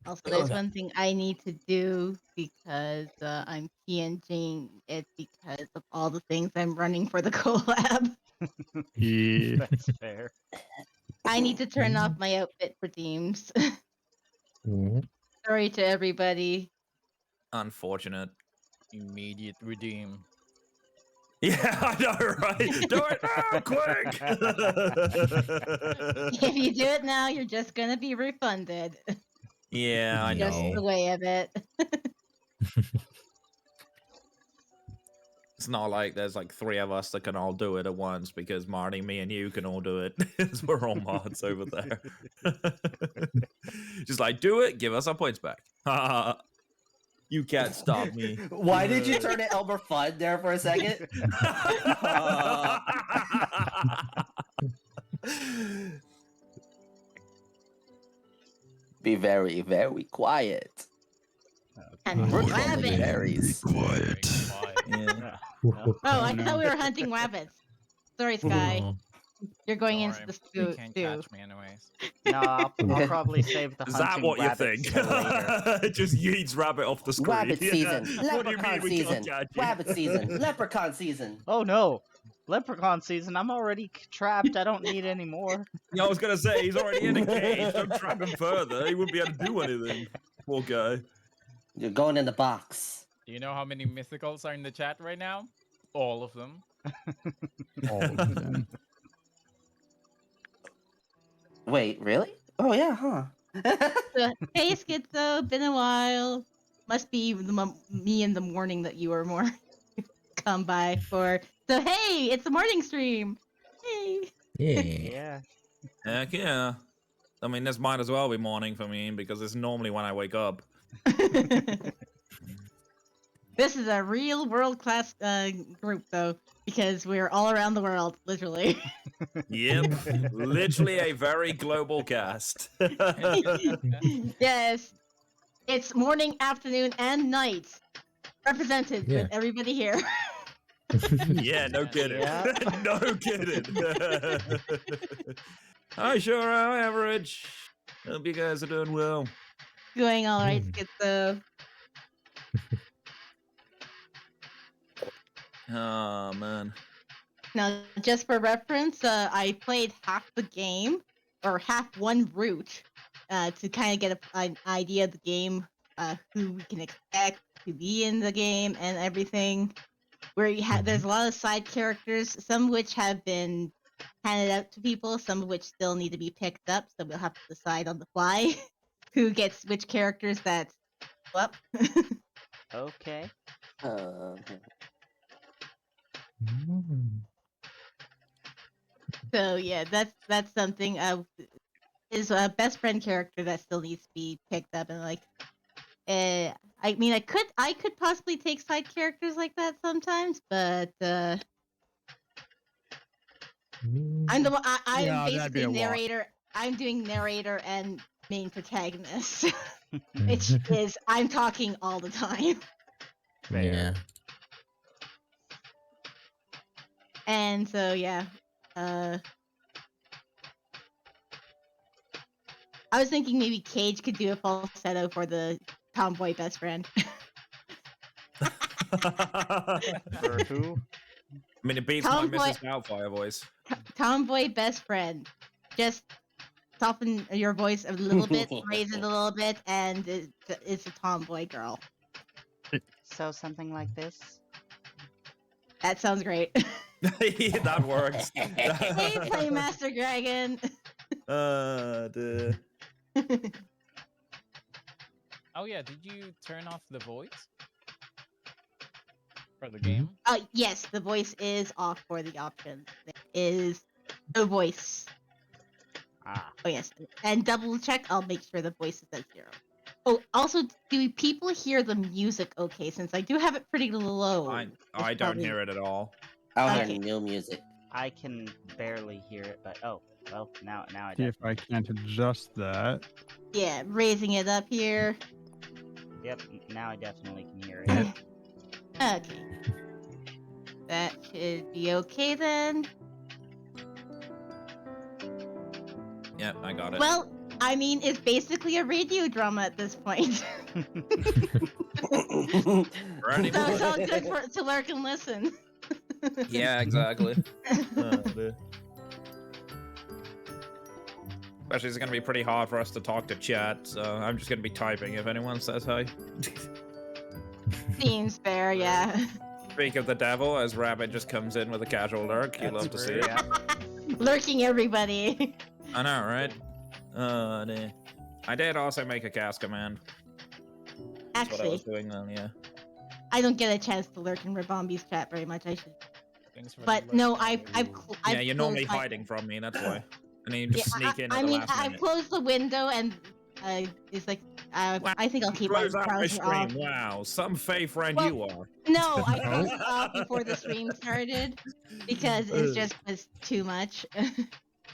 Also, there's one thing I need to do because I'm PNGing it because of all the things I'm running for the collab. Yeah. That's fair. I need to turn off my outfit for teams. Sorry to everybody. Unfortunate. Immediate redeem. Yeah, I know, right? Do it now, quick! If you do it now, you're just gonna be refunded. Yeah, I Just know. the way of it. It's not like there's like 3 of us that can all do it at once because Marty, me, and you can all do it. We're all mods over there. Just like, do it, give us our points back. You can't stop me. Why did you turn it Elmer Fudd there for a second? Be very, very quiet. And We're rabbits. calling berries. Quiet. Yeah. Oh, I thought we were hunting rabbits. Sorry, Sky. You're going Don't into worry, the you stew. can't catch me anyways. No, I'll probably save the Is that hunting what you rabbits think? till later. Just yeets rabbit off the screen. Rabbit season. What do you Leprechaun mean we season. can't catch you? Rabbit season. Leprechaun season. Oh no, leprechaun season! I'm already trapped. I don't need any more. Yeah, I was gonna say he's already in a cage. Don't trap him further. He wouldn't be able to do anything. Poor guy. You're going in the box. Do you know how many mythicals are in the chat right now? All of them. All of them. Wait, really? Oh yeah, huh? Hey, Schizo, been a while. Must be me in the morning that you were more come by for. So hey, it's a morning stream. Hey. Yeah. Heck yeah. I mean, this might as well be morning for me because it's normally when I wake up. This is a real world-class group, though, because we're all around the world, literally. Yep. Literally a very global cast. Yes. It's morning, afternoon, and night. Represented with everybody here. Yeah, no kidding. Yeah. No kidding. Hi, sure, average. Hope you guys are doing well. Going all right, Schizo. Oh, man. Now, just for reference, I played half the game, or half one route, to kind of get an idea of the game, who we can expect to be in the game, and everything. Where you have, there's a lot of side characters, some of which have been handed out to people, some of which still need to be picked up, so we'll have to decide on the fly who gets which characters that's up. Okay. So yeah, that's something. Is a best friend character that still needs to be picked up, and like, I mean, I could possibly take side characters like that sometimes, but I'm the one. I'm Yeah, that'd be basically a lot. narrator. I'm doing narrator and main protagonist, which is I'm talking all the time. Yeah. And so yeah, I was thinking maybe Cage could do a falsetto for the tomboy best friend. For who? I mean, it beats Tomboy- my Mrs. Doubtfire voice. Tomboy best friend. Just soften your voice a little bit, raise it a little bit, and it's a tomboy girl. So something like this. That sounds great. That works. Hey, Playmaster Dragon. Duh. Oh yeah, did you turn off the voice? For the game? Yes, the voice is off for the option. There is no voice. Ah. Oh yes, and double check. I'll make sure the voice is at 0. Oh, also, do people hear the music okay? Since I do have it pretty low. I don't hear it at all. I'll Okay. hear new music. I can barely hear it, but oh well. Now I See if I can't adjust that. Yeah, raising it up here. Yep. Now I definitely can hear it. Okay. That should be okay then. Yeah, I got it. Well, I mean, it's basically a radio drama at this point. Ready? So it's all good to lurk and listen. Yeah, exactly. Especially, it's going to be pretty hard for us to talk to chat, so I'm just going to be typing if anyone says hi. Seems fair, yeah. Speak of the devil, as Rabbit just comes in with a casual lurk. You That's love to see true, it. yeah. Lurking everybody. I know, right? Nah. I did also make a cast command. That's what I Actually, was doing then, yeah. I don't get a chance to lurk in Rabombi's chat very much. I should, Thanks for the but look, no, Bobby. I've Yeah, you're normally closed my- hiding from me, that's why. And then you just sneak in at I the mean, last I've minute. closed the window and it's like Wow, I think I'll keep my Close out my browser off. stream. Wow, some fey friend Well, you are. No, I closed it off before the stream started because it just was too much.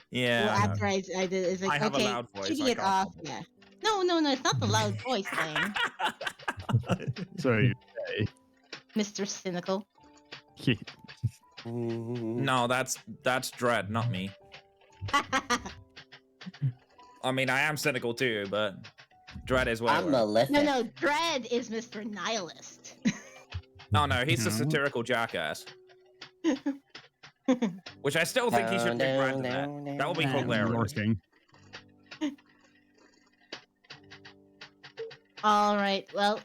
Yeah. Well, after I did, it's I like, have a okay, loud voice, keeping I it can't off. help it. Yeah. No, it's not the loud voice thing, So you say. Mr. Cynical. No, that's Dread, not me. I mean, I am cynical too, but Dread is well. I'm malefic. No, Dread is Mr. Nihilist. No, he's a No. satirical jackass. Which I still think he should be branded that. That would be hilarious. Lurking. All right. Well,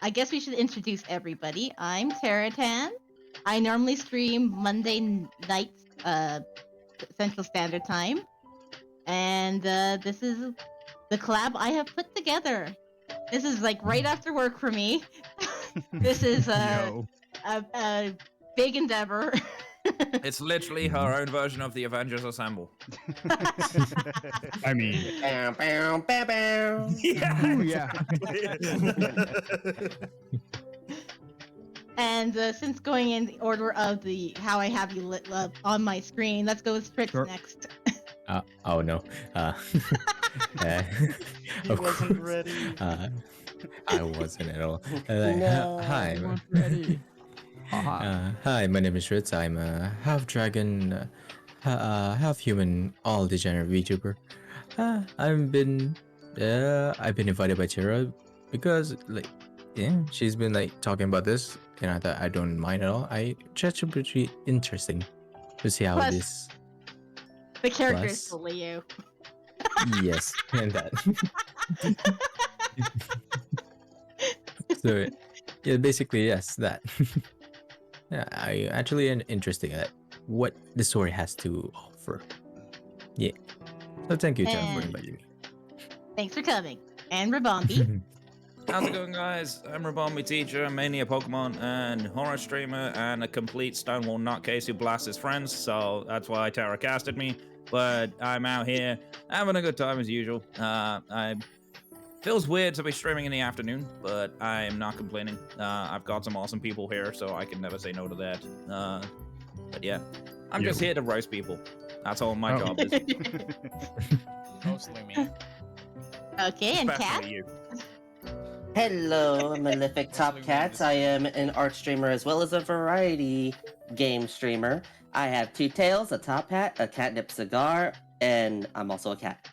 I guess we should introduce everybody. I'm Terratan. I normally stream Monday nights, Central Standard Time, and this is the collab I have put together. This is like right after work for me. This is Yo. a big endeavor. It's literally her own version of the Avengers Assemble. I mean, Bow, bow, bow, bow. ooh, yeah. And since going in the order of the how I have you lit up on my screen, let's go with Fritz Sure. next. Oh no. He Of wasn't course. ready. I wasn't at all. No. Hi. Everyone's ready. Haha. Hi, my name is Ritz. I'm a half dragon, half human, all degenerate VTuber. I've been invited by Tira because she's been talking about this, and I thought I don't mind at all. I just pretty interesting to see how Plus- this. The character is Plus- totally you. Yes, and that. So, yeah, basically yes, that. Yeah, I actually am interested at what the story has to offer. Yeah. So thank you, Tara, for And- inviting me. Thanks for coming. And Rabombi. How's it going, guys? I'm Rabombi Teacher, mainly a Pokemon and horror streamer, and a complete Stonewall nutcase who blasts his friends, so that's why Tara casted me. But I'm out here having a good time as usual. Feels weird to be streaming in the afternoon, but I'm not complaining. I've got some awesome people here, so I can never say no to that. But yeah, I'm just Yo. here to roast people. That's all my Oh. job is. Mostly me. Okay, and Kat. Especially you. Hello, Malefic Top Cats. I am an art streamer as well as a variety game streamer. I have two tails, a top hat, a catnip cigar, and I'm also a cat.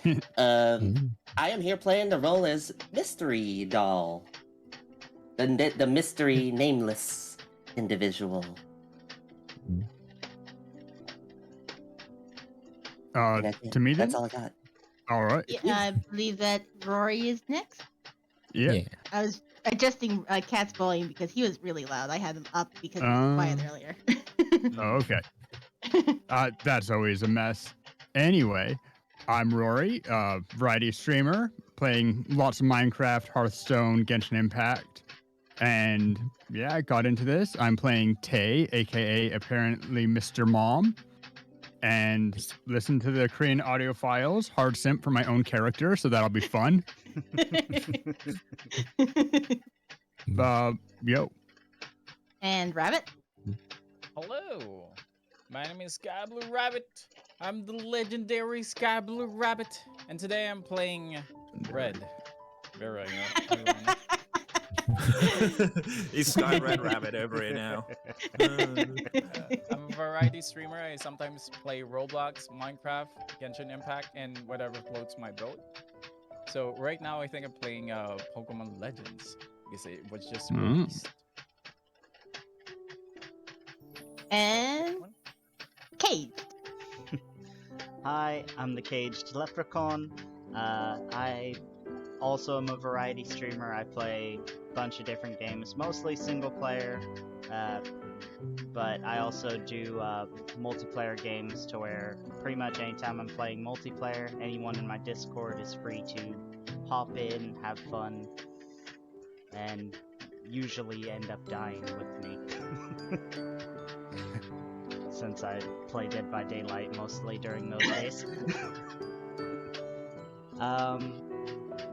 I am here playing the role as Mystery Doll, the mystery nameless individual. And I think To me then? that's all I got. All right. Yeah, I believe that Rory is next. Yeah. I was adjusting Kat's volume because he was really loud. I had him up because he was quiet earlier. Oh, okay. That's always a mess. Anyway, I'm Rory, variety streamer, playing lots of Minecraft, Hearthstone, Genshin Impact. And yeah, I got into this. I'm playing Tay, aka apparently Mr. Mom. And listen to the Korean audio files, hard simp for my own character, so that'll be fun. Yo. And Rabbit. Hello. My name is Sky Blue Rabbit. I'm the legendary Sky Blue Rabbit, and today I'm playing Red. Very ironic. He's Sky Red Rabbit over here now. I'm a variety streamer. I sometimes play Roblox, Minecraft, Genshin Impact, and whatever floats my boat. So right now, I think I'm playing Pokemon Legends because it was just released. And Kate. Hi, I'm the Caged Leprechaun. I also am a variety streamer. I play a bunch of different games, mostly single player, but I also do multiplayer games to where pretty much anytime I'm playing multiplayer, anyone in my Discord is free to hop in, have fun, and usually end up dying with me. Since I play Dead by Daylight mostly during those days.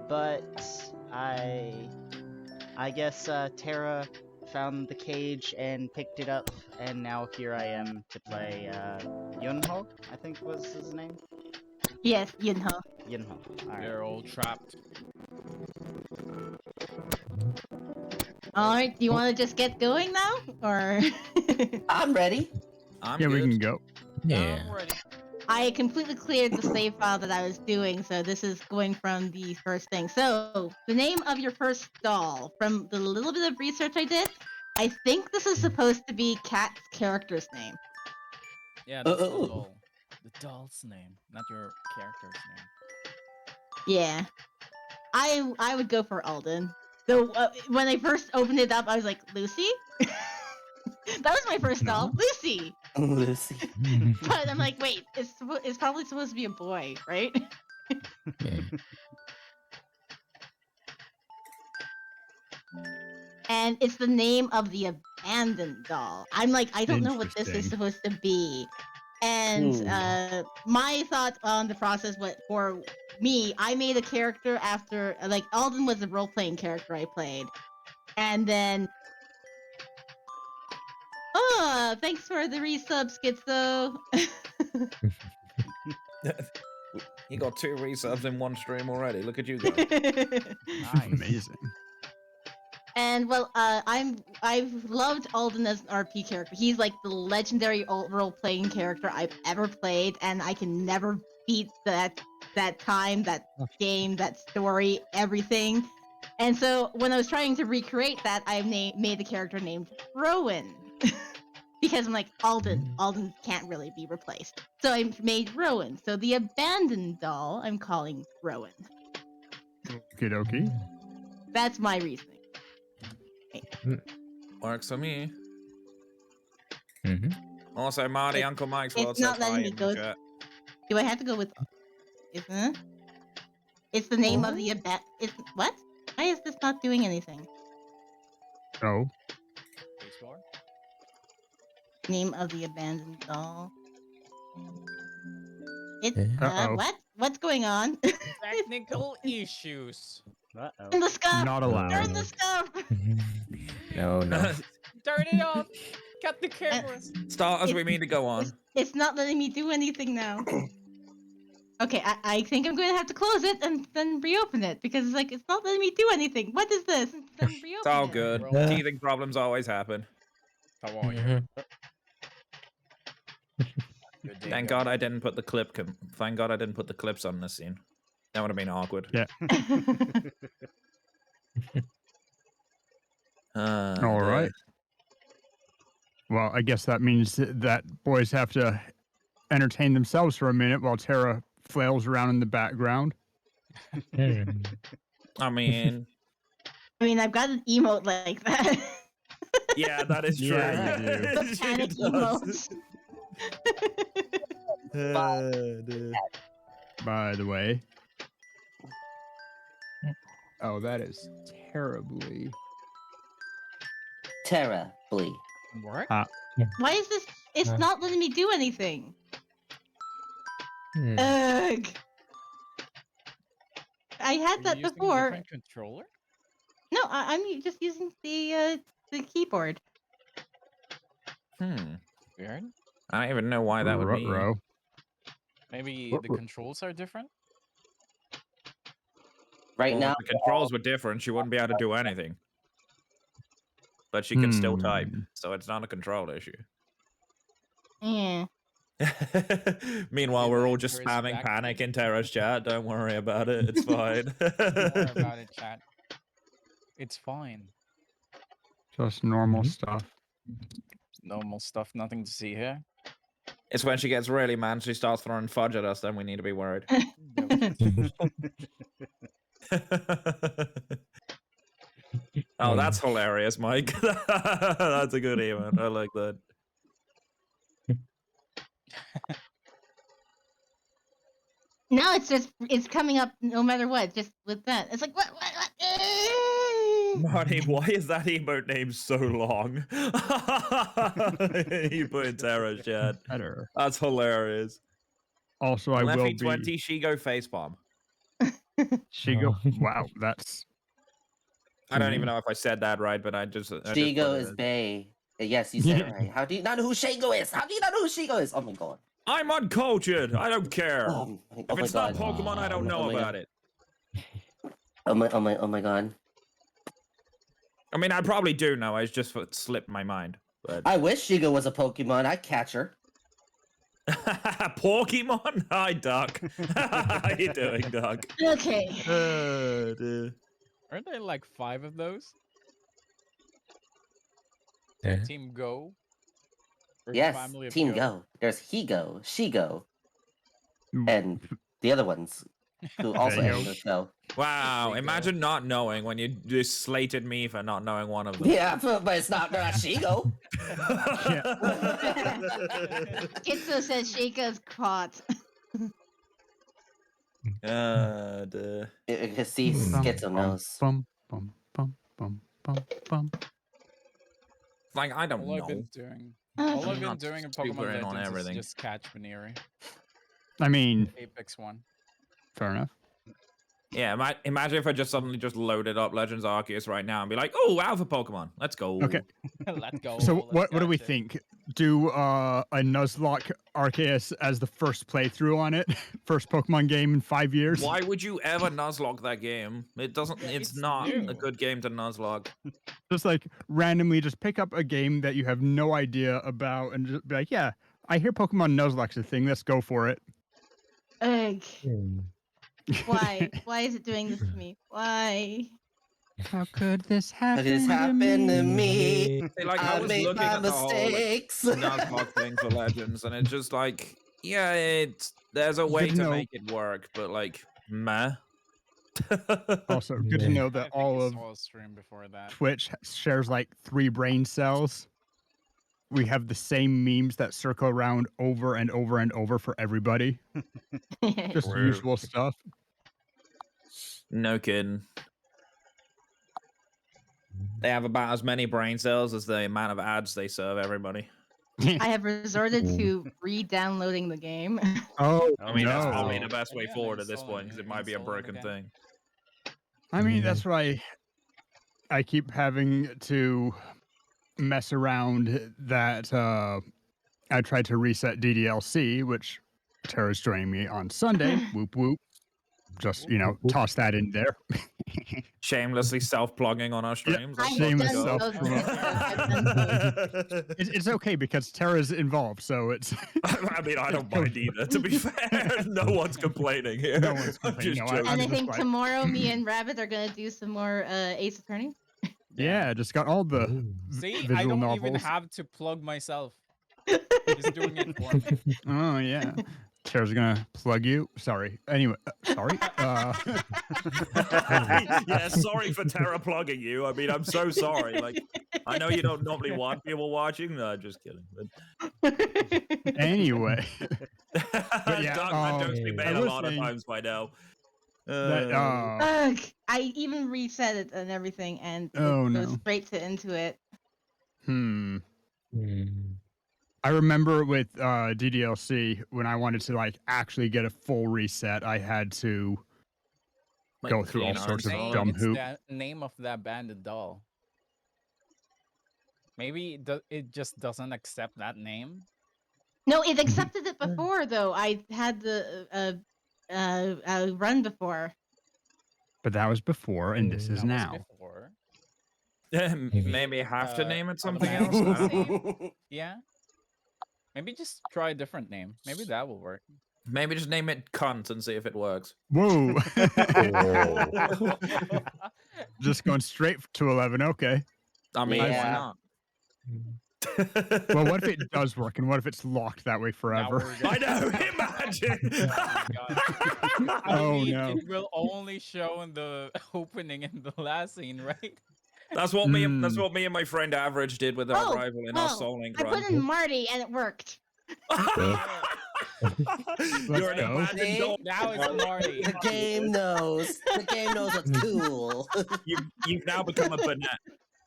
But I guess Tara found the cage and picked it up, and now here I am to play Yunho, I think was his name. Yes, Yunho. Yunho. Alright. They're all trapped. Alright, do you want to just get going now? Or. I'm ready. I'm Yeah, good. we can go. Yeah. I'm ready. I completely cleared the save file that I was doing, so this is going from the first thing. So, the name of your first doll, from the little bit of research I did, I think this is supposed to be Cat's character's name. Yeah, that's the Oh. doll. The doll's name, not your character's name. Yeah. I would go for Alden. Though, when I first opened it up, I was like, Lucy? That was my first doll, Lucy! Lucy. But I'm like, wait, it's probably supposed to be a boy, right? Yeah. And it's the name of the abandoned doll. I'm like, I don't know what this is Interesting. supposed to be. And my thoughts on the process, for me, I made a character after, like, Alden was a role-playing character I played. And then, oh, thanks for the resub, Schizo. You got 2 resubs in one stream already. Look at you guys. Nice. Amazing. And well, I've loved Alden as an RP character. He's like the legendary role-playing character I've ever played, and I can never beat that time, that game, that story, everything. And so when I was trying to recreate that, I made the character named Rowan. Because I'm like, Alden can't really be replaced. So I made Rowan. So the abandoned doll, I'm calling Rowan. Okie dokie. That's my reasoning. Works for me. Mm-hmm. Also, Marty, Uncle Mike's it's World not said hi letting me in go- the chat. Do I have to go with? Isn't it? It's the name of the what? Why is this not doing anything? Oh. Spacebar? Name of the abandoned doll. It's Uh-oh. what? What's going on? Technical issues. Uh-oh. Turn the scuff! Not Turn allowed. the scuff! No, no. Turn it off. Cut the cameras. Start as we mean to go on. It's not letting me do anything now. Okay, I think I'm going to have to close it and then reopen it because it's like it's not letting me do anything. What is this? And then reopen It's all it. good. Yeah. Teething problems always happen. How are you? Mhm. Good day, Thank girl. God I didn't put the clip. Thank God I didn't put the clips on this scene. That would have been awkward. Yeah. All right. Well, I guess that means that boys have to entertain themselves for a minute while Tara flails around in the background. I mean, I mean, I've got an emote like that. yeah, that is true. Yeah, you do. The panic emotes. By the way. Oh, that is terribly. Terribly. Work? Why is this? It's not letting me do anything. Hmm. Ugh. I had Are that you using a before. different controller? No, I'm just using the keyboard. Weird. I don't even know why that would be. Ruh-roh. Maybe the controls are different? Right Well, now, if the controls were different, she wouldn't be able to do anything. but she can still type, Hmm. so it's not a control issue. Yeah. Meanwhile, Okay, we're the all just answer is spamming back panic to- in Terra's chat. Don't worry about it. It's fine. Don't worry about it, chat. It's fine. Just normal Mhm. stuff. Normal stuff, nothing to see here. It's when she gets really mad, she starts throwing fudge at us, then we need to be worried. Oh, that's hilarious, Mike. That's a good emote. I like that. Now it's coming up no matter what, just with that. It's like what? Marty, why is that emote name so long? You put in Terra's chat. Better. That's hilarious. Also, I will Leffy be. 20, she go facepalm. Shigo. Wow, that's. I don't even know if I said that right, but I just put Shigo it is as- Bay. Yes, you said it right. How do you not know who Shigo is? How do you not know who Shigo is? Oh my god. I'm uncultured. I don't care. Oh If my it's not god. Pokemon, I don't know my about god. it. Oh my god. I mean, I probably do know. It's just slipped my mind. But I wish Shigo was a Pokemon. I'd catch her. Pokemon? Hi, Duck. How you doing, Duck? Okay. Dear. Aren't there like 5 of those? Yeah. Team Go? Or Yes, Family of Team Go. There's Higo, Shigo, Mm. and the other ones who also you enter go. the show. Wow, Shigo. imagine not knowing when you just slated me for not knowing one of them. Yeah, but it's not Shigo. Schizo says Sheikah's caught. Duh. See, Schizo knows. Bum, bum, bum, bum, bum, bum. Like, I don't All I've know. been doing. All Okay. I've been Not doing in super Pokemon in on Legends is everything. just catch Veneri. I mean, Apex 1. fair enough. Yeah, imagine if I just suddenly just loaded up Legends Arceus right now and be like, oh, Alpha Pokemon. Let's go. Okay. Let's go. So let's what do we catch it. think? Do a Nuzlocke Arceus as the first playthrough on it? First Pokemon game in 5 years? Why would you ever Nuzlocke that game? It doesn't. Yeah, it's it's not new. a good game to Nuzlocke. Just like randomly just pick up a game that you have no idea about and just be like, yeah, I hear Pokemon Nuzlocke's a thing. Let's go for it. Ugh. Why? Why is it doing this to me? Why? How could this How happen? did this happen to me? See, like I I was made looking my at the whole like, mistakes. Nuzlocke thing for Legends, and it's just like, yeah, there's a way Good to to know. make it work, but like, meh. Also, good to know I that think all you of saw a stream before that. Twitch shares like 3 brain cells. We have the same memes that circle around over and over and over for everybody. Just True. usual stuff. No kidding. They have about as many brain cells as the amount of ads they serve everybody. I have resorted to re-downloading the game. Oh, I mean, that's no. probably the best way Yeah, forward at this install point it, because it might be a install it broken again. thing. I mean, that's why I keep having to mess around that I tried to reset DDLC, which Tara's joining me on Sunday. Whoop whoop. Just, toss that in there. Shamelessly self-plugging on our streams. I've Let's shameless done fucking both. go. I've done both. It's okay because Tara's involved, so it's I mean, I don't mind either. To be fair, no one's complaining here. No one's I'm complaining. just No, joking. And I just think like- tomorrow me and Rabbit are gonna do some more Ace Attorney. yeah, just got all the See, visual I don't novels. even have to plug myself. He's doing it for me. Oh yeah. Tara's gonna plug you. Sorry. Anyway, sorry. Yeah, sorry for Terra plugging you. I mean, I'm so sorry. Like, I know you don't normally want people watching. No, just kidding. But Anyway, yeah, Doug, that joke's been I made a was lot of saying times by now. that Ugh, I even reset it and everything, and Oh, it no. goes straight to into it. I remember with DDLC when I wanted to like actually get a full reset, I had to Like, go through all DNR sorts of install. dumb It's hoop. the name of that banded doll. Maybe it just doesn't accept that name. No, it accepted it before though. I had the run before. But that was before, and this is That was now. before. Maybe have to name it something other else. I don't know. name? Yeah. Maybe just try a different name. Maybe that will work. Maybe just name it cunt and see if it works. Whoa. Oh. Just going straight to 11. Okay. I mean, why Yeah. not? Well, what if it does work, and what if it's locked that way Now forever? we're gonna- I know. Imagine. Oh my God. I Oh, mean, no. it will only show in the opening in the last scene, right? That's what me and my friend Average did with our Oh, rival in our oh, Soul Link I run. put in Marty and it worked. You're an go. abandoned See? dog. Now it's Marty. The game knows. The game knows what's cool. You've now become a banana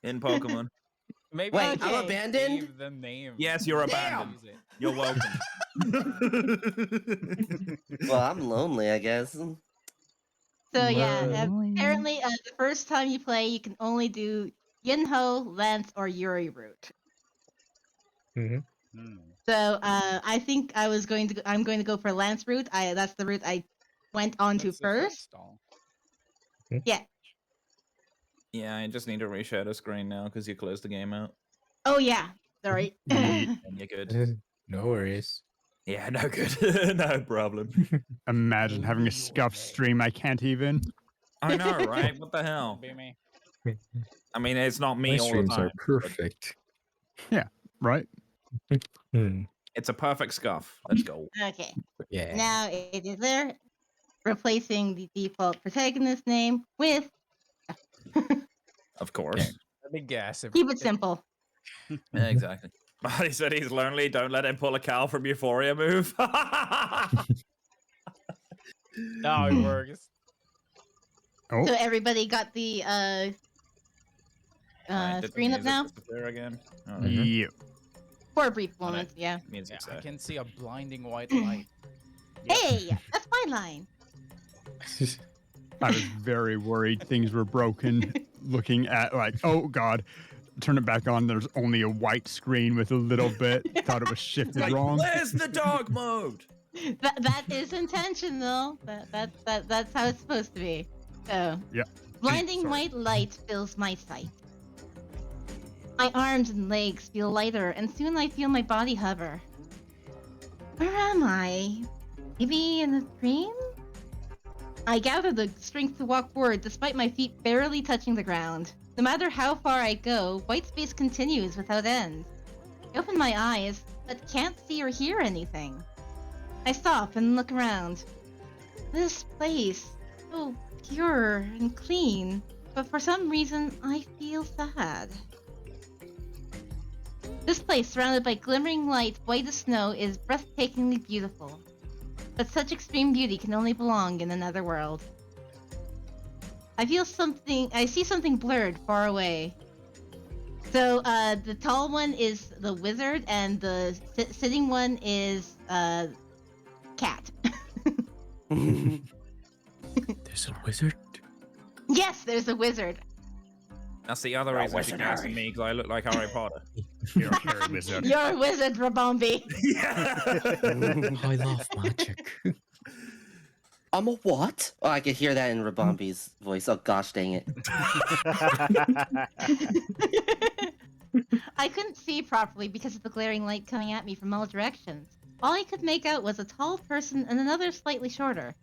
in Pokemon. Maybe Wait, we I'm should abandoned? save the name. Yes, you're Damn! abandoned. Use it. You're welcome. Well, I'm lonely, I guess. So yeah, Well, apparently the first time you play, you can only do Yunho, Lance, or Yuri route. Hmm. So I think I'm going to go for Lance route. That's the route I went on to That's the first. stall. Yeah. Yeah, I just need to reshare the screen now because you closed the game out. Oh yeah. Sorry. Yeet. And you're good. No worries. Yeah, no good. No problem. Imagine having a scuff stream. I can't even. I know, right? What the hell? Be me. I mean, it's not me My all the streams time. are perfect. Right? Hmm. It's a perfect scuff. Let's go. Okay. Yeah. Now it is there, replacing the default protagonist name with. Of course. Let me guess. If Keep it simple. Yeah, exactly. He said he's lonely. Don't let him pull a Cal from Euphoria move. now it works. Oh, So everybody got the Right, did the screen up music now disappear again? Oh, yeah. for a brief moment. Yeah. music's I there. can see a blinding white light. Hey, that's my line. I was very worried things were broken. Looking at like, oh god, turn it back on. There's only a white screen with a little bit. Thought it was shifted Like, wrong. where's the dog mode? That is intentional. That's how it's supposed to be. So. Yep. Blinding Sorry. white light fills my sight. My arms and legs feel lighter, and soon I feel my body hover. Where am I? Maybe in a dream? I gather the strength to walk forward despite my feet barely touching the ground. No matter how far I go, white space continues without end. I open my eyes, but can't see or hear anything. I stop and look around. This place, so pure and clean, but for some reason I feel sad. This place, surrounded by glimmering light, white as snow, is breathtakingly beautiful. But such extreme beauty can only belong in another world. I see something blurred far away. So, the tall one is the wizard, and the sitting one is, cat. There's a wizard. Yes, there's a wizard. That's the other reason she casted me, because I look like Harry Potter. You're a hairy wizard. You're a wizard, Rabombi. Yeah. I love magic. I'm a what? Oh, I could hear that in Rabombi's voice. Oh gosh dang it. I couldn't see properly because of the glaring light coming at me from all directions. All I could make out was a tall person and another slightly shorter.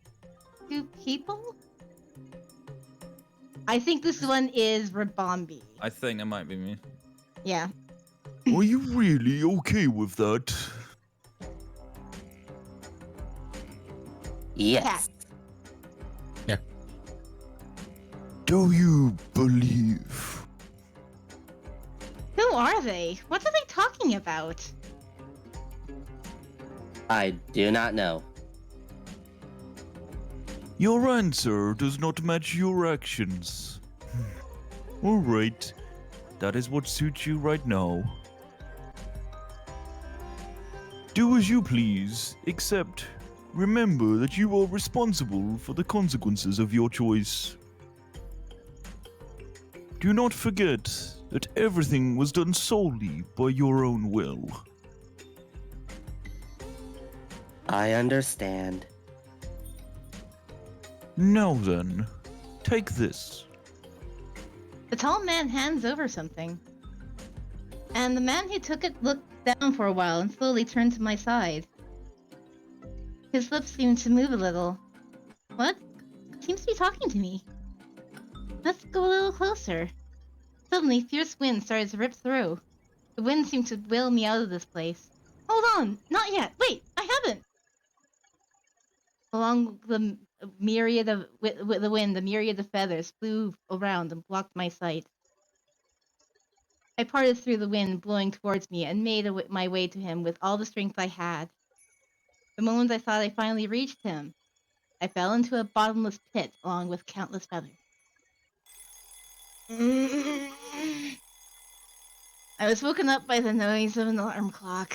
Two people? I think this one is Rabombi. I think it might be me. Yeah. Are you really okay with that? Yes. Do you believe? Who are they? What are they talking about? I do not know. Your answer does not match your actions. Alright, that is what suits you right now. Do as you please, except remember that you are responsible for the consequences of your choice. Do not forget that everything was done solely by your own will. I understand. Now then, take this. The tall man hands over something. And the man who took it looked down for a while and slowly turned to my side. His lips seemed to move a little. What? He seems to be talking to me. Let's go a little closer. Suddenly, fierce wind started to rip through. The wind seemed to will me out of this place. Hold on! Not yet! Wait! I haven't! Along the myriad of with the wind, the myriad of feathers flew around and blocked my sight. I parted through the wind blowing towards me and made my way to him with all the strength I had. The moment I thought I finally reached him, I fell into a bottomless pit along with countless feathers. I was woken up by the noise of an alarm clock.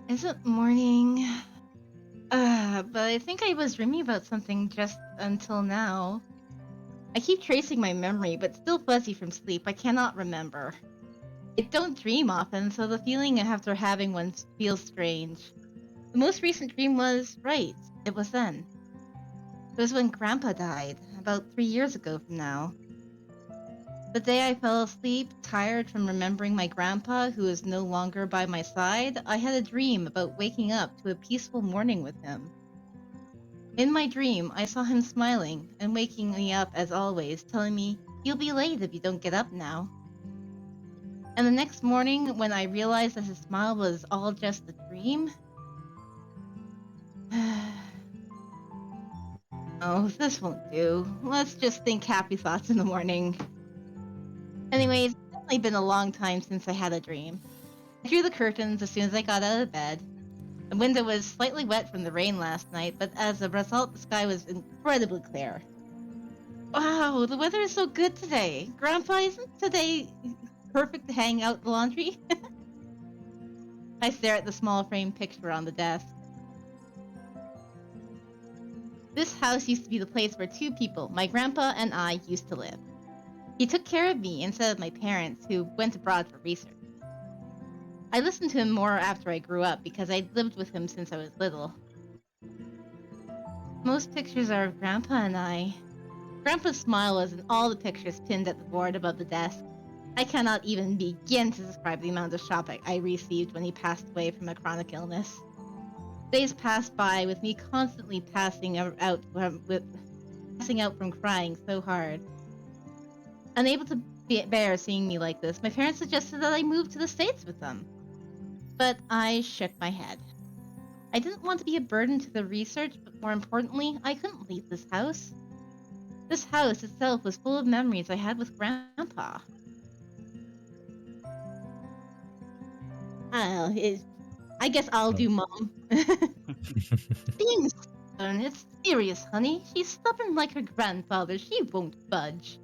Is it morning? But I think I was dreaming about something just until now. I keep tracing my memory, but still fuzzy from sleep. I cannot remember. I don't dream often, so the feeling after having one feels strange. The most recent dream was right. It was then. It was when Grandpa died, about 3 years ago from now. The day I fell asleep, tired from remembering my grandpa, who is no longer by my side, I had a dream about waking up to a peaceful morning with him. In my dream, I saw him smiling and waking me up as always, telling me, "You'll be late if you don't get up now." And the next morning, when I realized that his smile was all just a dream... Oh, this won't do. Let's just think happy thoughts in the morning. Anyways, it's definitely been a long time since I had a dream. I drew the curtains as soon as I got out of bed. The window was slightly wet from the rain last night, but as a result, the sky was incredibly clear. Wow, the weather is so good today. Grandpa, isn't today perfect to hang out the laundry? I stare at the small frame picture on the desk. This house used to be the place where two people, my grandpa and I, used to live. He took care of me instead of my parents, who went abroad for research. I listened to him more after I grew up because I'd lived with him since I was little. Most pictures are of Grandpa and I. Grandpa's smile was in all the pictures pinned at the board above the desk. I cannot even begin to describe the amount of shopping I received when he passed away from a chronic illness. Days passed by with me constantly passing out from crying so hard. Unable to bear seeing me like this, my parents suggested that I move to the States with them. But I shook my head. I didn't want to be a burden to the research, but more importantly, I couldn't leave this house. This house itself was full of memories I had with Grandpa. I guess I'll do Mom. Being stubborn, it's serious, honey. She's stubborn like her grandfather. She won't budge.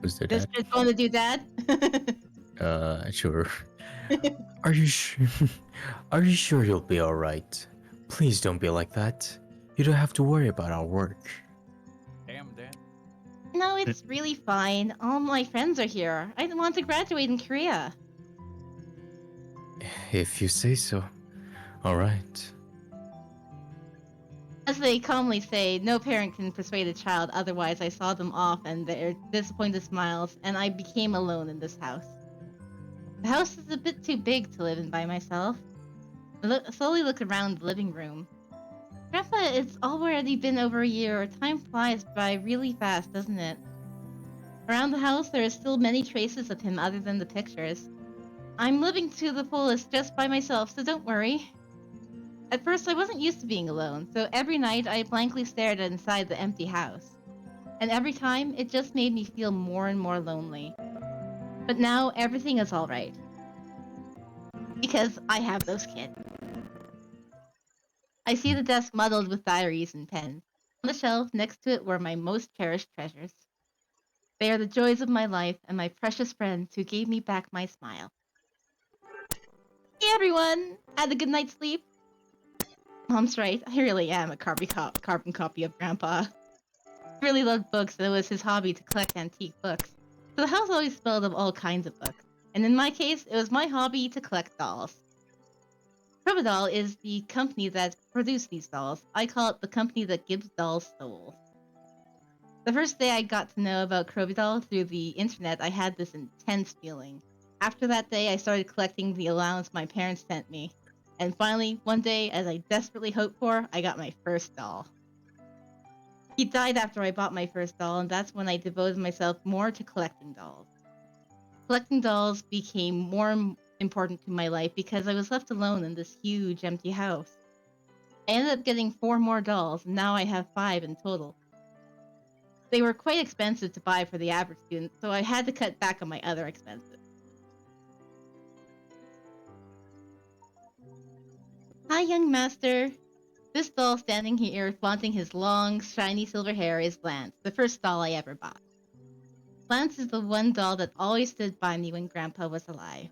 Who's the This dad? kid's going to do Dad? Sure. Are you sure? Are you sure you'll be alright? Please don't be like that. You don't have to worry about our work. Damn, Dad. No, it's really fine. All my friends are here. I want to graduate in Korea. If you say so. Alright. As they calmly say, no parent can persuade a child, otherwise I saw them off and their disappointed smiles, and I became alone in this house. The house is a bit too big to live in by myself. I slowly look around the living room. Grandpa, it's already been over a year. Time flies by really fast, doesn't it? Around the house, there are still many traces of him other than the pictures. I'm living to the fullest just by myself, so don't worry. At first, I wasn't used to being alone, so every night I blankly stared inside the empty house. And every time, it just made me feel more and more lonely. But now, everything is alright. Because I have those kids. I see the desk muddled with diaries and pens. On the shelf next to it were my most cherished treasures. They are the joys of my life and my precious friends who gave me back my smile. Hey everyone! Had a good night's sleep? Mom's right, I really am a carbon copy of Grandpa. He really loved books, and it was his hobby to collect antique books. So the house always smelled of all kinds of books. And in my case, it was my hobby to collect dolls. Crocodile is the company that produced these dolls. I call it the company that gives dolls souls. The first day I got to know about Crocodile through the internet, I had this intense feeling. After that day, I started collecting the allowance my parents sent me. And finally, one day, as I desperately hoped for, I got my first doll. He died after I bought my first doll, and that's when I devoted myself more to collecting dolls. Collecting dolls became more important to my life because I was left alone in this huge empty house. I ended up getting 4 more dolls, and now I have 5 in total. They were quite expensive to buy for the average student, so I had to cut back on my other expenses. Hi, young master. This doll standing here, flaunting his long, shiny silver hair, is Lance, the first doll I ever bought. Lance is the one doll that always stood by me when Grandpa was alive.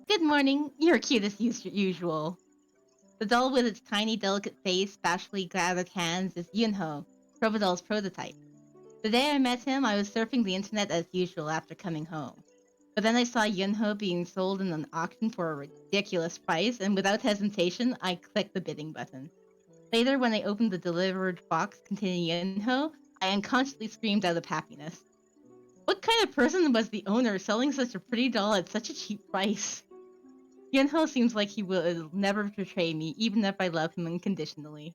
Good morning. You're cute as usual. The doll with its tiny, delicate face, specially gathered hands is Yunho, Crocodile's prototype. The day I met him, I was surfing the internet as usual after coming home. But then I saw Yunho being sold in an auction for a ridiculous price, and without hesitation, I clicked the bidding button. Later, when I opened the delivered box containing Yunho, I unconsciously screamed out of happiness. What kind of person was the owner selling such a pretty doll at such a cheap price? Yunho seems like he will never betray me, even if I love him unconditionally.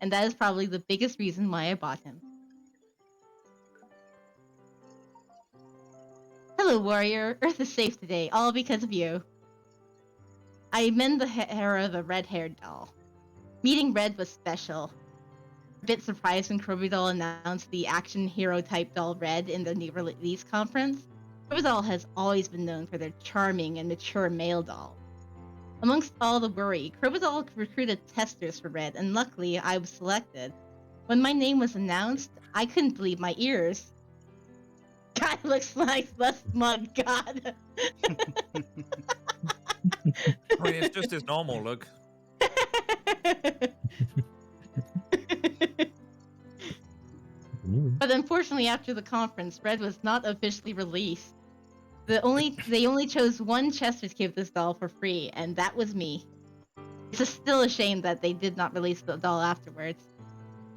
And that is probably the biggest reason why I bought him. Hello, warrior. Earth is safe today, all because of you. I mend the hair of a red-haired doll. Meeting Red was special. A bit surprised when Crocodile announced the action hero type doll Red in the new release conference. Crocodile has always been known for their charming and mature male dolls. Amongst all the worry, Crocodile recruited testers for Red, and luckily I was selected. When my name was announced, I couldn't believe my ears. God looks like the smug god. I mean, it's just his normal look. But unfortunately, after the conference, Red was not officially released. They only chose one Chester to give this doll for free, and that was me. It's still a shame that they did not release the doll afterwards.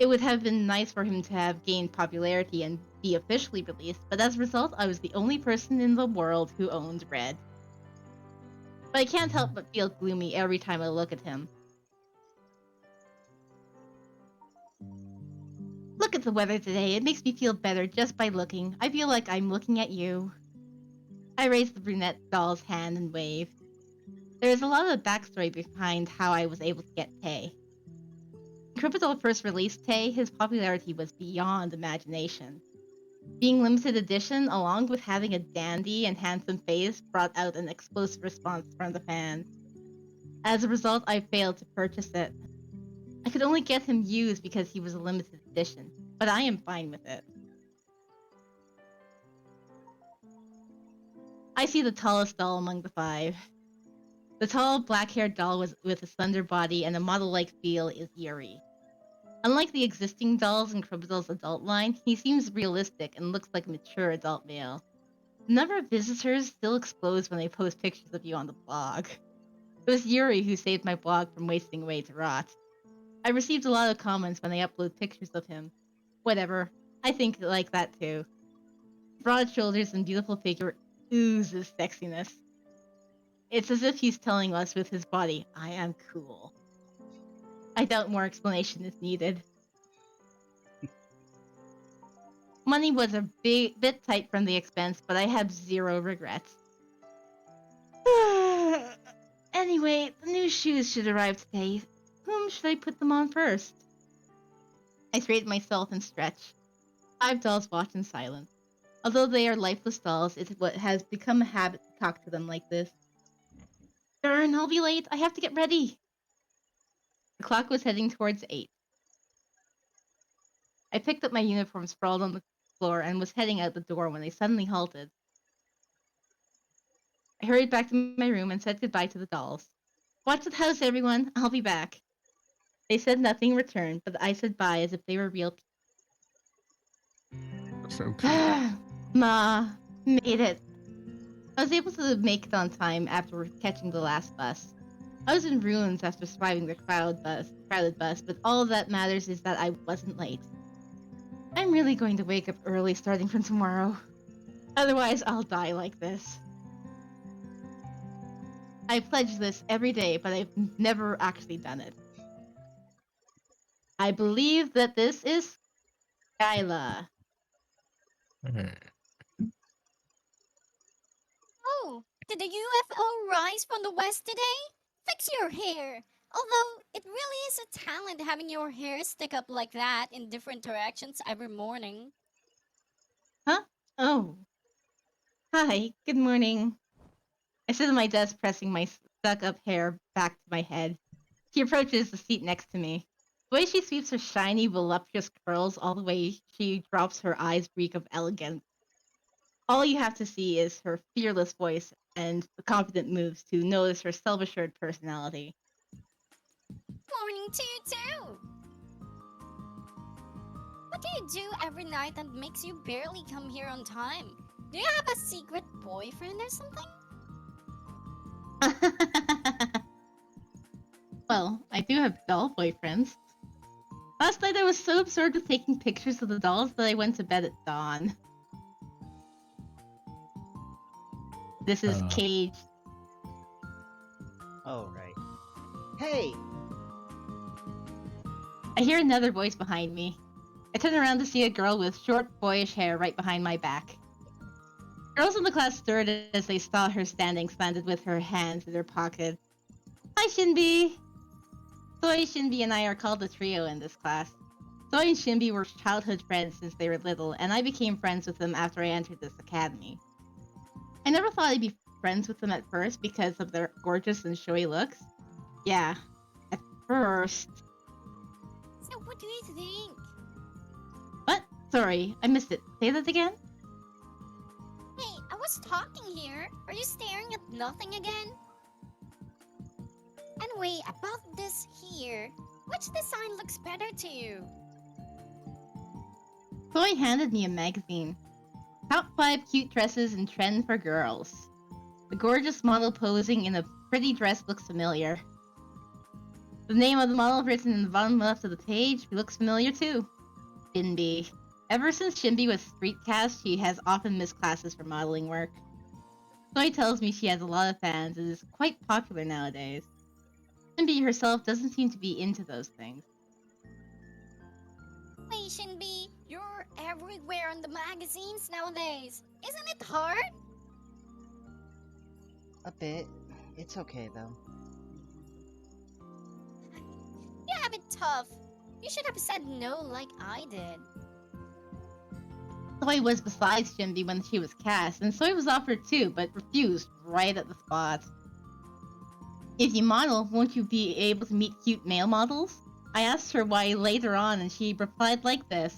It would have been nice for him to have gained popularity and be officially released, but as a result, I was the only person in the world who owned Red. But I can't help but feel gloomy every time I look at him. Look at the weather today. It makes me feel better just by looking. I feel like I'm looking at you. I raised the brunette doll's hand and waved. There is a lot of backstory behind how I was able to get Tay. When Crocodile first released Tay, his popularity was beyond imagination. Being limited edition, along with having a dandy and handsome face, brought out an explosive response from the fans. As a result, I failed to purchase it. I could only get him used because he was a limited edition, but I am fine with it. I see the tallest doll among the 5. The tall, black-haired doll with a slender body and a model-like feel is Yuri. Unlike the existing dolls in Crocodile's adult line, he seems realistic and looks like a mature adult male. The number of visitors still explodes when they post pictures of you on the blog. It was Yuri who saved my blog from wasting away to rot. I received a lot of comments when I upload pictures of him. Whatever, I think like that too. Broad shoulders and beautiful figure oozes sexiness. It's as if he's telling us with his body, I am cool. I doubt more explanation is needed. Money was a bit tight from the expense, but I have 0 regrets. Anyway, the new shoes should arrive today. Whom should I put them on first? I straighten myself and stretch. 5 dolls watch in silence. Although they are lifeless dolls, it has become a habit to talk to them like this. Darn, I'll be late. I have to get ready. The clock was heading towards 8. I picked up my uniform sprawled on the floor and was heading out the door when they suddenly halted. I hurried back to my room and said goodbye to the dolls. Watch the house, everyone. I'll be back. They said nothing in return, but I said bye as if they were real So cute. Ma, made it. I was able to make it on time after catching the last bus. I was in ruins after surviving the crowded bus, but all that matters is that I wasn't late. I'm really going to wake up early starting from tomorrow. Otherwise, I'll die like this. I pledge this every day, but I've never actually done it. I believe that this is Skyla. Oh, did the UFO rise from the west today? Fix your hair. Although it really is a talent having your hair stick up like that in different directions every morning. Huh? Oh. Hi, good morning. I sit at my desk pressing my stuck up hair back to my head. She approaches the seat next to me. The way she sweeps her shiny, voluptuous curls, all the way she drops her eyes reek of elegance. All you have to see is her fearless voice and the confident moves to notice her self-assured personality. Morning to you too. What do you do every night that makes you barely come here on time? Do you have a secret boyfriend or something? Well, I do have doll boyfriends. Last night I was so absorbed with taking pictures of the dolls that I went to bed at dawn. This is Cage. Oh, right. Hey! I hear another voice behind me. I turn around to see a girl with short, boyish hair right behind my back. Girls in the class stirred as they saw her standing slanted with her hands in her pocket. Hi, Shinbi! Soy, Shinbi, and I are called the trio in this class. Soy and Shinbi were childhood friends since they were little, and I became friends with them after I entered this academy. I never thought I'd be friends with them at first because of their gorgeous and showy looks. Yeah, at first. So what do you think? What? Sorry, I missed it. Say that again? Hey, I was talking here. Are you staring at nothing again? Anyway, about this here, which design looks better to you? Soy handed me a magazine. Top 5 cute dresses in trend for girls. The gorgeous model posing in a pretty dress looks familiar. The name of the model written in the bottom left of the page looks familiar too. Shinbi. Ever since Shinbi was street cast, she has often missed classes for modeling work. Soy tells me she has a lot of fans and is quite popular nowadays. Shinbi herself doesn't seem to be into those things. Hey, Shinbi, you're everywhere on the magazines nowadays. Isn't it hard? A bit. It's okay, though. You have it tough. You should have said no like I did. Soy was beside Shinbi when she was cast, and Soy was offered too, but refused right at the spot. If you model, won't you be able to meet cute male models? I asked her why later on, and she replied like this.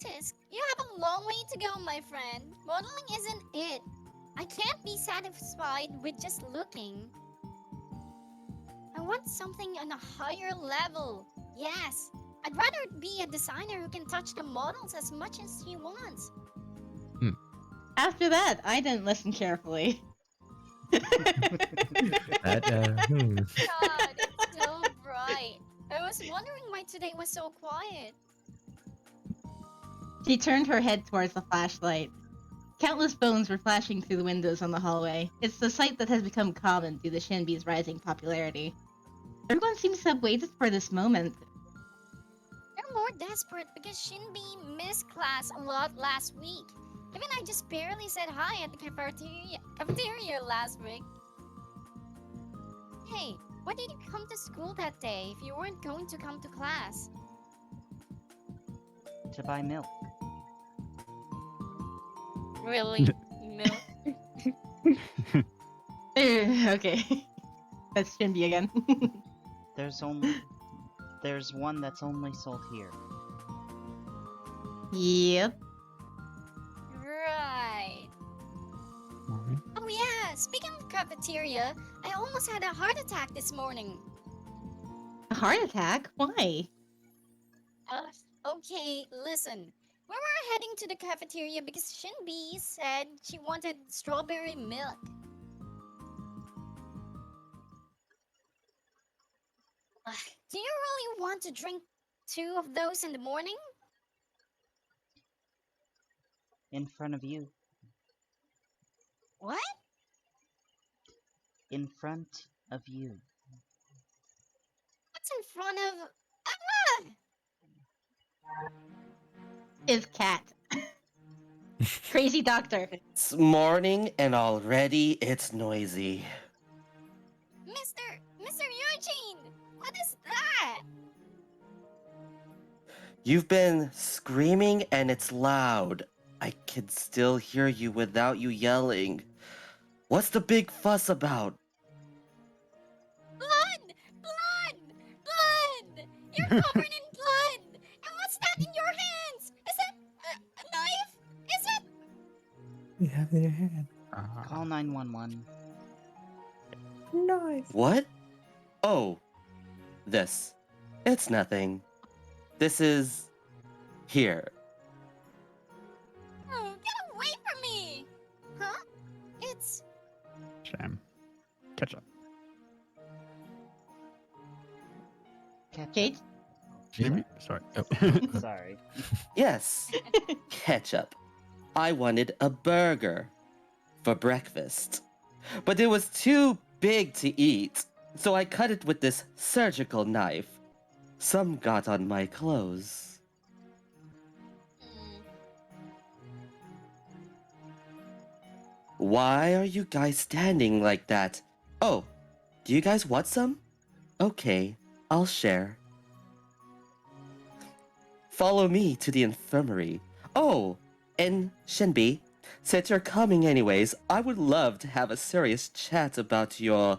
Tisk, you have a long way to go, my friend. Modeling isn't it. I can't be satisfied with just looking. I want something on a higher level. Yes, I'd rather be a designer who can touch the models as much as she wants. After that, I didn't listen carefully. That, God, it's so bright. I was wondering why today was so quiet. She turned her head towards the flashlight. Countless phones were flashing through the windows on the hallway. It's the sight that has become common due to Shinbi's rising popularity. Everyone seems to have waited for this moment. They're more desperate because Shinbi missed class a lot last week. Even I just barely said hi at the cafeteria last week. Hey, why did you come to school that day if you weren't going to come to class? To buy milk. Really? Milk? Okay. That's Shinbi again. There's one that's only sold here. Yep. Right. Oh yeah, speaking of cafeteria, I almost had a heart attack this morning. A heart attack? Why? Okay, listen. We were heading to the cafeteria because Shinbi said she wanted strawberry milk. Ugh, do you really want to drink 2 of those in the morning? In front of you. What? In front of you. What's in front of... Ah! His cat. Crazy doctor. It's morning and already it's noisy. Mr. Eugene! What is that? You've been screaming and it's loud. I can still hear you without you yelling. What's the big fuss about? Blood! Blood! Blood! You're covered in blood! And what's that in your hands? Is it a knife? Is it? You have it in your hand. Call 911. Nice. What? Oh, this. It's nothing. This is... here. Oh, get away from me! Huh? It's... Sham. Catch up. Catch Kate? Maybe? Sorry. up. Sorry. Yes, ketchup. I wanted a burger for breakfast. But it was too big to eat, so I cut it with this surgical knife. Some got on my clothes. Mm, Why are you guys standing like that? Oh, do you guys want some? Okay, I'll share. Follow me to the infirmary. Oh, and Shinbi, since you're coming anyways, I would love to have a serious chat about your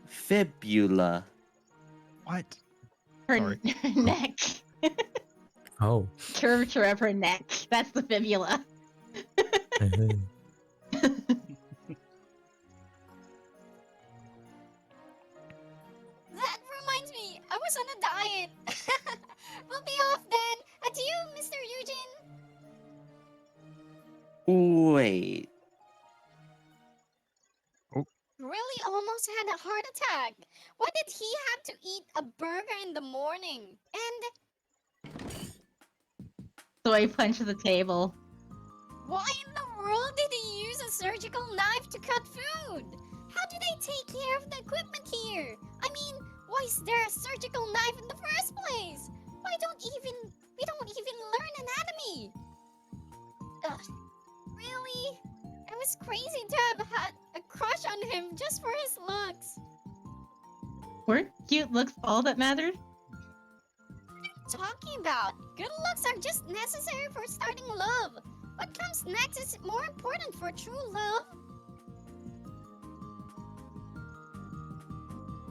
fibula. What? Her Sorry. neck. Oh. Curvature of her neck. That's the fibula. that reminds me, I was on a diet. We'll be off then. Adieu, Mr. Eugene. Wait, Really almost had a heart attack. Why did he have to eat a burger in the morning? And So I punched the table. why in the world did he use a surgical knife to cut food? How do they take care of the equipment here? I mean, why is there a surgical knife in the first place? We don't even learn anatomy. Ugh, really? It was crazy to have had a crush on him just for his looks. Weren't cute looks all that mattered? Talking about? Good looks are just necessary for starting love. What comes next is more important for true love.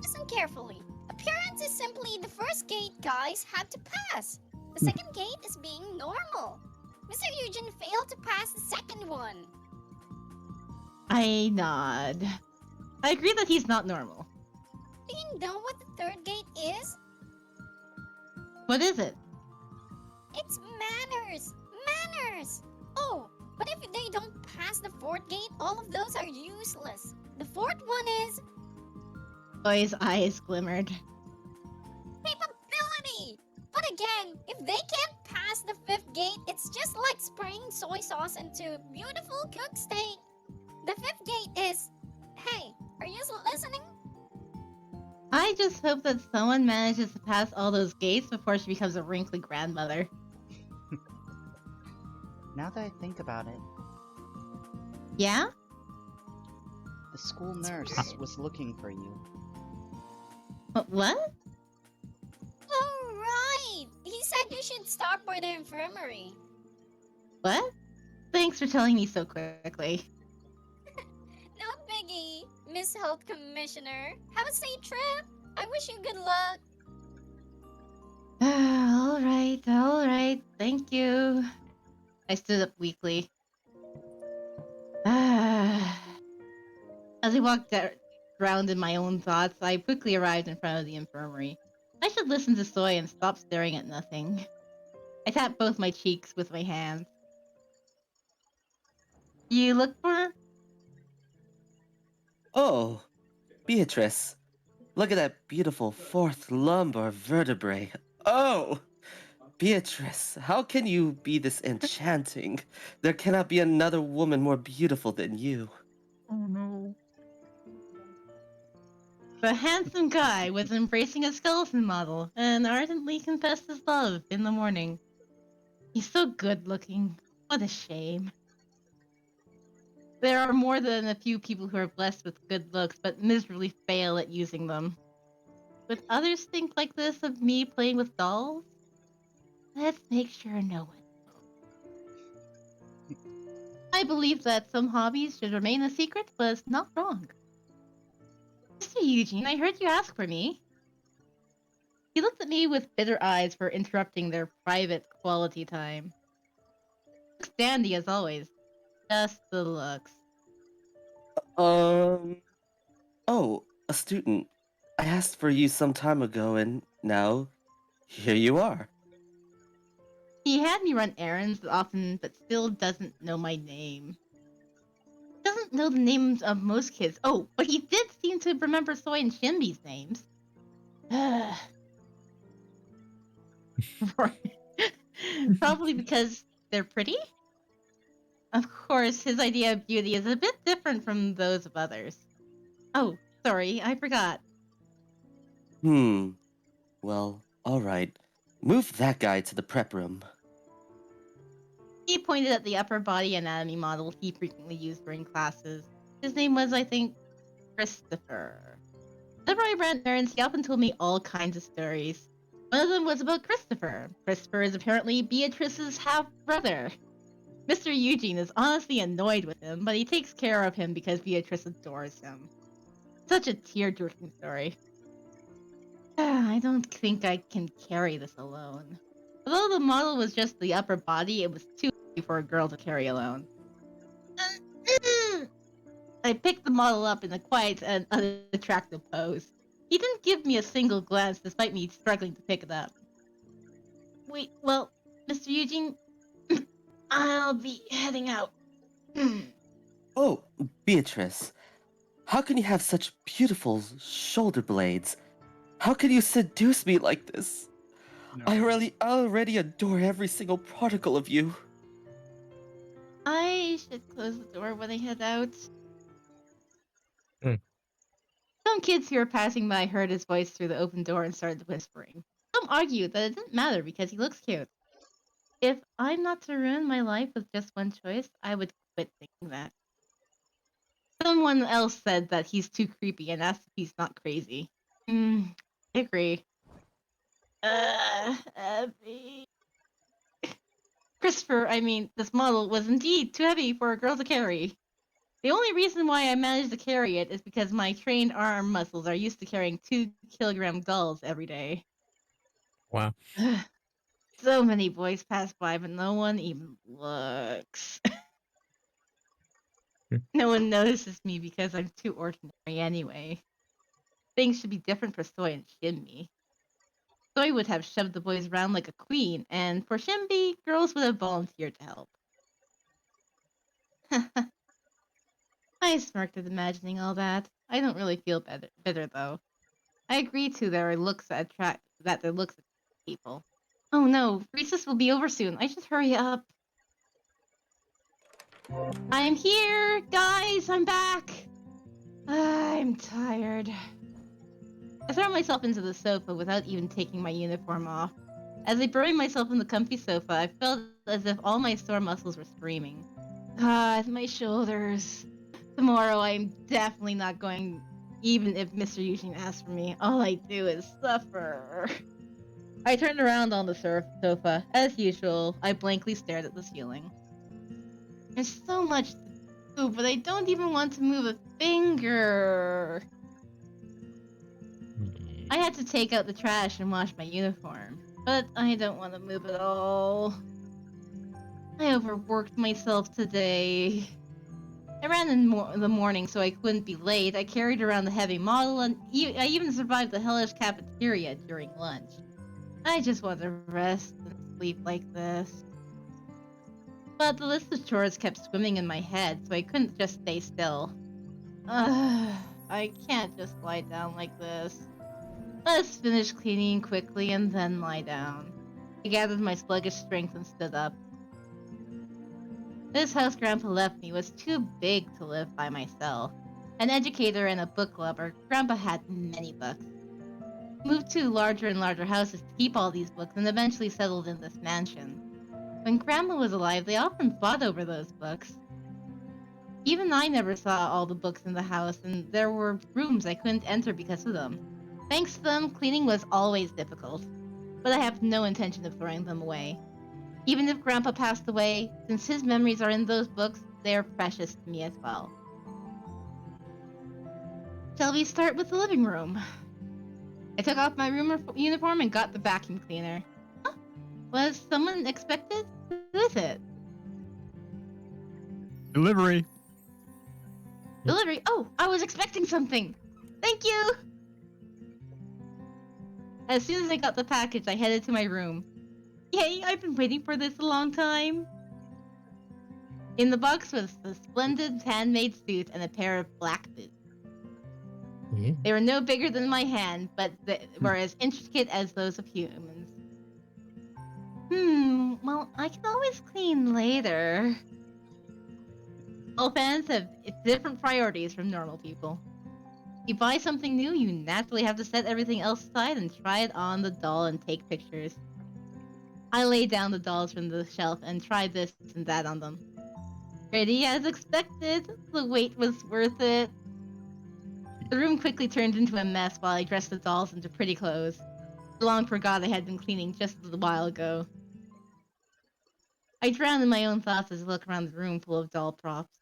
Listen carefully. Appearance is simply the first gate guys have to pass. The second gate is being normal. Mr. Eugene failed to pass the second one. I nod. I agree that he's not normal. Do you know what the third gate is? What is it? It's manners! Manners! Oh, but if they don't pass the fourth gate, all of those are useless. The fourth one is Boy's eyes glimmered. capability! But again, if they can't pass the fifth gate, it's just like spraying soy sauce into beautiful cooked steak. The fifth gate is... Hey, are you listening? I just hope that someone manages to pass all those gates before she becomes a wrinkly grandmother. Now that I think about it, Yeah? the school nurse was looking for you. What? Oh, right! He said you should stop by the infirmary. What? Thanks for telling me so quickly. No biggie, Miss Health Commissioner. Have a safe trip. I wish you good luck. Alright. Thank you. I stood up weakly. As I walked around in my own thoughts, I quickly arrived in front of the infirmary. I should listen to Soy and stop staring at nothing. I tap both my cheeks with my hands. You look for her? Oh, Beatrice. Look at that beautiful fourth lumbar vertebrae. Oh! Beatrice, how can you be this enchanting? There cannot be another woman more beautiful than you. Oh no. The handsome guy was embracing a skeleton model and ardently confessed his love in the morning. He's so good looking. What a shame. There are more than a few people who are blessed with good looks, but miserably fail at using them. Would others think like this of me playing with dolls? Let's make sure no one. I believe that some hobbies should remain a secret was not wrong. Mr. Eugene, I heard you ask for me. He looked at me with bitter eyes for interrupting their private quality time. Looks dandy as always. Just the looks. Oh, a student. I asked for you some time ago, and now, here you are. He had me run errands often, but still doesn't know my name. Doesn't know the names of most kids. Oh, but he did seem to remember Soy and Shinbi's names. Probably because they're pretty? Of course, his idea of beauty is a bit different from those of others. Oh, sorry, I forgot. Well, alright. Move that guy to the prep room. He pointed at the upper body anatomy model he frequently used during classes. His name was, I think, Christopher. Whenever I ran errands, he often told me all kinds of stories. One of them was about Christopher. Christopher is apparently Beatrice's half-brother. Mr. Eugene is honestly annoyed with him, but he takes care of him because Beatrice adores him. Such a tear-jerking story. I don't think I can carry this alone. Although the model was just the upper body, it was too heavy for a girl to carry alone. I picked the model up in a quiet and unattractive pose. He didn't give me a single glance despite me struggling to pick it up. Wait, well, Mr. Eugene, I'll be heading out. Oh, Beatrice. How can you have such beautiful shoulder blades? How can you seduce me like this? No. I already adore every single particle of you. I should close the door when I head out. Hmm. Some kids who were passing by heard his voice through the open door and started whispering. Some argued that it didn't matter because he looks cute. If I'm not to ruin my life with just one choice, I would quit thinking that. Someone else said that he's too creepy and asked if he's not crazy. I agree. Abby. Christopher, I mean, this model was indeed too heavy for a girl to carry. The only reason why I managed to carry it is because my trained arm muscles are used to carrying 2-kilogram dolls every day. Wow. So many boys pass by, but no one even looks. No one notices me because I'm too ordinary anyway. Things should be different for Soy and Shinbi. Soy would have shoved the boys around like a queen, and for Shinbi, girls would have volunteered to help. I smirked at imagining all that. I don't really feel bitter though. I agree to their looks attract people. Oh no, recess will be over soon. I should hurry up. I'm here, guys. I'm back. I'm tired. I throw myself into the sofa without even taking my uniform off. As I buried myself in the comfy sofa, I felt as if all my sore muscles were screaming. God, my shoulders. Tomorrow I'm definitely not going, even if Mr. Eugene asks for me. All I do is suffer. I turned around on the sofa. As usual, I blankly stared at the ceiling. There's so much to do, but I don't even want to move a finger. I had to take out the trash and wash my uniform, but I don't want to move at all. I overworked myself today. I ran in the morning so I couldn't be late. I carried around the heavy model, and I even survived the hellish cafeteria during lunch. I just want to rest and sleep like this. But the list of chores kept swimming in my head, so I couldn't just stay still. I can't just lie down like this. Let's finish cleaning quickly and then lie down. I gathered my sluggish strength and stood up. This house Grandpa left me was too big to live by myself. An educator and a book lover, Grandpa had many books. He moved to larger and larger houses to keep all these books and eventually settled in this mansion. When Grandma was alive, they often fought over those books. Even I never saw all the books in the house, and there were rooms I couldn't enter because of them. Thanks to them, cleaning was always difficult, but I have no intention of throwing them away. Even if Grandpa passed away, since his memories are in those books, they are precious to me as well. Shall we start with the living room? I took off my room uniform and got the vacuum cleaner. Huh? Was someone expected? Who is it? Delivery. Delivery? Oh, I was expecting something! Thank you! As soon as I got the package, I headed to my room. Yay, I've been waiting for this a long time! In the box was a splendid handmade suit and a pair of black boots. Yeah. They were no bigger than my hand, but they were as intricate as those of humans. Well, I can always clean later. All fans have different priorities from normal people. You buy something new, you naturally have to set everything else aside and try it on the doll and take pictures. I laid down the dolls from the shelf and tried this and that on them. Ready as expected, the wait was worth it. The room quickly turned into a mess while I dressed the dolls into pretty clothes. I long forgot I had been cleaning just a while ago. I drowned in my own thoughts as I look around the room full of doll props.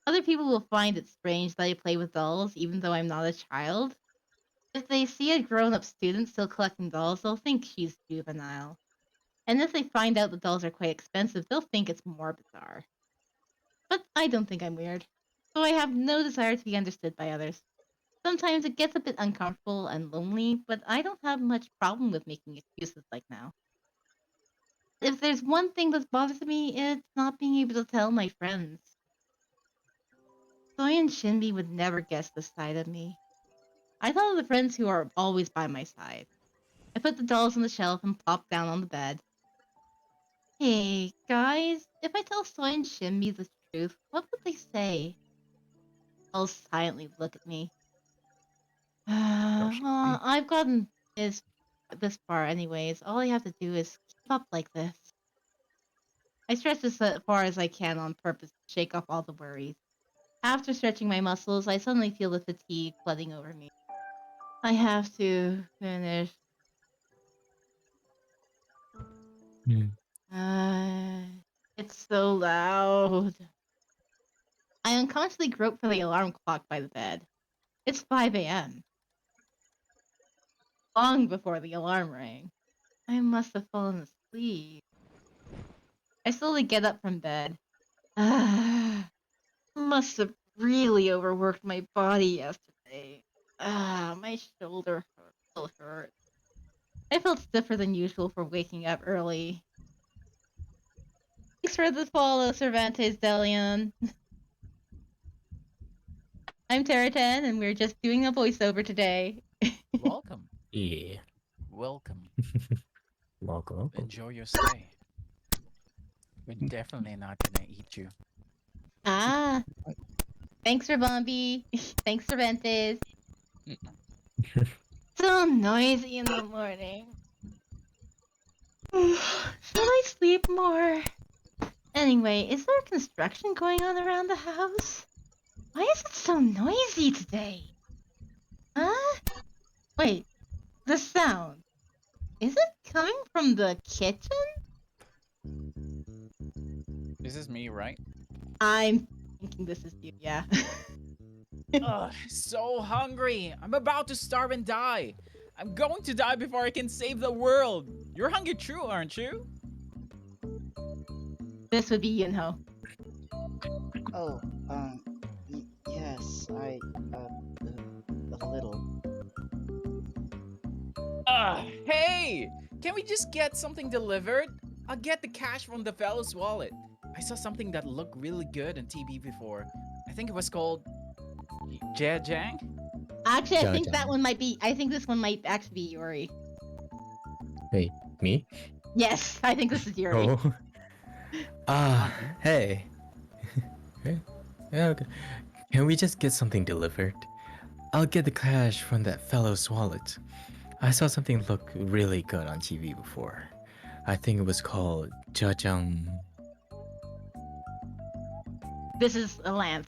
Other people will find it strange that I play with dolls even though I'm not a child. If they see a grown-up student still collecting dolls, they'll think she's juvenile. And if they find out the dolls are quite expensive, they'll think it's more bizarre. But I don't think I'm weird, so I have no desire to be understood by others. Sometimes it gets a bit uncomfortable and lonely, but I don't have much problem with making excuses like now. If there's one thing that bothers me, it's not being able to tell my friends. Soy and Shinbi would never guess this side of me. I thought of the friends who are always by my side. I put the dolls on the shelf and plopped down on the bed. Hey, guys, if I tell Soy and Shinbi the truth, what would they say? They'll silently look at me. Well, I've gotten this far anyways. All I have to do is keep up like this. I stretch as far as I can on purpose to shake off all the worries. After stretching my muscles, I suddenly feel the fatigue flooding over me. I have to finish. It's so loud. I unconsciously grope for the alarm clock by the bed. It's 5 a.m. Long before the alarm rang. I must have fallen asleep. I slowly get up from bed. Must have really overworked my body yesterday. My shoulder still hurt. I felt stiffer than usual for waking up early. Thanks for the follow, Cervantes Delion. I'm Terra10, and we're just doing a voiceover today. Welcome. Yeah. Welcome. Welcome. Enjoy your stay. We're definitely not gonna eat you. Thanks for Bombi. Thanks, Cervantes. So noisy in the morning. Should I sleep more? Anyway, is there construction going on around the house? Why is it so noisy today? Huh? Wait, the sound. Is it coming from the kitchen? This is me, right? I'm thinking this is you, yeah. Ugh, so hungry. I'm about to starve and die. I'm going to die before I can save the world. You're hungry too, aren't you? This would be Yunho. Oh, yes, a little. Hey! Can we just get something delivered? I'll get the cash from the fellow's wallet. I saw something that looked really good on TV before. I think it was called Jajang. Actually, I think Jajang. that one might be. I think this one might actually be Yuri. Wait, me? Yes, I think this is Yuri. Oh. Ah, hey. Okay. Yeah, okay. Can we just get something delivered? I'll get the cash from that fellow's wallet. I saw something look really good on TV before. I think it was called Jajang. This is a Lance.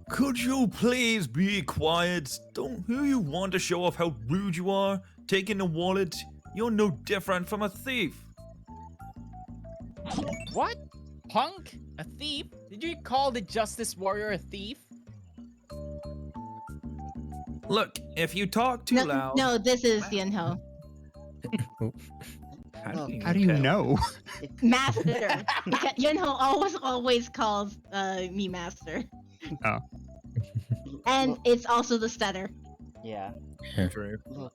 Could you please be quiet? Don't you want to show off how rude you are? Taking the wallet? You're no different from a thief. What? Punk? A thief? Did you call the Justice Warrior a thief? Look, if you talk too No, loud. no, this is Yunho. How do you know? Master. Yunho always calls me master. Oh. And it's also the stutter. Yeah. True. Look,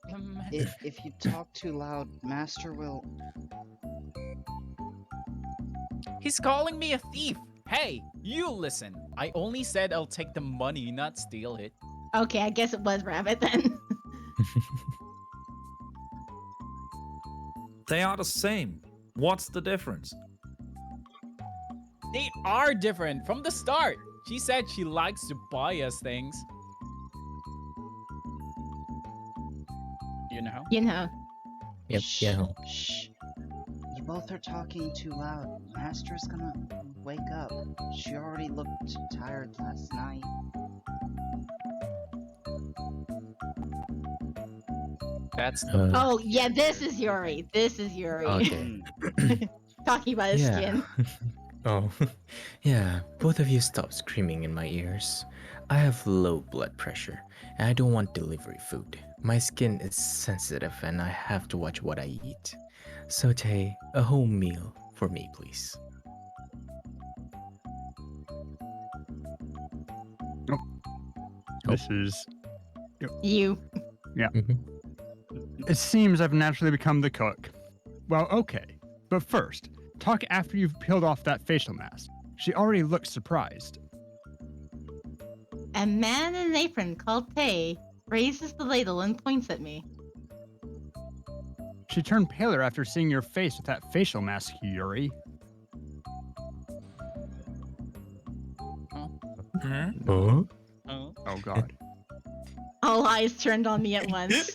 if you talk too loud, Master will. He's calling me a thief. Hey, you listen. I only said I'll take the money, not steal it. Okay, I guess it was Rabbit then. They are the same. What's the difference? They are different from the start. She said she likes to buy us things. You know? Yunho. Yep, Shh, yeah. shh. You both are talking too loud. Master's gonna wake up. She already looked tired last night. That's Oh, yeah, this is Yuri. This is Yuri. Okay. Talking about his Yeah. skin. Oh, yeah, both of you stop screaming in my ears. I have low blood pressure, and I don't want delivery food. My skin is sensitive, and I have to watch what I eat. So, Tay, a home meal for me, please. This is. You. Mhm. It seems I've naturally become the cook. Well, okay. But first, talk after you've peeled off that facial mask. She already looks surprised. A man in an apron called Tay raises the ladle and points at me. She turned paler after seeing your face with that facial mask, Yuri. Hmm? Oh? Oh. Oh, God. All eyes turned on me at once.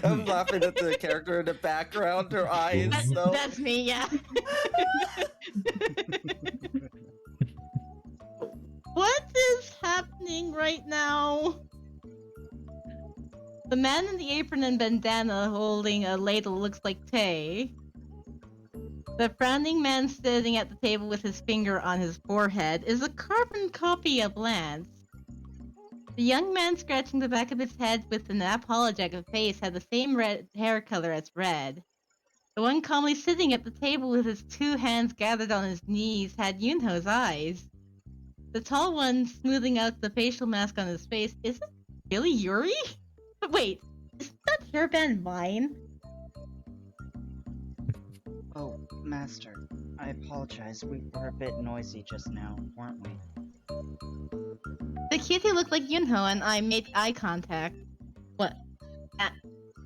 I'm laughing at the character in the background, her eyes. So. That's me, yeah. What is happening right now? The man in the apron and bandana holding a ladle looks like Tay. The frowning man sitting at the table with his finger on his forehead is a carbon copy of Lance. The young man scratching the back of his head with an apologetic face had the same red hair color as Red. The one calmly sitting at the table with his two hands gathered on his knees had Yunho's eyes. The tall one smoothing out the facial mask on his face, is it really Yuri? But wait, is that hairband mine? Oh, Master, I apologize. We were a bit noisy just now, weren't we? The cutie looked like Yunho and I made eye contact. What?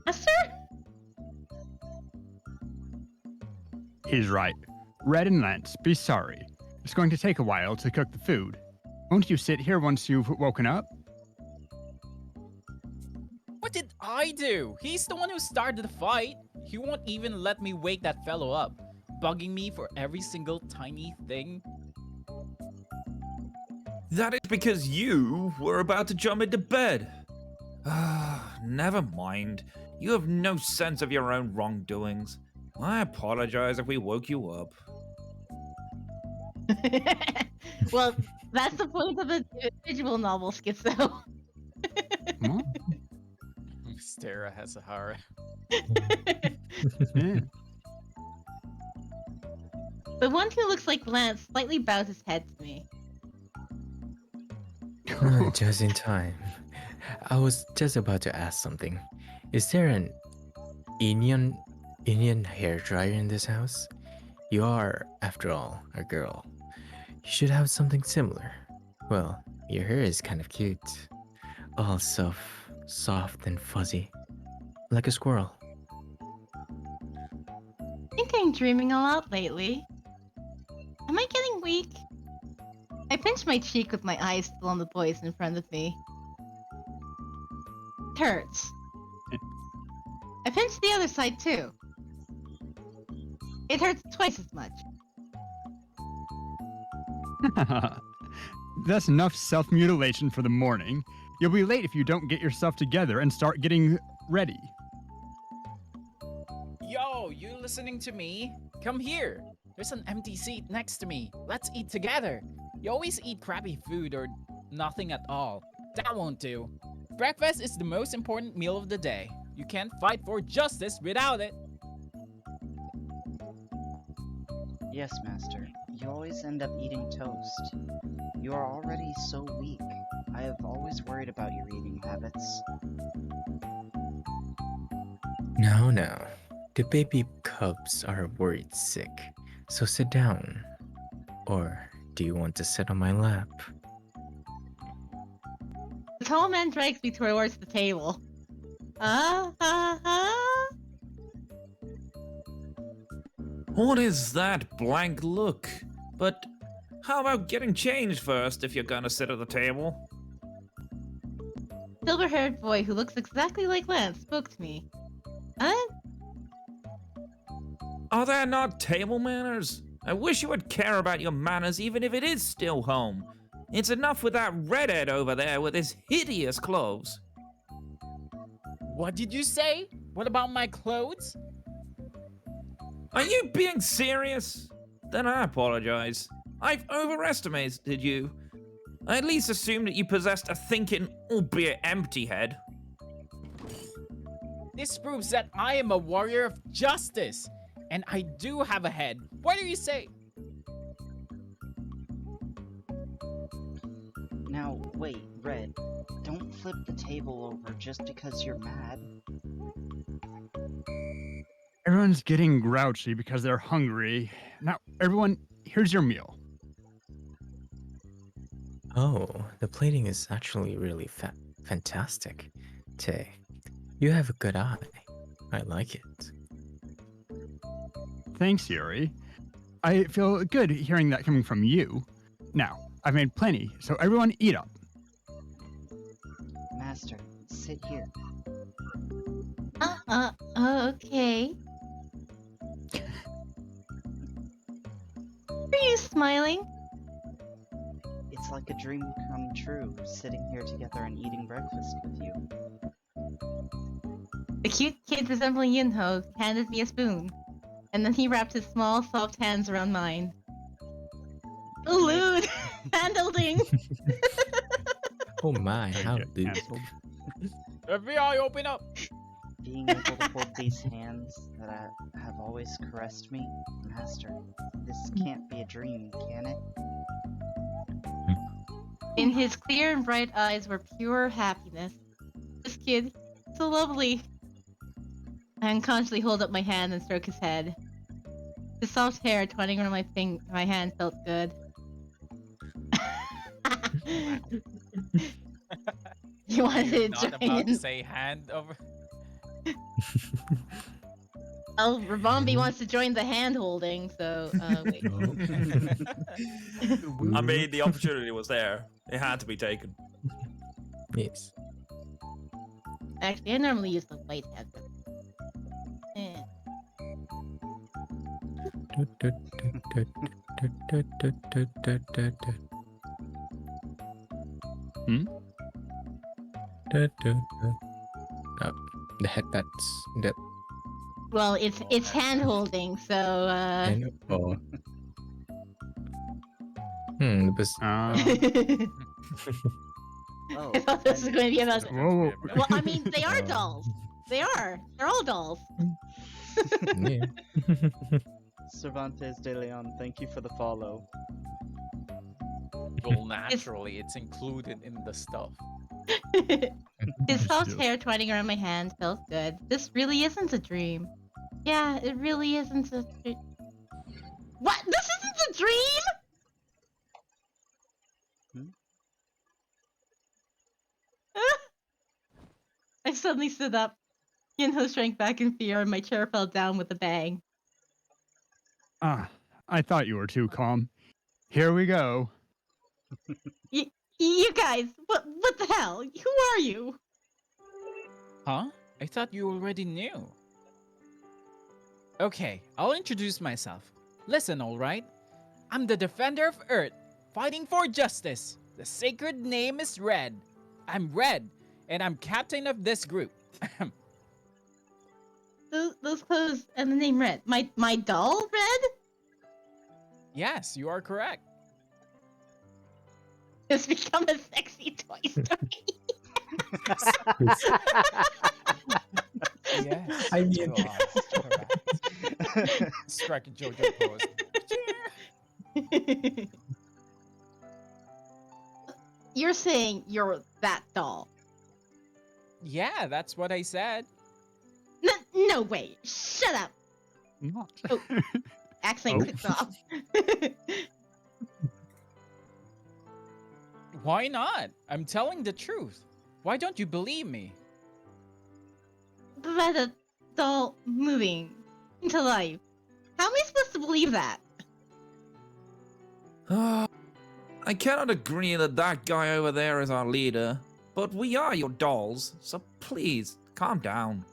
Master? He's right. Red and Lance, be sorry. It's going to take a while to cook the food. Won't you sit here once you've woken up? What did I do? He's the one who started the fight. He won't even let me wake that fellow up, bugging me for every single tiny thing. That is because you were about to jump into bed. Ah, never mind. You have no sense of your own wrongdoings. I apologize if we woke you up. Well, that's the point of a visual novel, Schizo. Huh? Stara Hasahara. Yeah. The one who looks like Lance slightly bows his head to me. Just in time. I was just about to ask something. Is there an Indian hair dryer in this house? You are, after all, a girl. You should have something similar. Well, your hair is kind of cute. All soft and fuzzy. Like a squirrel. I think I'm dreaming a lot lately. Am I getting weak? I pinch my cheek with my eyes still on the boys in front of me. It hurts. I pinch the other side too. It hurts twice as much. That's enough self-mutilation for the morning. You'll be late if you don't get yourself together and start getting ready. Yo, you listening to me? Come here. There's an empty seat next to me. Let's eat together. You always eat crappy food or nothing at all. That won't do. Breakfast is the most important meal of the day. You can't fight for justice without it. Yes, Master. You always end up eating toast. You are already so weak. I have always worried about your eating habits. No. The baby cubs are worried sick. So sit down. Or do you want to sit on my lap? The tall man drags me towards the table. What is that blank look? But how about getting changed first if you're gonna sit at the table? Silver-haired boy who looks exactly like Lance spoke to me. Are there not table manners? I wish you would care about your manners even if it is still home. It's enough with that redhead over there with his hideous clothes. What did you say? What about my clothes? Are you being serious? Then I apologize. I've overestimated you. I at least assumed that you possessed a thinking, albeit empty head. This proves that I am a warrior of justice. And I do have a head. What do you say? Now, wait, Red. Don't flip the table over just because you're mad. Everyone's getting grouchy because they're hungry. Now, everyone, here's your meal. Oh, the plating is actually really fantastic. Tay, you have a good eye. I like it. Thanks, Yuri. I feel good hearing that coming from you. Now, I've made plenty, so everyone eat up. Master, sit here. Okay. Are you smiling? It's like a dream come true, sitting here together and eating breakfast with you. The cute kid resembling Yunho handed me a spoon, and then he wrapped his small, soft hands around mine. Lewd! Handholding! Oh my, how Get lewd. canceled. FBI, open up! Being able to hold these hands that have always caressed me, Master, this can't be a dream, can it? In his clear and bright eyes were pure happiness. This kid, so lovely. I unconsciously hold up my hand and stroke his head. His soft hair twining around my hand felt good. You wanted You're to not join about to in? say hand over. Oh, Rabombi wants to join the hand holding, so wait. I mean, the opportunity was there. It had to be taken. Yes. Actually, I normally use the white hand. Eh. Hmm? Oh, the headbats. That Well, it's hand holding, so and oh. But Oh, I thought this was going to be about. Whoa. Well, I mean, they are dolls. They are. They're all dolls. yeah. Cervantes de Leon, thank you for the follow. Well, naturally, it's included in the stuff. His soft Still. hair twining around my hand felt good. This really isn't a dream. Yeah, it really isn't a dream. What? This isn't a dream? I suddenly stood up. Yinho shrank back in fear, and my chair fell down with a bang. Ah, I thought you were too calm. Here we go. You guys, what the hell? Who are you? Huh? I thought you already knew. Okay, I'll introduce myself. Listen, alright? I'm the defender of Earth, fighting for justice. The sacred name is Red. I'm Red, and I'm captain of this group. Those clothes and the name Red. My doll Red? Yes, you are correct. It's become a sexy toy story. Yes, I mean- you are correct. Strike a JoJo pose. You're saying you're that doll? Yeah, that's what I said. No way! Shut up! Not. Oh. Accent Oh. clicks off. Why not? I'm telling the truth. Why don't you believe me? But a doll moving into life. How am I supposed to believe that? I cannot agree that that guy over there is our leader, but we are your dolls, so please, calm down.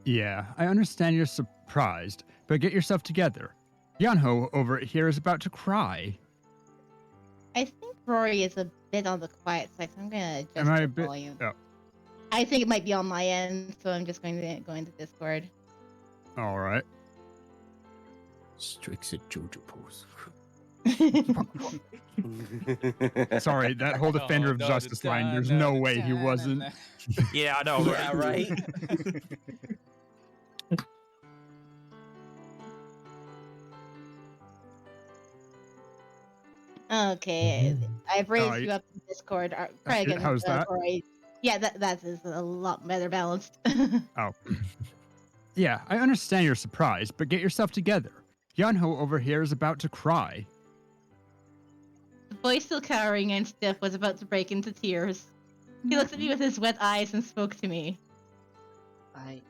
Yeah, I understand you're surprised, but get yourself together. Yanho over here is about to cry. I think Rory is a bit on the quiet side, so I'm gonna adjust Am I the a bit? volume. Oh, I think it might be on my end, so I'm just going to go into Discord. all right. Strikes a JoJo pose. Sorry, that whole defender of justice line. There's no way he wasn't. Yeah, I know, Yeah, right? Okay, I've raised y- you up in Discord, Craig, and how's that? Rory. Yeah, that is a lot better balanced. Oh. Yeah, I understand you're surprised, but get yourself together. Yanho over here is about to cry. The boy, still cowering and stiff, was about to break into tears. He looked at me with his wet eyes and spoke to me. I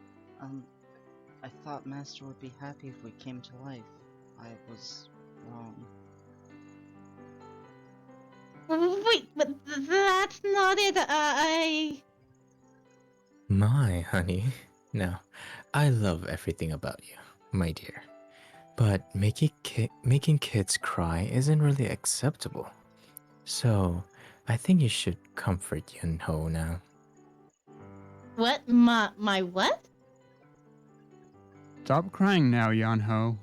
thought Master would be happy if we came to life. I was wrong. Wait, but that's not it. My honey. No, I love everything about you, my dear. But making kids cry isn't really acceptable. So, I think you should comfort Yunho now. What? My what? Stop crying now, Yanho.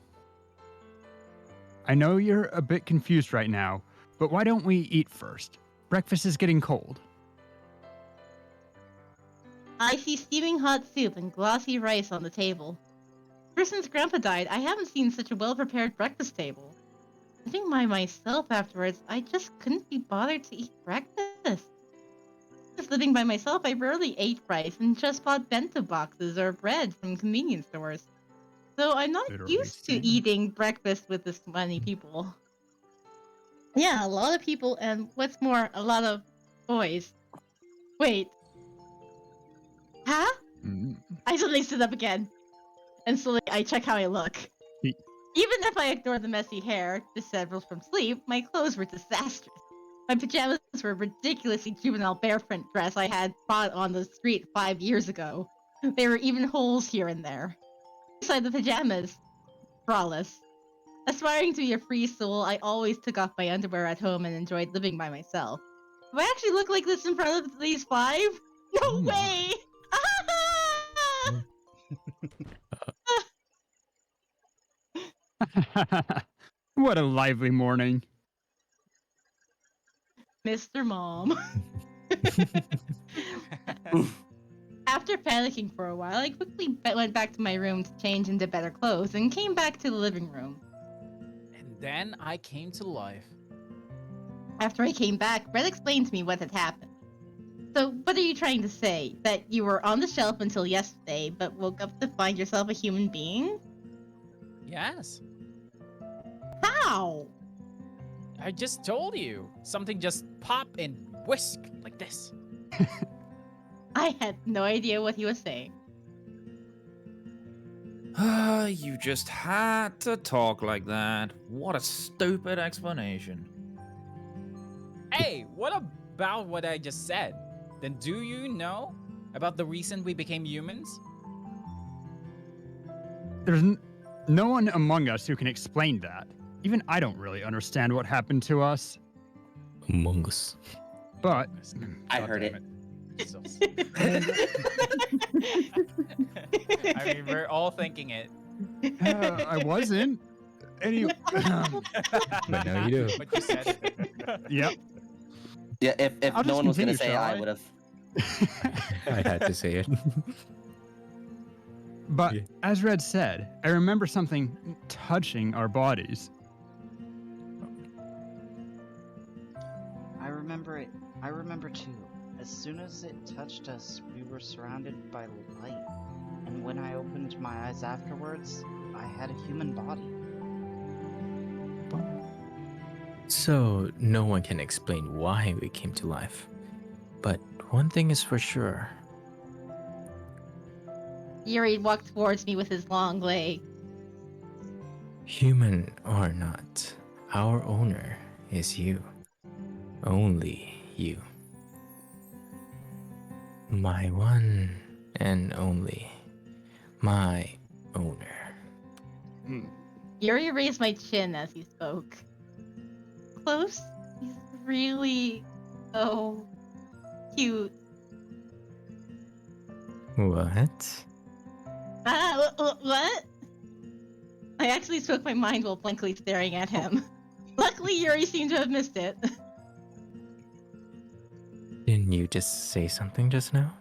I know you're a bit confused right now, but why don't we eat first? Breakfast is getting cold. I see steaming hot soup and glossy rice on the table. Ever since Grandpa died, I haven't seen such a well-prepared breakfast table. Sitting by myself afterwards, I just couldn't be bothered to eat breakfast. Just living by myself, I rarely ate rice and just bought bento boxes or bread from convenience stores. So I'm not Literally used to same. eating breakfast with this many people. Yeah, a lot of people, and what's more, a lot of boys. Wait. Huh? Mm. I suddenly stood up again. And slowly I check how I look. He- Even if I ignore the messy hair, disheveled from sleep, my clothes were disastrous. My pajamas were a ridiculously juvenile barefoot dress I had bought on the street 5 years ago. There were even holes here and there. Inside the pajamas, braless. Aspiring to be a free soul, I always took off my underwear at home and enjoyed living by myself. Do I actually look like this in front of these 5? No Oh my. way! What a lively morning. Mr. Mom. After panicking for a while, I quickly went back to my room to change into better clothes and came back to the living room. And then I came to life. After I came back, Brett explained to me what had happened. So, what are you trying to say? That you were on the shelf until yesterday, but woke up to find yourself a human being? Yes. How? I just told you. Something just pop and whisk like this. I had no idea what he was saying. You just had to talk like that. What a stupid explanation. Hey, what about what I just said? Then do you know about the reason we became humans? There's no one among us who can explain that. Even I don't really understand what happened to us. Among Us. But I God heard damn it. So I mean, we're all thinking it. I wasn't. Anyway, But now you do. But you said it. yep. Yeah, if I'll no just one was gonna continue, say, shall I I? would have. I had to say it. But Yeah. as Red said, I remember something touching our bodies. I remember it. I remember too. As soon as it touched us, we were surrounded by light. And when I opened my eyes afterwards, I had a human body. So, no one can explain why we came to life. But one thing is for sure. Yuri walked towards me with his long leg. Human or not, our owner is you. Only you. My one and only. My owner. Yuri raised my chin as he spoke. Close? He's really so cute. What? What? I actually spoke my mind while blankly staring at him. Luckily, Yuri seemed to have missed it. Didn't you just say something just now?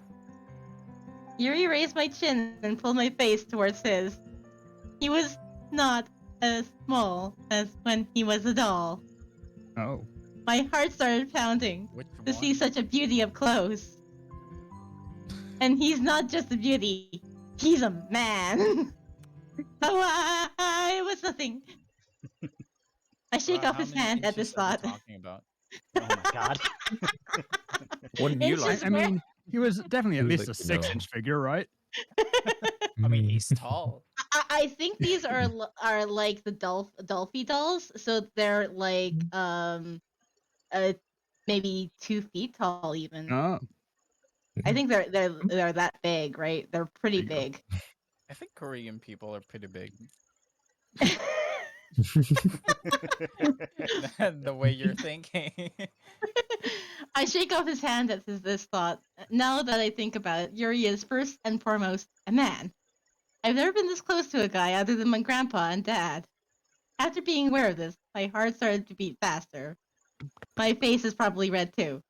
Yuri raised my chin and pulled my face towards his. He was not as small as when he was a doll. Oh. My heart started pounding Which to see such a beauty up close. And he's not just a beauty, he's a man. Oh, it was nothing. I shake off his hand at this thought. Talking about? Oh my god. Wouldn't you It's like? just I mean, he was definitely at He was least like, a 6-inch figure, right? I mean, he's tall. I think these are like the Dolphy dolls, so they're like maybe 2 feet tall even. Oh. I think they're that big, right? They're pretty There you go. big. I think Korean people are pretty big. The way you're thinking. I shake off his hand at this thought. Now that I think about it, Yuri is first and foremost a man. I've never been this close to a guy other than my grandpa and dad. After being aware of this, my heart started to beat faster. My face is probably red too.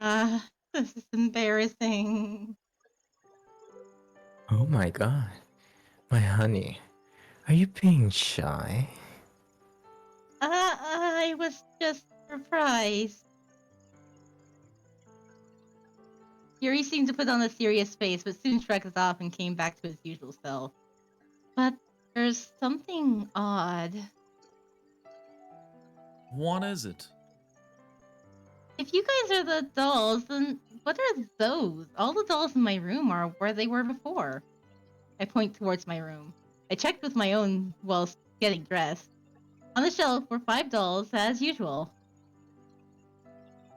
This is embarrassing. Oh my god. My honey. Are you being shy? I was just surprised. Yuri seemed to put on a serious face, but soon shrugged it off and came back to his usual self. But there's something odd. What is it? If you guys are the dolls, then what are those? All the dolls in my room are where they were before. I point towards my room. I checked with my own while getting dressed. On the shelf were 5 dolls, as usual.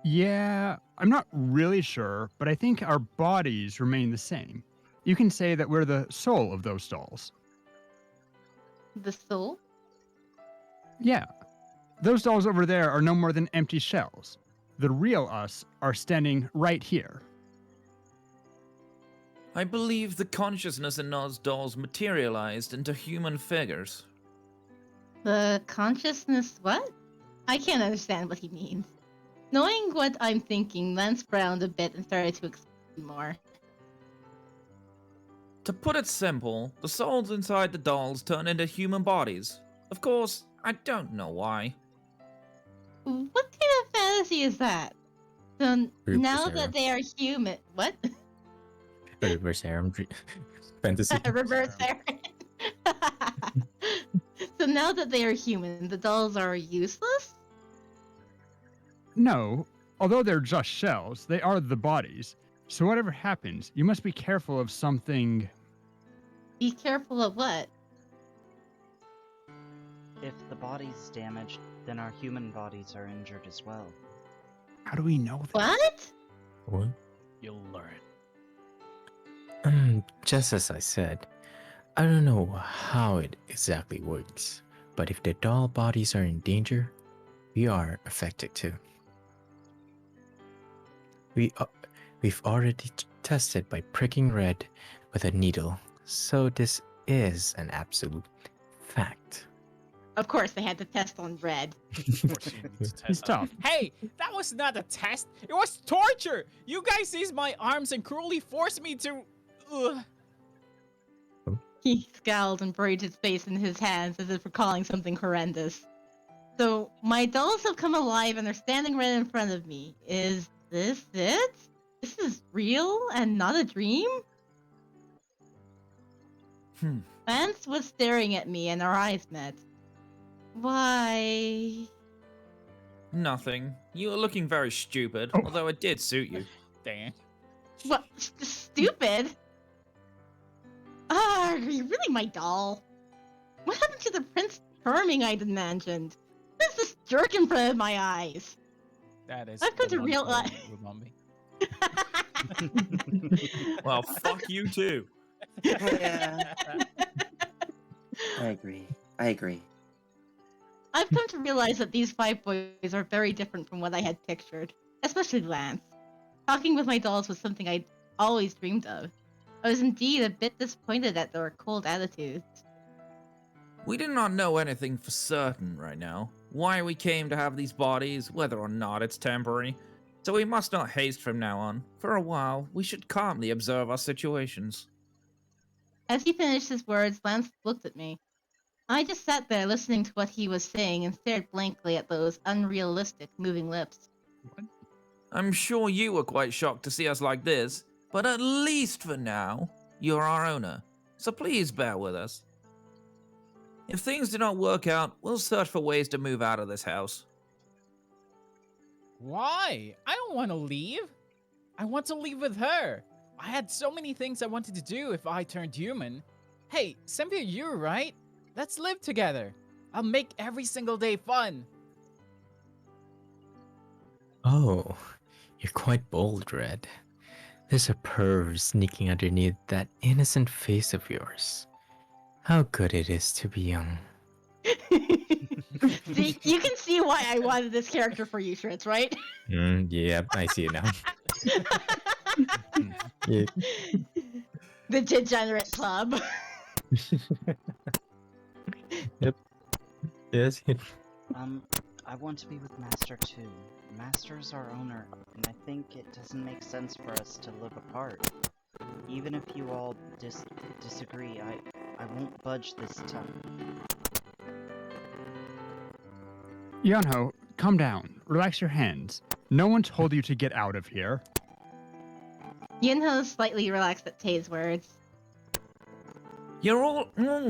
Yeah, I'm not really sure, but I think our bodies remain the same. You can say that we're the soul of those dolls. The soul? Yeah. Those dolls over there are no more than empty shells. The real us are standing right here. I believe the consciousness in those dolls materialized into human figures. The consciousness what? I can't understand what he means. Knowing what I'm thinking, Lance frowned a bit and started to explain more. To put it simple, the souls inside the dolls turn into human bodies. Of course, I don't know why. What kind of fantasy is that? So now Reverse that they are human, what? Reverse harem fantasy. Reverse Aaron. So now that they are human, the dolls are useless? No, although they're just shells, they are the bodies. So whatever happens, you must be careful of something. Be careful of what? If the body's damaged, then our human bodies are injured as well. How do we know that? What? What? You'll learn. Just as I said, I don't know how it exactly works, but if the doll bodies are in danger, we are affected too. We've already tested by pricking red with a needle, so this is an absolute fact. Of course, they had to test on red. Of course you need to test He's that. tough. Hey, that was not a test. It was torture. You guys seized my arms and cruelly forced me to. Ugh. He scowled and buried his face in his hands as if recalling something horrendous. So, my dolls have come alive and they're standing right in front of me. Is this it? This is real and not a dream? Vance was staring at me and our eyes met. Why? Nothing. You were looking very stupid, Oh. although it did suit you. Dang. What? Stupid? Ah, are you really my doll? What happened to the Prince Charming I'd imagined? Who's this jerk in front of my eyes? That is. I've come the to one realize- for Rubambi. Well, fuck you too. Yeah, I agree. I've come to realize that these 5 boys are very different from what I had pictured, especially Lance. Talking with my dolls was something I'd always dreamed of. I was indeed a bit disappointed at their cold attitudes. We do not know anything for certain right now. Why we came to have these bodies, whether or not it's temporary. So we must not haste from now on. For a while, we should calmly observe our situations. As he finished his words, Lance looked at me. I just sat there listening to what he was saying and stared blankly at those unrealistic moving lips. I'm sure you were quite shocked to see us like this, but at least for now, you're our owner. So please bear with us. If things do not work out, we'll search for ways to move out of this house. Why? I don't want to leave. I want to leave with her. I had so many things I wanted to do if I turned human. Hey, Cynthia, you're right. Let's live together. I'll make every single day fun. Oh, you're quite bold, Red. There's a perv sneaking underneath that innocent face of yours. How good it is to be young. See, you can see why I wanted this character for you, Shritz, right? Yeah, I see it now. Yeah. The Degenerate Club. Yes. I want to be with Master too. Master's our owner, and I think it doesn't make sense for us to live apart. Even if you all disagree, I won't budge this time. Yunho, calm down. Relax your hands. No one told you to get out of here. Yunho slightly relaxed at Tay's words. You're all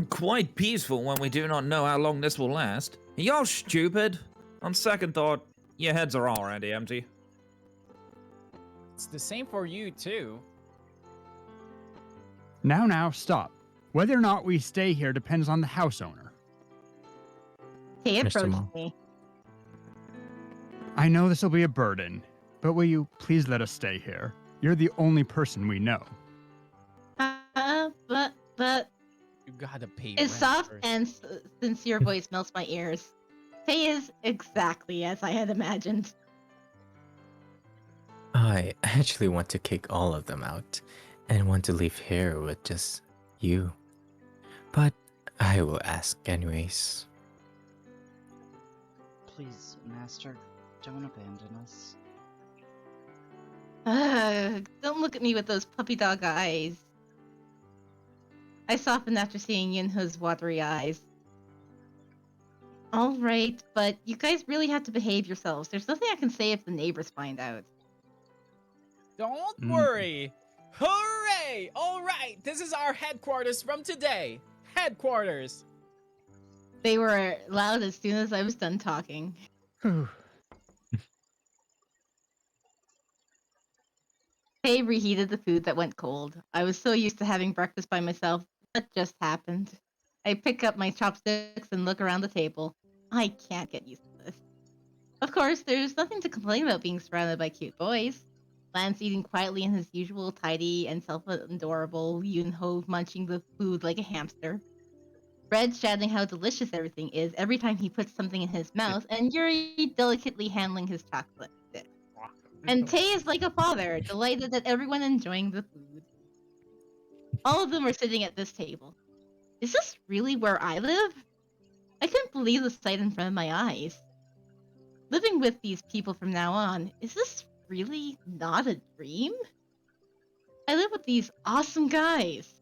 quite peaceful when we do not know how long this will last. Are y'all stupid? On second thought, your heads are already empty. It's the same for you, too. Now, stop. Whether or not we stay here depends on the house owner. Tay Mr. approached Mo. me. I know this will be a burden, but will you please let us stay here? You're the only person we know. But You gotta pay his rent soft first. and sincere voice melts my ears. Tay is exactly as I had imagined. I actually want to kick all of them out and want to leave here with just you. But I will ask anyways. Please, Master, don't abandon us. Don't look at me with those puppy dog eyes. I softened after seeing Yunho's watery eyes. Alright, but you guys really have to behave yourselves. There's nothing I can say if the neighbors find out. Don't Mm. worry. Hooray! All right, this is our headquarters from today. Headquarters. They were loud as soon as I was done talking. Whew. Tay reheated the food that went cold. I was so used to having breakfast by myself. That just happened. I pick up my chopsticks and look around the table. I can't get used to this. Of course, there's nothing to complain about being surrounded by cute boys. Lance eating quietly in his usual tidy and self-adorable, Yunho munching the food like a hamster. Red shouting how delicious everything is every time he puts something in his mouth, and Yuri delicately handling his chocolate stick. And Tay is like a father, delighted at everyone enjoying the food. All of them were sitting at this table. Is this really where I live? I couldn't believe the sight in front of my eyes. Living with these people from now on, is this really not a dream? I live with these awesome guys.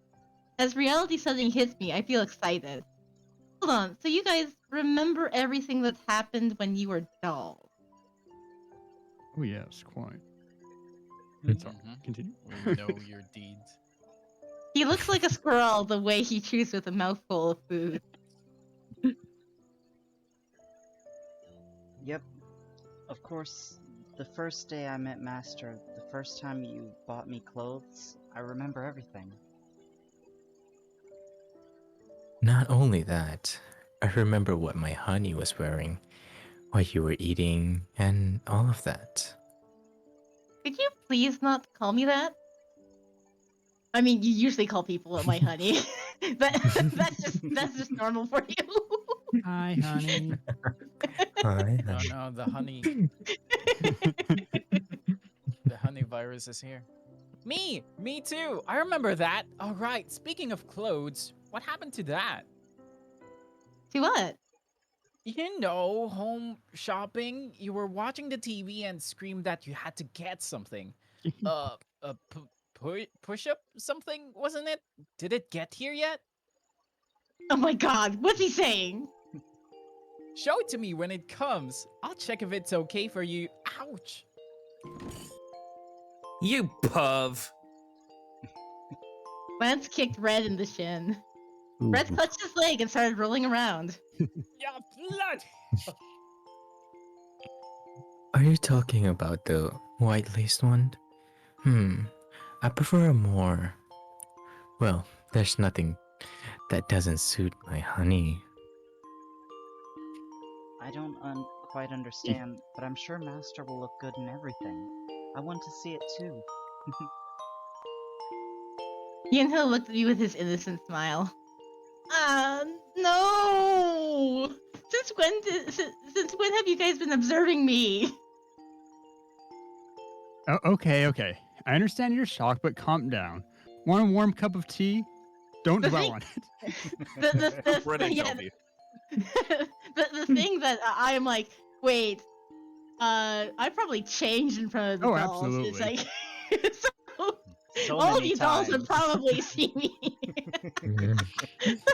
As reality suddenly hits me, I feel excited. Hold on, so you guys remember everything that happened when you were dolls? Oh yes, quite. Sorry. Mhm. Continue. We know your deeds. He looks like a squirrel the way he chews with a mouthful of food. Yep. Of course, the first day I met Master, the first time you bought me clothes, I remember everything. Not only that, I remember what my honey was wearing, what you were eating, and all of that. Could you please not call me that? I mean, you usually call people my honey. that's just normal for you. Hi, honey. Hi, No, honey. no, the honey virus is here. Me too. I remember that. All right. Speaking of clothes, what happened to that? To what? You know, home shopping. You were watching the TV and screamed that you had to get something. Push up something, wasn't it? Did it get here yet? Oh my god, what's he saying? Show it to me when it comes. I'll check if it's okay for you. Ouch. You puv. Lance kicked Red in the shin. Red Ooh. clutched his leg and started rolling around. Yeah, blood. Are you talking about the white-laced one? I prefer a more... Well, there's nothing that doesn't suit my honey. I don't quite understand, but I'm sure Master will look good in everything. I want to see it too. Yunho looked at me with his innocent smile. No! Since when have you guys been observing me? Oh, okay. I understand you're shocked, but calm down. Want a warm cup of tea? Don't The dwell thing- on it. British yeah, of you. the thing that I'm like, wait, I probably changed in front of the Oh, dolls. It's absolutely. like, So all many you dolls would times. probably see me.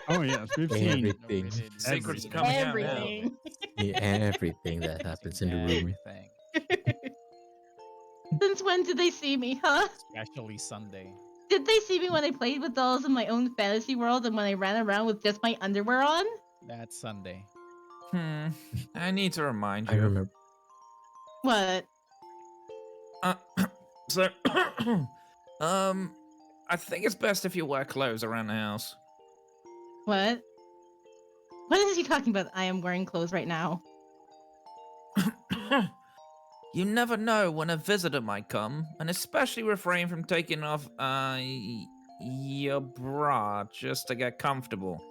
Oh yes, we've seen Everything. Secrets Everything. coming out now. Everything. Yeah, everything that happens in the room. Everything. Since when did they see me, huh? Especially Sunday. Did they see me when I played with dolls in my own fantasy world and when I ran around with just my underwear on? That's Sunday. I need to remind I you. remember. What? So, I think it's best if you wear clothes around the house. What? What is he talking about? I am wearing clothes right now. You never know when a visitor might come, and especially refrain from taking off your bra just to get comfortable.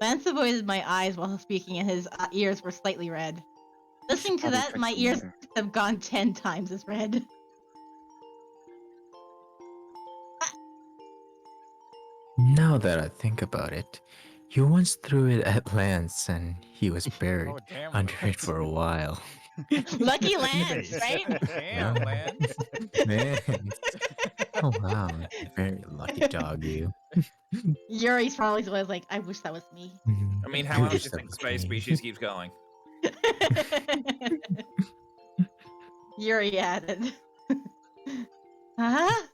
Lance avoided my eyes while speaking and his ears were slightly red. Listening to probably that, trick my some ears water. have gone 10 times as red. Now that I think about it, you once threw it at Lance and he was buried Oh, damn. under it for a while. Lucky Lance, base. right? Damn, Yeah. Lance. Man. Oh wow, very lucky dog, you. Yuri's probably always like, I wish that was me. I mean, I how else wish do you that think was space me. species keeps going? Yuri added. Huh?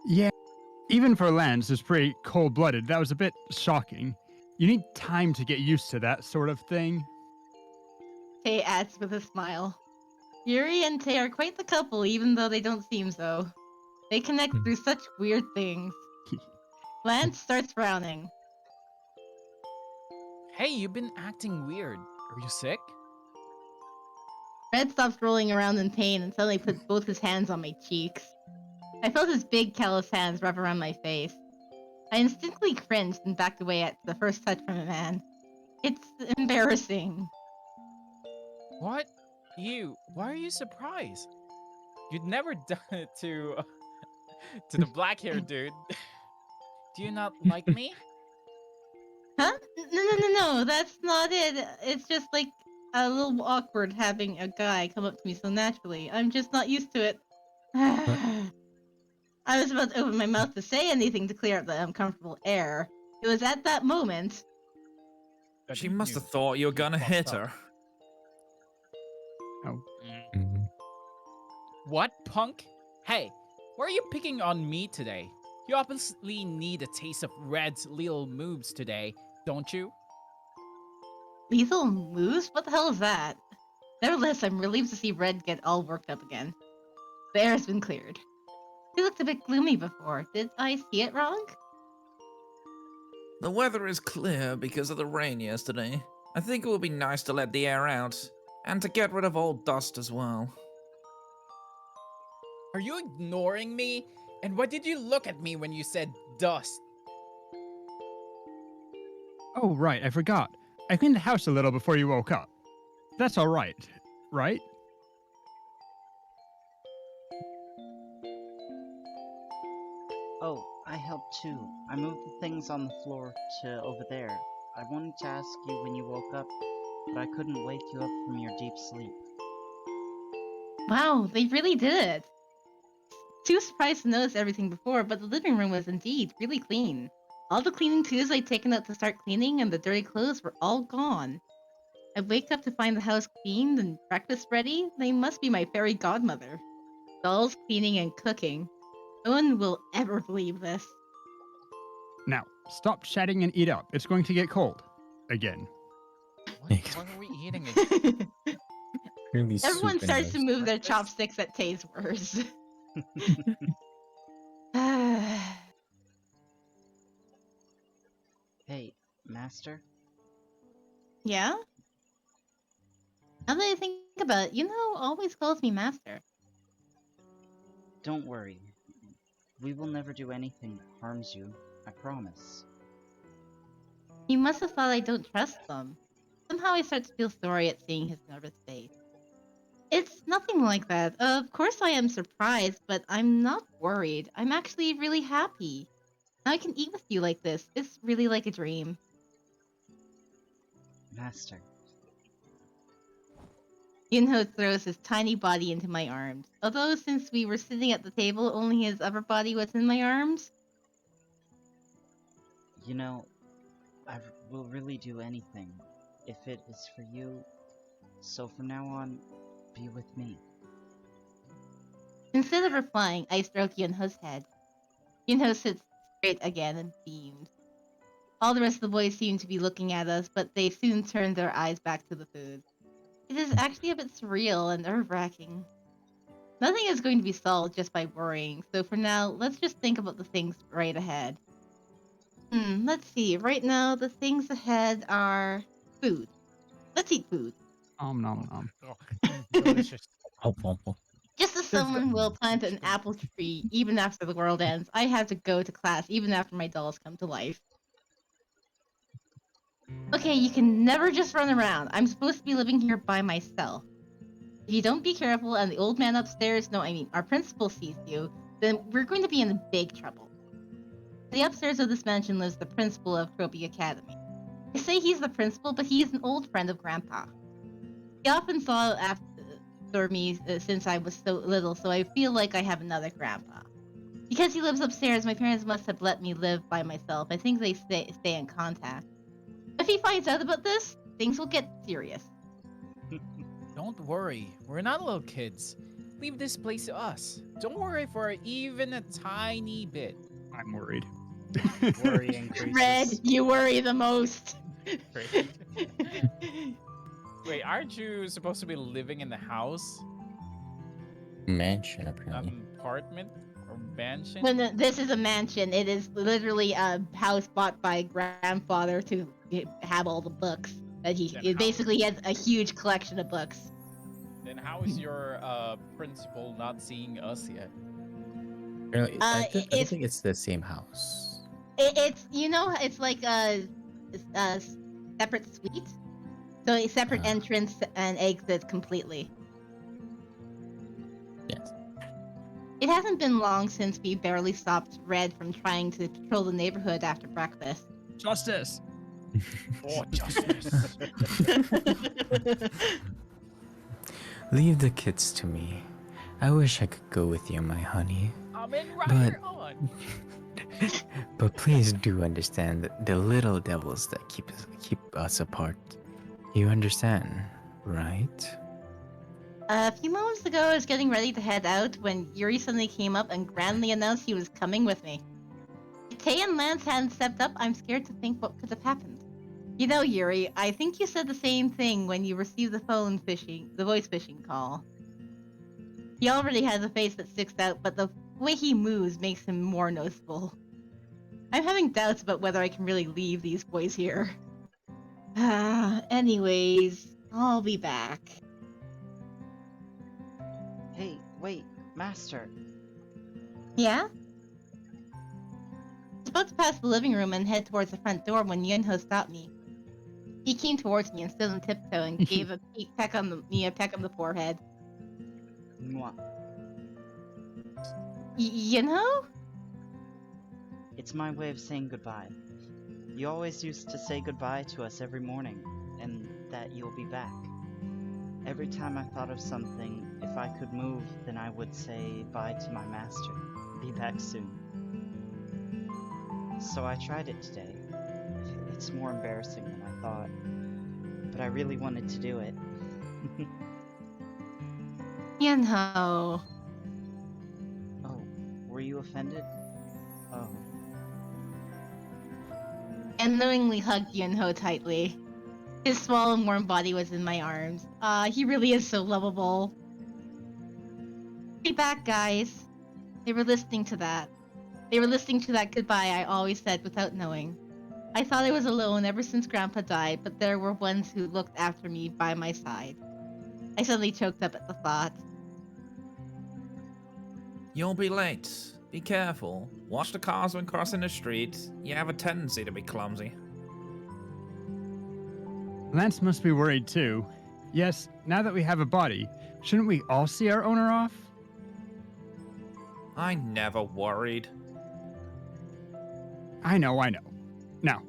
Yeah, even for Lance, it's pretty cold-blooded. That was a bit shocking. You need time to get used to that sort of thing. Tay adds with a smile. Yuri and Tay are quite the couple, even though they don't seem so. They connect through such weird things. Lance starts frowning. Hey, you've been acting weird. Are you sick? Red stops rolling around in pain and suddenly puts both his hands on my cheeks. I felt his big, callous hands wrap around my face. I instinctively cringed and backed away at the first touch from a man. It's embarrassing. What? Why are you surprised? You'd never done it to the black-haired dude. Do you not like me? Huh? No, that's not it. It's just like a little awkward having a guy come up to me so naturally. I'm just not used to it. I was about to open my mouth to say anything to clear up the uncomfortable air. It was at that moment. that She you must knew have thought you were gonna fucked hit up. her. Oh, Mhm. What, punk? Hey, why are you picking on me today? You obviously need a taste of Red's little moves today, don't you? Lethal moves? What the hell is that? Nevertheless, I'm relieved to see Red get all worked up again. The air has been cleared. He looked a bit gloomy before. Did I see it wrong? The weather is clear because of the rain yesterday. I think it would be nice to let the air out, and to get rid of all dust as well. Are you ignoring me? And why did you look at me when you said dust? oh, right, I forgot. I cleaned the house a little before you woke up. That's all right, right? Oh, I helped too. I moved the things on the floor to over there. I wanted to ask you when you woke up, but I couldn't wake you up from your deep sleep. Wow, they really did it. Too surprised to notice everything before, but the living room was indeed really clean. All the cleaning tools I'd taken out to start cleaning and the dirty clothes were all gone. I waked up to find the house cleaned and breakfast ready. They must be my fairy godmother. Dolls cleaning and cooking. No one will ever believe this. Now, stop chatting and eat up. It's going to get cold. Again. What are we eating again? Really Everyone soup and starts to rice. move their chopsticks at Tay's words. Hey, Master? Yeah? Now that I think about it, always calls me master. Don't worry. We will never do anything that harms you. I promise. He must have thought I don't trust them. Somehow I start to feel sorry at seeing his nervous face. It's nothing like that. Of course I am surprised, but I'm not worried. I'm actually really happy. Now I can eat with you like this. It's really like a dream. Master. Yunho throws his tiny body into my arms. Although since we were sitting at the table, only his upper body was in my arms. You know, will really do anything if it is for you. So from now on, be with me. Instead of replying, I stroke Yunho's head. Yunho sits straight again and beamed. All the rest of the boys seem to be looking at us, but they soon turn their eyes back to the food. It is actually a bit surreal and nerve-wracking. Nothing is going to be solved just by worrying, so for now, let's just think about the things right ahead. Let's see. Right now, the things ahead are food. Let's eat food. Nom nom nom. Delicious. Just as someone will plant an apple tree even after the world ends, I have to go to class even after my dolls come to life. Okay, you can never just run around. I'm supposed to be living here by myself. If you don't be careful and the old man upstairs, our principal sees you, then we're going to be in big trouble. The upstairs of this mansion lives the principal of Kropi Academy. They say he's the principal, but he is an old friend of Grandpa. He often saw after me since I was so little, so I feel like I have another Grandpa. Because he lives upstairs, my parents must have let me live by myself. I think they stay in contact. If he finds out about this, things will get serious. Don't worry, we're not little kids. leave this place to us. Don't worry for even a tiny bit. I'm worried. Worry increases. Red, you worry the most. Right? Wait, aren't you supposed to be living in the house? Mansion, apparently. Apartment? Or mansion? No, this is a mansion. It is literally a house bought by grandfather to have all the books. That Then it how- basically has a huge collection of books. Then how is your principal not seeing us yet? Apparently, I don't it's think it's the same house. it's it's like a separate suite, so a separate Ah. entrance and exit completely. Yes. It hasn't been long since we barely stopped Red from trying to patrol the neighborhood after breakfast. Justice. Oh, justice. Leave the kids to me. I wish I could go with you, my honey. I'm in right But- here on. But please do understand that the little devils that keep us apart. You understand, right? A few moments ago, I was getting ready to head out when Yuri suddenly came up and grandly announced he was coming with me. If Tay and Lance hadn't stepped up, I'm scared to think what could have happened. You know, Yuri, I think you said the same thing when you received the voice phishing call. He already has a face that sticks out, but the way he moves makes him more noticeable. I'm having doubts about whether I can really leave these boys here. Anyways, I'll be back. Hey, wait, Master. Yeah? I was about to pass the living room and head towards the front door when Yunho stopped me. He came towards me and stood on tiptoe and gave a peck on the forehead. Mwah. Yunho? It's my way of saying goodbye. You always used to say goodbye to us every morning, and that you'll be back. Every time I thought of something, if I could move, then I would say bye to my master. Be back soon. So I tried it today. It's more embarrassing than I thought, but I really wanted to do it. Yunho. Oh, were you offended? Oh. And knowingly hugged Yunho tightly. His small and warm body was in my arms. He really is so lovable. Be back, guys. They were listening to that. They were listening to that goodbye I always said without knowing. I thought I was alone ever since Grandpa died, but there were ones who looked after me by my side. I suddenly choked up at the thought. You'll be late. Be careful. Watch the cars when crossing the street. You have a tendency to be clumsy. Lance must be worried too. Yes, now that we have a body, shouldn't we all see our owner off? I never worried. I know. Now,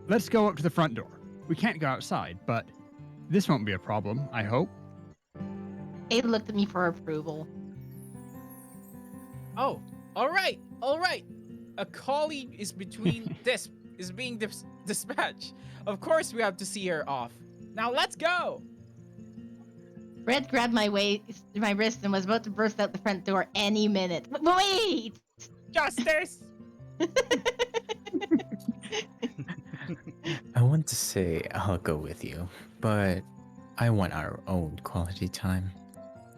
let's go up to the front door. We can't go outside, but this won't be a problem, I hope. Ada looked at me for approval. Oh, all right. A colleague is being dispatched. Of course, we have to see her off. Now let's go. Red grabbed my wrist and was about to burst out the front door any minute. Wait! Justice. I want to say I'll go with you, but I want our own quality time.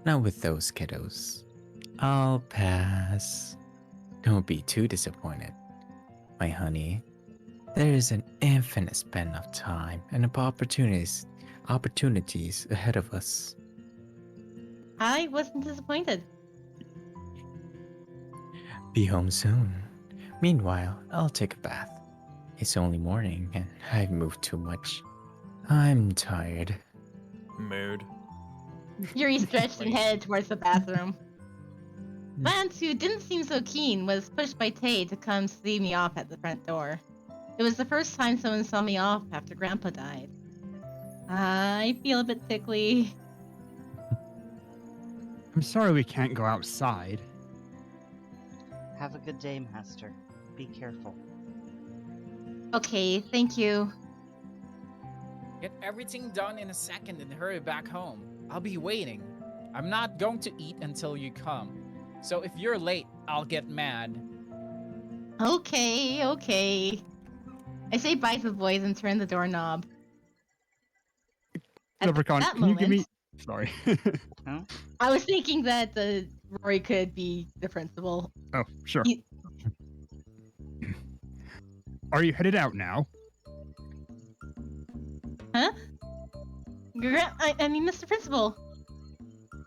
Not with those kiddos. I'll pass. Don't be too disappointed, my honey. There is an infinite span of time and opportunities ahead of us. I wasn't disappointed. Be home soon. Meanwhile, I'll take a bath. It's only morning and I've moved too much. I'm tired. Mood. Yuri stretched and headed towards the bathroom. Lance, who didn't seem so keen, was pushed by Tay to come see me off at the front door. It was the first time someone saw me off after Grandpa died. I feel a bit sickly. I'm sorry we can't go outside. Have a good day, Master. Be careful. Okay, thank you. Get everything done in a second and hurry back home. I'll be waiting. I'm not going to eat until you come. So if you're late, I'll get mad. Okay. I say bye to the boys and turn the doorknob. At Leprechaun, that can you give me? moment, Sorry. I was thinking that Rory could be the principal. Oh, sure. He- Are you headed out now? Huh? I mean, Mr. Principal.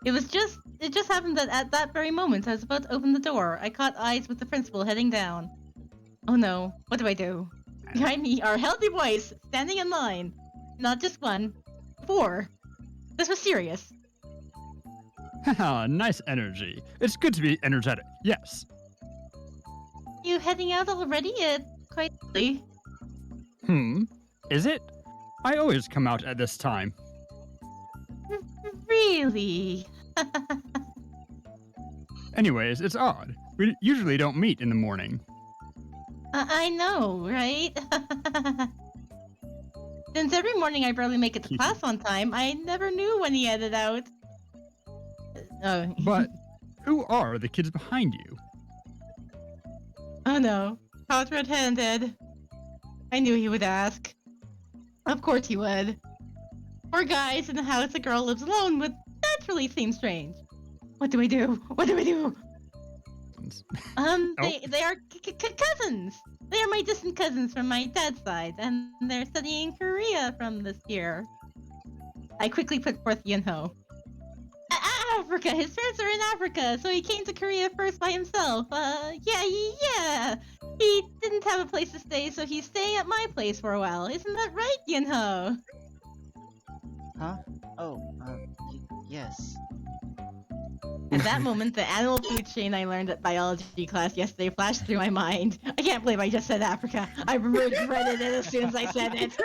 It just happened that at that very moment I was about to open the door. I caught eyes with the principal heading down. Oh no, what do I do? Behind me are healthy boys standing in line. Not just one, 4. This was serious. Haha, nice energy. It's good to be energetic, yes. You heading out already? Quite early. Is it? I always come out at this time. Really? Anyways, it's odd. We usually don't meet in the morning. I know, right? Since every morning I barely make it to class on time, I never knew when he headed out. Oh. But who are the kids behind you? Oh no, caught red-handed. I knew he would ask. Of course he would. Poor guys in the house a girl lives alone would naturally seem strange. What do I do? What do I do? They are cousins. They are my distant cousins from my dad's side, and they're studying Korea from this year. I quickly put forth Yunho. Africa! His parents are in Africa, so he came to Korea first by himself. Yeah. He didn't have a place to stay, so he's staying at my place for a while. Isn't that right, Yunho? Huh? Oh, yes. At that moment, the animal food chain I learned at biology class yesterday flashed through my mind. I can't believe I just said Africa. I regretted it as soon as I said it.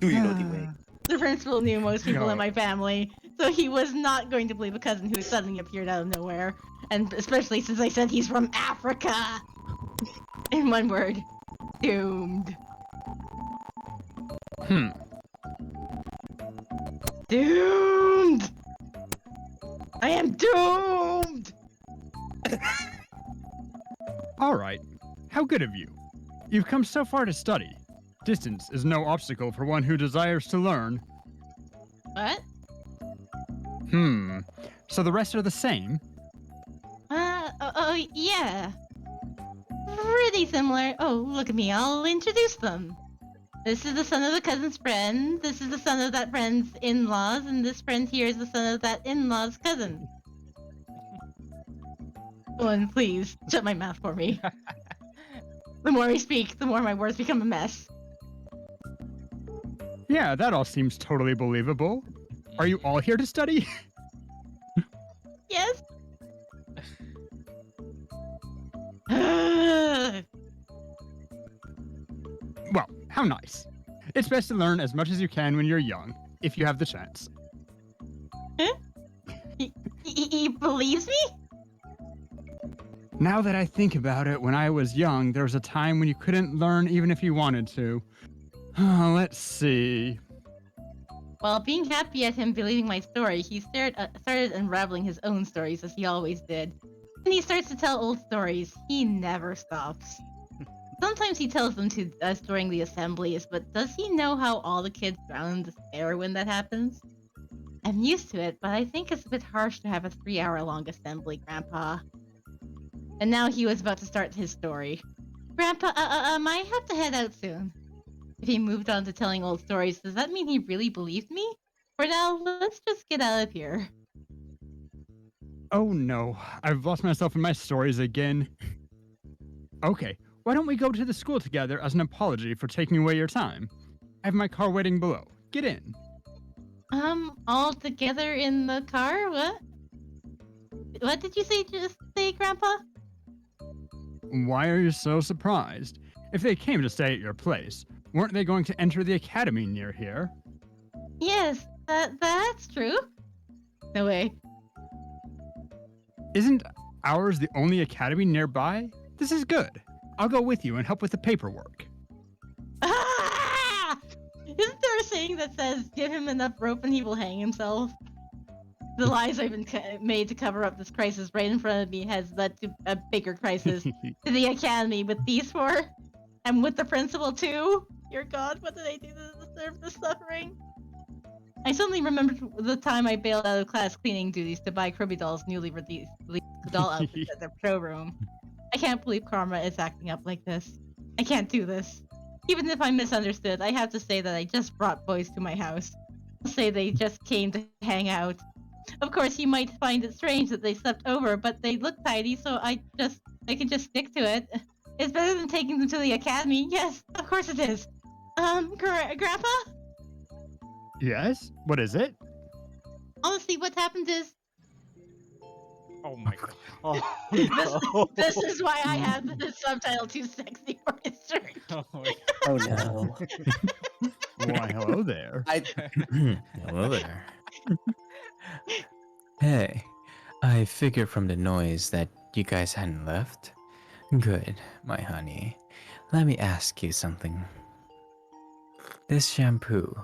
Do you know the way? The principal knew most people in my family, so he was not going to believe a cousin who suddenly appeared out of nowhere. And especially since I said he's from Africa! In one word, doomed. Doomed! I am doomed! All right. How good of you. You've come so far to study. Distance is no obstacle for one who desires to learn. What? So the rest are the same? Yeah. Pretty similar. Oh, look at me. I'll introduce them. This is the son of the cousin's friend. This is the son of that friend's in-laws. And this friend here is the son of that in-law's cousin. Owen, please, shut my mouth for me. The more I speak, the more my words become a mess. Yeah, that all seems totally believable. Are you all here to study? Yes? Well, how nice. It's best to learn as much as you can when you're young, if you have the chance. He believes me? Now that I think about it, when I was young, there was a time when you couldn't learn even if you wanted to. Let's see. While being happy at him believing my story, he started unraveling his own stories as he always did. When he starts to tell old stories, he never stops. Sometimes he tells them to us during the assemblies, but does he know how all the kids drown in despair when that happens? I'm used to it, but I think it's a bit harsh to have a 3-hour-long assembly, Grandpa. And now he was about to start his story. Grandpa, I have to head out soon. If he moved on to telling old stories, does that mean he really believed me? For now, let's just get out of here. Oh no, I've lost myself in my stories again. Okay, why don't we go to the school together as an apology for taking away your time? I have my car waiting below. Get in. All together in the car? What? What did you just say, Grandpa? Why are you so surprised? If they came to stay at your place, weren't they going to enter the academy near here? Yes, that's true. No way. Isn't ours the only academy nearby? This is good. I'll go with you and help with the paperwork. Ah! Isn't there a saying that says, give him enough rope and he will hang himself? The lies I've been made to cover up this crisis right in front of me has led to a bigger crisis to the academy with these four, and with the principal too. Dear God, what did I do to deserve this suffering? I suddenly remembered the time I bailed out of class cleaning duties to buy Kirby Doll's newly released doll outfits at their showroom. I can't believe karma is acting up like this. I can't do this. Even if I'm misunderstood, I have to say that I just brought boys to my house. I'll say they just came to hang out. Of course, you might find it strange that they slept over, but they look tidy, so I can just stick to it. It's better than taking them to the academy. Yes, of course it is. Grandpa? Yes? What is it? Honestly, what happened is Oh my god. Oh, this is why I have the subtitle too sexy for his shirt. Oh my Oh no. Why, hello there. Hello there. Hey, I figured from the noise that you guys hadn't left. Good, my honey. Let me ask you something. This shampoo,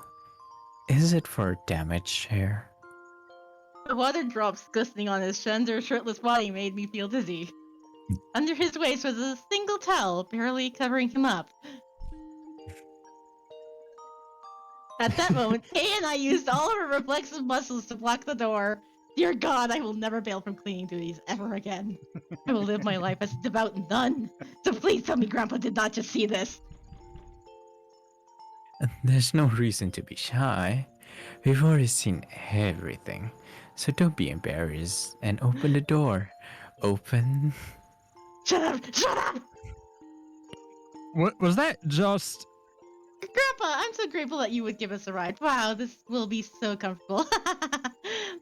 is it for damaged hair? The water drops glistening on his slender, shirtless body made me feel dizzy. Under his waist was a single towel, barely covering him up. At that moment, Kay and I used all of our reflexive muscles to block the door. Dear God, I will never bail from cleaning duties ever again. I will live my life as a devout nun. So please tell me Grandpa did not just see this. There's no reason to be shy. We've already seen everything. So don't be embarrassed and open the door. Open. Shut up! Shut up! What was that just... Grandpa, I'm so grateful that you would give us a ride. Wow, this will be so comfortable.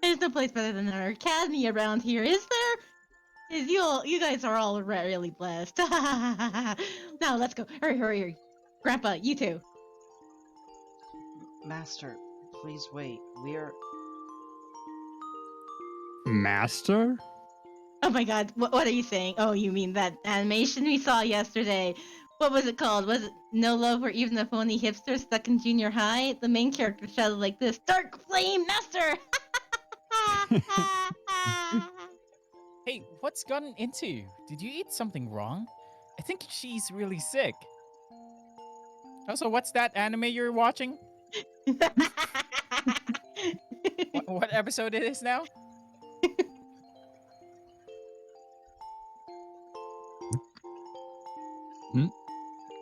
There's no place better than our academy around here, is there? You guys are all really blessed. Now let's go. Hurry, hurry, hurry. Grandpa, you too. Master, please wait. We're. Master? Oh my God, what are you saying? Oh, you mean that animation we saw yesterday? What was it called? Was it No Love or Even a Phony Hipster Stuck in Junior High? The main character shouted like this: Dark Flame Master! Hey, what's gotten into you? Did you eat something wrong? I think she's really sick. Also, what's that anime you're watching? What episode it is now?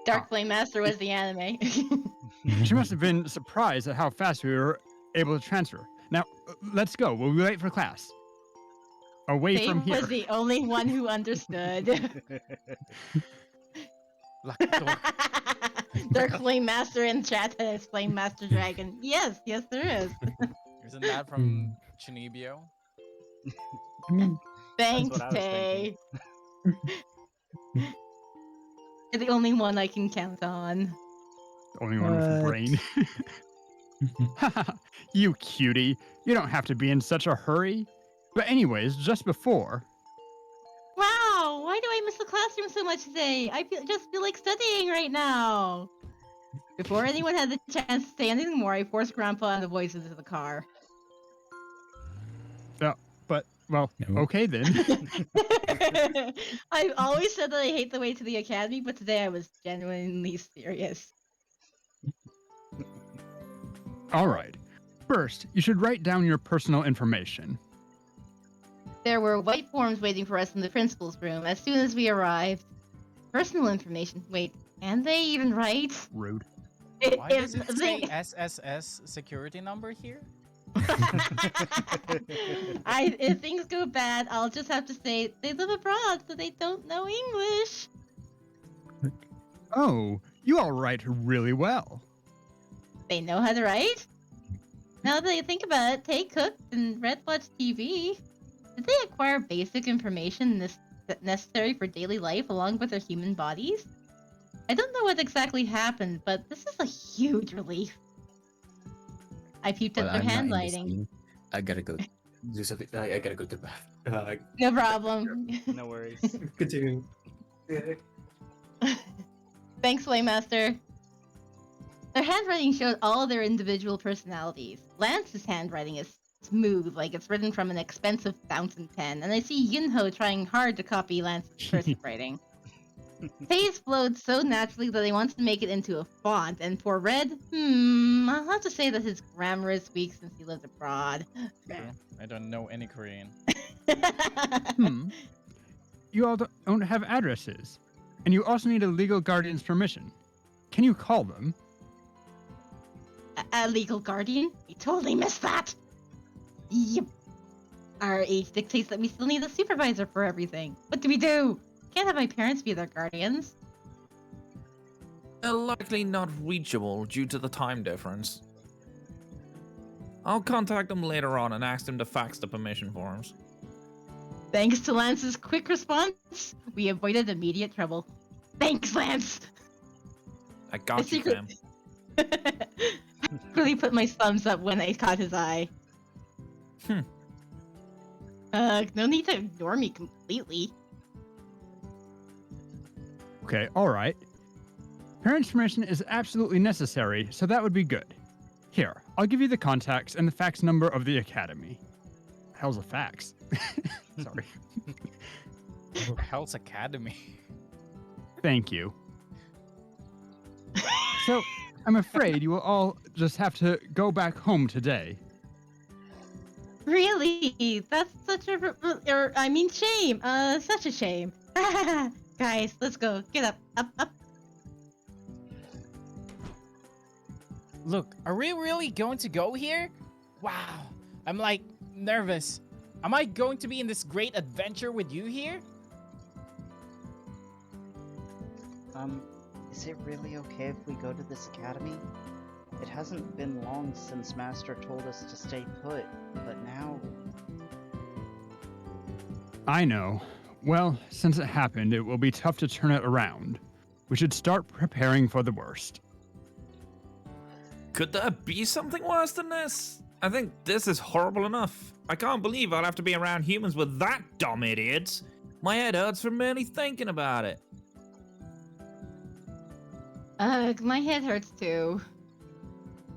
Dark Flame Master was the anime. She must have been surprised at how fast we were able to transfer. Now, let's go. We'll be late for class. Away from Dave here. was the only one who understood. Dark Flame Master in chat has Flame Master Dragon. Yes, yes, there is. Isn't that from Chunibyo? Thanks, what I was Tay. You're the only one I can count on. Only one with a brain. You cutie. You don't have to be in such a hurry. But anyways, just before... Wow, why do I miss the classroom so much today? Just feel like studying right now. Before anyone had the chance to say anything more, I forced Grandpa and the boys into the car. Well, No. okay then. I've always said that I hate the way to the academy, but today I was genuinely serious. All right. First, you should write down your personal information. There were white forms waiting for us in the principal's room as soon as we arrived. Personal information. Wait, can they even write? Rude. Why does it say SSS security number here? If things go bad, I'll just have to say they live abroad, so they don't know English. Oh, you all write really well. They know how to write? Now that I think about it, Tay cooked and Red watched TV. Did they acquire basic information necessary for daily life along with their human bodies? I don't know what exactly happened, but this is a huge relief. I peeped at their I'm not in this handwriting. scene. I gotta go do something. I gotta go to the bath. No problem. No worries. Continuing. Thanks, Waymaster. Their handwriting showed all their individual personalities. Lance's handwriting is smooth, like it's written from an expensive fountain pen, and I see Yunho trying hard to copy Lance's cursive writing. Taze flowed so naturally that I wanted to make it into a font, and for Red, I'll have to say that his grammar is weak since he lived abroad. True. I don't know any Korean. You all don't have addresses, and you also need a legal guardian's permission. Can you call them? A legal guardian? We totally missed that! Yep. Our age dictates that we still need a supervisor for everything. What do we do? Can't have my parents be their guardians. They're likely not reachable due to the time difference. I'll contact them later on and ask them to fax the permission forms. Thanks to Lance's quick response, we avoided immediate trouble. Thanks, Lance! I got you, fam. Really put my thumbs up when I caught his eye. No need to ignore me completely. Okay, all right. Parents' permission is absolutely necessary, so that would be good. Here, I'll give you the contacts and the fax number of the academy. Hell's a fax? Sorry. Hell's Academy. Thank you. So, I'm afraid you will all just have to go back home today. Really? That's such a... shame. Such a shame. Guys, let's go. Get up. Up. Look, are we really going to go here? Wow, I'm like nervous. Am I going to be in this great adventure with you here? Is it really okay if we go to this academy? It hasn't been long since Master told us to stay put, but now... I know. Well, since it happened, it will be tough to turn it around. We should start preparing for the worst. Could there be something worse than this? I think this is horrible enough. I can't believe I'll have to be around humans with that dumb idiots. My head hurts from merely thinking about it. My head hurts too.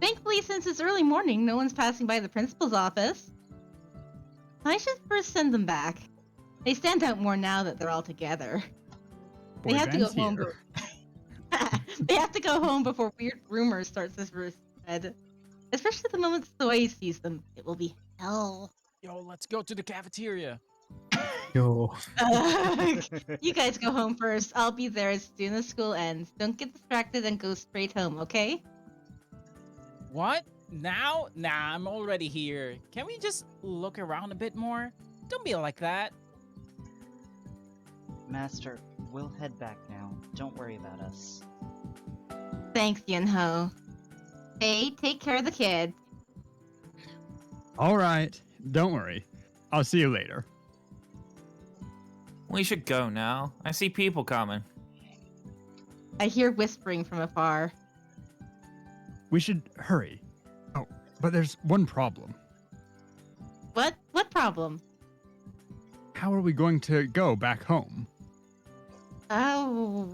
Thankfully, since it's early morning, no one's passing by the principal's office. I should first send them back. They stand out more now that they're all together. They have to go home. They have to go home before weird rumors start to spread. Especially the moment Soy sees them. It will be hell. Yo, let's go to the cafeteria. Yo. You guys go home first. I'll be there as soon as school ends. Don't get distracted and go straight home, okay? What? Now? Nah, I'm already here. Can we just look around a bit more? Don't be like that. Master, we'll head back now. Don't worry about us. Thanks, Yunho. Hey, take care of the kid. All right. Don't worry. I'll see you later. We should go now. I see people coming. I hear whispering from afar. We should hurry. Oh, but there's one problem. What? What problem? How are we going to go back home? Oh.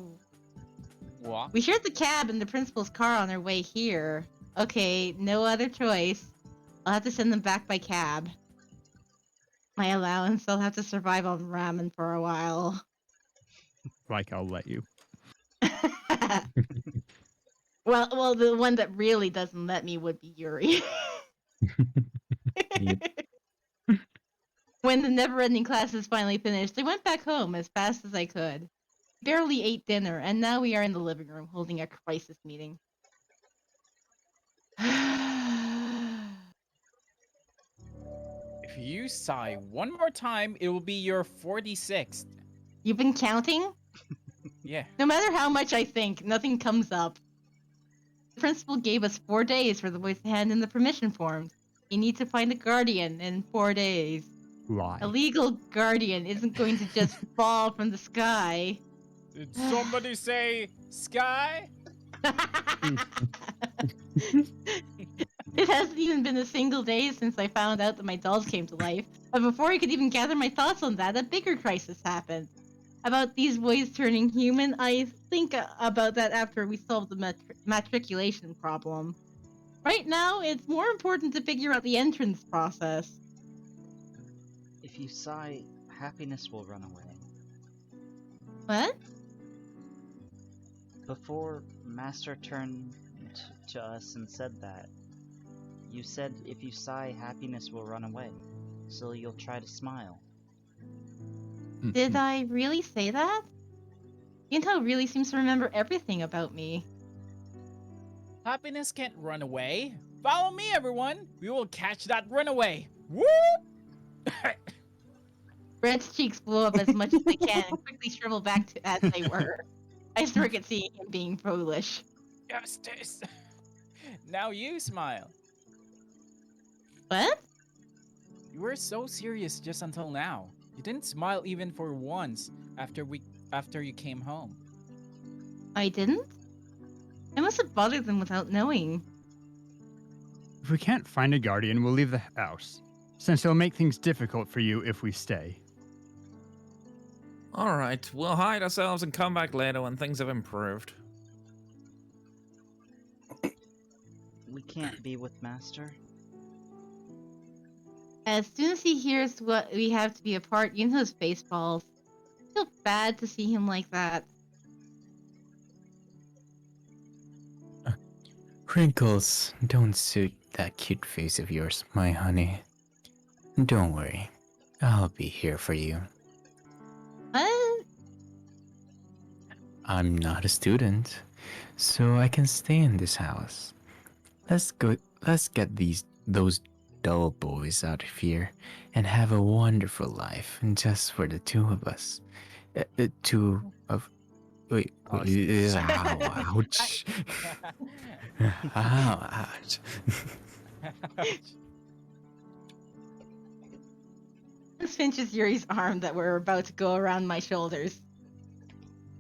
What? We shared the cab and the principal's car on our way here. Okay, no other choice. I'll have to send them back by cab. My allowance, I'll have to survive on ramen for a while. Like, I'll let you. Well, the one that really doesn't let me would be Yuri. When the never-ending classes finally finished, I went back home as fast as I could. Barely ate dinner, and now we are in the living room holding a crisis meeting. If you sigh one more time, it will be your 46th. You've been counting? Yeah. No matter how much I think, nothing comes up. The principal gave us 4 days for the boys to hand in the permission forms. You need to find a guardian in 4 days. Lie. A legal guardian isn't going to just fall from the sky. Did somebody say sky? It hasn't even been a single day since I found out that my dolls came to life. But before I could even gather my thoughts on that, a bigger crisis happened. about these boys turning human, I think about that after we solve the matriculation problem. Right now, it's more important to figure out the entrance process. If you sigh, happiness will run away. What? Before Master turned to us and said that, you said if you sigh, happiness will run away. So you'll try to smile. Did I really say that? Yinto really seems to remember everything about me. Happiness can't run away. Follow me, everyone. We will catch that runaway. Woo! Red's cheeks blow up as much as they can and quickly shrivel back to as they were. I still at seeing him being foolish. Justice. Now you smile. What? You were so serious just until now. You didn't smile even for once after you came home. I didn't? I must have bothered them without knowing. If we can't find a guardian, we'll leave the house, since it'll make things difficult for you if we stay. Alright, we'll hide ourselves and come back later when things have improved. We can't be with Master. As soon as he hears what we have to be apart, Yunho's face falls. I feel bad to see him like that. Wrinkles don't suit that cute face of yours, my honey. Don't worry. I'll be here for you. What? I'm not a student, so I can stay in this house. Let's get those dull boys out of here and have a wonderful life just for the two of us. Wait, ouch. Ouch. This pinches Yuri's arm that were about to go around my shoulders.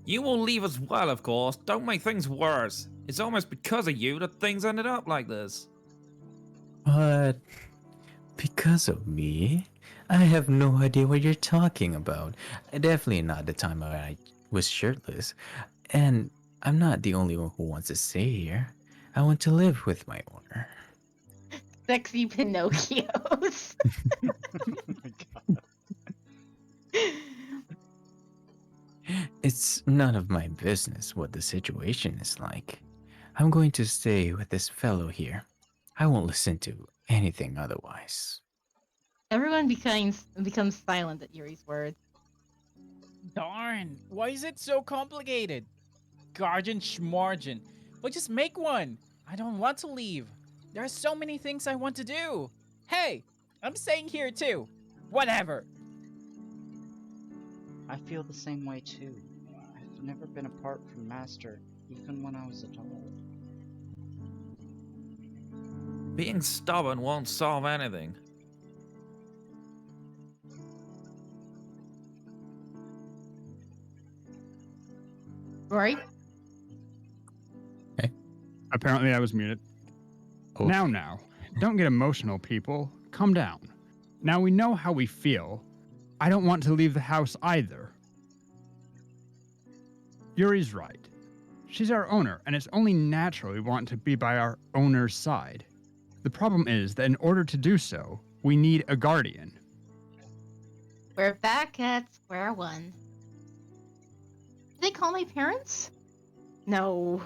You will leave as well, of course. Don't make things worse. It's almost because of you that things ended up like this. But because of me? I have no idea what you're talking about. Definitely not the time when I was shirtless. And I'm not the only one who wants to stay here. I want to live with my owner. Sexy Pinocchios. Oh my god. It's none of my business what the situation is like. I'm going to stay with this fellow here. I won't listen to anything otherwise. Everyone becomes silent at Yuri's words. Darn, why is it so complicated? Guardian schmargin. Well, just make one. I don't want to leave. There are so many things I want to do. Hey, I'm staying here too. Whatever. I feel the same way too. I've never been apart from Master, even when I was a doll. Being stubborn won't solve anything. Rory? Apparently I was muted. Oh. Now, don't get emotional, people. Calm down. Now we know how we feel. I don't want to leave the house either. Yuri's right. She's our owner, and it's only natural we want to be by our owner's side. The problem is that in order to do so, we need a guardian. We're back at square one. Did they call my parents? No.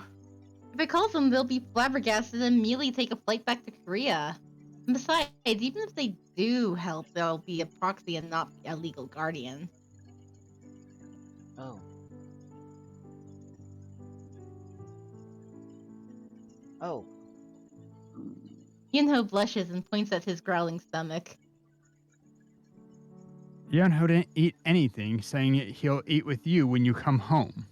If I call them, they'll be flabbergasted and immediately take a flight back to Korea. And besides, even if they do help, they'll be a proxy and not a legal guardian. Oh. Oh. Yunho blushes and points at his growling stomach. Yunho didn't eat anything, saying he'll eat with you when you come home.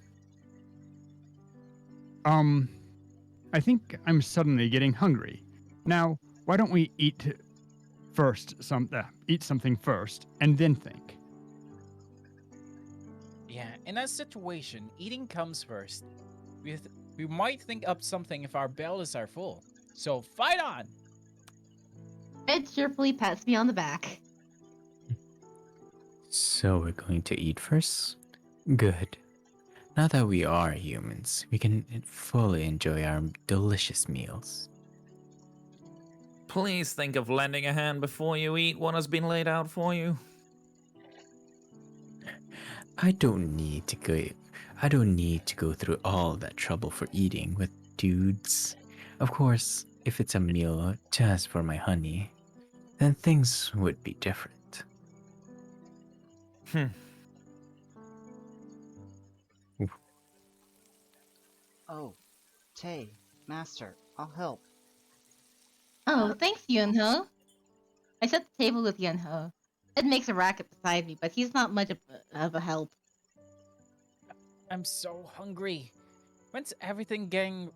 I think I'm suddenly getting hungry. Now, why don't we eat something first, and then think? Yeah, in a situation, eating comes first. We might think up something if our bellies are full. So fight on! Ed cheerfully pats me on the back. So we're going to eat first? Good. Now that we are humans, we can fully enjoy our delicious meals. Please think of lending a hand before you eat what has been laid out for you. I don't need to go through all that trouble for eating with dudes. Of course, if it's a meal just for my honey, then things would be different. Hmm. Oh, Tay, Master, I'll help. Oh, thanks, Yunho. I set the table with Yunho. Ed makes a racket beside me, but he's not much of a help. I'm so hungry. When's everything getting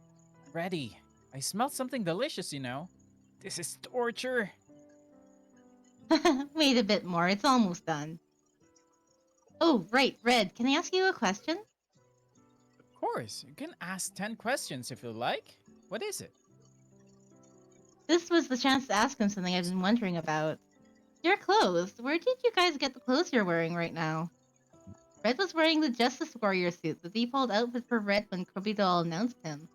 ready? I smelled something delicious, you know. This is torture. Wait a bit more, it's almost done. Oh, right, Red, can I ask you a question? Of course, you can ask 10 questions if you like. What is it? This was the chance to ask him something I've been wondering about. Your clothes. Where did you guys get the clothes you're wearing right now? Red was wearing the Justice Warrior suit, the default outfit for Red when Krubby Doll announced him.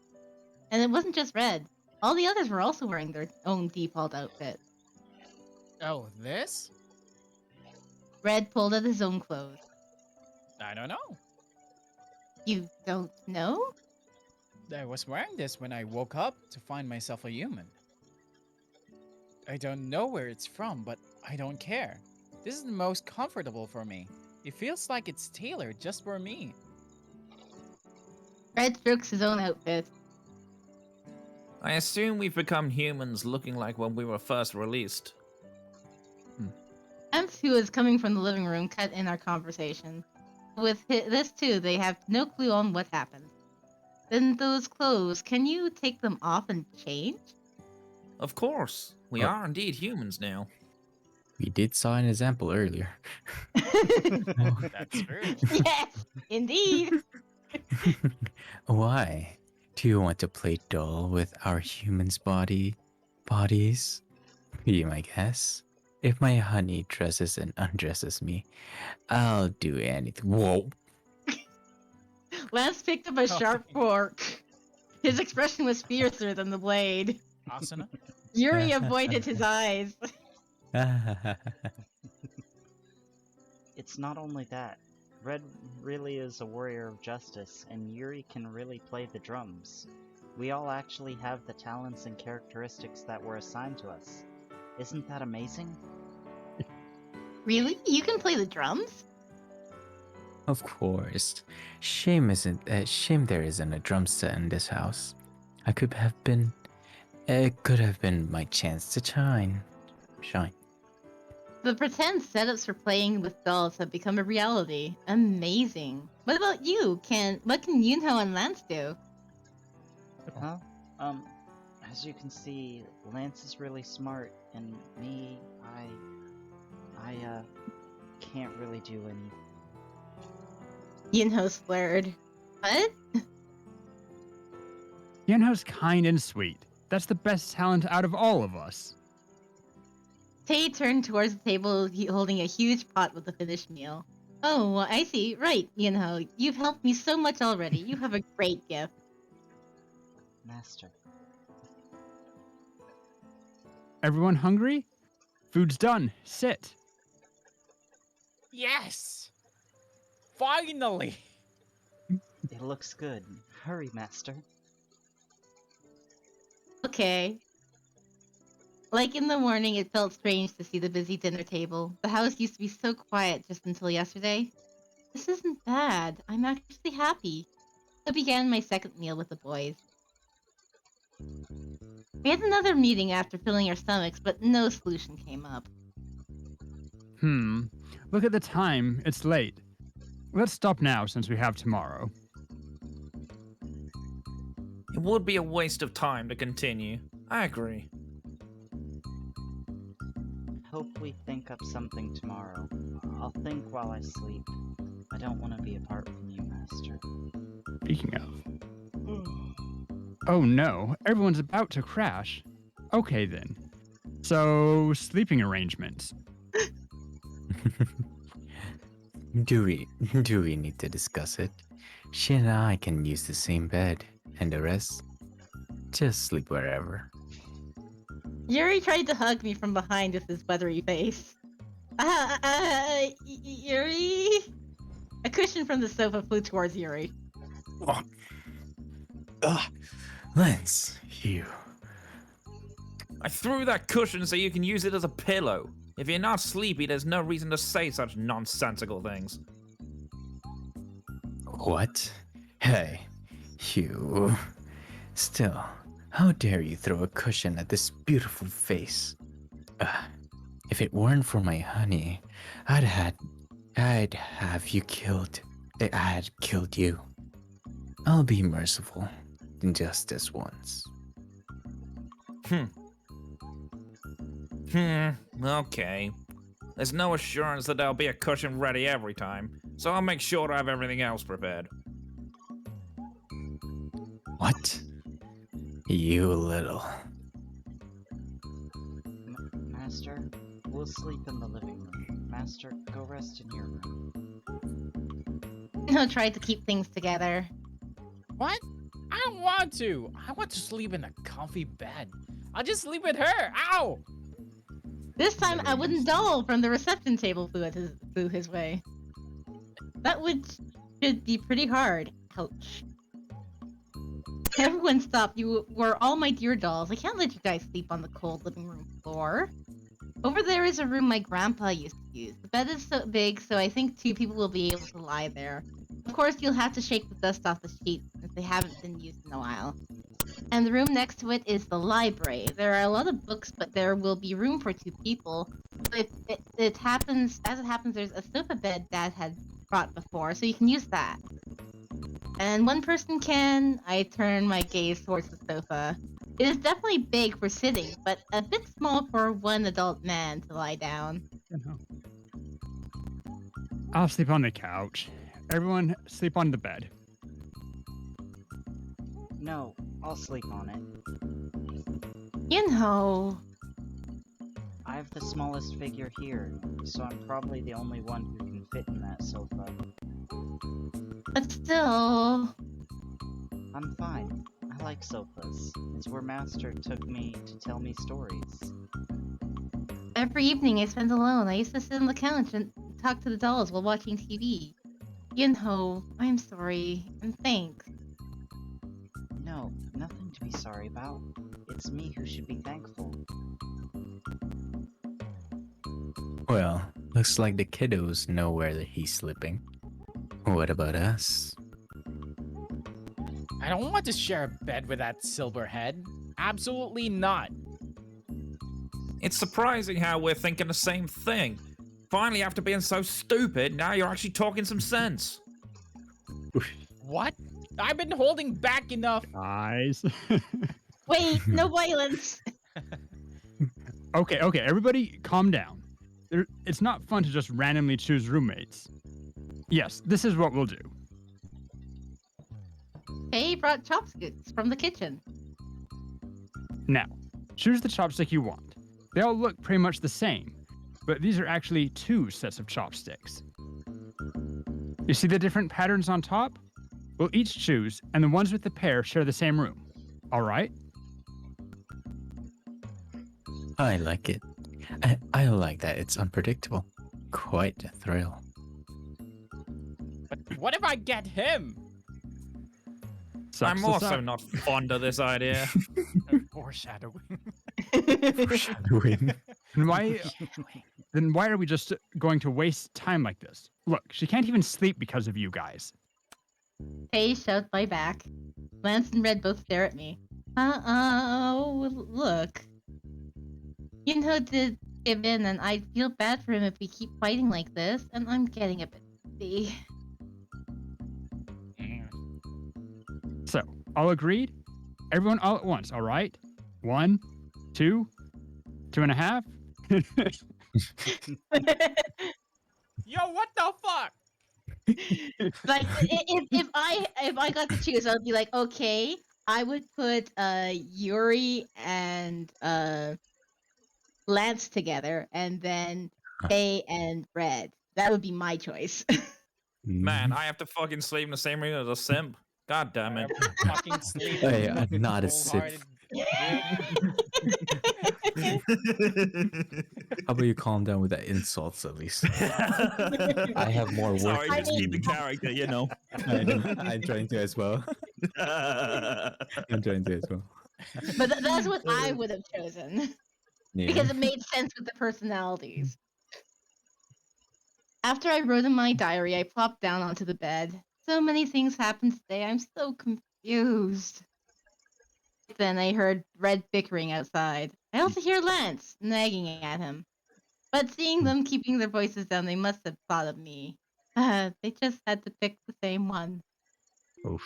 And it wasn't just Red. All the others were also wearing their own default outfit. Oh, this? Red pulled out his own clothes. I don't know. You don't know? I was wearing this when I woke up to find myself a human. I don't know where it's from, but I don't care. This is the most comfortable for me. It feels like it's tailored just for me. Red strokes his own outfit. I assume we've become humans looking like when we were first released. Ants, who is coming from the living room, cut in our conversation. With this too, they have no clue on what happened. Then those clothes, can you take them off and change? Of course, we Oh. are indeed humans now. We did saw an example earlier. That's true. Yes, indeed. Why? Do you want to play dull with our humans' bodies? Be my guess. If my honey dresses and undresses me, I'll do anything. Whoa! Lance picked up a sharp fork. His expression was fiercer than the blade. Asuna? Yuri avoided his eyes. It's not only that. Red really is a warrior of justice, and Yuri can really play the drums. We all actually have the talents and characteristics that were assigned to us. Isn't that amazing? Really? You can play the drums? Of course. Shame there isn't a drum set in this house. It could have been my chance to shine. The pretend setups for playing with dolls have become a reality. Amazing. What about you? What can Yunho and Lance do? Huh? As you can see, Lance is really smart, and me, I can't really do any. Yunho slurred. What? Yunho's kind and sweet. That's the best talent out of all of us. Tay turned towards the table, holding a huge pot with the finished meal. Oh, I see. Right, Yunho. You've helped me so much already. You have a great gift. Master. Everyone hungry? Food's done. Sit. Yes! Finally! It looks good. Hurry, Master. Okay. Like in the morning, it felt strange to see the busy dinner table. The house used to be so quiet just until yesterday. This isn't bad. I'm actually happy. I began my second meal with the boys. We had another meeting after filling our stomachs, but no solution came up. Look at the time. It's late. Let's stop now since we have tomorrow. It would be a waste of time to continue. I agree. Hope we think up something tomorrow. I'll think while I sleep. I don't want to be apart from you, Master. Speaking of. Oh no, everyone's about to crash. Okay then. So, sleeping arrangements. Do we need to discuss it? She and I can use the same bed, and the rest just sleep wherever. Yuri tried to hug me from behind with his buttery face. Yuri? A cushion from the sofa flew towards Yuri. Oh. Ugh. Lance, you. I threw that cushion so you can use it as a pillow. If you're not sleepy, there's no reason to say such nonsensical things. What? Hey, you. Still, how dare you throw a cushion at this beautiful face? If it weren't for my honey, I'd have you killed. I had killed you. I'll be merciful, just this once. Okay. There's no assurance that there'll be a cushion ready every time, so I'll make sure to have everything else prepared. What? You little. Master, we'll sleep in the living room. Master, go rest in your room. Yinho tried to keep things together. What? I don't want to. I want to sleep in a comfy bed. I'll just sleep with her. Ow! This time, a wooden doll from the reception table flew his way. That should be pretty hard. Ouch. Everyone stop. You were all my dear dolls. I can't let you guys sleep on the cold living room floor. Over there is a room my grandpa used to use. The bed is so big, so I think 2 people will be able to lie there. Of course, you'll have to shake the dust off the sheets since they haven't been used in a while. And the room next to it is the library. There are a lot of books, but there will be room for 2 people. So if it happens, there's a sofa bed Dad had brought before, so you can use that. And one person can. I turn my gaze towards the sofa. It is definitely big for sitting, but a bit small for one adult man to lie down. I'll sleep on the couch. Everyone sleep on the bed. No, I'll sleep on it. Yinho. I have the smallest figure here, so I'm probably the only one who can fit in that sofa. But still... I'm fine. I like sofas. It's where Master took me to tell me stories. Every evening I spend alone. I used to sit on the couch and talk to the dolls while watching TV. Yinho, I'm sorry, and thanks. No, nothing to be sorry about. It's me who should be thankful. Well, looks like the kiddos know where he's sleeping. What about us? I don't want to share a bed with that silverhead. Absolutely not. It's surprising how we're thinking the same thing. Finally, after being so stupid, now you're actually talking some sense. What? I've been holding back enough. Guys. Wait, no violence! Okay, everybody calm down. It's not fun to just randomly choose roommates. Yes, this is what we'll do. Faye brought chopsticks from the kitchen. Now, choose the chopstick you want. They all look pretty much the same, but these are actually 2 sets of chopsticks. You see the different patterns on top? We'll each choose, and the ones with the pair share the same room. All right? I like it. I like that it's unpredictable. Quite a thrill. But what if I get him? Sucks I'm to also suck. not fond of this idea. Foreshadowing. Foreshadowing. Then why are we just going to waste time like this? Look, she can't even sleep because of you guys. Faye shoved my back. Lance and Red both stare at me. Look. Yinho did give in, and I feel bad for him if we keep fighting like this, and I'm getting a bit busy. So, all agreed? Everyone all at once, all right? 1, 2, 2.5. Yo, what the fuck? Like, if I got to choose, I'd be like, okay, I would put Yuri and Lance together, and then Faye and Red. That would be my choice. Man, I have to fucking sleep in the same room as a simp. God damn it. Fucking sleep. Hey, with I'm not a wholehearted How about you calm down with the insults at least? I have more work Sorry, to just do. keep the character, you know. I'm trying to as well. I'm trying to as well. But that's what I would have chosen Yeah. because it made sense with the personalities. After I wrote in my diary, I plopped down onto the bed. So many things happened today. I'm so confused. Then I heard Red bickering outside. I also hear Lance nagging at him. But seeing them keeping their voices down, they must have thought of me. They just had to pick the same one. Oof.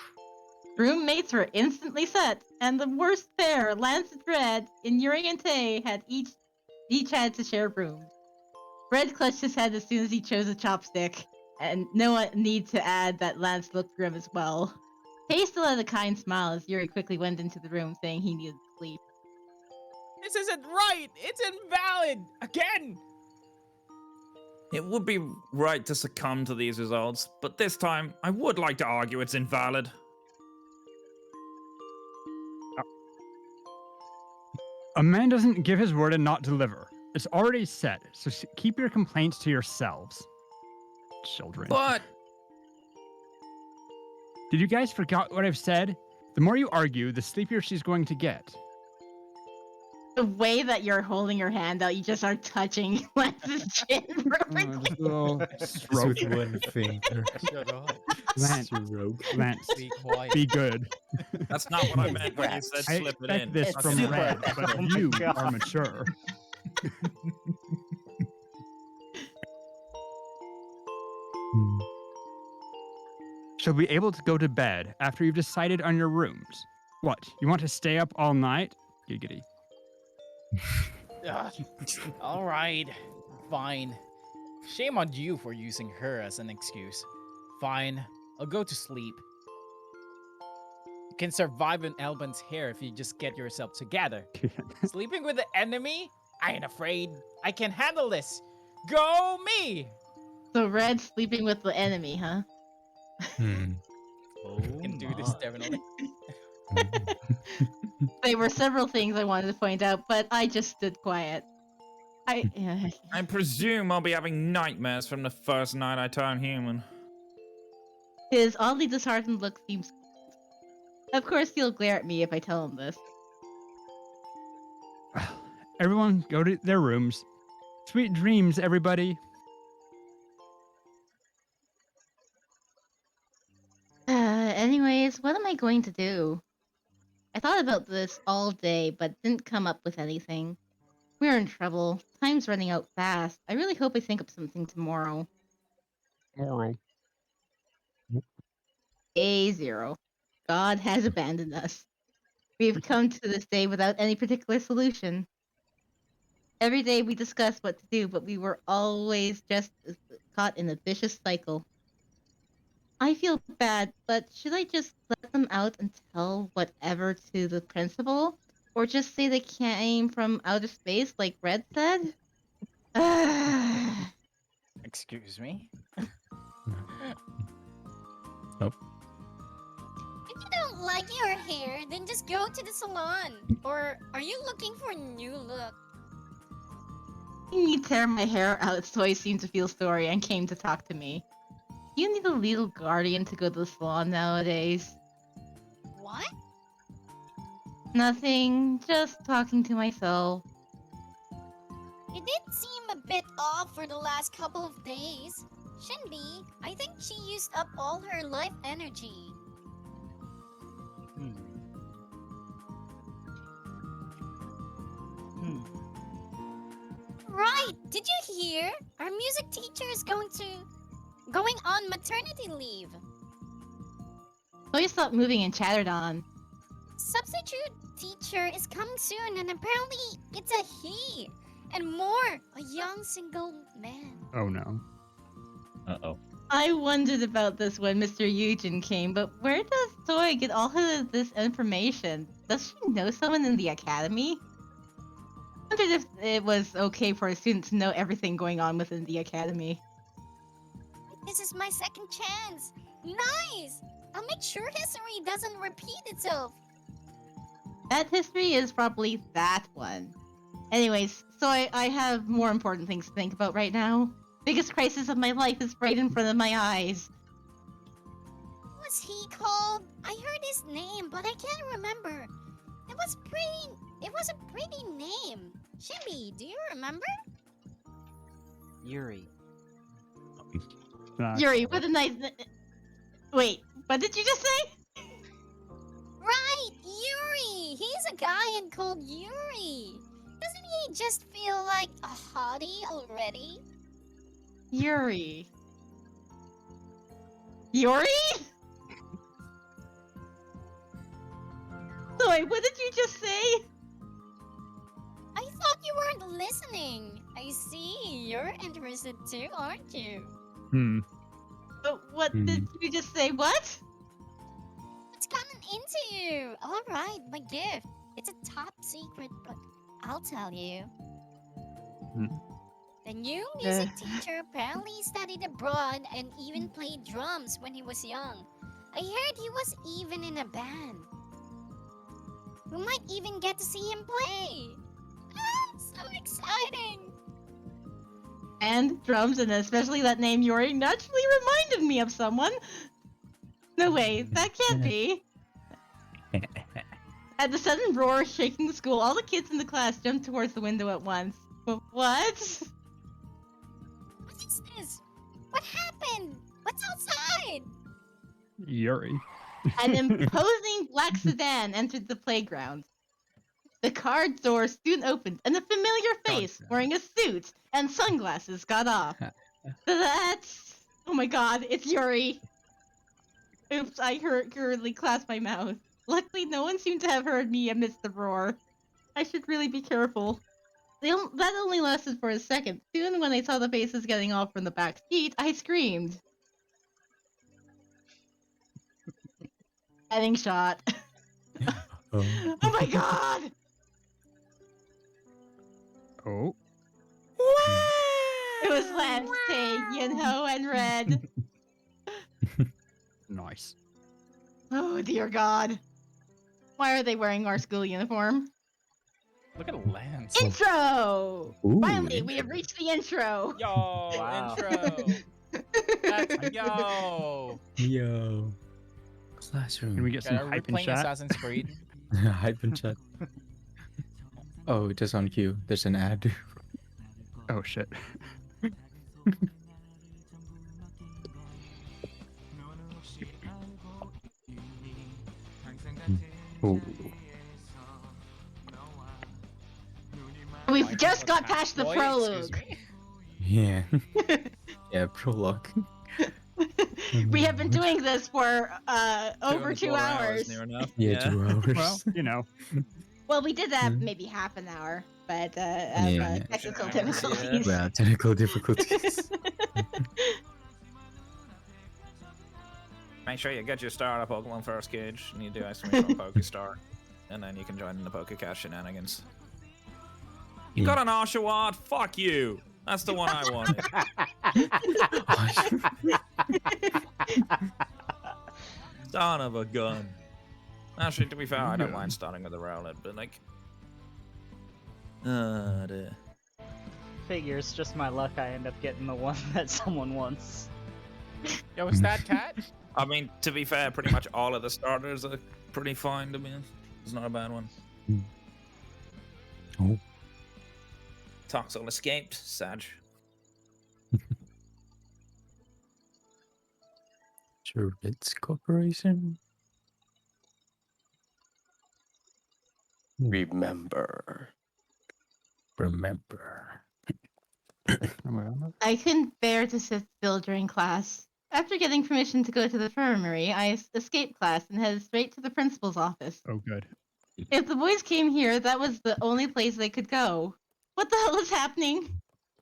Roommates were instantly set, and the worst pair, Lance and Red, in Yuri and Tay, had each had to share rooms. Red clutched his head as soon as he chose a chopstick, and no one need to add that Lance looked grim as well. Tay still had a kind smile as Yuri quickly went into the room saying he needed sleep. This isn't right. It's invalid. Again. It would be right to succumb to these results, but this time I would like to argue it's invalid. A man doesn't give his word and not deliver. It's already set, so keep your complaints to yourselves. Children. But Did you guys forget what I've said? The more you argue, the sleepier she's going to get. The way that you're holding your hand out, you just are touching Lance's chin perfectly. Just a little Just stroke. with one finger. Shut up. Lance, Stroke. Lance, Be quiet. be good. that's not what I meant when you said I slip it expect in. this It's from super. Red, but Oh my you God. are mature. She'll be able to go to bed after you've decided on your rooms. What, you want to stay up all night? Giggity. Ugh. All right. Fine. Shame on you for using her as an excuse. Fine. I'll go to sleep. You can survive in Elban's hair if you just get yourself together. Sleeping with the enemy? I ain't afraid. I can handle this. Go me! So Red sleeping with the enemy, huh? Hmm. You can do this, definitely. There were several things I wanted to point out, but I just stood quiet. I presume I'll be having nightmares from the first night I turned human. His oddly disheartened look seems. Of course, he'll glare at me if I tell him this. Everyone go to their rooms. Sweet dreams, everybody. Anyways, what am I going to do? I thought about this all day, but didn't come up with anything. We're in trouble. Time's running out fast. I really hope I think of something tomorrow. Moral. A0. God has abandoned us. We've come to this day without any particular solution. Every day we discuss what to do, but we were always just caught in a vicious cycle. I feel bad, but should I just let them out and tell whatever to the principal? Or just say they came from outer space like Red said? Excuse me? If you don't like your hair, then just go to the salon. Or are you looking for a new look? You tear my hair out so I seem to feel sorry and came to talk to me. You need a little guardian to go to the salon nowadays. What? Nothing, just talking to myself. You did seem a bit off for the last couple of days. Shinbi, I think she used up all her life energy. Right! Did you hear? Our music teacher is going on maternity leave. So I stopped moving and chattered on. Substitute teacher is coming soon, and apparently it's a he. And more, a young single man. Oh no. Uh-oh. I wondered about this when Mr. Eugen came, but where does Toy get all of this information? Does she know someone in the academy? I wondered if it was okay for a student to know everything going on within the academy. This is my second chance. Nice! I'll make sure history doesn't repeat itself. That history is probably that one. Anyways, so I have more important things to think about right now. Biggest crisis of my life is right in front of my eyes. What was he called? I heard his name, but I can't remember. It was a pretty name. Shimmy, do you remember? Yuri. Yuri, what a nice... Wait, what did you just say? Right, Yuri! He's a guy called Yuri. Doesn't he just feel like a hottie already? Yuri. Yuri? So wait, what did you just say? I thought you weren't listening. I see. You're interested too, aren't you? What did you just say? What? What's gotten into you? Alright, my gift. It's a top secret, but I'll tell you. The new music teacher apparently studied abroad and even played drums when he was young. I heard he was even in a band. We might even get to see him play. Ah, so exciting! And drums, and especially that name Yuri, naturally reminded me of someone. No way, that can't be. At the sudden roar shaking the school, all the kids in the class jumped towards the window at once. What? What is this? What happened? What's outside? Yuri. An imposing black sedan entered the playground. The car door soon opened, and a familiar face wearing a suit and sunglasses got off. That's... Oh my god, it's Yuri! Oops, I hurriedly clasped my mouth. Luckily, no one seemed to have heard me amidst the roar. I should really be careful. That only lasted for a second. Soon, when I saw the faces getting off from the back seat, I screamed. Heading shot. Oh. Oh my god! Oh. It was Lance, Tay, Yinho, and Red. Nice. Oh dear god. Why are they wearing our school uniform? Look at Lance. Intro! Ooh, Finally, we have reached the intro! Yo, Wow. intro. Let's go. Yo. Classroom. Can we get some Are we hype in playing chat? Assassin's Creed? Hype in chat. Oh, just on cue. There's an ad. Oh shit. Ooh. We've just got past the Boy, excuse prologue. me? Yeah. Yeah, prologue. We have been doing this for over 2 and a 2 quarter hours. near enough. Yeah, 2 hours. Well, you know. Well, we did that Hmm. maybe half an hour, but Yeah. technical Yeah. difficulties. Well, technical difficulties. Make sure you get your starter Pokemon first, Cage. And you do exclamation Pokestar. And then you can join in the Pokecash shenanigans. You got an Oshawott? Fuck you! That's the one I wanted. Son of a gun. Actually, to be fair, I don't mind starting with a Rowlet, but like... dear. Figures, just my luck I end up getting the one that someone wants. Yo, is that cat? I mean, to be fair, pretty much all of the starters are pretty fine to me. It's not a bad one. Oh. Toxel escaped, Sag. Sherbets Corporation. Remember. Remember. I couldn't bear to sit still during class. After getting permission to go to the infirmary, I escaped class and headed straight to the principal's office. Oh, good. If the boys came here, that was the only place they could go. What the hell is happening?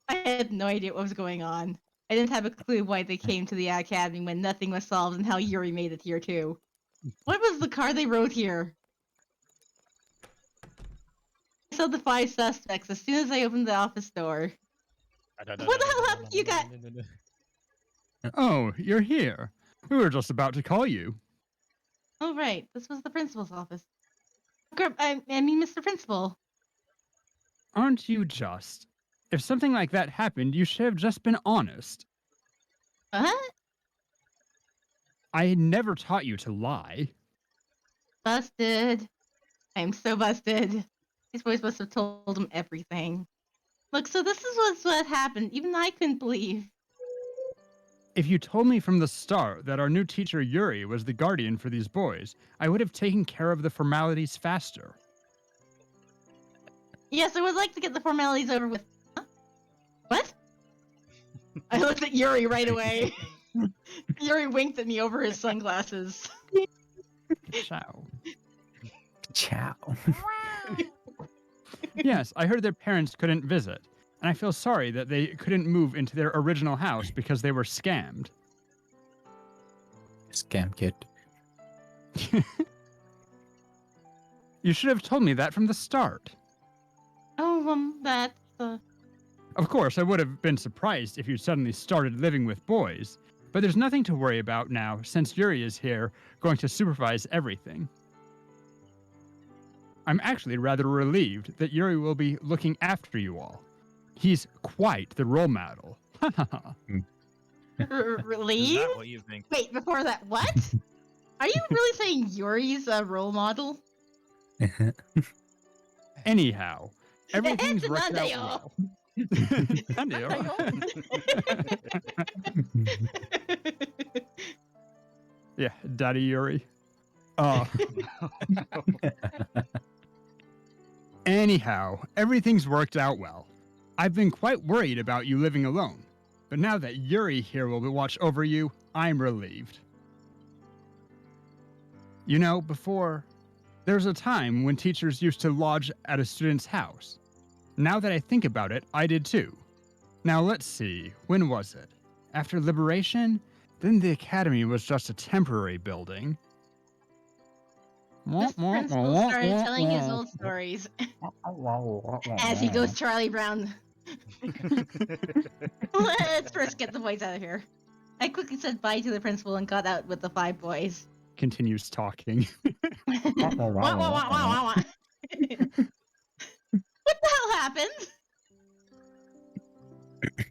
I had no idea what was going on. I didn't have a clue why they came to the academy when nothing was solved and how Yuri made it here too. What was the car they rode here? I saw the 5 suspects as soon as I opened the office door. What the hell happened? You got... Oh, you're here. We were just about to call you. Oh, right. This was the principal's office. I mean, Mr. Principal. Aren't you just? If something like that happened, you should have just been honest. What? I never taught you to lie. Busted. I'm so busted. These boys must have told him everything. Look, so this is what happened. Even I couldn't believe. If you told me from the start that our new teacher Yuri was the guardian for these boys, I would have taken care of the formalities faster. Yes, I would like to get the formalities over with. Huh? What? I looked at Yuri right away. Yuri winked at me over his sunglasses. Ciao. Ciao. Yes, I heard their parents couldn't visit, and I feel sorry that they couldn't move into their original house because they were scammed. Scam kid. You should have told me that from the start. Oh, that's Of course, I would have been surprised if you suddenly started living with boys, but there's nothing to worry about now since Yuri is here, going to supervise everything. I'm actually rather relieved that Yuri will be looking after you all. He's quite the role model. relieved. Is that what you think? Wait, before that, what? Are you really saying Yuri's a role model? Anyhow, everything's worked out Nandeo. well. Nandeo. Yeah, Daddy Yuri. Anyhow, everything's worked out well. I've been quite worried about you living alone, but now that Yuri here will watch over you, I'm relieved. You know, before, there was a time when teachers used to lodge at a student's house. Now that I think about it, I did too. Now let's see, when was it? After Liberation? Then the academy was just a temporary building. This principal started telling his old stories as he goes Charlie Brown. Let's first get the boys out of here. I quickly said bye to the principal and got out with the 5 boys. Continues talking. Wah, wah, wah, wah, wah, wah. What the hell happened?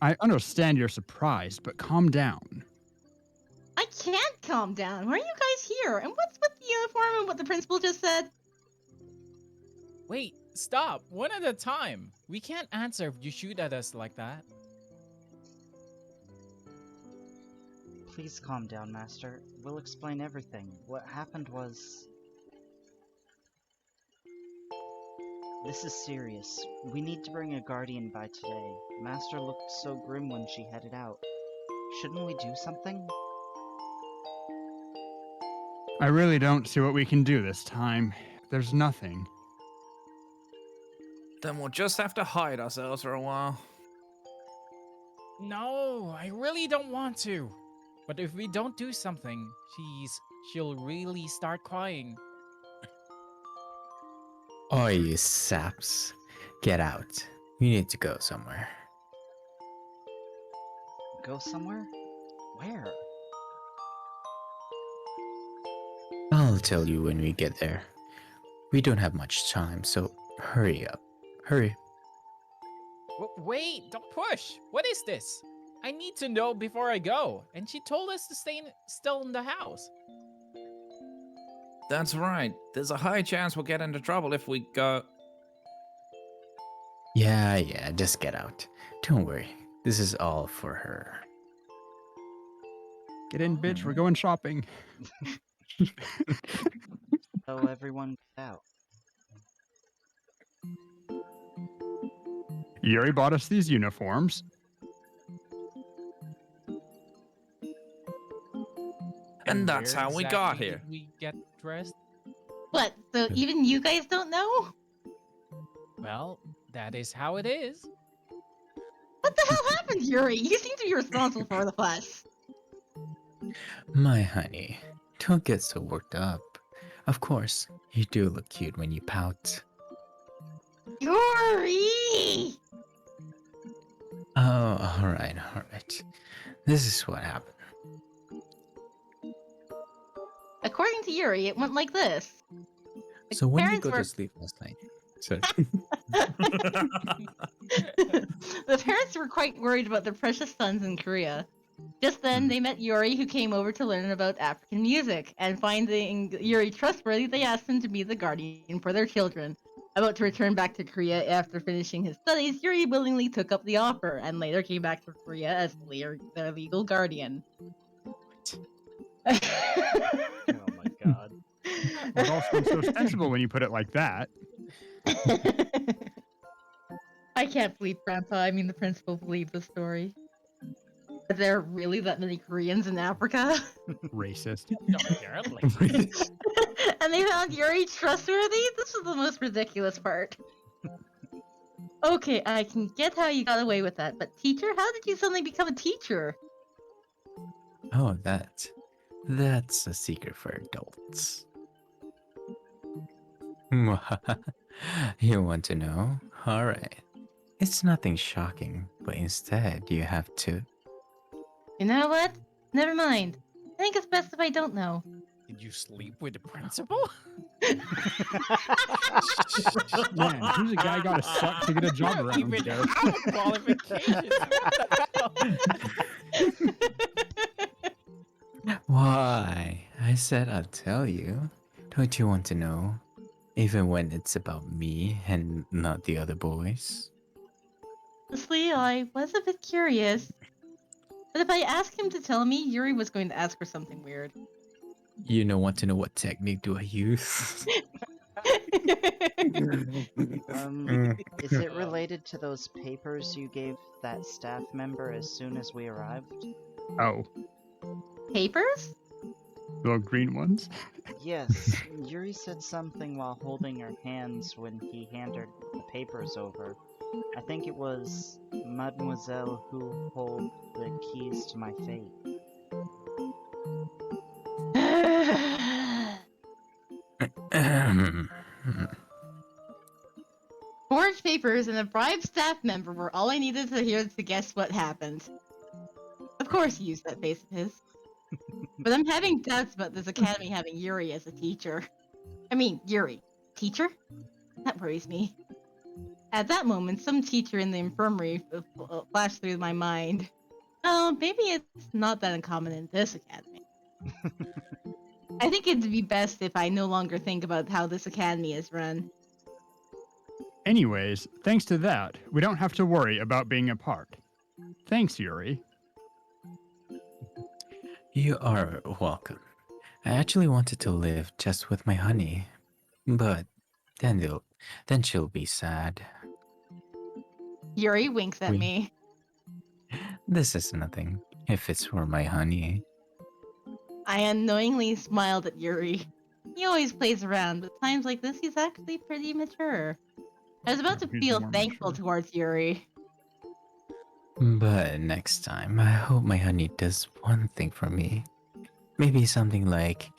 I understand you're surprised, but calm down. I can't calm down. Why are you guys here? And what's with the uniform and what the principal just said? Wait, stop. One at a time. We can't answer if you shoot at us like that. Please calm down, Master. We'll explain everything. What happened was... This is serious. We need to bring a guardian by today. Master looked so grim when she headed out. Shouldn't we do something? I really don't see what we can do this time. There's nothing. Then we'll just have to hide ourselves for a while. No, I really don't want to. But if we don't do something, she'll really start crying. Oh, you saps. Get out. You need to go somewhere. Go somewhere? Where? I'll tell you when we get there. We don't have much time, so hurry up. Hurry. Wait, don't push. What is this? I need to know before I go. And she told us to stay still in the house. That's right. There's a high chance we'll get into trouble if we go. Yeah, just get out. Don't worry. This is all for her. Get in, bitch. We're going shopping. So everyone get out. Yuri bought us these uniforms. And that's where how we got exactly here. did we get dressed? What? So even you guys don't know? Well, that is how it is. What the hell happened, Yuri? You seem to be responsible for the fuss. My honey, don't get so worked up. Of course, you do look cute when you pout. Yuri! Oh, alright. This is what happened. According to Yuri, it went like this. The So when did you parents go were- to sleep last night? Sorry. The parents were quite worried about their precious sons in Korea. Just then, they met Yuri, who came over to learn about African music, and finding Yuri trustworthy, they asked him to be the guardian for their children. About to return back to Korea after finishing his studies, Yuri willingly took up the offer, and later came back to Korea as their legal guardian. Oh my god. Well, it all sounds so sensible when you put it like that. I can't believe the principal believed the story. Are there really that many Koreans in Africa? Racist. Apparently. And they found Yuri trustworthy? This is the most ridiculous part. Okay, I can get how you got away with that, but teacher? How did you suddenly become a teacher? Oh, that's a secret for adults. You want to know? Alright. It's nothing shocking, but instead you have to. You know what? Never mind. I think it's best if I don't know. Did you sleep with the principal? Man, who's a guy got to suck to get a job around Even here? have a qualification. What the hell? Why? I said I'd tell you. Don't you want to know? Even when it's about me and not the other boys. Honestly, I was a bit curious. But if I asked him to tell me, Yuri was going to ask for something weird. You don't want to know what technique do I use? Is it related to those papers you gave that staff member as soon as we arrived? Oh, Papers? the green ones? Yes, Yuri said something while holding your hands when he handed the papers over. I think it was Mademoiselle who hold the keys to my fate. Forged papers and a bribed staff member were all I needed to hear to guess what happened. Of course he used that face of his. But I'm having doubts about this academy having Yuri as a teacher. I mean, Yuri. Teacher? That worries me. At that moment, some teacher in the infirmary flashed through my mind. Oh, maybe it's not that uncommon in this academy. I think it'd be best if I no longer think about how this academy is run. Anyways, thanks to that, we don't have to worry about being apart. Thanks, Yuri. You are welcome. I actually wanted to live just with my honey, but then she'll be sad. Yuri winks at We- me. This is nothing if it's for my honey. I unknowingly smiled at Yuri. He always plays around, but times like this he's actually pretty mature. I was about to He's feel more thankful mature. towards Yuri. But next time, I hope my honey does one thing for me. Maybe something like.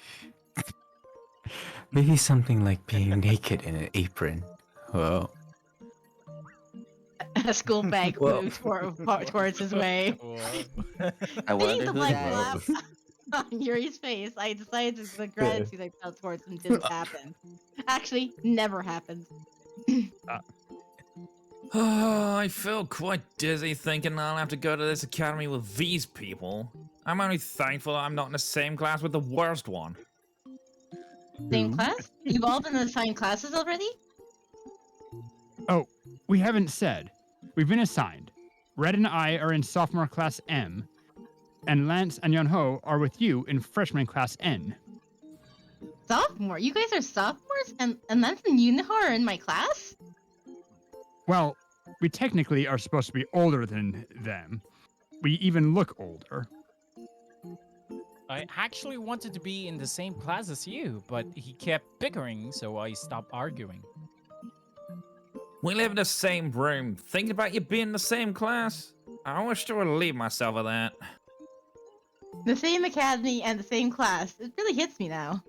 Maybe something like being naked in an apron. Whoa. A school bag Whoa. flew towards his way. Whoa. I Seeing wonder the who black that laugh is. on Yuri's face, I decided the gratitude I felt towards him didn't happen. Actually, never happened. Oh, I feel quite dizzy thinking I'll have to go to this academy with these people. I'm only thankful I'm not in the same class with the worst one. Same Who? class? You've all been assigned classes already? Oh, we haven't said. We've been assigned. Red and I are in sophomore class M, and Lance and Yonho are with you in freshman class N. Sophomore? You guys are sophomores? And Lance and Yunho are in my class? Well, we technically are supposed to be older than them. We even look older. I actually wanted to be in the same class as you, but he kept bickering, so I stopped arguing. We live in the same room. Thinking about you being in the same class? I wish to relieve myself of that. The same academy and the same class. It really hits me now.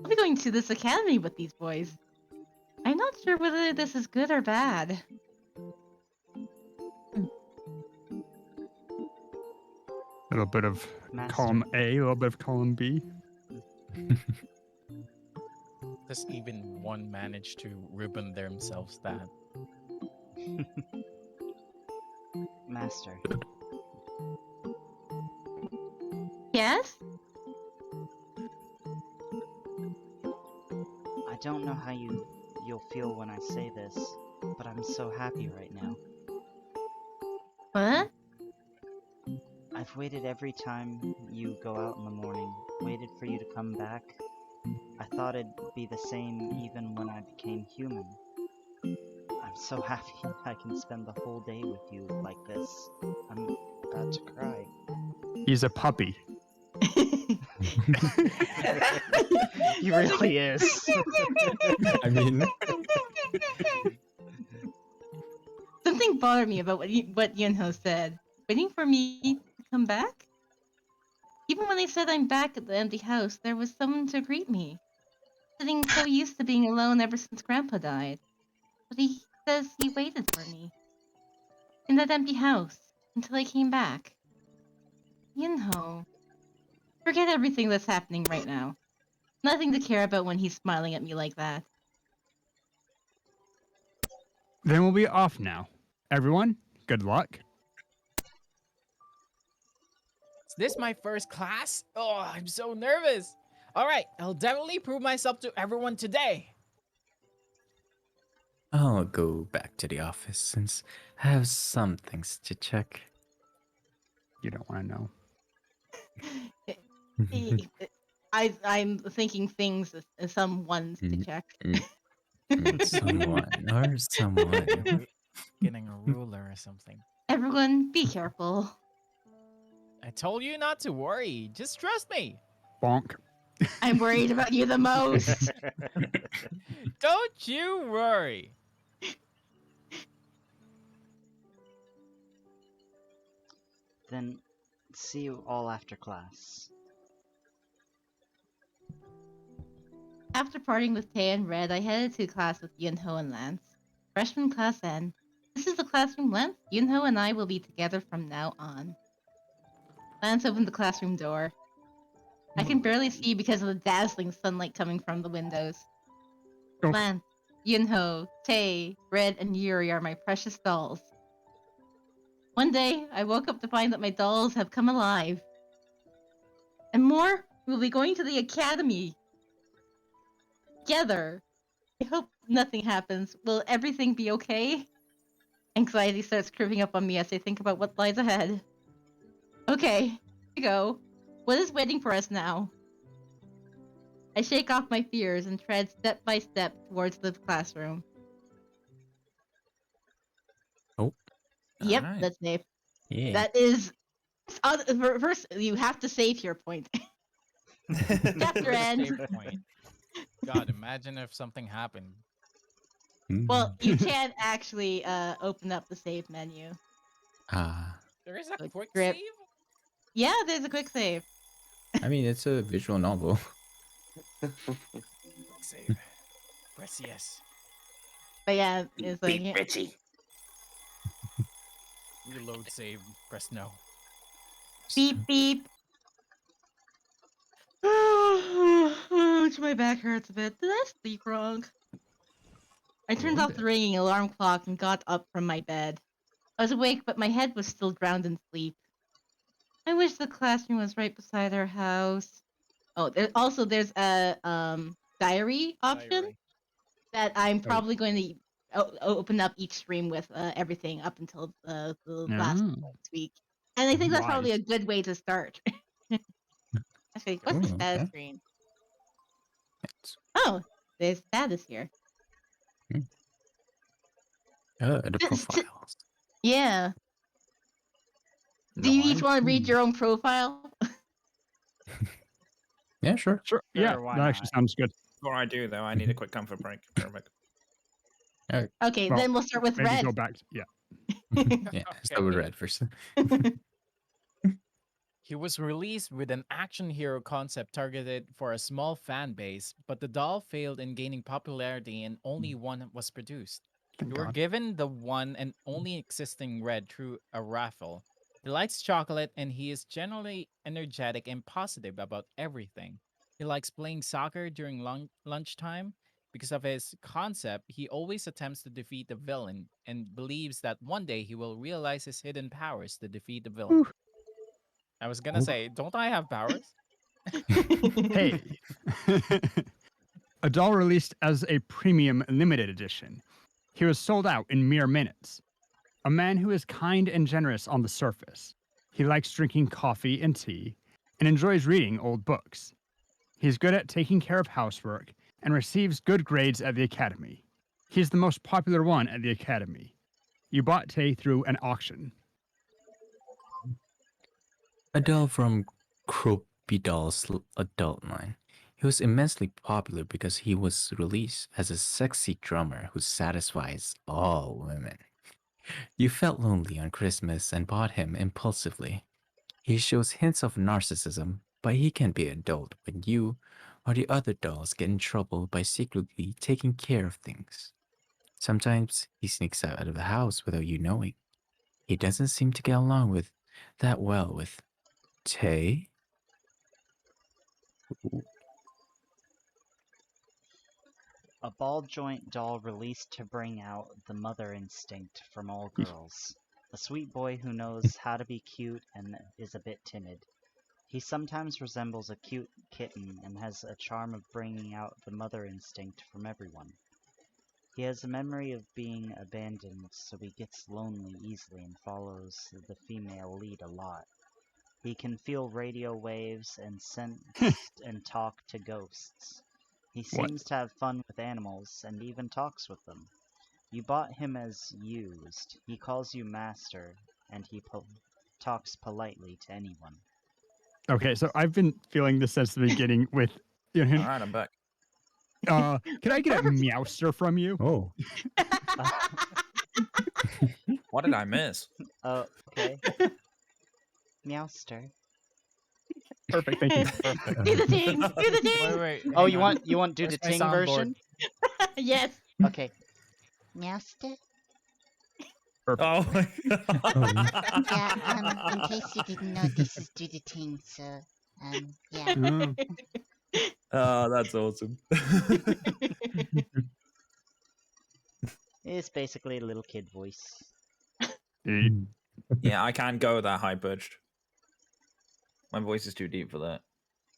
I'll be going to this academy with these boys. I'm not sure whether this is good or bad. A little bit of Master. column A, a little bit of column B. Does even one manage to ribbon themselves that? Master, Yes? I don't know how you'll feel when I say this, but I'm so happy right now. What? I've waited every time you go out in the morning, waited for you to come back. I thought it'd be the same even when I became human. I'm so happy I can spend the whole day with you like this. I'm about to cry. He's a puppy. He really is. I mean, Something bothered me about what Yunho said. Waiting for me to come back? Even when I said I'm back at the empty house, there was someone to greet me. Sitting so used to being alone ever since Grandpa died. But he says he waited for me. In that empty house. Until I came back. Yunho. Forget everything that's happening right now. Nothing to care about when he's smiling at me like that. Then we'll be off now. Everyone, good luck. Is this my first class? Oh, I'm so nervous. All right, I'll definitely prove myself to everyone today. I'll go back to the office since I have some things to check. You don't want to know. I'm thinking things as some ones to check. Someone or someone. Getting a ruler or something. Everyone, be careful. I told you not to worry. Just trust me. Bonk. I'm worried about you the most. Don't you worry. Then see you all after class. After parting with Tay and Red, I headed to class with Yunho and Lance. Freshman class N. This is the classroom, Lance. Yunho and I will be together from now on. Lance opened the classroom door. I can barely see because of the dazzling sunlight coming from the windows. Oh. Lance, Yunho, Tay, Red, and Yuri are my precious dolls. One day, I woke up to find that my dolls have come alive. And more, we'll be going to the academy. Together. I hope nothing happens. Will everything be okay? Anxiety starts creeping up on me as I think about what lies ahead. Okay, here we go. What is waiting for us now? I shake off my fears and tread step by step towards the classroom. Oh. Yep, Alright. that's safe. Yeah. That is... First, you have to save your point. Chapter end. Save point. God, imagine if something happened. Well, you can actually open up the save menu. There is a Good quick grip. save? Yeah, there's a quick save. I mean, it's a visual novel. Quick save. Press yes. But yeah, it's like... Beat Richie. Reload save. Press no. Beep beep. My back hurts a bit. Did I sleep wrong? I turned off the ringing alarm clock and got up from my bed. I was awake, but my head was still drowned in sleep. I wish the classroom was right beside our house. Oh, there's a diary option Diary. that I'm probably going to open up each stream with everything up until the last week. And I think that's probably a Wise. good way to start. Actually, what's the status okay. screen? It's- Oh, there's status here. the profiles. Yeah. Do No, you each I'm want to read cool. your own profile? Yeah, sure. Sure. Yeah, why that actually not? sounds good. Before I do, though, I need a quick comfort break. Real quick. Okay, Well, then we'll start with Maybe Red. go back. Yeah. Yeah, start with red first. He was released with an action hero concept targeted for a small fan base, but the doll failed in gaining popularity and only one was produced. Thank You were God. given the one and only existing Red through a raffle. He likes chocolate and he is generally energetic and positive about everything. He likes playing soccer during lunchtime. Because of his concept, he always attempts to defeat the villain and believes that one day he will realize his hidden powers to defeat the villain. Ooh. I was gonna say, don't I have powers? Hey. A doll released as a premium limited edition. He was sold out in mere minutes. A man who is kind and generous on the surface. He likes drinking coffee and tea and enjoys reading old books. He's good at taking care of housework and receives good grades at the academy. He's the most popular one at the academy. You bought Tay through an auction. A doll from Croupy Doll's adult line. He was immensely popular because he was released as a sexy drummer who satisfies all women. You felt lonely on Christmas and bought him impulsively. He shows hints of narcissism, but he can be an adult when you or the other dolls get in trouble by secretly taking care of things. Sometimes he sneaks out of the house without you knowing. He doesn't seem to get along with that well with Tay. A ball joint doll released to bring out the mother instinct from all girls. A sweet boy who knows how to be cute and is a bit timid. He sometimes resembles a cute kitten and has a charm of bringing out the mother instinct from everyone. He has a memory of being abandoned, so he gets lonely easily and follows the female lead a lot. He can feel radio waves and sense and talk to ghosts. He What? seems to have fun with animals and even talks with them. You bought him as used. He calls you master, and he talks politely to anyone. Okay, so I've been feeling this since the beginning with. All right, I'm back. Can I get a meowster from you? Oh. What did I miss? Okay. Meowster. Perfect, thank you. Perfect. Do the ting! Do the ting! Wait, Oh, hang you on. want do Where's the my ting soundboard? version? Yes. Okay. Meowster. Oh my God. Yeah, in case you didn't know, this is do the ting, so, yeah. Oh. Oh, that's awesome. It's basically a little kid voice. Yeah, I can't go that high pitched. My voice is too deep for that.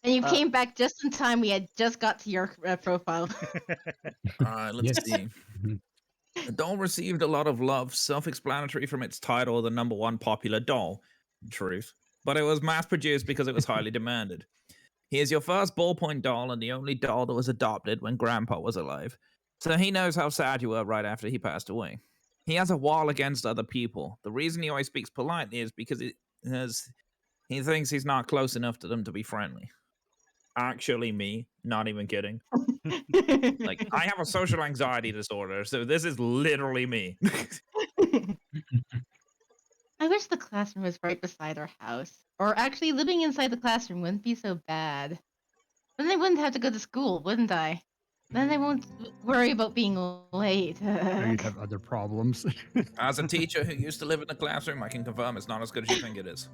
And you came back just in time. We had just got to your profile. All right, let's see. The doll received a lot of love, self-explanatory from its title, the #1 popular doll. Truth. But it was mass-produced because it was highly demanded. He is your first ballpoint doll and the only doll that was adopted when Grandpa was alive. So he knows how sad you were right after he passed away. He has a wall against other people. The reason he always speaks politely is because he thinks he's not close enough to them to be friendly. Actually, me, not even kidding. Like, I have a social anxiety disorder, so this is literally me. I wish the classroom was right beside our house. Or actually, living inside the classroom wouldn't be so bad. Then I wouldn't have to go to school, wouldn't I? Then I won't worry about being late. Or you'd have other problems. As a teacher who used to live in the classroom, I can confirm it's not as good as you think it is.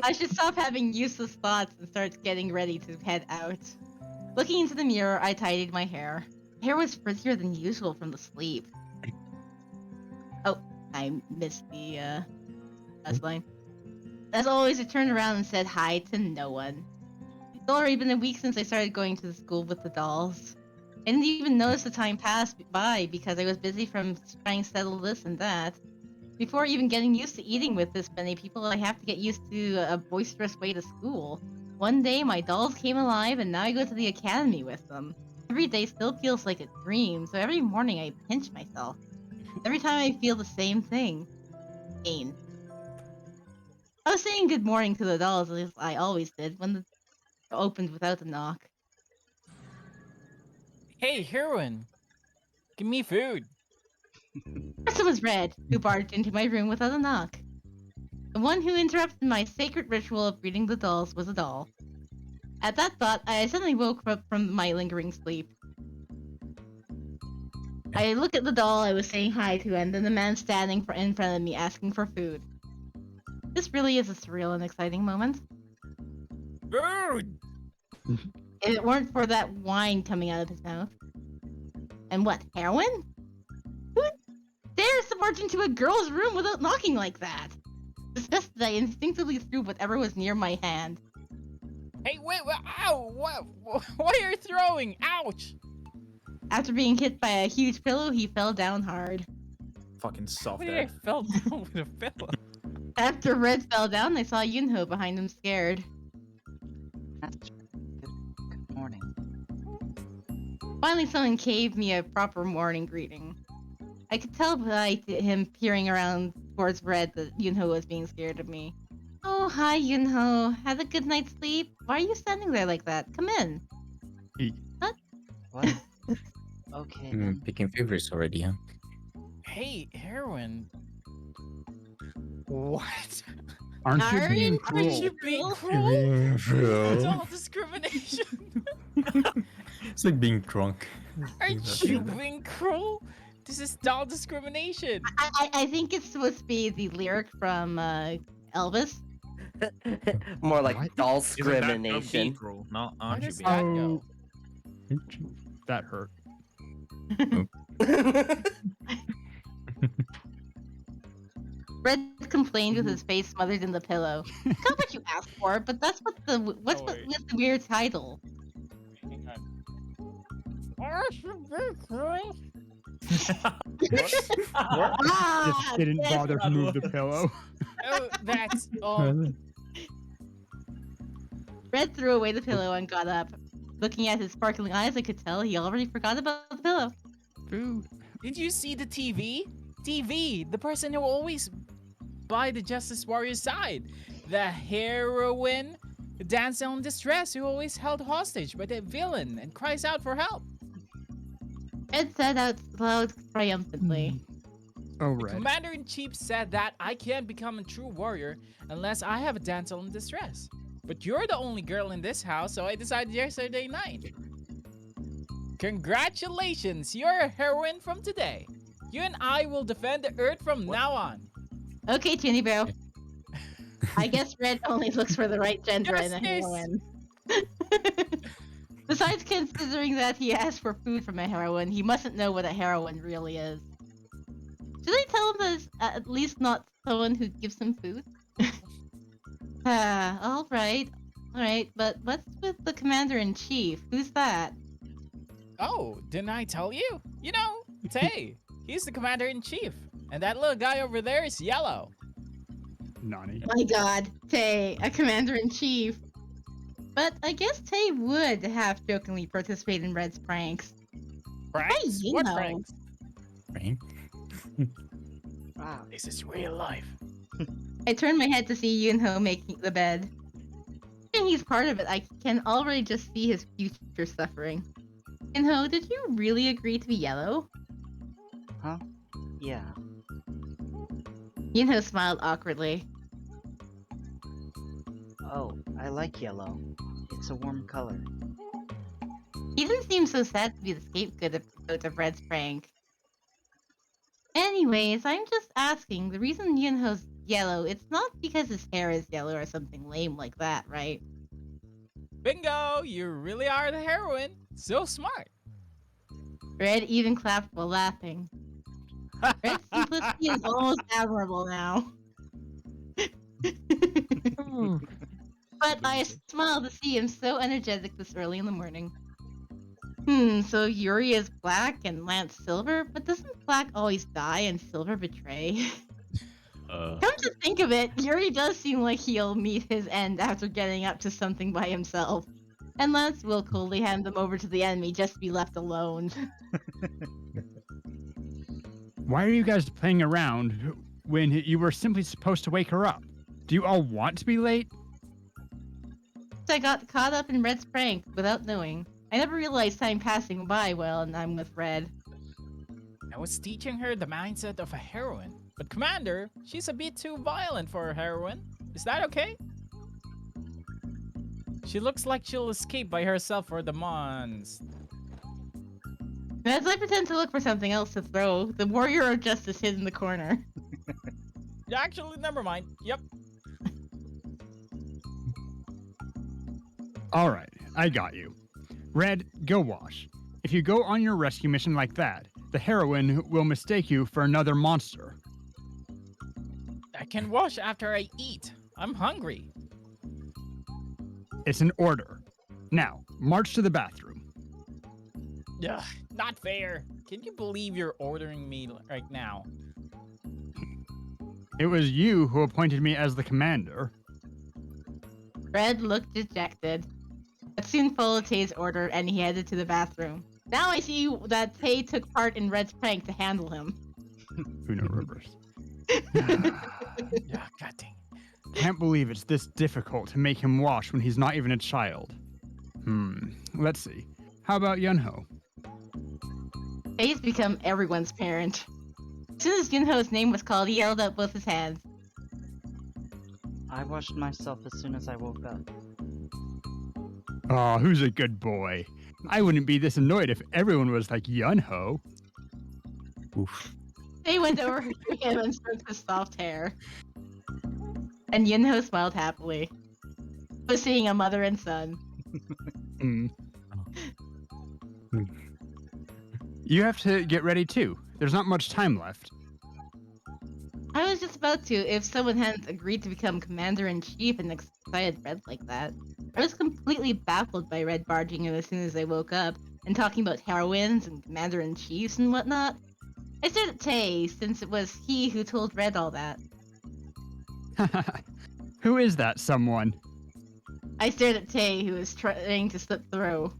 I should stop having useless thoughts and start getting ready to head out. Looking into the mirror, I tidied my hair. My hair was frizzier than usual from the sleep. Oh, I missed the last line. As always, I turned around and said hi to no one. It's already been a week since I started going to the school with the dolls. I didn't even notice the time passed by because I was busy from trying to settle this and that. Before even getting used to eating with this many people, I have to get used to a boisterous way to school. One day, my dolls came alive, and now I go to the academy with them. Every day still feels like a dream, so every morning I pinch myself. Every time I feel the same thing. Pain. I was saying good morning to the dolls as I always did when the door opened without a knock. Hey, heroine, give me food. First it was Red, who barged into my room without a knock. The one who interrupted my sacred ritual of greeting the dolls was a doll. At that thought, I suddenly woke up from my lingering sleep. I looked at the doll I was saying hi to, and then the man standing in front of me asking for food. This really is a surreal and exciting moment. Food! If it weren't for that wine coming out of his mouth. And what, heroin? Who dares to march into a girl's room without knocking like that? Disgusted, I instinctively threw whatever was near my hand. Hey, wait, ow! What are you throwing? Ouch! After being hit by a huge pillow, he fell down hard. Fucking soft Why did I fell down with a pillow? After Red fell down, I saw Yunho behind him scared. Good morning. Finally, someone gave me a proper morning greeting. I could tell by him peering around towards Red that Yunho was being scared of me. Oh, hi, Yunho. Had a good night's sleep? Why are you standing there like that? Come in. What? Okay then. Picking favorites already, huh? Hey, heroin. What? Aren't you being Aren't cruel? Are you being cruel? It's Bro. all discrimination. It's like being drunk. Aren't you being cruel? This is all discrimination. I think it's supposed to be the lyric from Elvis. More like What? doll Isn't that don't be discrimination. cruel, not Where aren't you does being that cruel? go? That hurt. Red complained with his face smothered in the pillow. Not what you asked for, but that's what what's Oh, with wait. the weird title. Hang on. Ah, Just didn't yes. bother to move the pillow. Oh, that's all. Red threw away the pillow and got up. Looking at his sparkling eyes, I could tell he already forgot about the pillow. Food. Did you see the TV? TV, the person who always by the Justice Warrior's side. The heroine, the damsel in distress who always held hostage by the villain and cries out for help. Red said out loud triumphantly. Oh, The Red. Commander-in-Chief said that I can't become a true warrior unless I have a damsel in distress. But you're the only girl in this house, so I decided yesterday night. Congratulations, you're a heroine from today. You and I will defend the Earth from now on. Okay, Tinny Bro. I guess Red only looks for the right gender in a Justice! heroine. Besides considering that he asked for food from a heroine, he mustn't know what a heroine really is. Should I tell him that it's at least not someone who gives him food? Alright. Alright, but what's with the Commander-in-Chief? Who's that? Oh, didn't I tell you? You know, Tay. He's the Commander-in-Chief. And that little guy over there is Yellow. Nani. My god, Tay, a Commander-in-Chief. But I guess Tay would have jokingly participated in Red's pranks. Pranks? you What know? pranks? Right? Wow. This is real life. I turned my head to see Yunho making the bed. And he's part of it. I can already just see his future suffering. Yunho, did you really agree to be yellow? Huh? Yeah. Yunho smiled awkwardly. Oh, I like yellow. It's a warm color. He didn't seem so sad to be the scapegoat of Red's prank. Anyways, I'm just asking, the reason Yunho's yellow, it's not because his hair is yellow or something lame like that, right? Bingo! You really are the heroine. So smart. Red even clapped while laughing. Red's simplicity is almost admirable now. But I smiled to see him so energetic this early in the morning. So Yuri is black and Lance silver, but doesn't black always die and silver betray? Come to think of it, Yuri does seem like he'll meet his end after getting up to something by himself. And Lance will coolly hand them over to the enemy just to be left alone. Why are you guys playing around when you were simply supposed to wake her up? Do you all want to be late? I got caught up in Red's prank without knowing. I never realized time passing by while I'm with Red. I was teaching her the mindset of a heroine. But Commander, she's a bit too violent for a heroine. Is that okay? She looks like she'll escape by herself for the months. As I pretend to look for something else to throw, the warrior of justice hid in the corner. Actually, never mind. Yep. All right. I got you. Red, go wash. If you go on your rescue mission like that, the heroine will mistake you for another monster. I can wash after I eat. I'm hungry. It's an order. Now, march to the bathroom. Ugh, not fair. Can you believe you're ordering me right now? It was you who appointed me as the commander. Red looked dejected, but soon followed Tay's order and he headed to the bathroom. Now I see that Tay took part in Red's prank to handle him. Uno reverse. Yeah, god dang. Can't believe it's this difficult to make him wash when he's not even a child. Let's see. How about Yunho? Tay's become everyone's parent. As soon as Yunho's name was called, he held out both his hands. I washed myself as soon as I woke up. Aw, who's a good boy? I wouldn't be this annoyed if everyone was like Yunho. Oof. Tay went over to him and stroked his soft hair. And Yunho smiled happily. Was seeing a mother and son. Mm. You have to get ready too. There's not much time left. I was just about to if someone hadn't agreed to become commander-in-chief and excited Red like that. I was completely baffled by Red barging in as soon as I woke up and talking about heroines and commander-in-chiefs and whatnot. I stared at Tay since it was he who told Red all that. Who is that someone? I stared at Tay who was trying to slip through.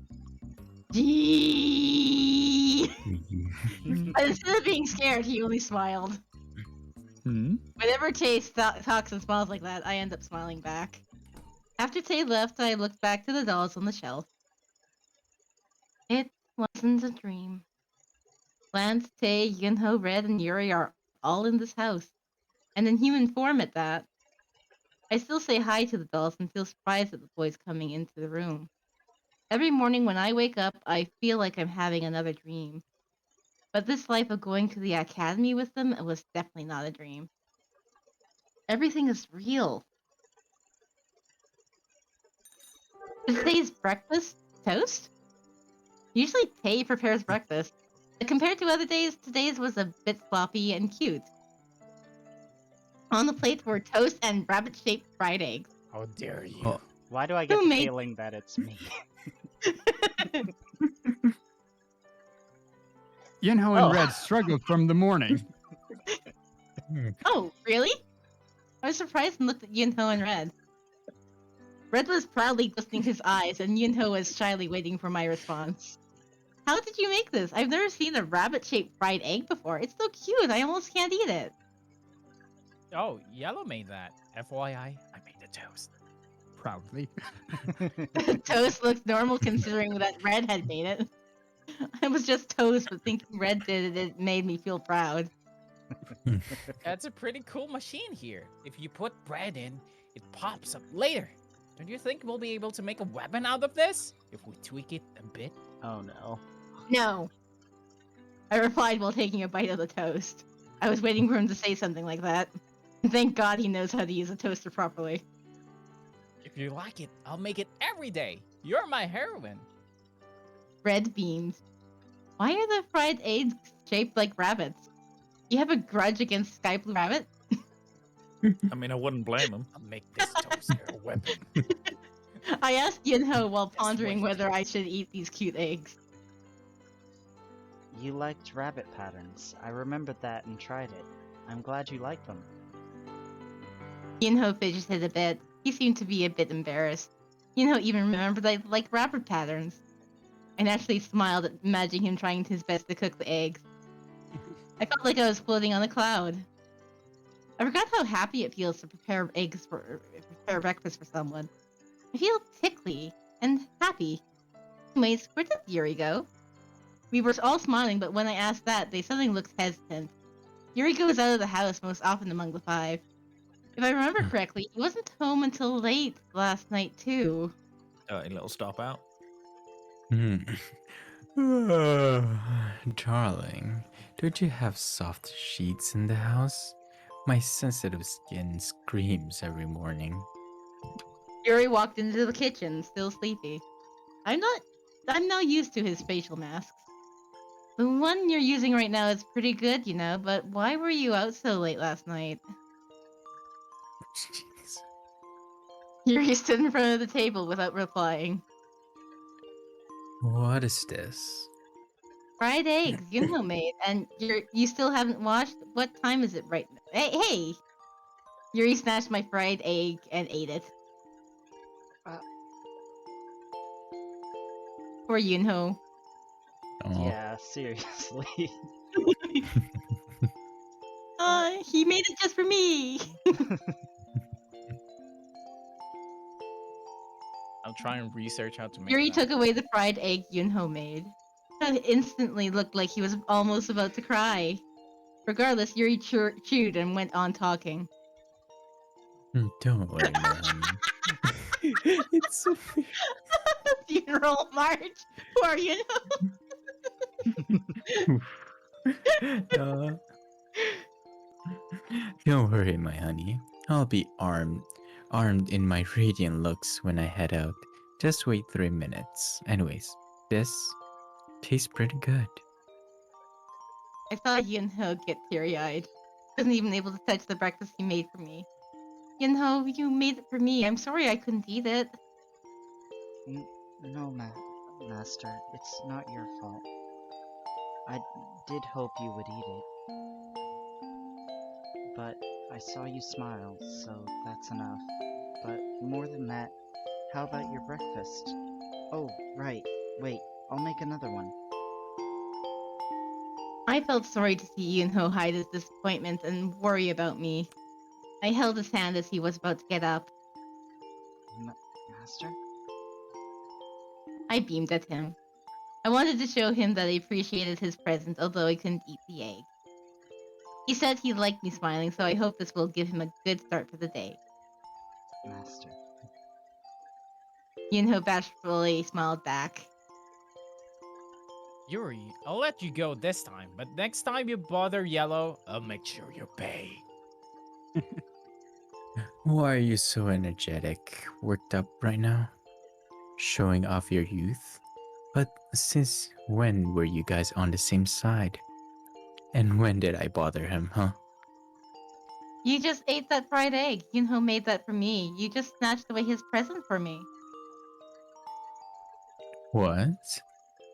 Gee! But instead of being scared, he only smiled. Whenever Tay talks and smiles like that, I end up smiling back. After Tay left, I looked back to the dolls on the shelf. It wasn't a dream. Lance, Tay, Yunho, Red, and Yuri are all in this house. And in human form at that. I still say hi to the dolls and feel surprised at the boys coming into the room. Every morning when I wake up, I feel like I'm having another dream. But this life of going to the academy with them was definitely not a dream. Everything is real. Is today's breakfast toast? Usually Tay prepares breakfast, but compared to other days, today's was a bit sloppy and cute. On the plate were toast and rabbit-shaped fried eggs. How dare you? Oh. Why do I get Who the made- feeling that it's me? Yunho Oh. and Red struggled from the morning. Oh, really? I was surprised and looked at Yunho and Red. Red was proudly glistening his eyes, and Yunho was shyly waiting for my response. How did you make this? I've never seen a rabbit-shaped fried egg before. It's so cute, I almost can't eat it. Oh, Yellow made that. FYI, I made the toast. Proudly. Toast looks normal considering that Red had made it. I was just toast, but thinking Red did it made me feel proud. That's a pretty cool machine here. If you put bread in, it pops up later. Don't you think we'll be able to make a weapon out of this? If we tweak it a bit? Oh no. No. I replied while taking a bite of the toast. I was waiting for him to say something like that. And thank God he knows how to use a toaster properly. If you like it, I'll make it every day. You're my heroine. Red beans. Why are the fried eggs shaped like rabbits? You have a grudge against Sky Blue Rabbit? I mean, I wouldn't blame him. I'll make this toaster a weapon. I asked Yunho while Just pondering wait. whether I should eat these cute eggs. You liked rabbit patterns. I remembered that and tried it. I'm glad you like them. Yunho fidgeted a bit. He seemed to be a bit embarrassed. Yunho even remembered I like rabbit patterns. I naturally smiled at imagining him trying his best to cook the eggs. I felt like I was floating on a cloud. I forgot how happy it feels to prepare breakfast for someone. I feel tickly and happy. Anyways, where did Yuri go? We were all smiling, but when I asked that, they suddenly looked hesitant. Yuri goes out of the house most often among the five. If I remember correctly, he wasn't home until late last night too. A little stop out. Darling, don't you have soft sheets in the house? My sensitive skin screams every morning. Yuri walked into the kitchen, still sleepy. I'm not used to his facial masks. The one you're using right now is pretty good, but why were you out so late last night? Jeez. Yuri stood in front of the table without replying. What is this? Fried eggs, made, and you still haven't washed? What time is it right now? Hey! Yuri snatched my fried egg and ate it. Uh. For Yunho. Oh. Yeah, seriously. He made it just for me! I'll try and research how to make Yuri that. took away the fried egg Yunho made. He instantly looked like he was almost about to cry. Regardless, Yuri chewed and went on talking. Don't worry, my honey. It's so weird. Funeral march for Uh, don't worry, my honey. I'll be armed in my radiant looks when I head out. Just wait 3 minutes. Anyways, this tastes pretty good. I saw Yunho get teary-eyed. Wasn't even able to touch the breakfast he made for me. Yunho, you made it for me. I'm sorry I couldn't eat it. No, Master. It's not your fault. I did hope you would eat it. But I saw you smile, so that's enough. But more than that, how about your breakfast? Oh, right. Wait, I'll make another one. I felt sorry to see Yunho hide his disappointment and worry about me. I held his hand as he was about to get up. Master? I beamed at him. I wanted to show him that I appreciated his presence, although I couldn't eat the egg. He said he liked me smiling, so I hope this will give him a good start for the day. Master. Yunho bashfully smiled back. Yuri, I'll let you go this time, but next time you bother Yellow, I'll make sure you pay. Why are you so energetic, worked up right now? Showing off your youth? But since when were you guys on the same side? And when did I bother him, huh? You just ate that fried egg. Yunho made that for me. You just snatched away his present for me. What?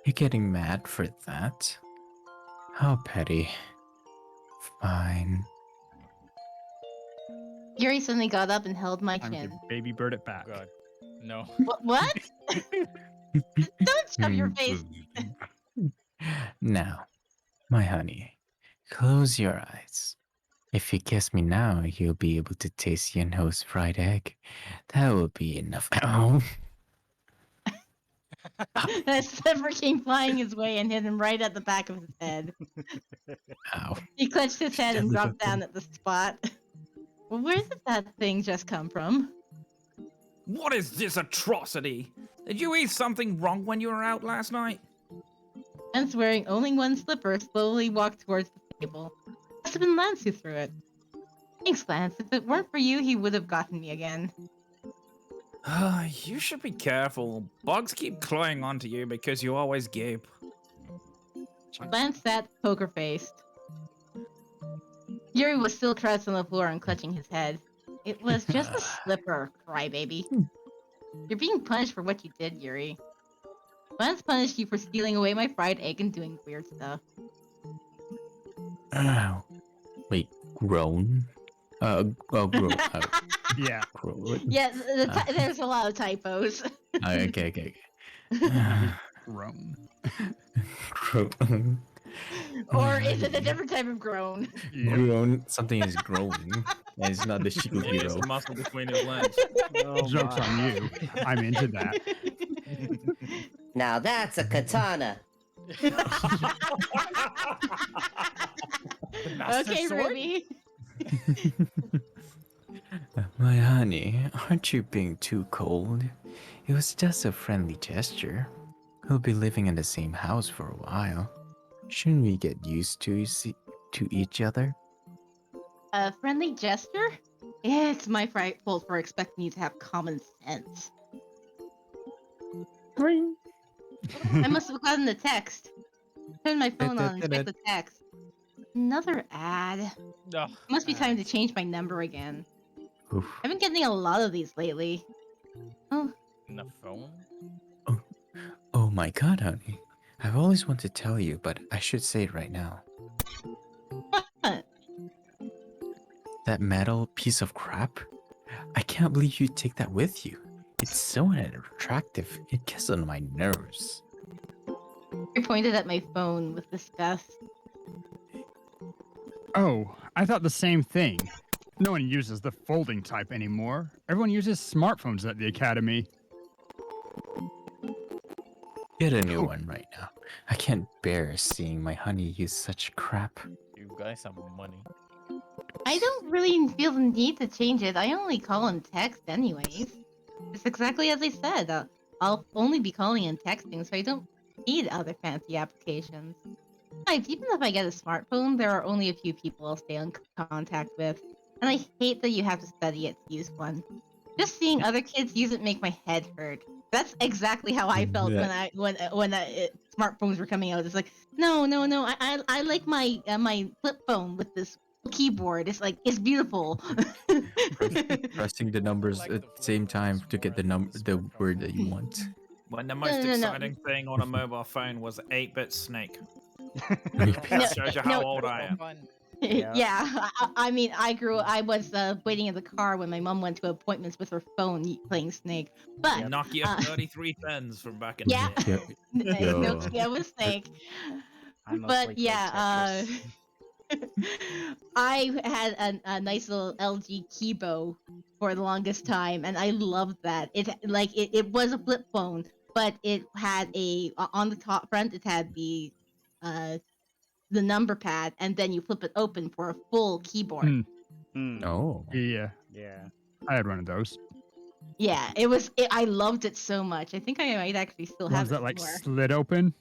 You're getting mad for that? How petty. Fine. Yuri suddenly got up and held my Time to chin. baby bird it back. God. No. What? Don't shove your face. Now, my honey, close your eyes. If you kiss me now, you'll be able to taste Yunho's fried egg. That will be enough. Ow. That sliver came flying his way and hit him right at the back of his head. Ow. He clenched his head and dropped down at the spot. Where did that thing just come from? What is this atrocity? Did you eat something wrong when you were out last night? Lance, wearing only one slipper, slowly walked towards the table. Must have been Lance who threw it. Thanks, Lance. If it weren't for you, he would have gotten me again. You should be careful. Bugs keep clawing onto you because you always gape. Lance sat poker-faced. Yuri was still crouched on the floor and clutching his head. It was just a slipper, crybaby. You're being punished for what you did, Yuri. Lance punished you for stealing away my fried egg and doing weird stuff. Ow. Wait, grown? Grown. Yeah. Grown. Yeah, there's a lot of typos. Okay. Grown. Grown. Or is it a different type of groan? Yep. Grown. Something is growing. And it's not the shield Maybe it's hero. the muscle between his legs. Oh Joke's my. on you. I'm into that. Now that's a katana. Master Okay, Sword? Ruby. My honey, aren't you being too cold? It was just a friendly gesture. We'll be living in the same house for a while. Shouldn't we get used to each other? A friendly gesture? It's my fault for expecting you to have common sense. Ring. I must have gotten the text. Turn my phone on and check the text. Another ad. Ugh, Must be time to ads. change my number again. Oof. I've been getting a lot of these lately. Oh, In the phone? Oh my god, honey. I've always wanted to tell you, but I should say it right now. what? That metal piece of crap? I can't believe you take that with you. It's so unattractive. It gets on my nerves. I pointed at my phone with disgust. Oh, I thought the same thing. No one uses the folding type anymore. Everyone uses smartphones at the academy. Get a new Oh. one right now. I can't bear seeing my honey use such crap. You guys have money. I don't really feel the need to change it. I only call and text anyways. It's exactly as I said. I'll only be calling and texting, so I don't need other fancy applications. Besides, even if I get a smartphone, there are only a few people I'll stay in contact with, and I hate that you have to study it to use one. Just seeing other kids use it make my head hurt. That's exactly how I felt when smartphones were coming out. It's like, no. I like my my flip phone with this keyboard. It's like it's beautiful. Pressing the numbers Like at the the same flip time phones to get the more than the smartphones. word that you want. When the most no. exciting thing on a mobile phone was 8-bit Snake. No, That shows you how no. old I am. Fun. Yeah. Yeah, I mean, I was waiting in the car when my mom went to appointments with her phone playing Snake. But Nokia 3310s from back in yeah, the day. no, Yeah. yeah, with Snake. I mostly But played yeah, Tetris. I had a nice little LG Kibo for the longest time, and I loved that. It was a flip phone, but it had on the top front. It had the number pad, and then you flip it open for a full keyboard. Hmm. Hmm. Oh. Yeah, Yeah. I had one of those. Yeah, I loved it so much. I think I might actually still have Ones it that like somewhere. slid open.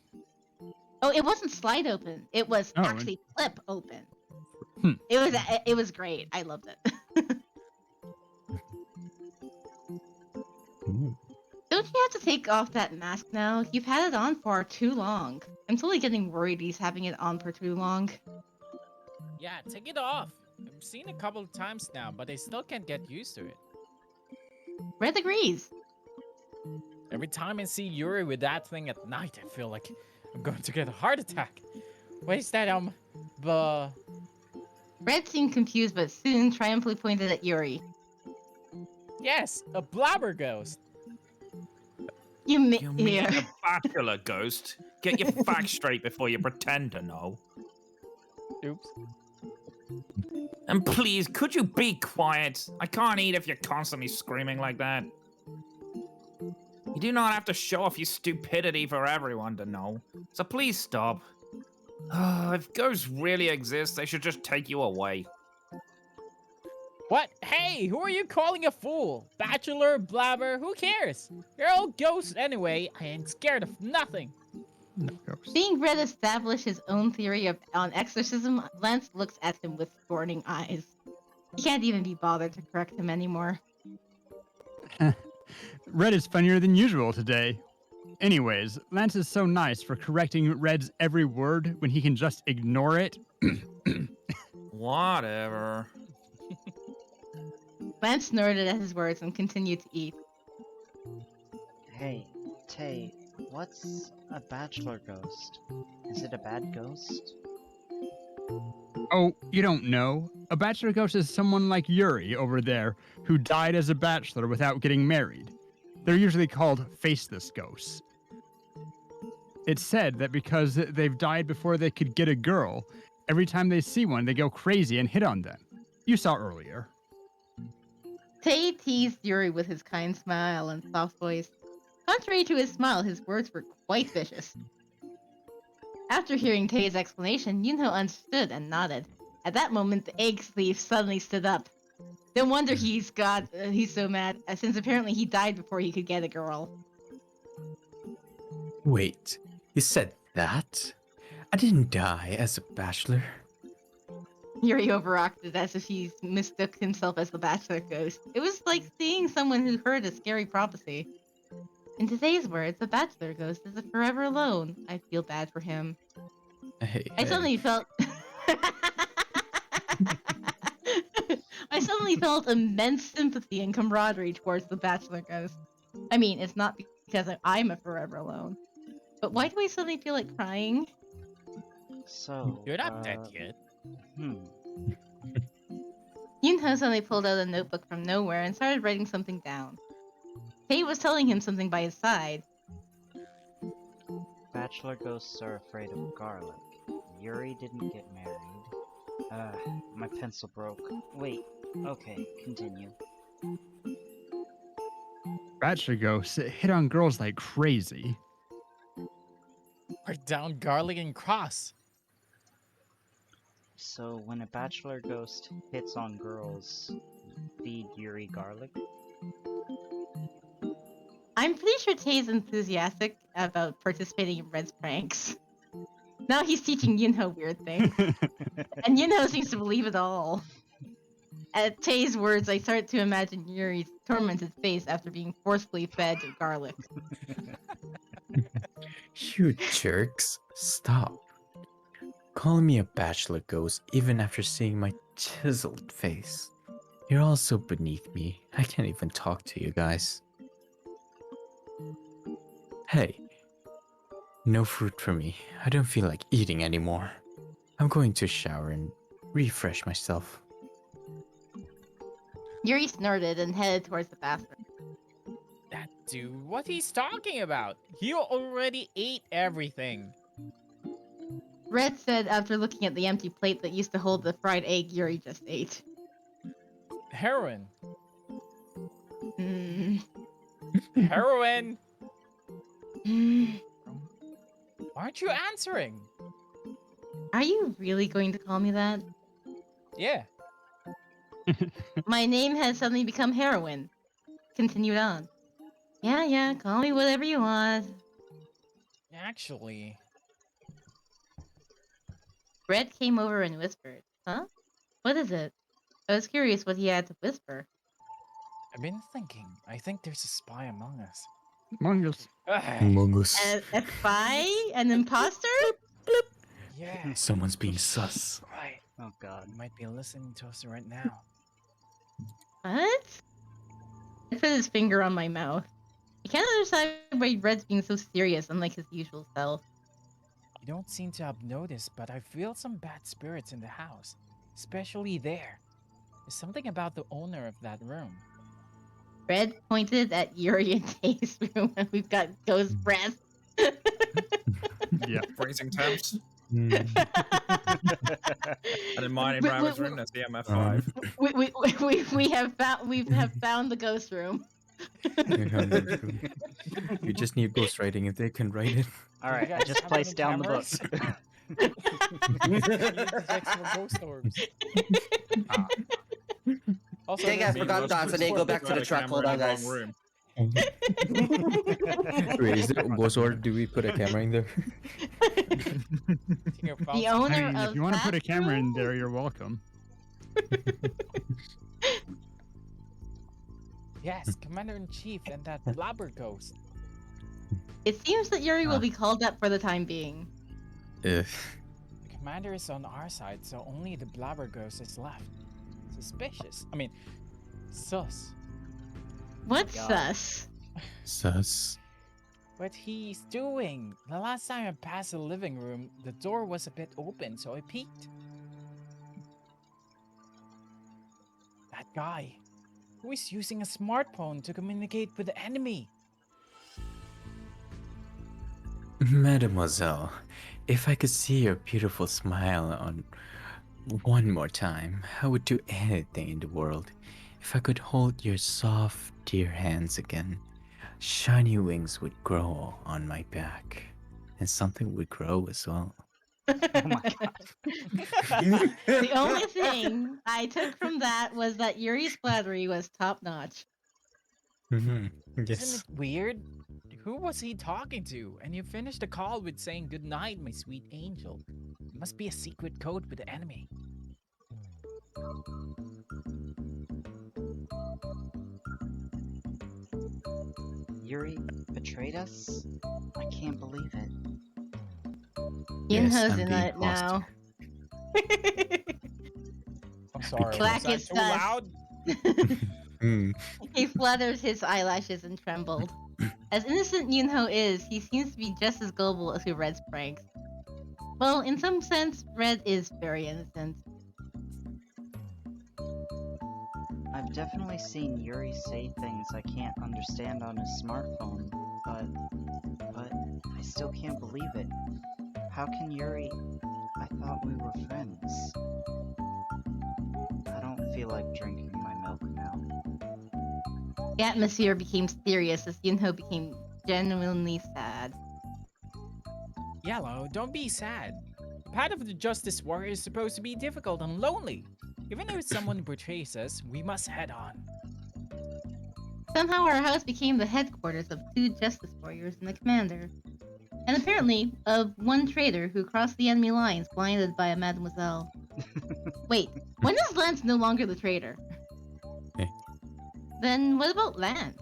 Oh, it wasn't slide open. It was Oh, actually flip open. Hmm. It was great. I loved it. Ooh. Don't you have to take off that mask now? You've had it on for too long. I'm totally getting worried he's having it on for too long. Yeah, take it off. I've seen it a couple of times now, but I still can't get used to it. Red agrees. Every time I see Yuri with that thing at night, I feel like I'm going to get a heart attack. What is that, but... Red seemed confused, but soon triumphantly pointed at Yuri. Yes, a blabber ghost. You mean Yeah. a bachelor ghost? Get your facts straight before you pretend to know. Oops. And please, could you be quiet? I can't eat if you're constantly screaming like that. You do not have to show off your stupidity for everyone to know. So please stop. If ghosts really exist, they should just take you away. What? Hey, who are you calling a fool? Bachelor, blabber, who cares? You're all ghosts anyway. I ain't scared of nothing. No ghost. Seeing Red establish his own theory on exorcism, Lance looks at him with scorning eyes. He can't even be bothered to correct him anymore. Red is funnier than usual today. Anyways, Lance is so nice for correcting Red's every word when he can just ignore it. Whatever. Lance snorted at his words and continued to eat. Hey, Tay, what's a bachelor ghost? Is it a bad ghost? Oh, you don't know? A bachelor ghost is someone like Yuri over there who died as a bachelor without getting married. They're usually called faceless ghosts. It's said that because they've died before they could get a girl, every time they see one, they go crazy and hit on them. You saw earlier. Tay teased Yuri with his kind smile and soft voice. Contrary to his smile, his words were quite vicious. After hearing Tay's explanation, Yunho understood and nodded. At that moment, the egg thief suddenly stood up. No wonder he's so mad, since apparently he died before he could get a girl. Wait, you said that? I didn't die as a bachelor. Yuri overacted as if he mistook himself as the bachelor ghost. It was like seeing someone who heard a scary prophecy. In today's words, the bachelor ghost is forever alone. I feel bad for him. Hey, I suddenly felt. I suddenly felt immense sympathy and camaraderie towards the bachelor ghost. I mean, it's not because I'm a forever alone. But why do I suddenly feel like crying? So, You're not dead yet. Yunho suddenly pulled out a notebook from nowhere and started writing something down. Kate was telling him something by his side. Bachelor ghosts are afraid of garlic. Yuri didn't get married. My pencil broke. Wait, okay, continue. Bachelor ghosts hit on girls like crazy. We're down garlic and cross. So, when a bachelor ghost hits on girls, feed Yuri garlic? I'm pretty sure Tay's enthusiastic about participating in Red's pranks. Now he's teaching Yunho weird things. And Yunho seems to believe it all. At Tay's words, I started to imagine Yuri's tormented face after being forcefully fed garlic. You jerks. Stop. Calling me a bachelor ghost even after seeing my chiseled face. You're all so beneath me. I can't even talk to you guys. Hey. No fruit for me. I don't feel like eating anymore. I'm going to shower and refresh myself. Yuri snorted and headed towards the bathroom. That dude, what he's talking about? He already ate everything. Red said after looking at the empty plate that used to hold the fried egg Yuri just ate. Heroin. Hmm. Heroin. Hmm. Why aren't you answering? Are you really going to call me that? Yeah. My name has suddenly become Heroin. Continued on. Yeah, call me whatever you want. Actually, Red came over and whispered. Huh? What is it? I was curious what he had to whisper. I've been thinking. I think there's a spy among us. Among us. Among Us. A spy? An imposter? Yeah. Someone's being sus. Right. Oh god. He might be listening to us right now. What? I put his finger on my mouth. I can't understand why Red's being so serious, unlike his usual self. You don't seem to have noticed, but I feel some bad spirits in the house. Especially there. There's something about the owner of that room. Red pointed at Yuri and Tay's room, and we've got ghost breath. Yeah. Freezing temps. Hmm. And in mine in We- Rabbit's we- room, that's the MF5. We have found the ghost room. You just need ghostwriting if they can write it. Alright, You I guys just have placed any down the book. cameras? Use extra ghost orbs. Also, Dang, I there's forgot ghost that, so they orb go back to the right truck. now. Hold on, guys. Room. Wait, is there a ghost or do we put a camera in there? Take your The phones. owner I mean, of if you want to put a that camera in room? there, you're welcome. Yes, Commander-in-Chief and that blabber ghost. It seems that Yuri will be called up for the time being. The Ugh. commander is on our side, so only the blabber ghost is left. Suspicious. I mean, sus. What's God. sus? Sus. What he's doing. The last time I passed the living room, the door was a bit open, so I peeked. That guy. Who is using a smartphone to communicate with the enemy? Mademoiselle, if I could see your beautiful smile on one more time, I would do anything in the world. If I could hold your soft, dear hands again, shiny wings would grow on my back, and something would grow as well. Oh my god. The only thing I took from that was that Yuri's flattery was top notch. Isn't Yes. it weird? Who was he talking to? And you finished the call with saying good night, my sweet angel. It must be a secret code with the enemy. Yuri, betrayed us? I can't believe it. Yes, Yunho's I'm in the it now. I'm sorry. Black Was I is too sus. loud? Hmm. He flutters his eyelashes and trembled. As innocent Yunho is, he seems to be just as gullible as Red's pranks. Well, in some sense, Red is very innocent. I've definitely seen Yuri say things I can't understand on his smartphone, but I still can't believe it. How can Yuri... I thought we were friends. I don't feel like drinking my milk now. The atmosphere became serious as Yunho became genuinely sad. Yellow, don't be sad. The path of the Justice Warrior is supposed to be difficult and lonely. Even if someone betrays us, we must head on. Somehow our house became the headquarters of 2 Justice Warriors and the Commander. And apparently, of 1 traitor who crossed the enemy lines blinded by a mademoiselle. Wait, when is Lance no longer the traitor? Eh. Then what about Lance?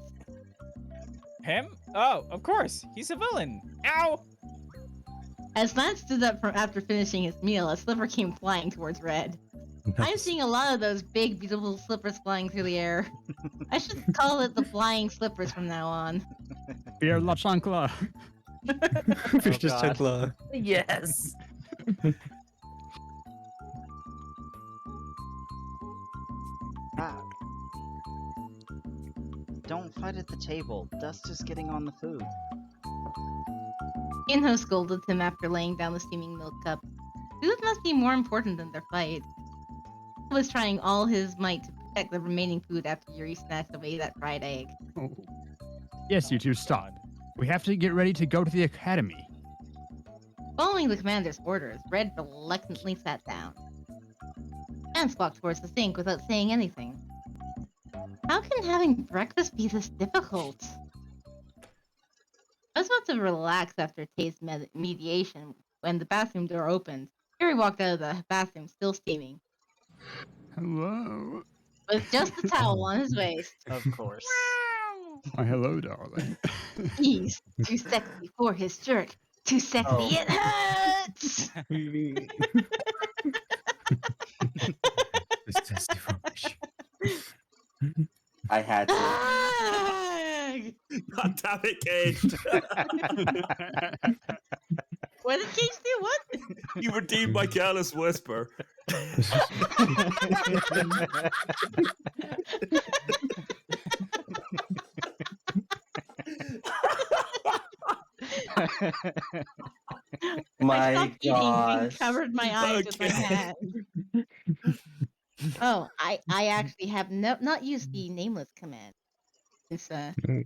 Him? Oh, of course. He's a villain. Ow! As Lance stood up from after finishing his meal, a slipper came flying towards Red. I'm Nice. seeing a lot of those big, beautiful slippers flying through the air. I should call it the flying slippers from now on. Pierre La Chancla. Fish just God. chocolate. Yes. Ah. Don't fight at the table. Dust is getting on the food. Yunho scolded him after laying down the steaming milk cup. Food must be more important than their fight. He was trying all his might to protect the remaining food after Yuri snatched away that fried egg. Oh. Yes, you two, stop. We have to get ready to go to the academy. Following the commander's orders, Red reluctantly sat down. Lance walked towards the sink without saying anything. How can having breakfast be this difficult? I was about to relax after Tay's mediation when the bathroom door opened. Yuri walked out of the bathroom still steaming, Hello. with just the towel on his waist. Of course. Why, hello, darling. He's too sexy for his shirt. Too sexy, Oh. it hurts! It's testimony. I had to. Ah! God damn it, Cage. What did Cage do? What? You redeemed my careless whisper. I My stopped eating and gosh. covered my eyes with my Okay. hand. Oh, I actually have not used the Nameless command. It's Mhm.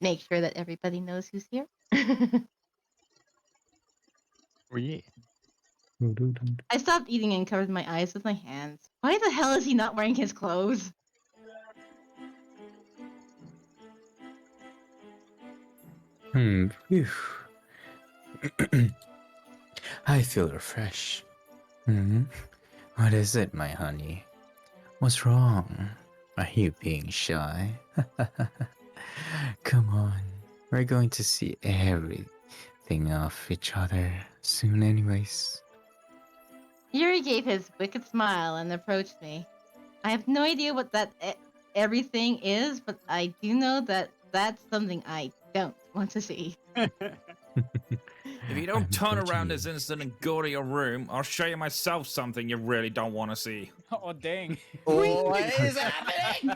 make sure that everybody knows who's here. Oh, yeah. I stopped eating and covered my eyes with my hands. Why the hell is he not wearing his clothes? Phew. I feel refreshed. What is it, my honey? What's wrong? Are you being shy? Come on. We're going to see everything of each other soon anyways. Yuri gave his wicked smile and approached me. I have no idea what that everything is, but I do know that that's something I don't want to see. If you don't I'm turn going to around you. this instant and go to your room, I'll show you myself something you really don't want to see. Oh, dang. What is happening?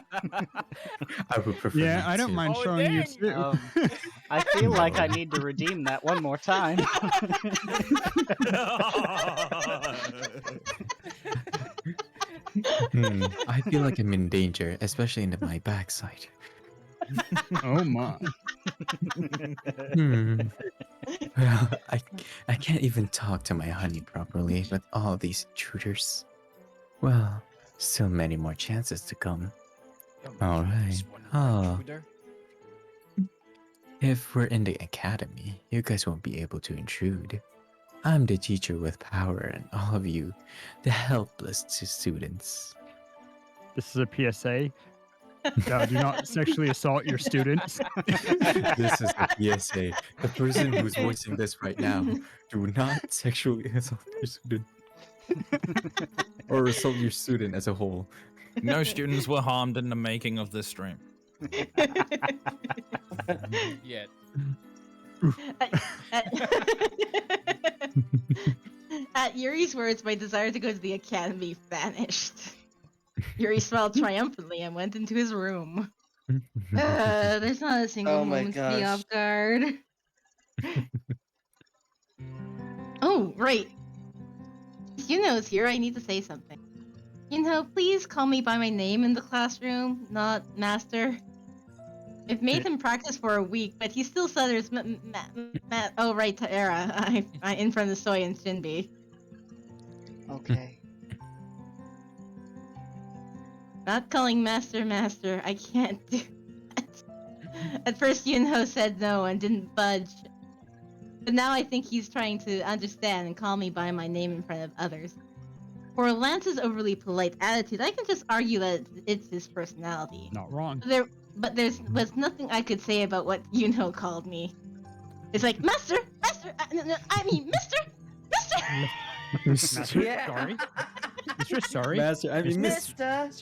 I would prefer Yeah, not I don't to. mind Oh, showing you dang. too. I feel like I need to redeem that one more time. I feel like I'm in danger, especially in my backside. Oh my. Well, I can't even talk to my honey properly with all these intruders. Well, still many more chances to come. All right. Just one more Oh, intruder. if we're in the academy, you guys won't be able to intrude. I'm the teacher with power, and all of you, the helpless students. This is a PSA. Do not sexually assault your students. This is a PSA. The person who's voicing this right now, do not sexually assault your student. Or assault your student as a whole. No students were harmed in the making of this stream. Yet. At Yuri's words, my desire to go to the academy vanished. Yuri smiled triumphantly and went into his room. There's not a single Oh my moment to be gosh. off guard. Oh, right. Yuno's here. I need to say something. Please call me by my name in the classroom, not master. I've made him practice for a week, but he still stutters. Oh, right, Taera. I in front of Soy and Shinbi. Okay. Not calling master. I can't do that. At first, Yunho said no and didn't budge. But now I think he's trying to understand and call me by my name in front of others. For Lance's overly polite attitude, I can just argue that it's his personality. Not wrong. But there was nothing I could say about what Yunho called me. It's like, Master! I mean, Mister! Master, Yeah. sorry. Mister, sorry. Master, I mean, Mister.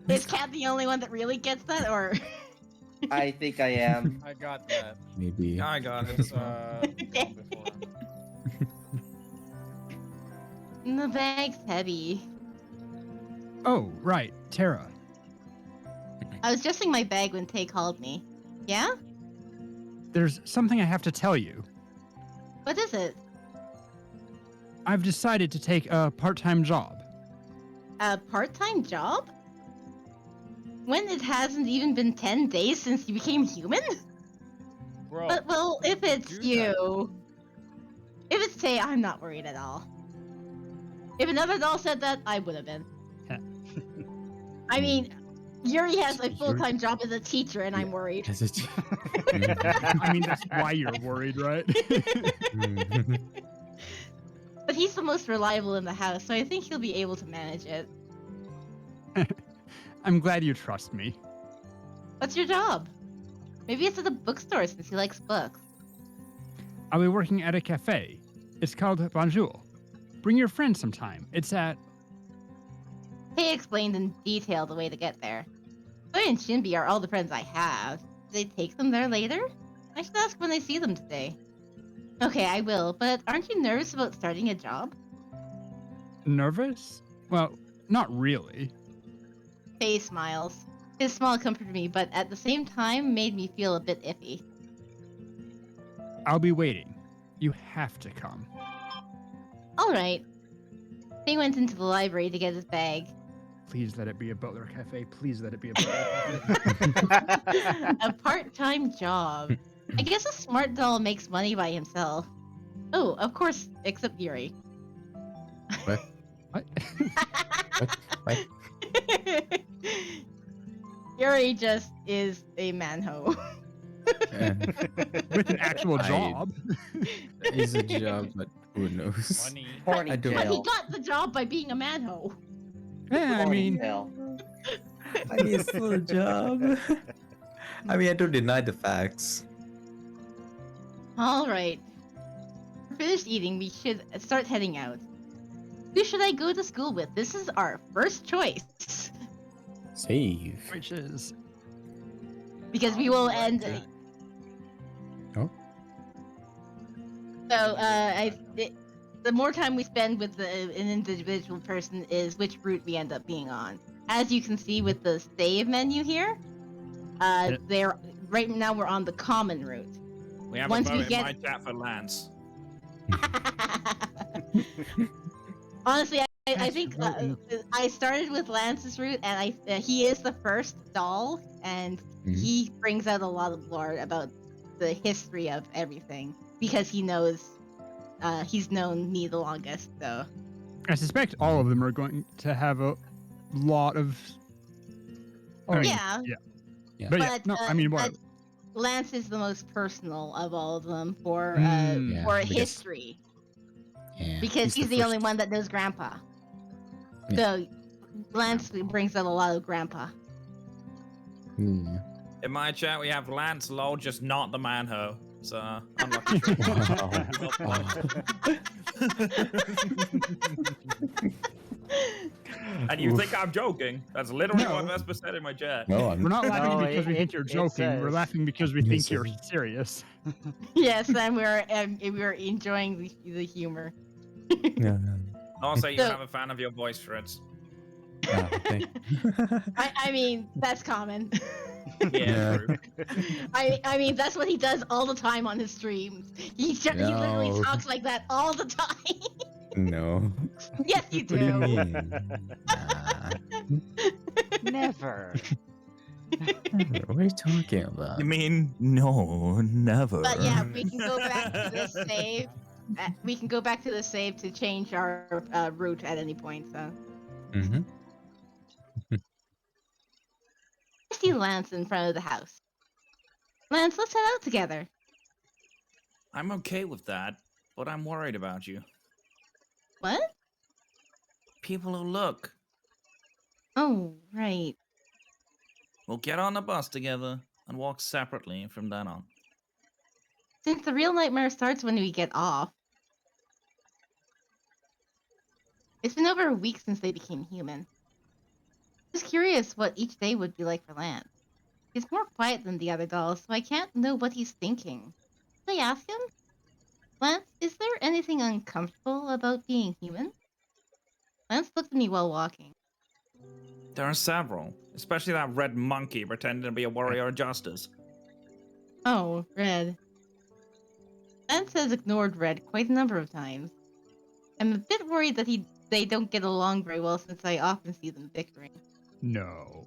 Is Cat the only one that really gets that, or? I think I am. I got that. Maybe. I got it. It's done before. The bag's heavy. Oh, right. Tara. I was adjusting my bag when Tay called me. Yeah? There's something I have to tell you. What is it? I've decided to take a part-time job. A part-time job? When it hasn't even been 10 days since you became human? Bro, But, well, if it's do that. you... If it's Tay, I'm not worried at all. If another doll said that, I would have been. I mean, Yuri has a full-time job as a teacher, and I'm worried. As it- I mean, that's why you're worried, right? But he's the most reliable in the house, so I think he'll be able to manage it. I'm glad you trust me. What's your job? Maybe it's at a bookstore since he likes books. I'll be working at a cafe. It's called Bonjour. Bring your friends sometime. It's at... Tay explained in detail the way to get there. Soy and Shinbi are all the friends I have. Do they take them there later? I should ask when I see them today. Okay, I will, but aren't you nervous about starting a job? Nervous? Well, not really. Tay smiles. His smile comforted me, but at the same time made me feel a bit iffy. I'll be waiting. You have to come. Alright. Tay went into the library to get his bag. Please let it be a butler cafe. Please let it be a butler cafe. A part-time job. I guess a smart doll makes money by himself. Oh, of course, except Yuri. What? What? Yuri just is a manho. With an actual I- job. It's a job, but who knows? Money. Horny I don't- But he tail. got the job by being a manho. Yeah, I Horny mean, tail. I mean, it's still a job. I mean, I don't deny the facts. Alright. Finished eating, we should start heading out. Who should I go to school with? This is our first choice. Save. which is... Because we will end... Oh. So, the more time we spend with an individual person is which route we end up being on. As you can see with the save menu here, there right now we're on the common route. We have Once a we vote in get- my chat for Lance. Honestly, I Thanks think for voting. I started with Lance's route, and he is the first doll, and he brings out a lot of lore about the history of everything because he knows. He's known me the longest, so. I suspect all of them are going to have a lot of... I mean, Yeah. yeah. Yeah. But yeah, But, no, I mean, what? Lance is the most personal of all of them for Mm. for because- history Yeah, because he's the only first. one that knows Grandpa. Yeah. So Lance brings up a lot of Grandpa. Hmm. In my chat, we have Lance Lol, just not the manho. So, unlucky tree. And you think I'm joking? That's literally what No. Vespa said in my chat. No, I'm We're not laughing No, because we think you're it joking. We're says- laughing because we It think you're says- serious. Yes, and we're enjoying the humor. No, no. Also, you So- have a fan of your voice, Fritz. Thank I mean that's common. Yeah, true. I mean that's what he does all the time on his streams. He literally No. talks like that all the time. No. Yes, you do. What do you mean? Nah. Never. What are you talking about? You mean no, never? But yeah, we can go back to the save. We can go back to the save to change our route at any point. So Mm-hmm. I see Lance in front of the house. Lance, let's head out together. I'm okay with that, but I'm worried about you. What? People who look. Oh, right. We'll get on the bus together and walk separately from then on. Since the real nightmare starts when we get off. It's been over a week since they became human. I was curious what each day would be like for Lance. He's more quiet than the other dolls, so I can't know what he's thinking. Should I ask him? Lance, is there anything uncomfortable about being human? Lance looked at me while walking. There are several, especially that red monkey pretending to be a warrior of justice. Oh, Red. Lance has ignored Red quite a number of times. I'm a bit worried that they don't get along very well since I often see them bickering. No.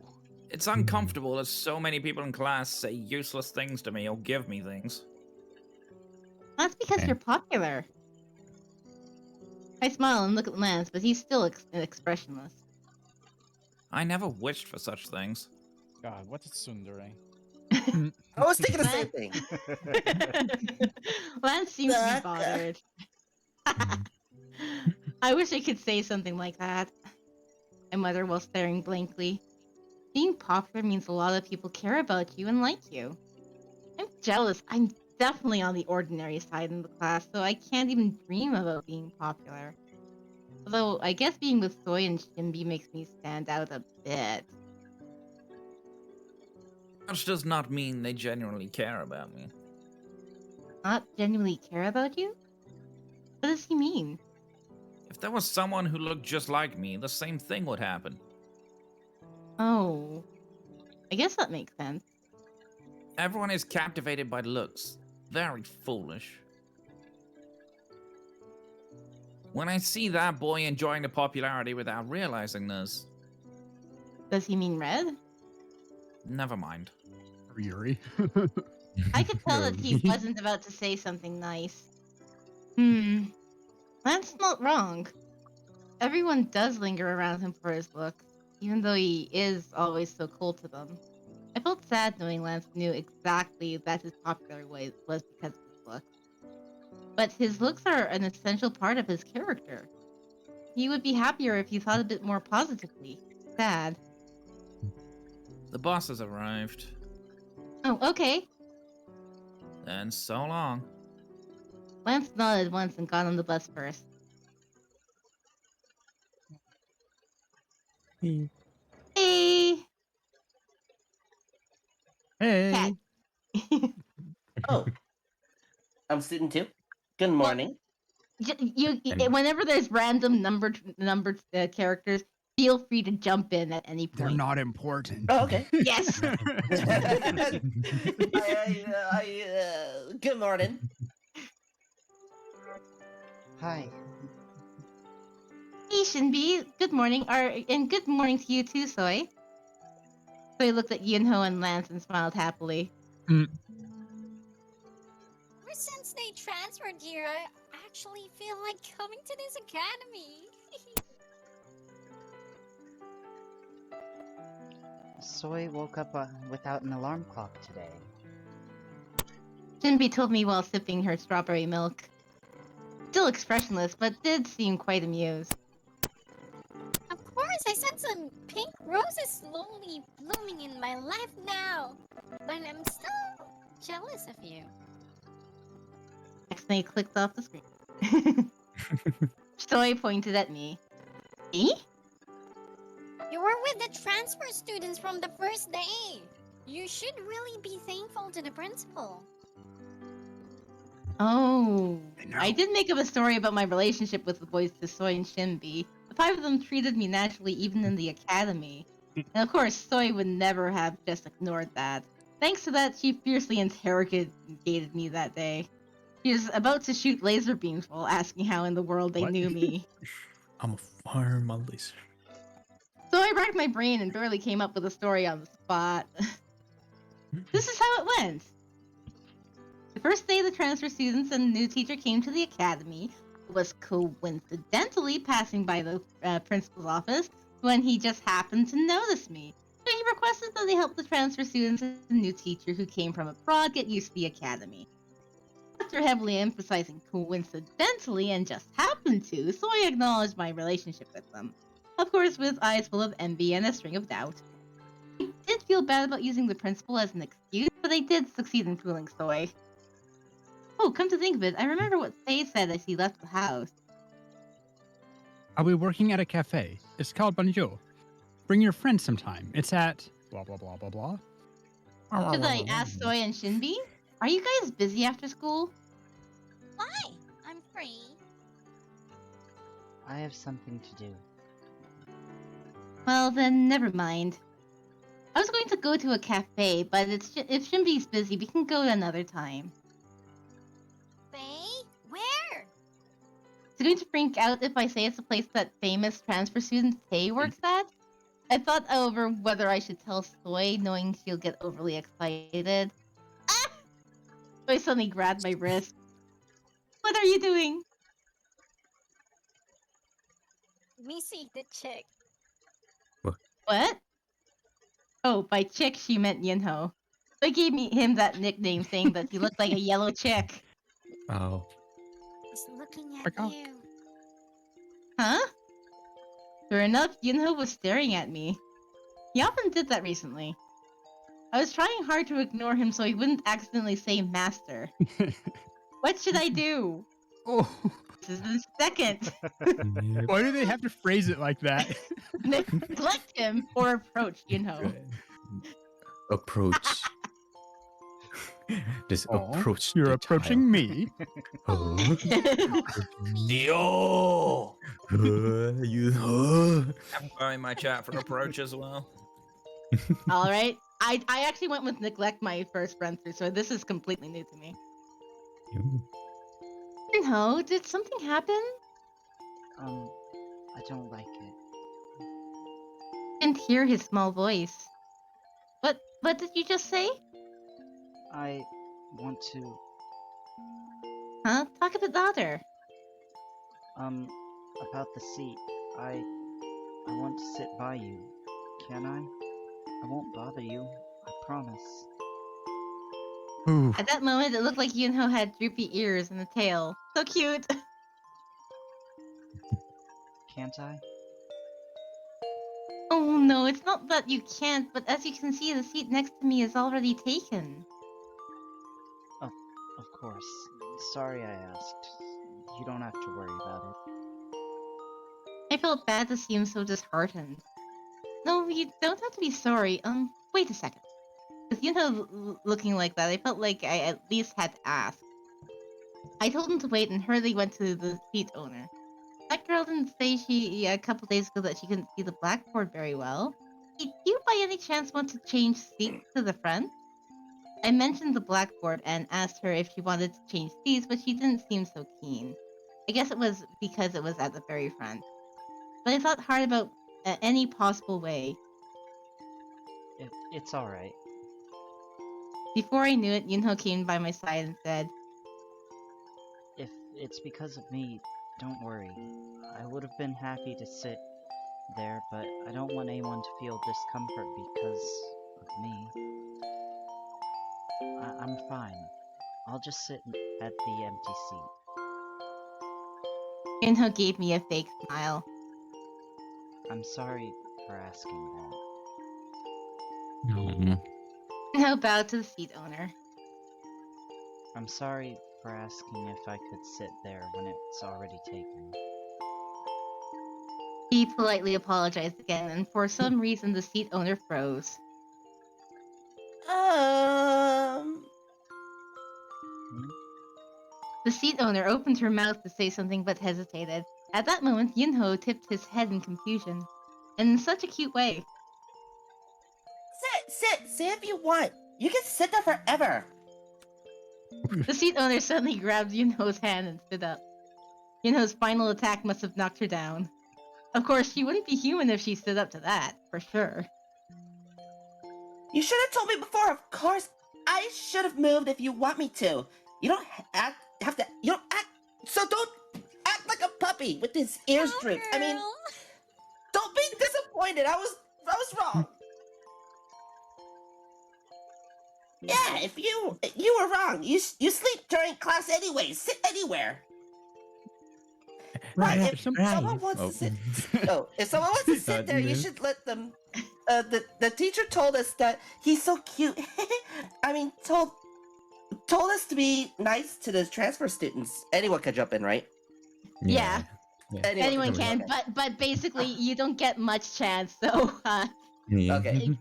It's uncomfortable that so many people in class say useless things to me or give me things. That's because Okay. you're popular. I smile and look at Lance, but he's still expressionless. I never wished for such things. God, what is tsundere? I was thinking the same thing. Lance seems to be bothered. I wish I could say something like that. I mutter while staring blankly. Being popular means a lot of people care about you and like you. I'm jealous. I'm definitely on the ordinary side in the class, so I can't even dream about being popular. Although, I guess being with Soy and Shimbi makes me stand out a bit. Which does not mean they genuinely care about me. Not genuinely care about you? What does he mean? If there was someone who looked just like me, the same thing would happen. Oh. I guess that makes sense. Everyone is captivated by looks. Very foolish. When I see that boy enjoying the popularity without realizing this, Does he mean Red? never mind. Yuri. I could tell that he wasn't about to say something nice. That's not wrong. Everyone does linger around him for his looks, even though he is always so cold to them. I felt sad knowing Lance knew exactly that his popular way was because of his looks. But his looks are an essential part of his character. He would be happier if he thought a bit more positively. Sad. The boss has arrived. Oh, okay. And so long. Lance nodded once and got on the bus first. Hey! Hey. Cat. Oh, I'm student 2. Good morning. Whenever there's random numbered characters, feel free to jump in at any point. They're not important. Oh, okay. Yes. Good morning. Hi. Hey, Shinbi. Good morning. And good morning to you too, Soy. Soy looked at Yunho and Lance and smiled happily. Ever since they transferred here, I actually feel like coming to this academy. Soy woke up without an alarm clock today. Shinbi told me while sipping her strawberry milk. Still expressionless, but did seem quite amused. Of course, I sense some pink roses slowly blooming in my life now. But I'm still jealous of you. Accidentally clicked off the screen. Soy pointed at me. Me? You were with the transfer students from the first day. You should really be thankful to the principal. Oh, I did make up a story about my relationship with the boys to Soy and Shinbi. The 5 of them treated me naturally even in the academy. And of course, Soy would never have just ignored that. Thanks to that, she fiercely interrogated me that day. She was about to shoot laser beams while asking how in the world they What? knew me. I'm a farm on laser. So I racked my brain and barely came up with a story on the spot. This is how it went. The first day the transfer students and the new teacher came to the academy, I was coincidentally passing by the principal's office when he just happened to notice me. So he requested that they help the transfer students and the new teacher who came from abroad get used to the academy. After heavily emphasizing coincidentally and just happened to, so I acknowledged my relationship with them. Of course, with eyes full of envy and a string of doubt. I did feel bad about using the principal as an excuse, but I did succeed in fooling Soy. Oh, come to think of it, I remember what Faye said as he left the house. I'll be working at a cafe. It's called Bonjour. Bring your friends sometime. It's at blah blah blah blah blah. Should I ask Soy and Shinbi? Are you guys busy after school? Why? I'm free. I have something to do. Well, then never mind. I was going to go to a cafe, but if Shinbi's busy, we can go another time. Faye? Where? Is he going to freak out if I say it's a place that famous transfer student Faye works at? I thought over whether I should tell Soy, knowing she'll get overly excited. Ah! Soy suddenly grabbed my wrist. What are you doing? Me see the chick. What? Oh, by chick she meant Yinho. Soy gave him that nickname, saying that he looked like a yellow chick. Oh. He's looking at Peacock. you. Huh? Sure enough, Yinho was staring at me. He often did that recently. I was trying hard to ignore him so he wouldn't accidentally say master. What should I do? Oh, This is the second. Yep. why do they have to phrase it like that? Neglect him or approach, Approach. This Aw, approach. you're the approaching me. child. Yo! You. I'm going my chat for approach as well. Alright. I actually went with neglect my first run through, so this is completely new to me. Yinho, did something happen? I don't like it. Didn't hear his small voice. What did you just say? I want to, Huh? Talk a bit louder. about the seat. I want to sit by you. Can I? I won't bother you. I promise. Ooh, At that moment, it looked like Yunho had droopy ears and a tail. So cute! Can't I? Oh no, it's not that you can't, but as you can see, the seat next to me is already taken. Of course. Sorry I asked. You don't have to worry about it. I felt bad to see him so disheartened. No, you don't have to be sorry. Wait a second. With Yunho looking like that, I felt like I at least had to ask. I told him to wait and hurriedly went to the seat owner. That girl didn't say a couple days ago that she couldn't see the blackboard very well. Did you by any chance want to change seats to the front? I mentioned the blackboard and asked her if she wanted to change seats, but she didn't seem so keen. I guess it was because it was at the very front. But I thought hard about any possible way. It's alright. Before I knew it, Yunho came by my side and said, If it's because of me, don't worry. I would have been happy to sit there, but I don't want anyone to feel discomfort because of me. I'm fine. I'll just sit at the empty seat. Yunho gave me a fake smile. I'm sorry for asking that. Yunho bowed to the seat owner. I'm sorry for asking if I could sit there when it's already taken. He politely apologized again, and for some reason the seat owner froze. The seat owner opened her mouth to say something but hesitated. At that moment, Yunho tipped his head in confusion. And in such a cute way. Sit if you want. You can sit there forever. The seat owner suddenly grabbed Yunho's hand and stood up. Yunho's final attack must have knocked her down. Of course, she wouldn't be human if she stood up to that, for sure. You should have told me before, of course. I should have moved if you want me to. You don't so don't act like a puppy with his ears drooped. I mean, don't be disappointed. I was wrong. Yeah, if you were wrong. You sleep during class anyway. Sit anywhere. Right, if someone wants to sit, if someone wants to sit there, you should let them. The teacher told us that he's so cute. I mean, told us to be nice to the transfer students. Anyone can jump in, right? Yeah. Anyone can, jump in. but basically you don't get much chance. So Okay.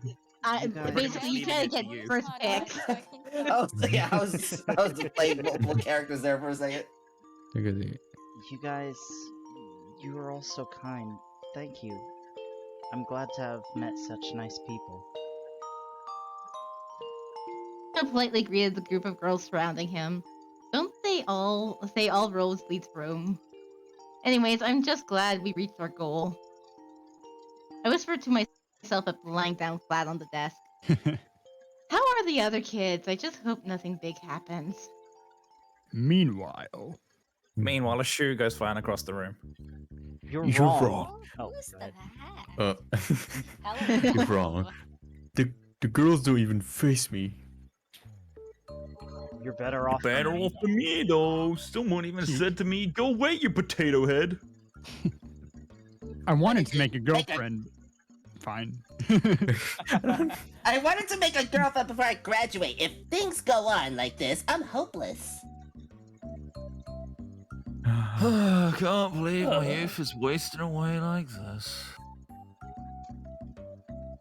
basically you kind of get first pick. Oh, so yeah, I was playing multiple characters there for a second. You guys, you were all so kind. Thank you. I'm glad to have met such nice people. He politely greeted the group of girls surrounding him. Don't they all say all roads lead to Rome? Anyways, I'm just glad we reached our goal. I whispered to myself after lying down flat on the desk. How are the other kids? I just hope nothing big happens. Meanwhile, a shoe goes flying across the room. You're You're wrong. wrong. Oh, Who's go ahead. that? You're wrong. The girls don't even face me. You're better off. Better than me, off than me, though. Someone even said to me, "Go away, you potato head." I wanted to make a girlfriend. Fine. I wanted to make a girlfriend before I graduate. If things go on like this, I'm hopeless. I can't believe my youth is wasting away like this.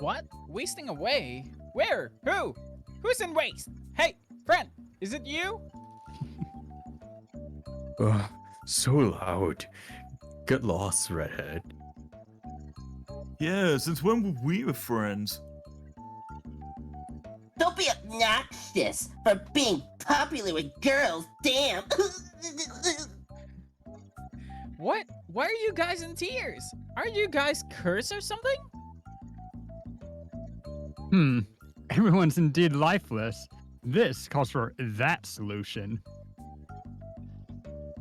What? Wasting away? Where? Who? Who's in waste? Hey, friend, is it you? So loud. Get lost, redhead. Yeah, since when were we friends? Don't be obnoxious for being popular with girls. Damn. What? Why are you guys in tears? Are you guys cursed or something? Everyone's indeed lifeless. This calls for that solution.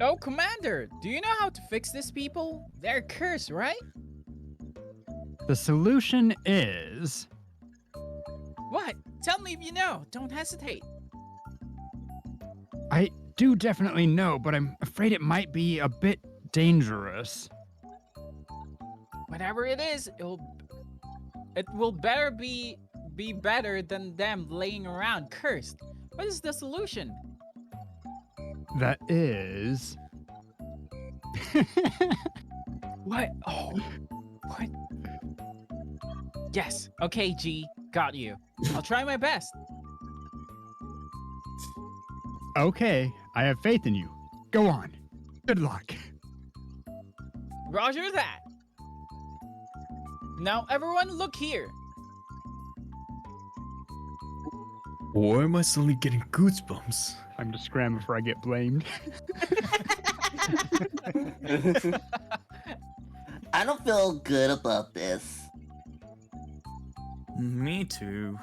Oh, Commander, do you know how to fix these people? They're cursed, right? The solution is... What? Tell me if you know. Don't hesitate. I do definitely know, but I'm afraid it might be a bit dangerous. Whatever it is, it will better be better than them laying around cursed. What is the solution? That is... What? Oh, what? Yes. Okay, G. Got you. I'll try my best. Okay, I have faith in you. Go on. Good luck. Roger that. Now, everyone, look here. Why am I suddenly getting goosebumps? I'm to scram before I get blamed. I don't feel good about this. Me too.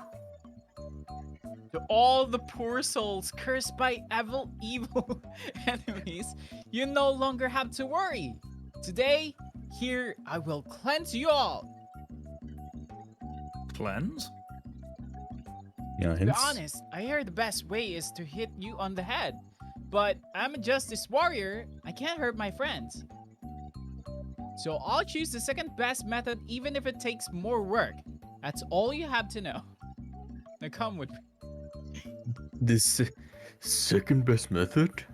To all the poor souls cursed by evil enemies, you no longer have to worry. Today, here, I will cleanse you all. Cleanse? Yeah, To be hints. honest, I hear the best way is to hit you on the head. But I'm a justice warrior. I can't hurt my friends. So I'll choose the second best method even if it takes more work. That's all you have to know. Now come with me. This second best method?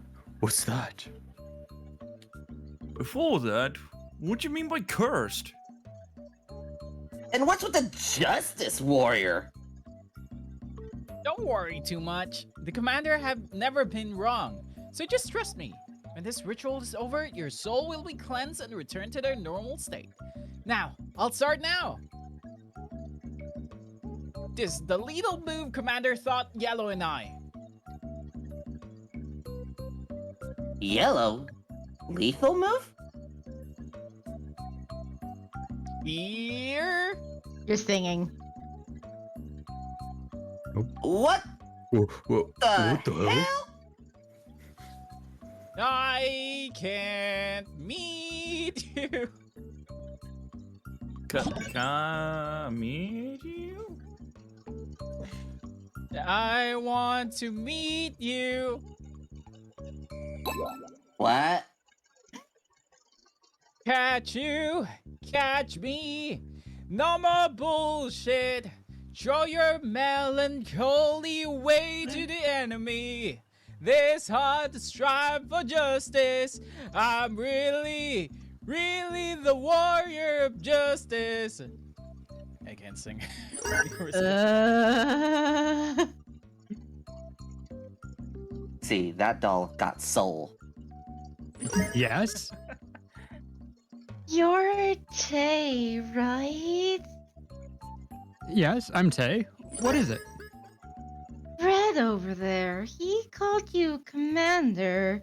What's that? Before that, what do you mean by cursed? And what's with the Justice Warrior? Don't worry too much. The commander have never been wrong. So just trust me. When this ritual is over, your soul will be cleansed and return to their normal state. Now, I'll start now. This is the lethal move Commander thought Yellow and I. Yellow? Lethal move? Here. You're singing. What Whoa, the what the hell? hell? I can't meet you. Can meet you? I want to meet you. What? Catch you, catch me. No more bullshit. Throw your melancholy way to the enemy. This heart to strive for justice. I'm really, really the warrior of justice. I can't sing. See, that doll got soul. Yes? You're Tay, right? Yes, I'm Tay. What is it? Red over there. He called you Commander.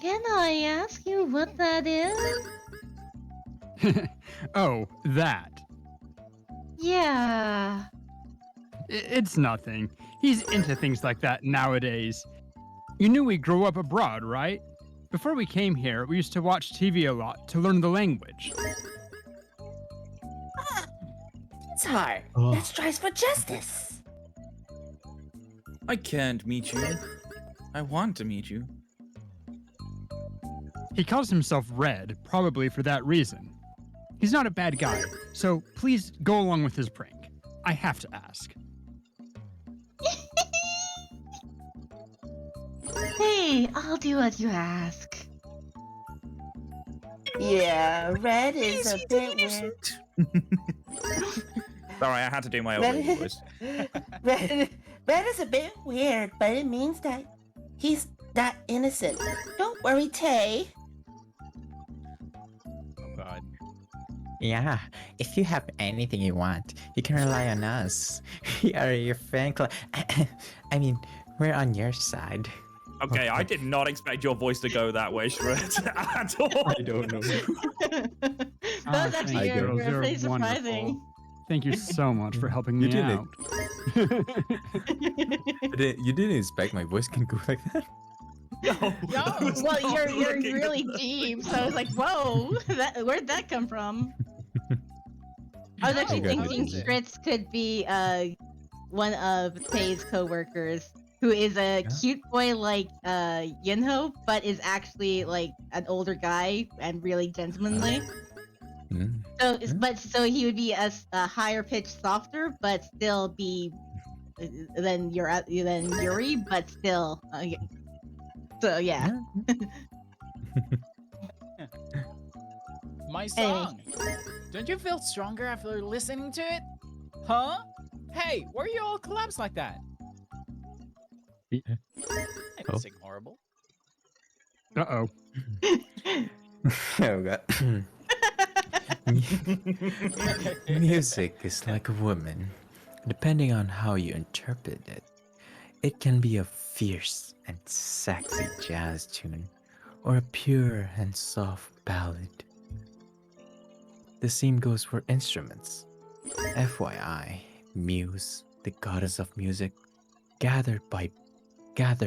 Can I ask you what that is? Oh, that. Yeah. It's nothing. He's into things like that nowadays. You knew we grew up abroad, right? Before we came here, we used to watch TV a lot to learn the language. It's hard. Oh. That strives for justice. I can't meet you. I want to meet you. He calls himself Red, probably for that reason. He's not a bad guy, so please go along with his prank. I have to ask. Hey, I'll do what you ask. Yeah, red is a bit weird. Sorry, I had to do my old lady Red, voice. red is a bit weird, but it means that he's not innocent. Don't worry, Tay. Oh God. Yeah, if you have anything you want, you can rely on us. We are your fan club. I mean, we're on your side. Okay, I did not expect your voice to go that way, Shred, at all. I don't know. That Ah, was thank actually you, girls. You're pretty surprising. wonderful. Thank you so much for helping You me did it. out. You didn't expect my voice can go like that? No. I was Well, not you're looking at really that. deep, so I was like, whoa, where'd that come from? I was actually Okay. thinking How is it? Fritz could be one of Tay's coworkers, who is a Yeah. cute boy like Yinho, but is actually like an older guy and really gentlemanly. Mm. So, Yeah. but so he would be a higher pitched, softer, but still be than Yuri, but still. So yeah. My song. Don't you feel stronger after listening to it? Huh? Hey, why are you all collapsed like that? Yeah. I don't Oh. sing horrible. Uh-oh. Oh god. Music is like a woman. Depending on how you interpret it, it can be a fierce and sexy jazz tune, or a pure and soft ballad. The same goes for instruments. FYI, Muse, the goddess of music, gathered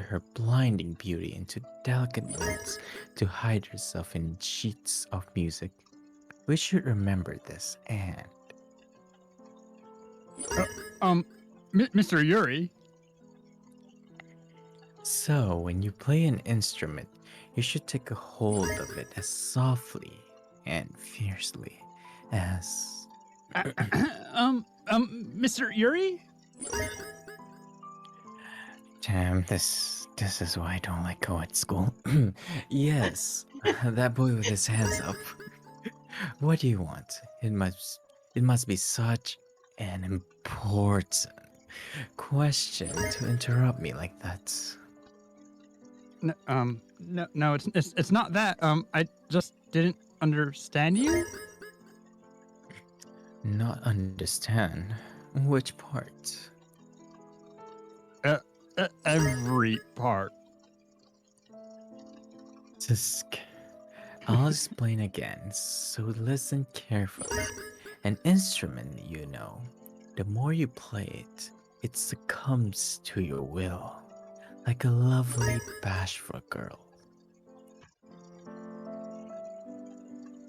her blinding beauty into delicate notes to hide herself in sheets of music. We should remember this and Mr. Yuri, So, when you play an instrument, you should take a hold of it as softly and fiercely as. Mr. Yuri? Damn, this is why I don't like co-ed school. Yes, that boy with his hands up. What do you want? It must be such an important question to interrupt me like that. No, it's not that. I just didn't understand you. Not understand which part? Every part. Tisk. I'll explain again, so listen carefully. An instrument, you know, the more you play it, it succumbs to your will, like a lovely bashful girl.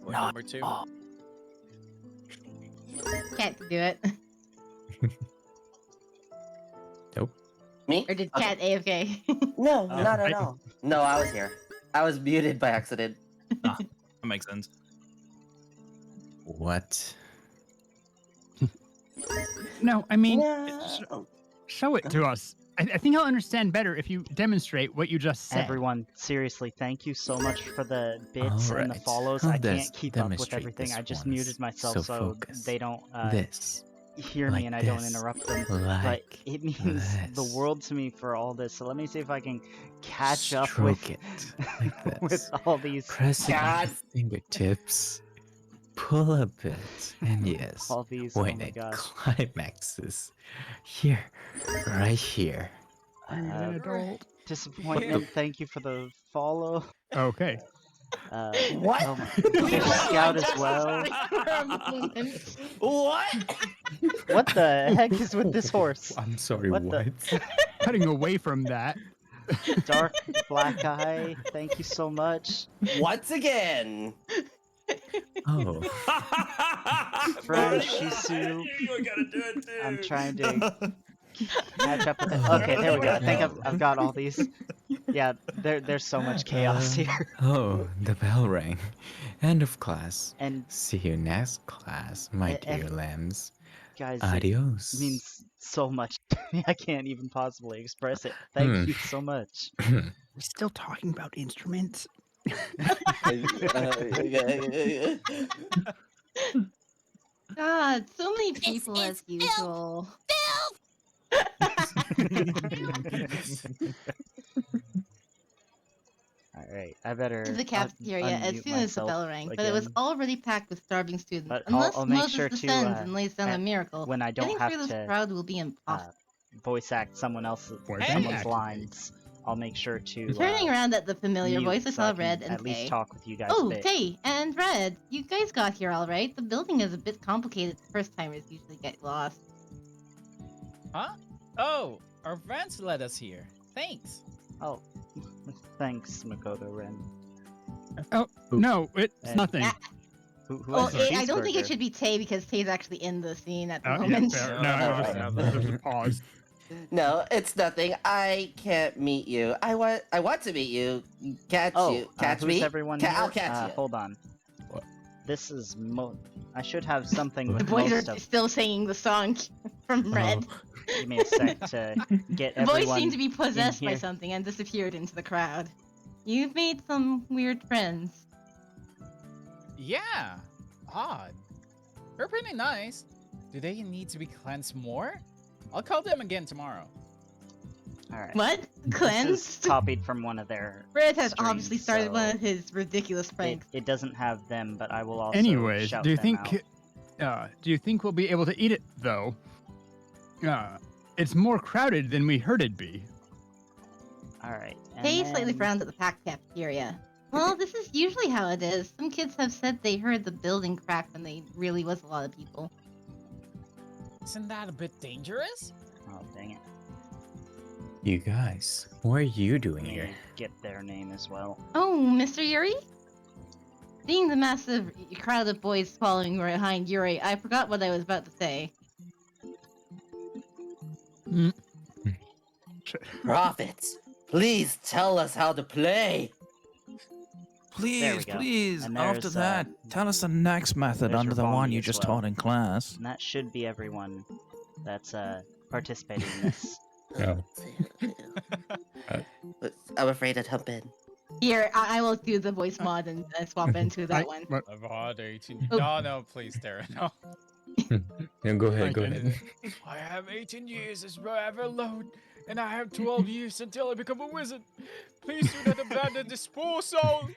Point Not number 2. all. Cat to do it. Nope. Me? Or did Okay. Cat AFK? No, Oh, not at all. No, I was here. I was muted by accident. That makes sense. What? No, I mean, No. show it to us. I think I'll understand better if you demonstrate what you just said. Everyone, seriously, thank you so much for the bits and the Alright, follows. I'll I can't keep up with demonstrate everything. this I just once. muted myself So so focus. they don't This. hear me Like and I don't this. interrupt them. Like But it means the this. world to me for all this. So let me see if I can catch up Stroke with, it like this. with all these Press it on God. your fingertips. Pull a bit, and yes, all these. Oh when my it gosh. climaxes, here, right here. Are you an adult? Disappointment. Thank you for the follow. Okay. What? Oh my, Fish Scout as well. What? What the heck is with this horse? I'm sorry, What what? the- Cutting away from that. Dark Black Eye. Thank you so much. Once again. Oh, Friend Shisu. You were gonna do it too. I'm trying to catch up with it. Okay, there we go. I think I've got all these. Yeah, there's so much chaos here. Oh, the bell rang. End of class. And See you next class, my And- dear lambs. guys, Adios. it means so much to me. I can't even possibly express it. Thank you so much. We're still talking about instruments. God, so many This people is as usual. Alright, I better To the cafeteria as unmute soon as the myself bell rang, but it was again. already packed with starving students. But Unless I'll make Moses sure to, descends and lays down a at- miracle, when I don't getting have through this to, crowd will be impossible. voice act someone else's Voice someone's act. lines. I'll make sure to Turning around at the familiar mute voice, I so I saw can Red and at least Tay. talk with you guys Oh, a bit. Tay and Red, you guys got here all right. The building is a bit complicated. First timers usually get lost. Huh? Oh, our friends led us here. Thanks. Oh, thanks, Makoto Ren. Oh, no, it's And- nothing. Ah, Who Well, has the I don't think it cheeseburger? should be Tay because Tay's actually in the scene at the Yeah, moment. fair. No, I was just, there's a pause. No, it's nothing. I can't meet you. I want to meet you. Catch you. Catch who's me. everyone I'll here? catch you. Hold on. What? This is I should have something The with boys most are of. still singing the song from Red. Give me a sec to get The boys everyone. seem to be possessed by here. something and disappeared into the crowd. You've made some weird friends. Yeah. Odd. They're pretty nice. Do they need to be cleansed more? I'll call them again tomorrow. All right. What? This is Cleansed? copied from one of their. Red has streams, obviously started one so of his ridiculous pranks. It doesn't have them, but I will also. Anyways, shout do you them think do you think we'll be able to eat it though? It's more crowded than we heard it'd be. All right. Tay slightly frowned at the packed cafeteria. Well, this is usually how it is. Some kids have said they heard the building crack when there really was a lot of people. Isn't that a bit dangerous? Oh dang it! You guys, what are you doing Let here? me get their name as well. Oh, Mr. Yuri? Seeing the massive crowd of boys following behind Yuri, I forgot what I was about to say. Prophets. Please tell us how to play. Please, go. please. And After there's, that, tell us the next method there's under the one Rabambi you as just well. taught in class. And that should be everyone that's participating in this. Yeah. I'm afraid I'd hop in. Here, I will do the voice mod and swap into that one. What? I've had 18. Oh. No, please, Tara, no. Yeah, go ahead, go Okay. ahead. I have 18 years as forever alone, and I have 12 years until I become a wizard. Please do not abandon this poor soul.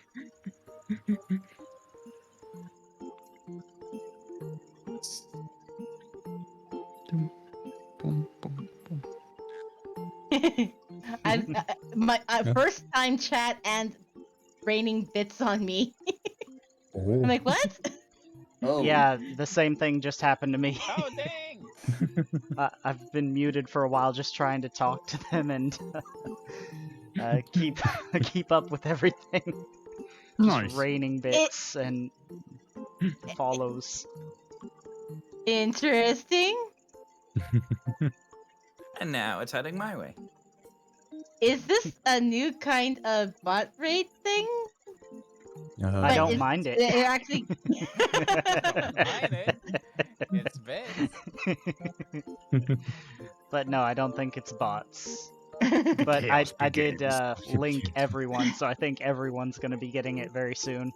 My first time chat and raining bits on me. I'm Oh. like, what? Oh. Yeah, the same thing just happened to me. Oh, dang. I've been muted for a while just trying to talk to them and keep keep up with everything. Just Nice. raining bits and follows. Interesting. And now it's heading my way. Is this a new kind of bot raid thing? I But don't it's- mind it. It actually. Don't mind it. It's bits. But no, I don't think it's bots. But I Chaos did begins. link everyone, so I think everyone's gonna be getting it very soon.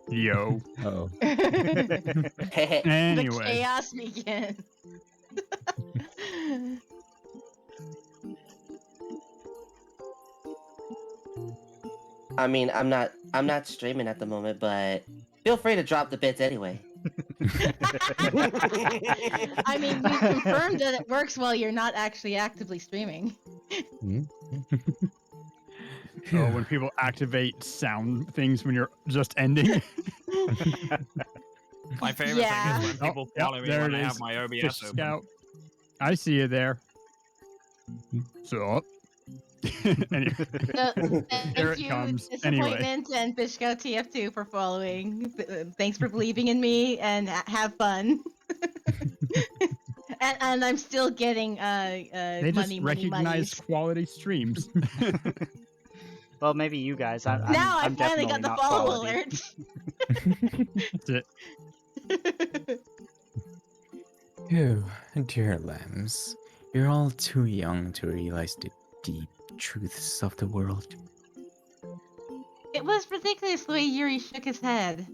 Yo. Oh. The Anyway. chaos begins. I mean, I'm not streaming at the moment, but feel free to drop the bits anyway. I mean, you confirmed that it works while you're not actually actively streaming. Oh, when people activate sound things when you're just ending. My favorite Yeah. thing is when people Yep, follow me there when it I have is. my Fish OBS open. Scout. I see you there. So, anyway, Thank here it you, comes. Anyway, Disappointment and Fishgo TF2 for following. Thanks for believing in me and have fun. and I'm still getting they just money, recognize monies. quality streams. Well, maybe you guys. I'm Now I I'm finally definitely got the not follow quality. alert. That's it. Oh, dear lambs, you're all too young to realize the deep truths of the world. It was ridiculous the way Yuri shook his head.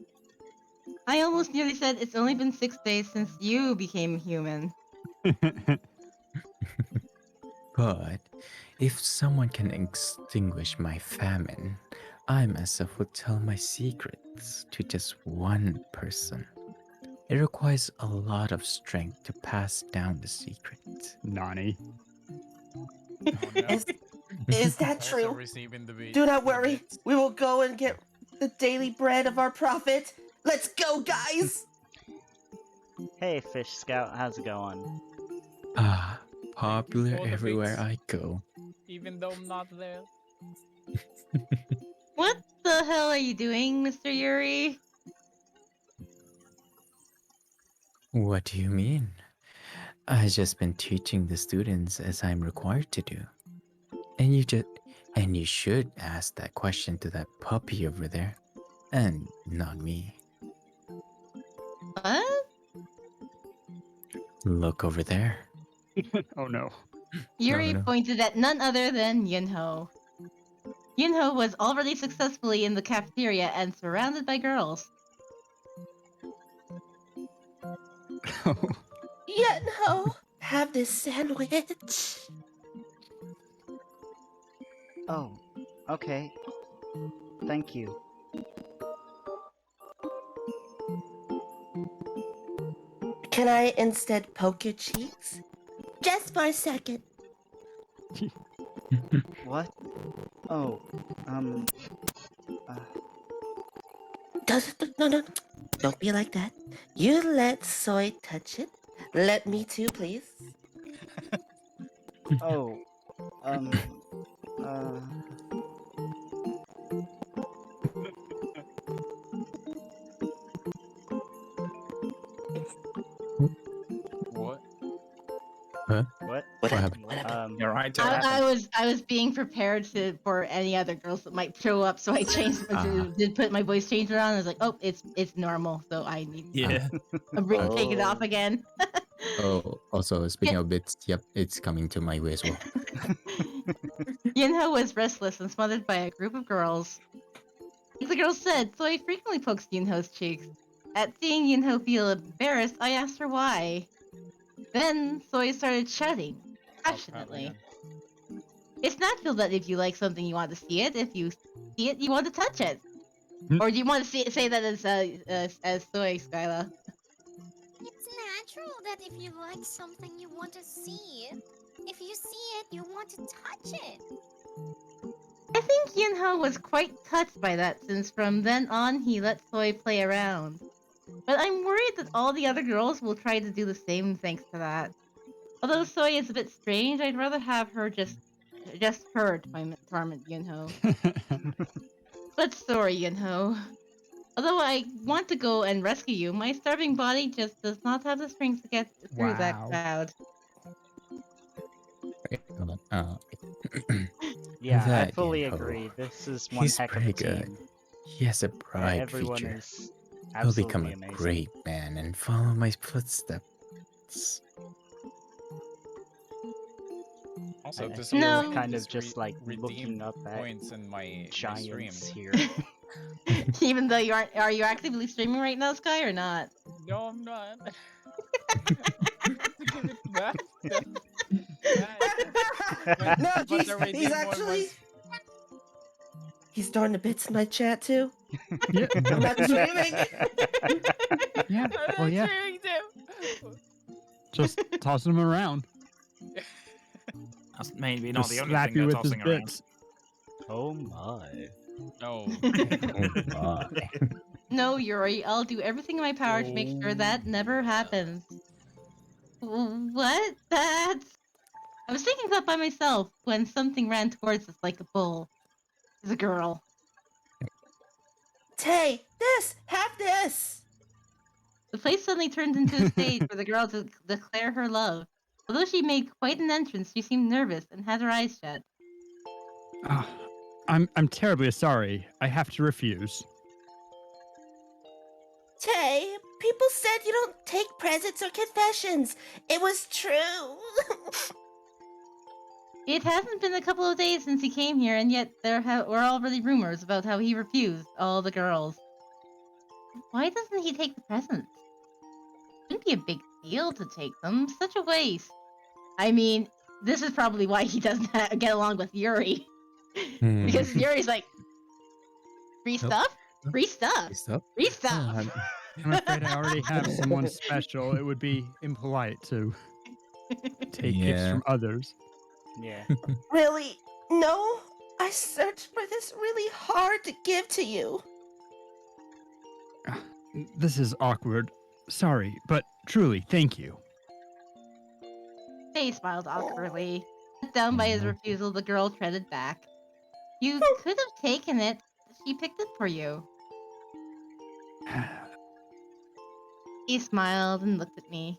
I almost nearly said it's only been 6 days since you became human. But if someone can extinguish my famine, I myself would tell my secrets to just one person. It requires a lot of strength to pass down the secret. Nani. Oh, no. Is that Also true? receiving the beat. Do not the worry. bits. We will go and get the daily bread of our prophet. Let's go, guys! Hey, Fish Scout, how's it going? Ah, popular For the everywhere beats. I go. Even though I'm not there. What the hell are you doing, Mr. Yuri? What do you mean? I've just been teaching the students as I'm required to do. And you should ask that question to that puppy over there. And not me. What? Look over there. Oh no. Yuri no. pointed at none other than Yunho. Yunho was already successfully in the cafeteria and surrounded by girls. Yeah, no. Have this sandwich. Oh, okay. Thank you. Can I instead poke your cheeks? Just for a second. What? Oh, No. Don't be like that. You let Soy touch it. Let me too, please. oh, uh... What? What? What happened? What happened? Your Hi, Tara. I was being prepared for any other girls that might show up, so I changed. Did put my voice changer on. I was like, oh, it's normal, so I need Yeah. to take it off again. Oh, also speaking of bits, yep, it's coming to my way as well. Yunho was restless and smothered by a group of girls. Like the girl said, Soy frequently pokes Yunho's cheeks. At seeing Yunho feel embarrassed, I asked her why. Then Soy started shouting passionately. It's natural that if you like something, you want to see it. If you see it, you want to touch it. Or do you want to say that as Soy, Skyla? It's natural that if you like something, you want to see it. If you see it, you want to touch it. I think Yunho was quite touched by that, since from then on he let Soy play around. But I'm worried that all the other girls will try to do the same thanks to that. Although Soy is a bit strange, I'd rather have her just her torment Yunho. But sorry, Yunho. Although I want to go and rescue you, my starving body just does not have the strength to get through that crowd. Wait, hold on. Yeah, I That fully Yunho. agree. This is one He's heck of a pretty good. team. He has a bright Everyone future. is He'll become absolutely a amazing. great man and follow my footsteps. Also, I to feel No. some kind of just like redeem looking up at points in my stream. giants here. Even though are you actively streaming right now, Sky, or not? No, I'm not. To give it back. No, But the he's redeem one actually. was- He's throwing the bits in my chat too. Yeah. I'm not streaming. Yeah. Well, yeah. streaming too. Just tossing them around. That's maybe not Just the only slap thing you they're with his tossing around. bits. Oh my. No. Oh, my. No, Yuri, I'll do everything in my power to make sure that never happens. What? That's... I was thinking that by myself when something ran towards us like a bull. It's a girl. Tay, have this. The place suddenly turned into a stage for the girl to declare her love. Although she made quite an entrance, she seemed nervous and had her eyes shut. Ah, I'm terribly sorry. I have to refuse. Tay, people said you don't take presents or confessions. It was true. It hasn't been a couple of days since he came here, and yet there were already rumors about how he refused all the girls. Why doesn't he take the presents? It wouldn't be a big deal to take them. Such a waste. I mean, this is probably why he doesn't get along with Yuri. Because Yuri's like, free Nope. stuff? Free stuff? Stop. Free stuff! I'm afraid I already have someone special. It would be impolite to take gifts Yeah. from others. Yeah. Really? No? I searched for this really hard to give to you. This is awkward. Sorry, but truly, thank you. Faye smiled awkwardly. Let down by his refusal, the girl treaded back. You could have taken it. She picked it for you. He smiled and looked at me.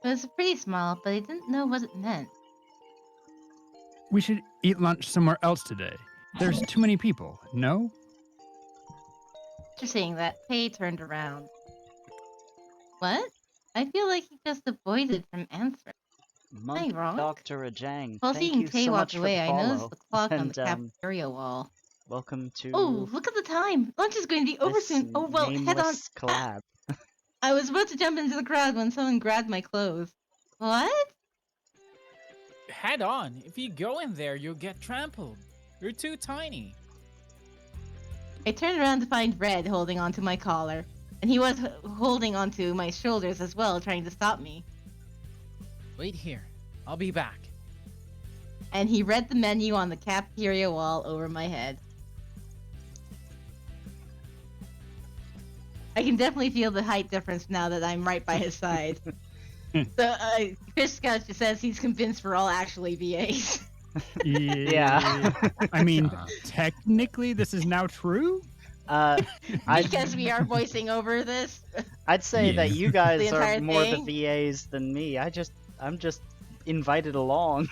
It was a pretty smile, but I didn't know what it meant. We should eat lunch somewhere else today. There's too many people, no? After saying that, Faye turned around. What? I feel like he just avoided from answering. Monk wrong? Dr. Ajang, While thank seeing you Faye so walk much for away, the I follow. noticed the clock on the And, cafeteria wall. welcome to Oh, look at the time! Lunch is going to be over this soon. Oh, well, head on. Nameless collab. I was about to jump into the crowd when someone grabbed my clothes. What? Head on. If you go in there, you'll get trampled. You're too tiny. I turned around to find Red holding onto my collar, and he was holding onto my shoulders as well, trying to stop me. Wait here. I'll be back. And he read the menu on the cafeteria wall over my head. I can definitely feel the height difference now that I'm right by his side. So, Fish Scouch just says he's convinced we're all actually VAs. Yeah. I mean, technically, this is now true? Because we are voicing over this. I'd say that you guys The are entire more thing? the VAs than me. I'm just invited along.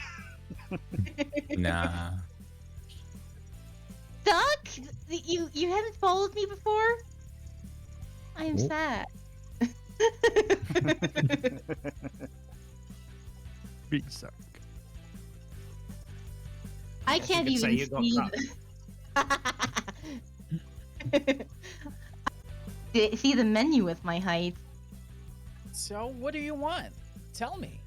Nah. Duck? You haven't followed me before? I'm Oh. sad. Big suck. I Guess you can't could say even you got see the menu with my height. So, what do you want? Tell me.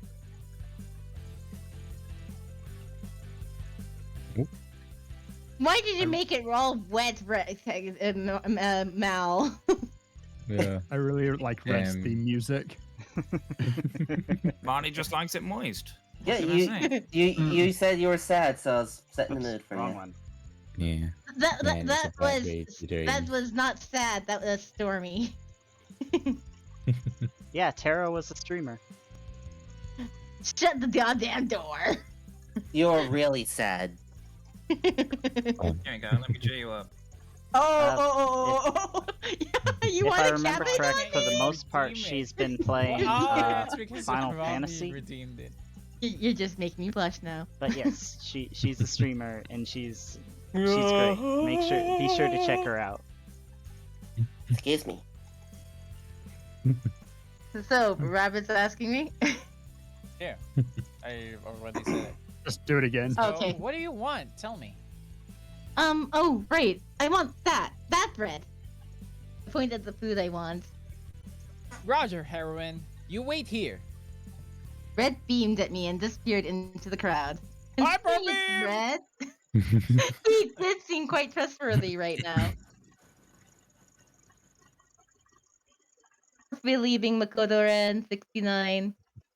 Why did you make it all wet, Mal? Yeah. I really like Red's Damn. theme music. Marty just likes it moist. Yeah, What can I say? you said you were sad, so I was setting the Oops, mood for wrong you. one. Yeah. That Man, it's a bad way to do that it. was not sad. That was stormy. Yeah, Tara was a streamer. Shut the goddamn door. You're really sad. Here you go. Let me cheer you up. You If want I to remember chat correct, on for the it? most part, Redeem it. she's been playing It's because Final of Robbie Fantasy. redeemed it. You're just making me blush now. But yes, she's a streamer and she's great. Be sure to check her out. Excuse me. So, Rabbit's asking me. Yeah, I already said it. Just do it again. So, Okay. what do you want? Tell me. Oh, right. I want that bread. I point at the food I want. Roger, heroine. You wait here. Red beamed at me and disappeared into the crowd. Hi, Considering it's Beam! Red, he did seem quite trustworthy right now. We're leaving Makoto Ren, 69.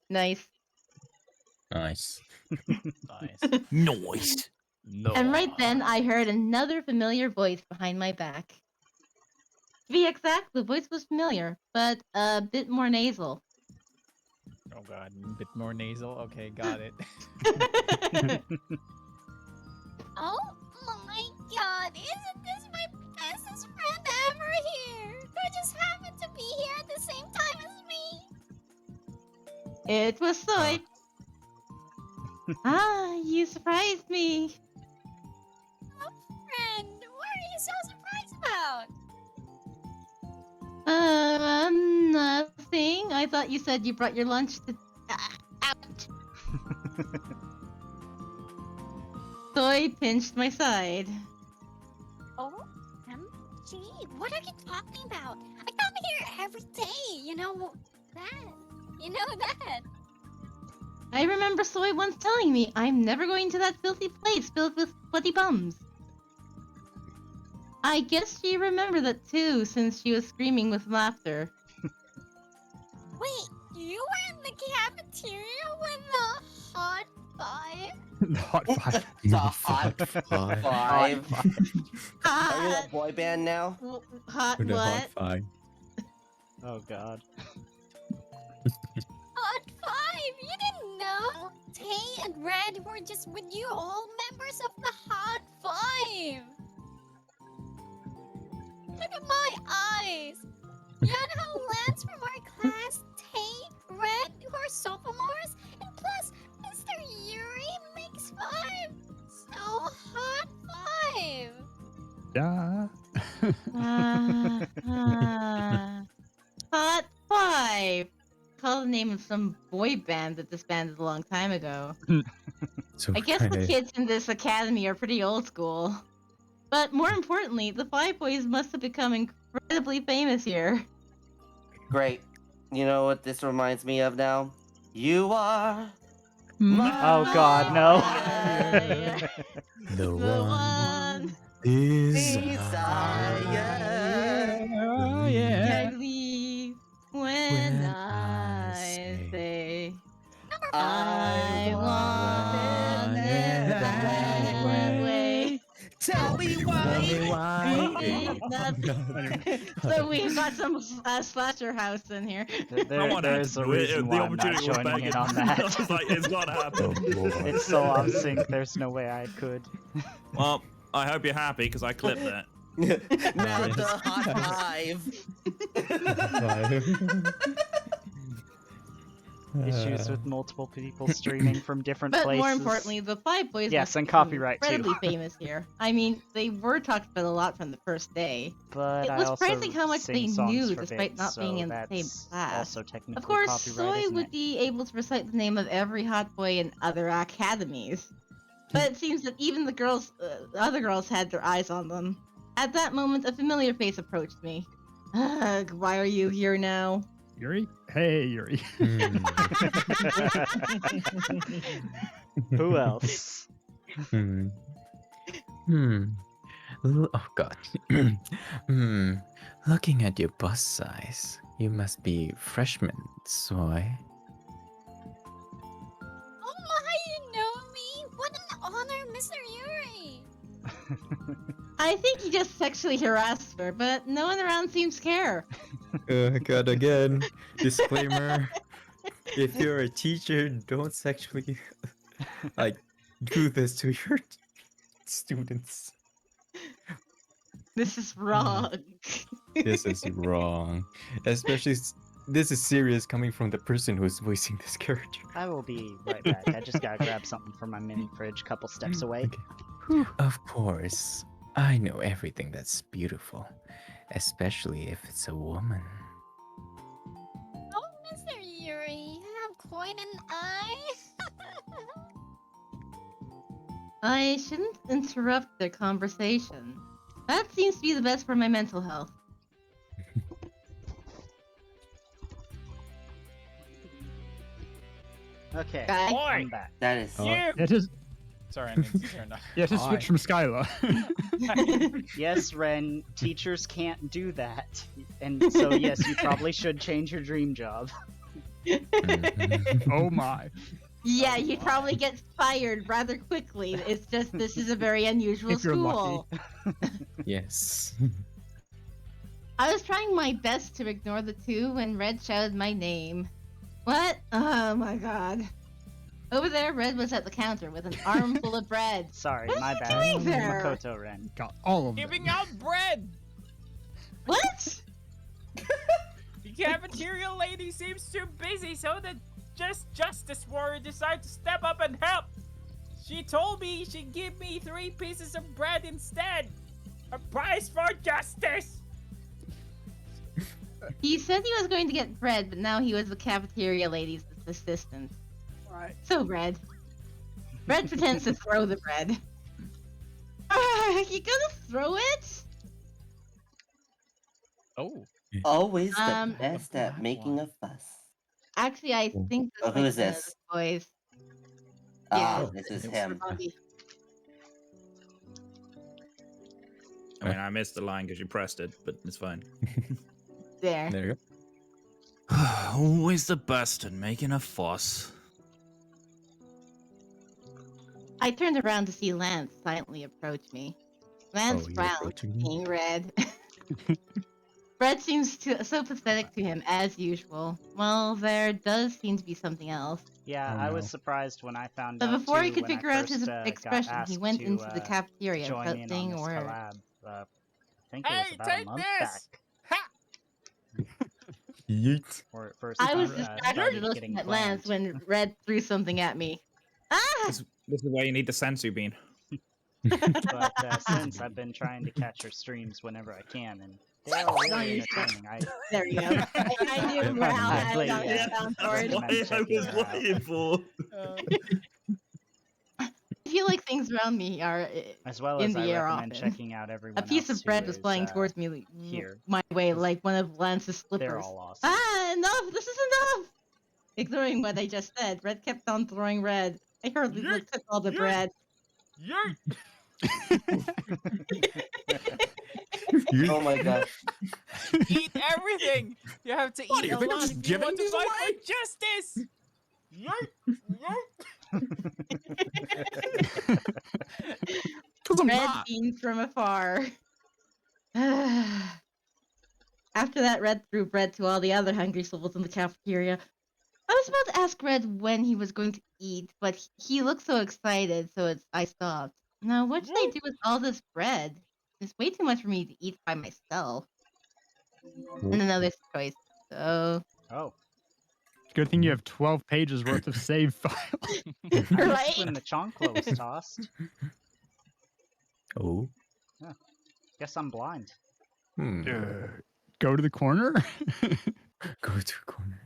Nice. Nice. Nice. Noise. No. And right then, I heard another familiar voice behind my back. To be exact, the voice was familiar, but a bit more nasal. Oh god, a bit more nasal. Okay, got it. Oh my god, isn't this my bestest friend ever here? Who just happened to be here at the same time as me? It was Soy. You surprised me. Friend, what are you so surprised about? Nothing. I thought you said you brought your lunch to... out. Soy pinched my side. OMG, what are you talking about? I come here every day, you know that. You know that. I remember Soy once telling me I'm never going to that filthy place filled with bloody bums. I guess she remembered that too, since she was screaming with laughter. Wait, you were in the cafeteria when the hot five? The Hot Five. The Hot Five. Are you a Hot, boy band now? hot With the hot what? five. Oh god. Hot five? You didn't know? Tay and Red were just with you, all members of the Hot Five. Look at my eyes. Yana Lance from our class, Tay, Red, who are sophomores, and plus Mr. Yuri makes five. So Hot Five. Yeah. Hot Five. Call the name of some boy band that disbanded a long time ago. So I guess the kinda- kids in this academy are pretty old school. But more importantly, the Five Boys must have become incredibly famous here. Great. You know what this reminds me of now? You are Oh god, no. The The one one desire. Oh, yeah. I leave when I say I want it that way. Tell me why. So we've got some slasher house in here. There's a reason why I'm not joining in on that. It's not happening. It's so off sync, there's no way I could. Well, I hope you're happy because I clipped that. Now the Hot Five. issues with multiple people streaming from different But places. more importantly, the Five Boys Yes, must and become copyright, too. incredibly famous here. I mean, they were talked about a lot from the first day. But It I was also surprising how much sing they songs knew for despite bits, not being so in the same that's class. also technically Of course, copyright, Soy isn't would it? be able to recite the name of every hot boy in other academies. But it seems that even the other girls had their eyes on them. At that moment, a familiar face approached me. Ugh, why are you here now? Yuri? Hey, Yuri. Who else? Hmm. Oh god. Looking at your bust size, you must be freshman, Soy. Oh my, you know me? What an honor, Mr. Yuri! I think he just sexually harassed her, but no one around seems to care. God, again. Disclaimer. If you're a teacher, don't sexually like do this to your students. This is wrong. This is wrong. Especially this is serious coming from the person who's voicing this character. I will be right back. I just gotta grab something from my mini fridge a couple steps away. Okay. Of course. I know everything that's beautiful, especially if it's a woman. Oh, Mr. Yuri, you have quite an eye. I shouldn't interrupt their conversation. That seems to be the best for my mental health. Okay, Guy? I'm back. That is. Yeah, just Sorry, I need to turn off. yeah, just switch from Skyla. Yes, Ren, teachers can't do that. And so, yes, you probably should change your dream job. Oh my. Yeah, you'd probably get fired rather quickly. It's just this is a very unusual If you're school. Yes. I was trying my best to ignore the two when Red shouted my name. What? Oh my god. Over there, Red was at the counter with an armful of bread. Sorry, What my are you bad. doing there? Makoto Ren. Got all of them. Giving out bread! What? The cafeteria lady seems too busy, so the Justice Warrior decided to step up and help. She told me she'd give me 3 pieces of bread instead. A prize for justice! He said he was going to get bread, but now he was the cafeteria lady's assistant. Right. So Red. Red pretends to throw the bread. You gonna throw it? Oh. Always the Um, best at making a fuss. Actually, I think this Oh, who might is be one of this? the boys. Ah, Yeah. this is It's him. Bobby. I mean, I missed the line because you pressed it, but it's fine. There. There you Always the best at making a fuss. I turned around to see Lance silently approach me. Lance Oh, you're frowned, approaching me? seeing Red. Red seems so pathetic to him as usual. Well, there does seem to be something else. Yeah, Oh, I was no. surprised when I found But out before he too, could when I figure out his first, got expression, he asked went to, into the cafeteria join without in on saying a this word. collab. I think it was Hey, about a take month this! back. Ha! Yeet. Or it first I was started distracted looking getting at Lance planned. when Red threw something at me. Ah! This is why you need the sensu bean. But since I've been trying to catch her streams whenever I can, and they are really entertaining. There you go. I knew I Ral had highly, it on his sound board. recommend checking her out. for. I feel like things around me are As well in as the I air recommend often. checking out everyone A piece else of bread who was is, flying towards me here. my way, like one of Lance's slippers. They're all awesome. Ah, enough! This is enough! Ignoring what I just said, Red kept on throwing Red. I hurriedly looked at all the Yeet! bread. Yeet! Oh my god. Eat everything! You have to What, eat you a think I'm lot just if you want to giving these fight away? for justice! Yeet! Because I'm Red not. beamed from afar. After that, Red threw bread to all the other hungry souls in the cafeteria. I was about to ask Red when he was going to eat, but he looked so excited, so I stopped. Now, what should I do with all this bread? It's way too much for me to eat by myself. And another choice. So, Oh, Good thing you have 12 pages worth of save file. I missed Right? when the chonkla was tossed. Oh. Guess I'm blind. Go to the corner. Go to corner.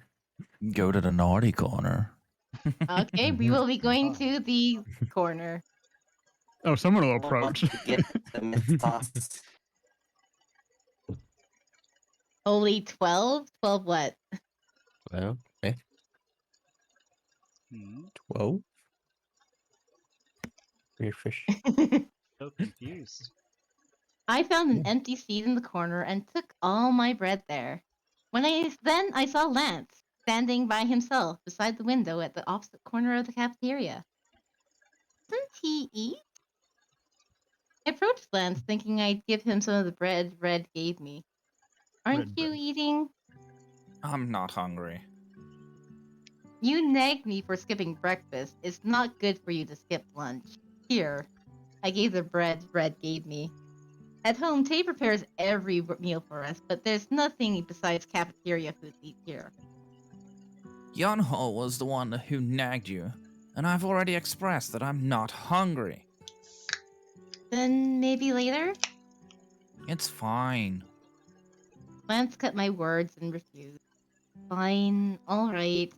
Go to the naughty corner. Okay, we will be going to the corner. Oh, someone will I want approach. to get the myth toss. Only 12? 12 what? Well, okay. Hmm. 12. Weird fish. So confused. I found an empty seat in the corner and took all my bread there. Then I saw Lance standing by himself beside the window at the opposite corner of the cafeteria. Doesn't he eat? I approached Lance thinking I'd give him some of the bread Red gave me. Aren't Red you bread. eating? I'm not hungry. You nagged me for skipping breakfast. It's not good for you to skip lunch. Here. I gave the bread Red gave me. At home, Tay prepares every meal for us, but there's nothing besides cafeteria food to eat here. Yunho was the one who nagged you, and I've already expressed that I'm not hungry. Then maybe later? It's fine. Lance cut my words and refused. Fine, alright.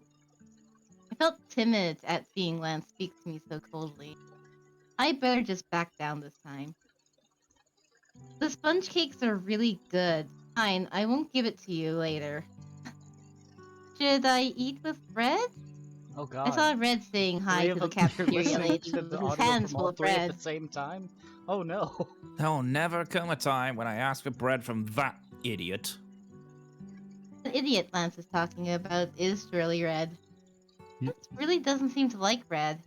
I felt timid at seeing Lance speak to me so coldly. I better just back down this time. The sponge cakes are really good. Fine, I won't give it to you later. Should I eat with Red? Oh I saw god. Red saying hi Three to of the them are cafeteria listening lady to the whose audio hands from full all of three at bread. the same time? Oh no. There will never come a time when I ask for bread from that idiot. The idiot Lance is talking about is surely Red. Lance really doesn't seem to like Red.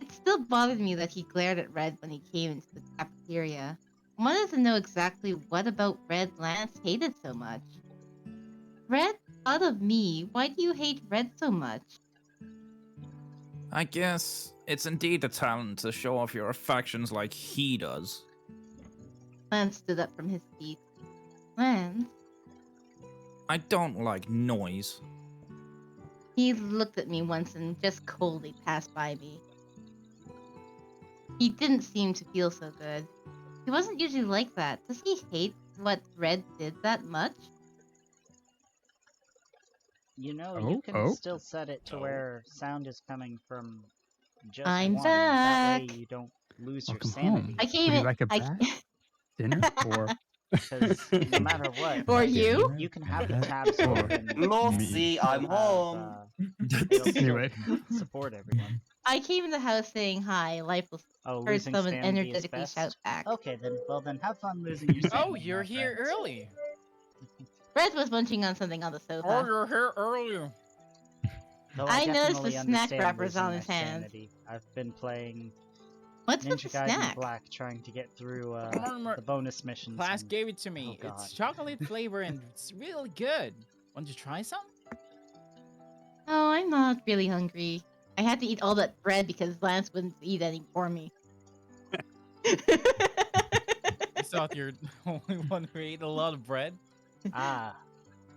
It still bothered me that he glared at Red when he came into the cafeteria. I wanted to know exactly what about Red Lance hated so much. Red thought of me. Why do you hate Red so much? I guess it's indeed a talent to show off your affections like he does. Lance stood up from his seat. Lance? I don't like noise. He looked at me once and just coldly passed by me. He didn't seem to feel so good. He wasn't usually like that. Does he hate what Red did that much? You know, you can Oh. still set it to where sound is coming from just I'm one. That way back. you don't lose Welcome your sanity. home. I came Would you in. like a bath, dinner, or Because no matter what, Or like, you? you can have the Bath, tabs or open. Mercy, still I'm have, home. it'll still Anyway. support everyone. I came in the house saying hi. Life was Oh, heard losing someone sanity is energetically best. shout back. Okay, then have fun losing your sanity. Oh, you're my here friends. early. Red was munching on something on the sofa. Oh, you're here early. Though I noticed the definitely snack understand wrappers on losing his my hands. sanity. I've been playing What's with Ninja the Gaiden snack? Black, trying to get through Remember, the bonus missions. Class and- gave it to me. Oh, God. It's chocolate flavor and it's really good. Want to try some? Oh, I'm not really hungry. I had to eat all that bread because Lance wouldn't eat any for me. I thought you're the only one who ate a lot of bread. Ah,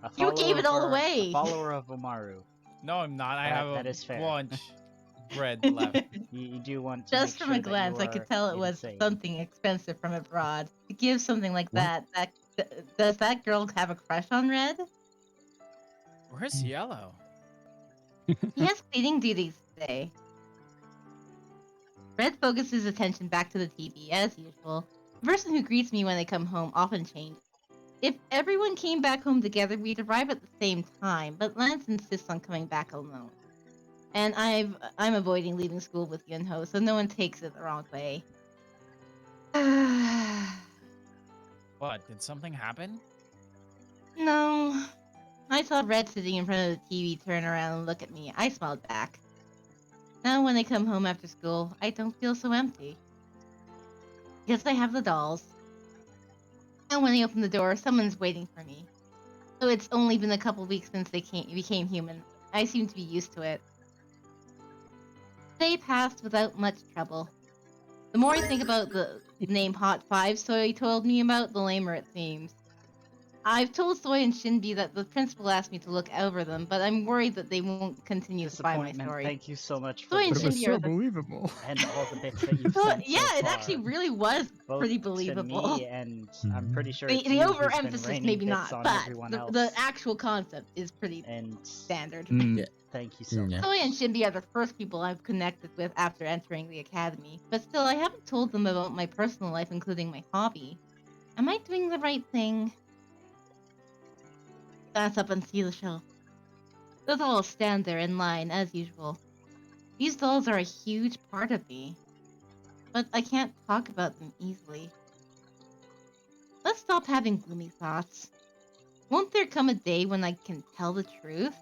a You gave it all follower- away. A follower of Umaru. No, I'm not. I That- have that a is fair. bunch bread left. You do want to Just make from sure a glance, that I you could are tell it was insane. something expensive from abroad. To give something like What? that, does that girl have a crush on Red? Where's Yellow? He has cleaning duties today. Red focuses his attention back to the TV, as usual. The person who greets me when I come home often changes. If everyone came back home together, we'd arrive at the same time, but Lance insists on coming back alone. And I'm avoiding leaving school with Yunho, so no one takes it the wrong way. What? Did something happen? No. I saw Red sitting in front of the TV turn around and look at me. I smiled back. Now when I come home after school, I don't feel so empty. Because I have the dolls. And when I open the door, someone's waiting for me. So it's only been a couple weeks since they became human. I seem to be used to it. Day passed without much trouble. The more I think about the name Hot 5 Soy told me about, the lamer it seems. I've told Soy and Shinbi that the principal asked me to look over them, but I'm worried that they won't continue to buy my Disappointment. story. Thank you so much for Soy and But it was Shinbi so are the believable. and all the bits that you've well, sent yeah, so it far. actually really was Both pretty to believable. me, and I'm pretty sure The, it's the you who's been overemphasis raining maybe bits not, on but everyone the, else. the actual concept is pretty And standard. Mm. thank you so Yeah. much. Soy and Shinbi are the first people I've connected with after entering the academy, but still, I haven't told them about my personal life, including my hobby. Am I doing the right thing? Glance up and see the shelf. The dolls stand there in line, as usual. These dolls are a huge part of me, but I can't talk about them easily. Let's stop having gloomy thoughts. Won't there come a day when I can tell the truth?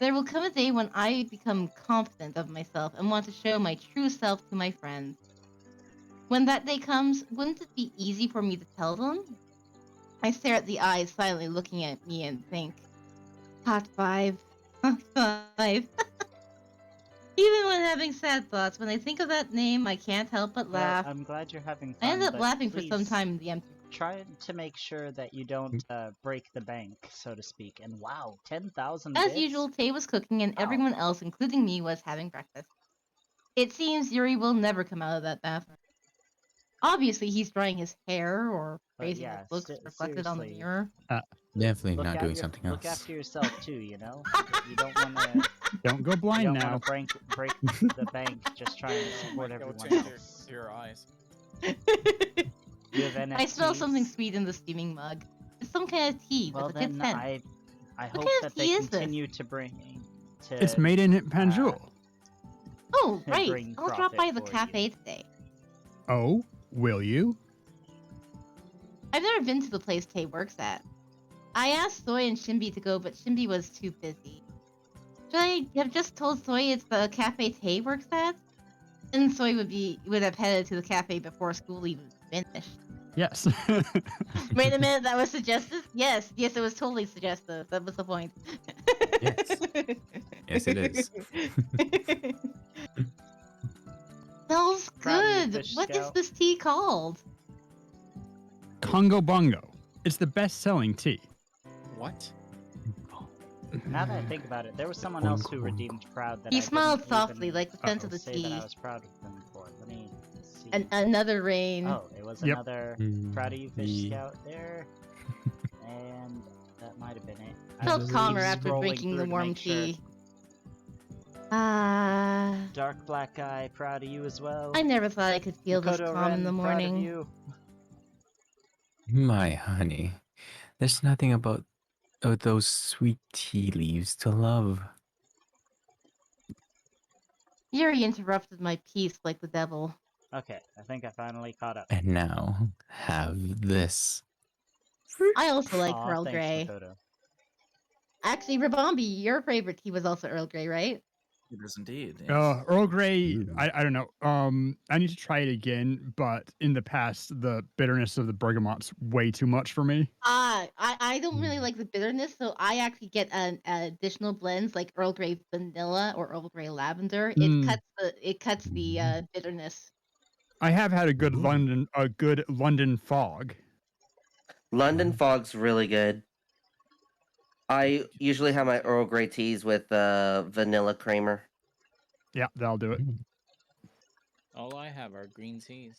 There will come a day when I become confident of myself and want to show my true self to my friends. When that day comes, wouldn't it be easy for me to tell them? I stare at the eyes silently looking at me and think, Hot 5. Hot 5. Even when having sad thoughts, when I think of that name, I can't help but Well, laugh. I'm glad you're having fun. I end up but laughing for some please time in the empty. Try to make sure that you don't break the bank, so to speak. And wow, 10,000 As bits? usual, Tay was cooking and Wow. everyone else, including me, was having breakfast. It seems Yuri will never come out of that bathroom. Obviously, he's drying his hair or But raising yeah, his looks reflected on the seriously, mirror. Definitely look not at doing your, something look else. after yourself too, you know? You don't want to Don't go you blind don't now. want to break the bank just trying to support Might go everyone change else. your eyes. You have NFTs? I smell something sweet in the steaming mug. It's some kind of tea Well with a good then, scent. I What hope kind of that they tea is this? continue to bring It's made in Panjul. Oh, right. bring I'll drop by the profit for cafe you. today. Oh, will you? I've never been to the place Tay works at. I asked Soy and Shinbi to go, but Shinbi was too busy. Should I have just told Soy it's the cafe Tay works at? Then Soy would have headed to the cafe before school even finished. Yes. Wait a minute, that was suggestive? Yes, it was totally suggestive. That was the point. Yes. Yes, it is. Smells Proud of you, good. Fish What is Scout. this tea called? Congo Bongo. It's the best-selling tea. What? Now that I think about it, there was someone else who redeemed Proud that He I smiled didn't softly, even like the scent of the say that I tea. was proud of them for. Let me see. Another rain. Oh, it was Yep. another Proud of you, Fish Scout there. And that might have been it. I Felt was calmer just after scrolling drinking the through to warm make sure. tea. Dark Black Eye, proud of you as well. I never thought I could feel this Makoto calm in Ren, the proud of morning. you. My honey, there's nothing about those sweet tea leaves to love. Yuri interrupted my peace like the devil. Okay, I think I finally caught up. And now, have this. I also like Aw, Earl thanks, Grey. Makoto. Actually, Rabombi, your favorite tea was also Earl Grey, right? It is indeed. Yes. Earl Grey, Ooh. I don't know. I need to try it again, but in the past, the bitterness of the bergamot's way too much for me. I don't really like the bitterness, so I actually get an additional blends like Earl Grey vanilla or Earl Grey lavender. Mm. It cuts the bitterness. I have had a good Ooh. London fog. London Fog's really good. I usually have my Earl Grey teas with vanilla creamer. Yeah, that'll do it. All I have are green teas.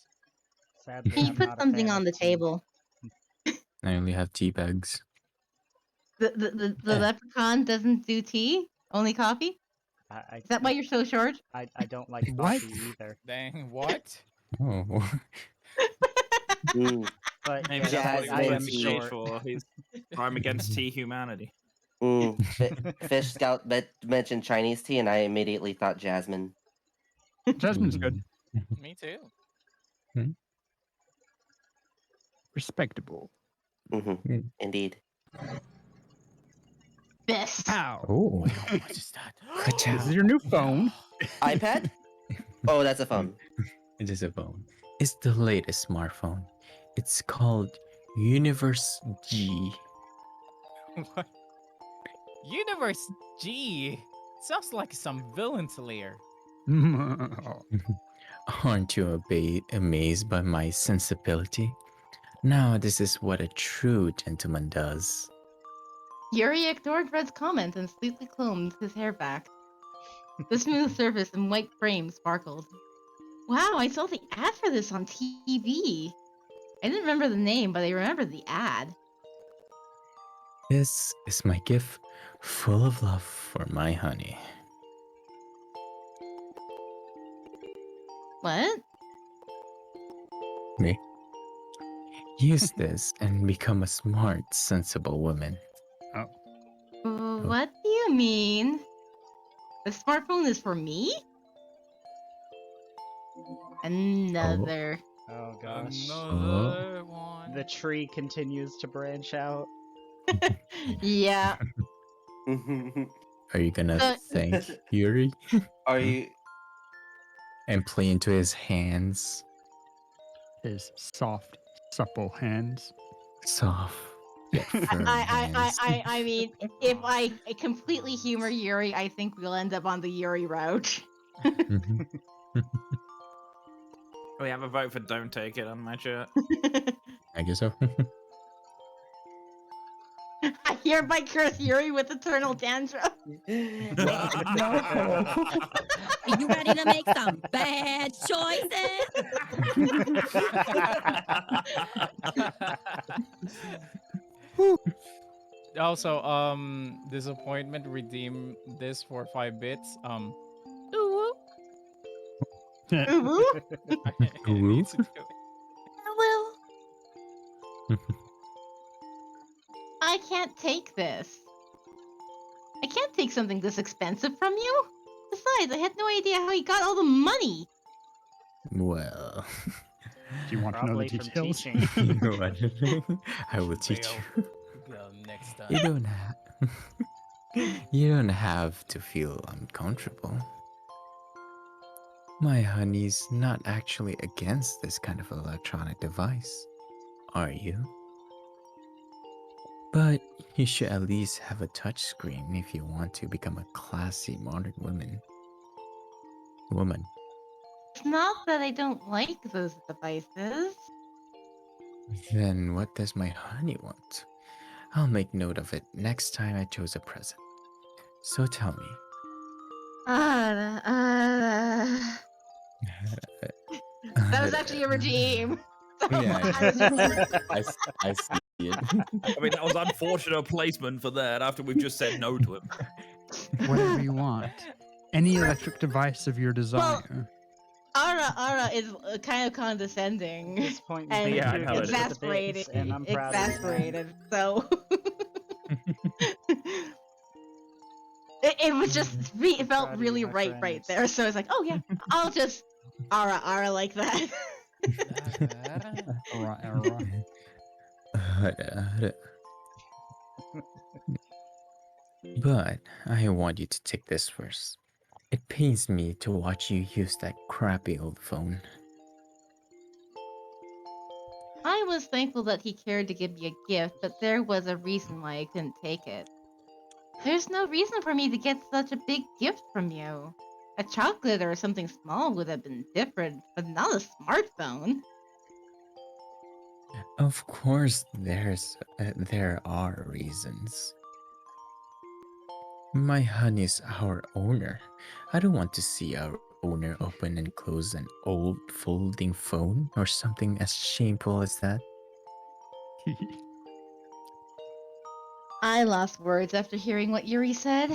Sadly, Can you I'm put not a something fan on of the tea. table? I only have tea bags. The leprechaun doesn't do tea, only coffee. Is that why you're so short? I don't like What? coffee either. Dang, what? Oh. Mm, Maybe yes, that's what Jasmine he I was am tea short. for. His crime against tea humanity. Fish Scout mentioned Chinese tea, and I immediately thought jasmine. Jasmine's good. Me too. Respectable. Mm-hmm. Indeed. Best. Pow. Oh. What is that? This is your new phone. iPad? Oh, that's a phone. It is a phone. It's the latest smartphone. It's called Universe G. What? Universe G. Sounds like some villain's lair. Aren't you amazed by my sensibility? Now this is what a true gentleman does. Yuri ignored Red's comment and sleekly combed his hair back. The smooth surface and white frame sparkled. Wow, I saw the ad for this on TV. I didn't remember the name, but I remember the ad. This is my gift, full of love for my honey. What? Me? Use this and become a smart, sensible woman. What do you mean? The smartphone is for me? Another. Oh gosh. Another one. The tree continues to branch out. Yeah. Are you gonna thank Yuri Are you? and play into his hands? His soft, supple hands. Soft, yet firm hands. I mean, if I completely humor Yuri, I think we'll end up on the Yuri route. Mhm. We have a vote for don't take it on my chat. I guess so. I hereby curse Yuri with eternal tantrum. Are you ready to make some bad choices? Also, disappointment. Redeem this for 5 bits. Ooh. It Ooh. needs to do it. I will. I can't take this. I can't take something this expensive from you. Besides, I had no idea how he got all the money. Well, Do you want to know the Probably from details? teaching. you know what? I will teach you. Next time. You don't have. You don't have to feel uncomfortable. My honey's not actually against this kind of electronic device, are you? But you should at least have a touchscreen if you want to become a classy modern woman. It's not that I don't like those devices. Then what does my honey want? I'll make note of it next time I chose a present. So tell me. That was actually a redeem. Yeah, I see it. I mean, that was unfortunate placement for that after we've just said no to him. Whatever you want. Any electric device of your desire. Ara is kind of condescending At this point, and Yeah, I know it is. exasperated. And I'm proud of you. Exasperated. So it was just it felt Proud of really you, my right friends. there. So it's like, oh yeah, I'll just Ara like that. Alright. But I want you to take this first. It pains me to watch you use that crappy old phone. I was thankful that he cared to give me a gift, but there was a reason why I couldn't take it. There's no reason for me to get such a big gift from you. A chocolate or something small would have been different, but not a smartphone. Of course, there are reasons. My honey's our owner. I don't want to see our owner open and close an old folding phone or something as shameful as that. I lost words after hearing what Yuri said.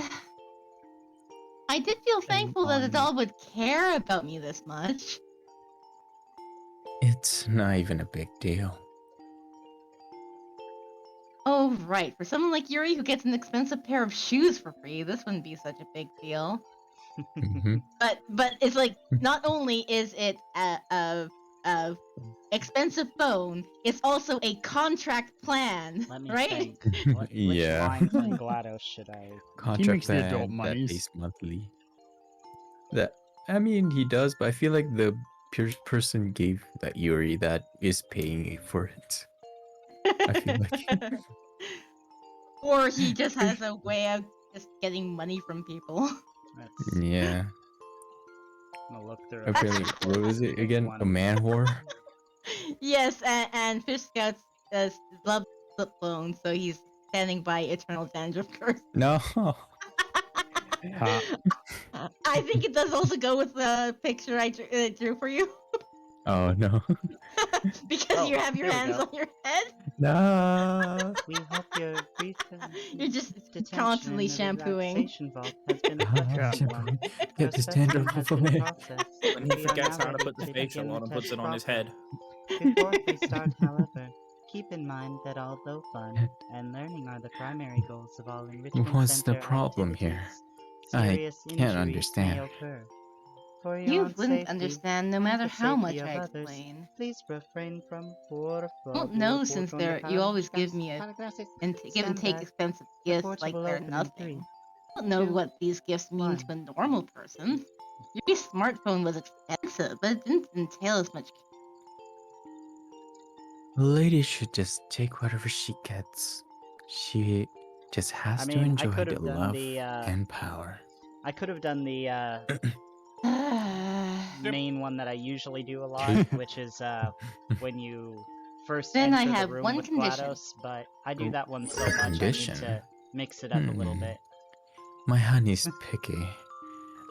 I did feel thankful that a doll would care about me this much. It's not even a big deal. Oh, right. For someone like Yuri who gets an expensive pair of shoes for free, this wouldn't be such a big deal. Mhm. But it's like, not only is it a expensive phone, it's also a contract plan, Let me right? think. Which Yeah. line from GLaDOS should I? Contract makes the adult plan that monies. pays monthly. That I mean, he does, but I feel like the person gave that Yuri that is paying for it. I feel like Or he just has a way of just getting money from people. That's, yeah. I'm gonna look through. I feel like what was it again? A man whore? Yes, and Fish Scouts love flip phone, so he's standing by Eternal Dandruff Curse. No. I think it does also go with the picture I drew for you. Oh no. Because you have your here we hands go. on your head. No. We hope your brief You're just detention constantly in the shampooing. relaxation vault has been a pleasant one. Get Your this specimen dandruff has off of been me. processed. When he We are forgets now how to ready put the to facial begin on and the puts it test on his proper. head. Before we start, however, keep in mind that although fun and learning are the primary goals of all enrichment What's the center problem here? activities, I serious can't injuries understand. may occur. For your You own wouldn't safety understand no and matter the how much safety I of others, explain. please refrain from por Won't favor, know since por donde you para always give gracias, me para gracias. give and Stand take back. expensive The gifts porch like will they're open in 3, nothing. Don't know 2, what these gifts mean to 1. a normal person. Your smartphone was expensive, but it didn't entail as much. The lady should just take whatever she gets. She just has I to mean, I enjoy could the have done love the and power. I could have done the main one that I usually do a lot, which is when you first Then I enter the have room one with condition. GLaDOS, but I do that one so much I need Condition? to mix it up a little bit. My honey's picky.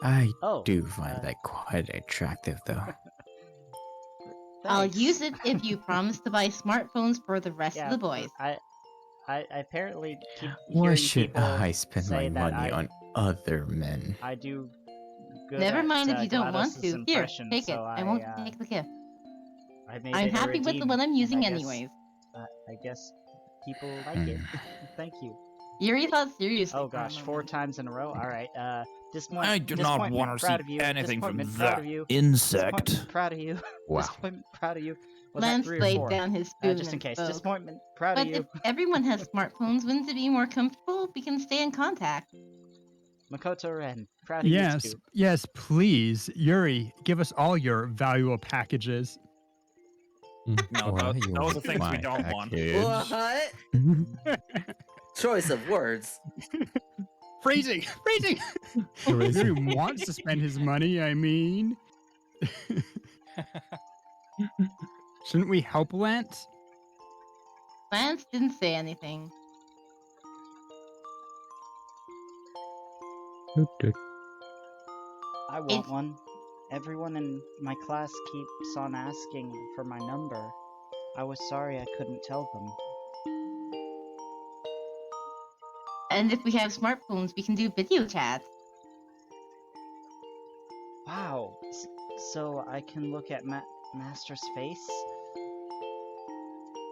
I Oh, do find that quite attractive, though. I'll thanks. use it if you promise to buy smartphones for the rest Yeah, of the boys. I apparently keep Why hearing should people I spend say my that money on other men? I do good Never at mind if you don't want GLaDOS's to. Here, impression, take so it. I won't take the gift. I made I'm it a happy with the redeem, one I'm and using I guess, anyways. I guess people like it. Thank you. Yuri thought seriously. Oh for a gosh, 4 moment. times in a row. All right. I do not disappointment, want to proud see of you. anything from Disappointment, proud that of you. insect. Disappointment, proud of you. Wow. Disappointment, proud of you. Was that Lance 3 or laid 4? down his spoon Just in and case. spoke. Disappointment, proud But of you. if everyone has smartphones, wouldn't it be more comfortable? We can stay in contact. Makoto Ren, proud of you Yes, too. yes, please. Yuri, give us all your valuable packages. No, Well, those are things we my don't want. package. What? Choice of words. Freezing! Freezing! Yuri wants to spend his money, I mean. Shouldn't we help Lance? Lance didn't say anything. I want one. Everyone in my class keeps on asking for my number. I was sorry I couldn't tell them. And if we have smartphones, we can do video chats. Wow. So I can look at Master's face?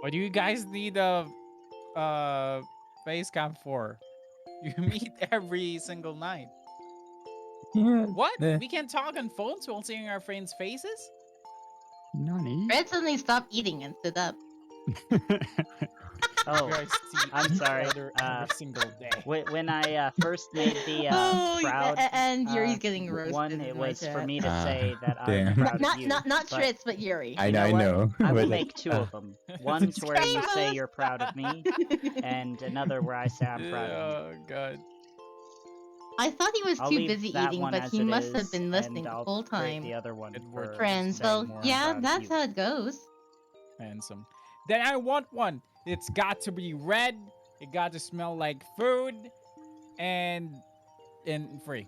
What do you guys need a face cam for? You meet every single night. Yeah, What? eh. We can talk on phones while seeing our friends' faces? Nani? Red suddenly stopped eating and stood up. Oh, You guys see I'm each sorry. other every single day. When I first made the proud and Yuri's getting roasted. one, in it my was for chat. me to say that I'm damn. proud Not of you. not but Shritz, but Yuri. I you know what? know. I will but, make 2 of them. One to where you say you're proud of me, and another where I say I'm proud of you. Oh god. I thought he was I'll too leave busy that eating, one but as he it must have is, been listening and the I'll whole create time. the other one Edward for Friends, saying well, more yeah, proud of that's you. how it goes. Handsome. Then I want one. It's got to be red. It got to smell like food. And free.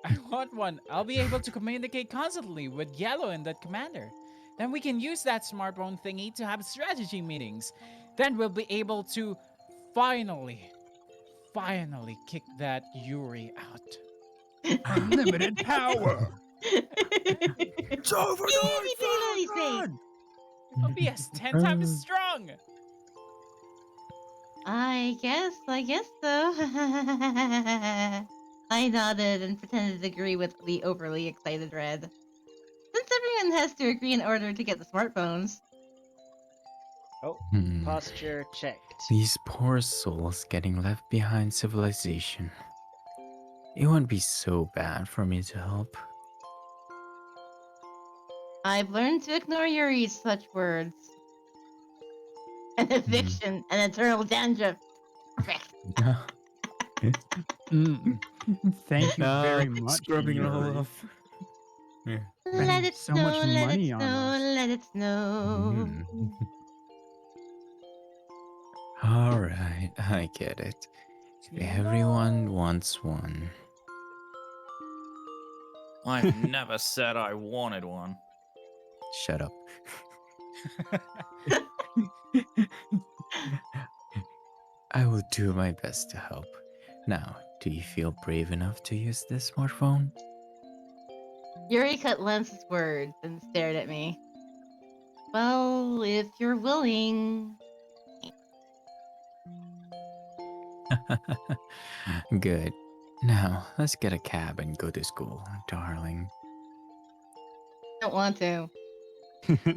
I want one. I'll be able to communicate constantly with Yellow and that commander. Then we can use that smartphone thingy to have strategy meetings. Then we'll be able to finally kick that Yuri out. Unlimited power! It's over, Easy peasy safe. I'll be as 10 times strong. I guess so. I nodded and pretended to agree with the overly excited Red. Since everyone has to agree in order to get the smartphones. Oh, posture checked. These poor souls getting left behind civilization. It won't be so bad for me to help. I've learned to ignore Yuri's such words. An eviction, an eternal dandruff. Perfect. Thank you very much, Scrubbing it all Yuri. off. Yeah. Let Spending it so snow, much let it money on snow, this. let it snow. Mm. All right, I get it. If everyone wants one. I've never said I wanted one. Shut up. I will do my best to help. Now, do you feel brave enough to use this smartphone? Yuri cut Lance's words and stared at me. Well, if you're willing. Good. Now, let's get a cab and go to school, darling. Don't want to. He's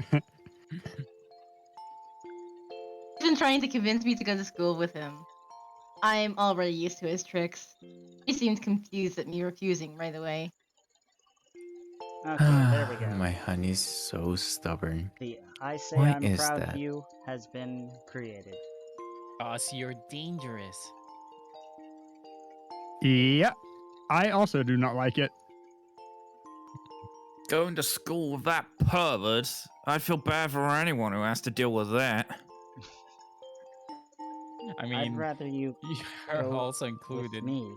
been trying to convince me to go to school with him. I'm already used to his tricks. He seemed confused at me refusing right away. Okay, there we go. My honey's so stubborn. The I say Why I'm is proud that? view has been created. Cause you're dangerous. Yeah, I also do not like it. Going to school with that pervert? I'd feel bad for anyone who has to deal with that. I I'd mean, rather you you're go also with included. me.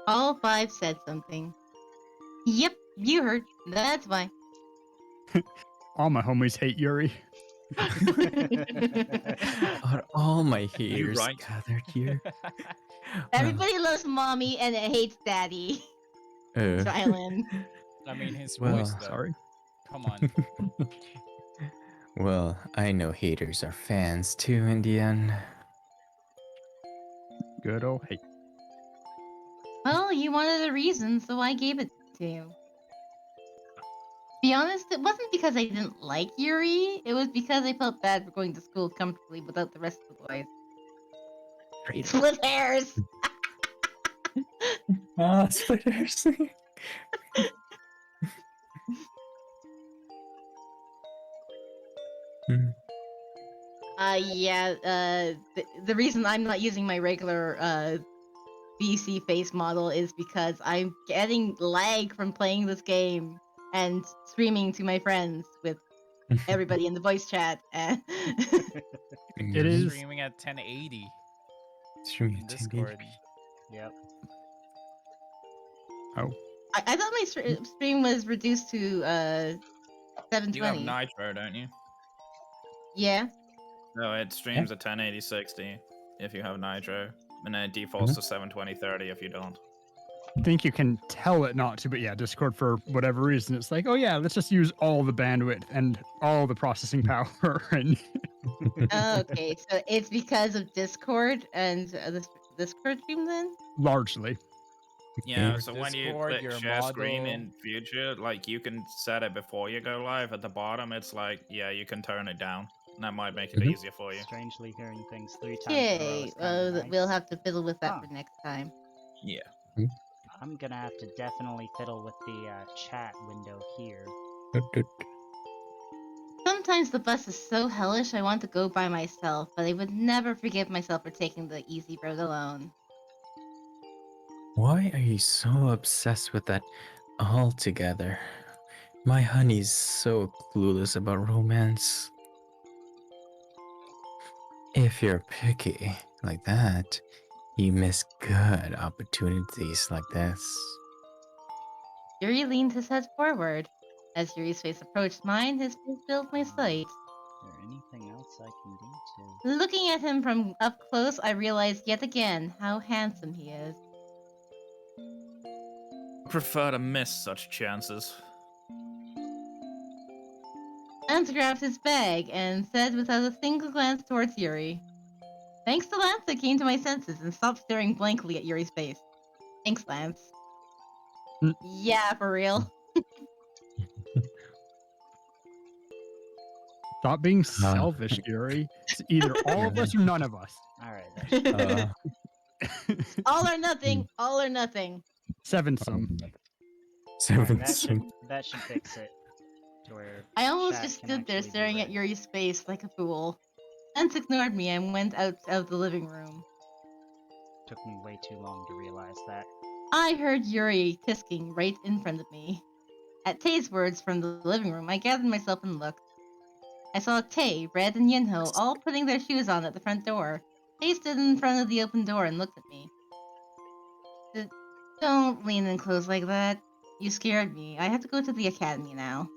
All five said something. Yep, you heard. That's why. All my homies hate Yuri. Are all my You haters right. gathered here? Everybody loves mommy and it hates daddy. Silent. I mean, his Well, voice, though. Sorry. Come on. Well, I know haters are fans too in the end. Good old hate. Well, you wanted a reason, so I gave it to you. To be honest, it wasn't because I didn't like Yuri. It was because I felt bad for going to school comfortably without the rest of the boys. Traitor. Split hairs! Splitters. The reason I'm not using my regular BC face model is because I'm getting lag from playing this game and streaming to my friends with everybody in the voice chat. And It is. Streaming at 1080 Streaming in at 1080p. Discord. Yep. Oh, I thought my stream was reduced to You have 720. Nitro, don't you? Yeah. No, it streams at 1080 60 if you have Nitro, and then it defaults to 720 30 if you don't. I think you can tell it not to, but yeah, Discord for whatever reason, it's like, oh yeah, let's just use all the bandwidth and all the processing power, and Okay, so it's because of Discord and the Discord stream then? largely. Yeah, Your so when you Discord, click your share screen model. in future, like you can set it before you go live. At the bottom, it's like, yeah, you can turn it down. And that might make it easier for you. Strangely hearing things 3 times in a row Okay, is kinda nice. we'll have to fiddle with that Huh. for next time. Yeah. I'm gonna have to definitely fiddle with the chat window here. Sometimes the bus is so hellish I want to go by myself, but I would never forgive myself for taking the easy road alone. Why are you so obsessed with that altogether? My honey's so clueless about romance. If you're picky like that, you miss good opportunities like this. Yuri leaned his head forward. As Yuri's face approached mine, his face filled my sight. Is there anything else I can do to... Looking at him from up close, I realized yet again how handsome he is. Prefer to miss such chances. Lance grabbed his bag and said without a single glance towards Yuri. Thanks to Lance, I came to my senses and stopped staring blankly at Yuri's face. Thanks, Lance. Mm. Yeah, for real. Stop being selfish, Yuri. It's either all of us or none of us. Alright, that All or nothing. All or nothing. Seven some. Seven. that should fix it. To where I almost chat just can stood there actually be staring at read. Yuri's face like a fool. Lance ignored me and went out of the living room. Took me way too long to realize that. I heard Yuri tisking right in front of me. At Tay's words from the living room, I gathered myself and looked. I saw Tay, Red, and Yinho all putting their shoes on at the front door. Tay stood in front of the open door and looked at me. Don't lean in close like that. You scared me. I have to go to the academy now.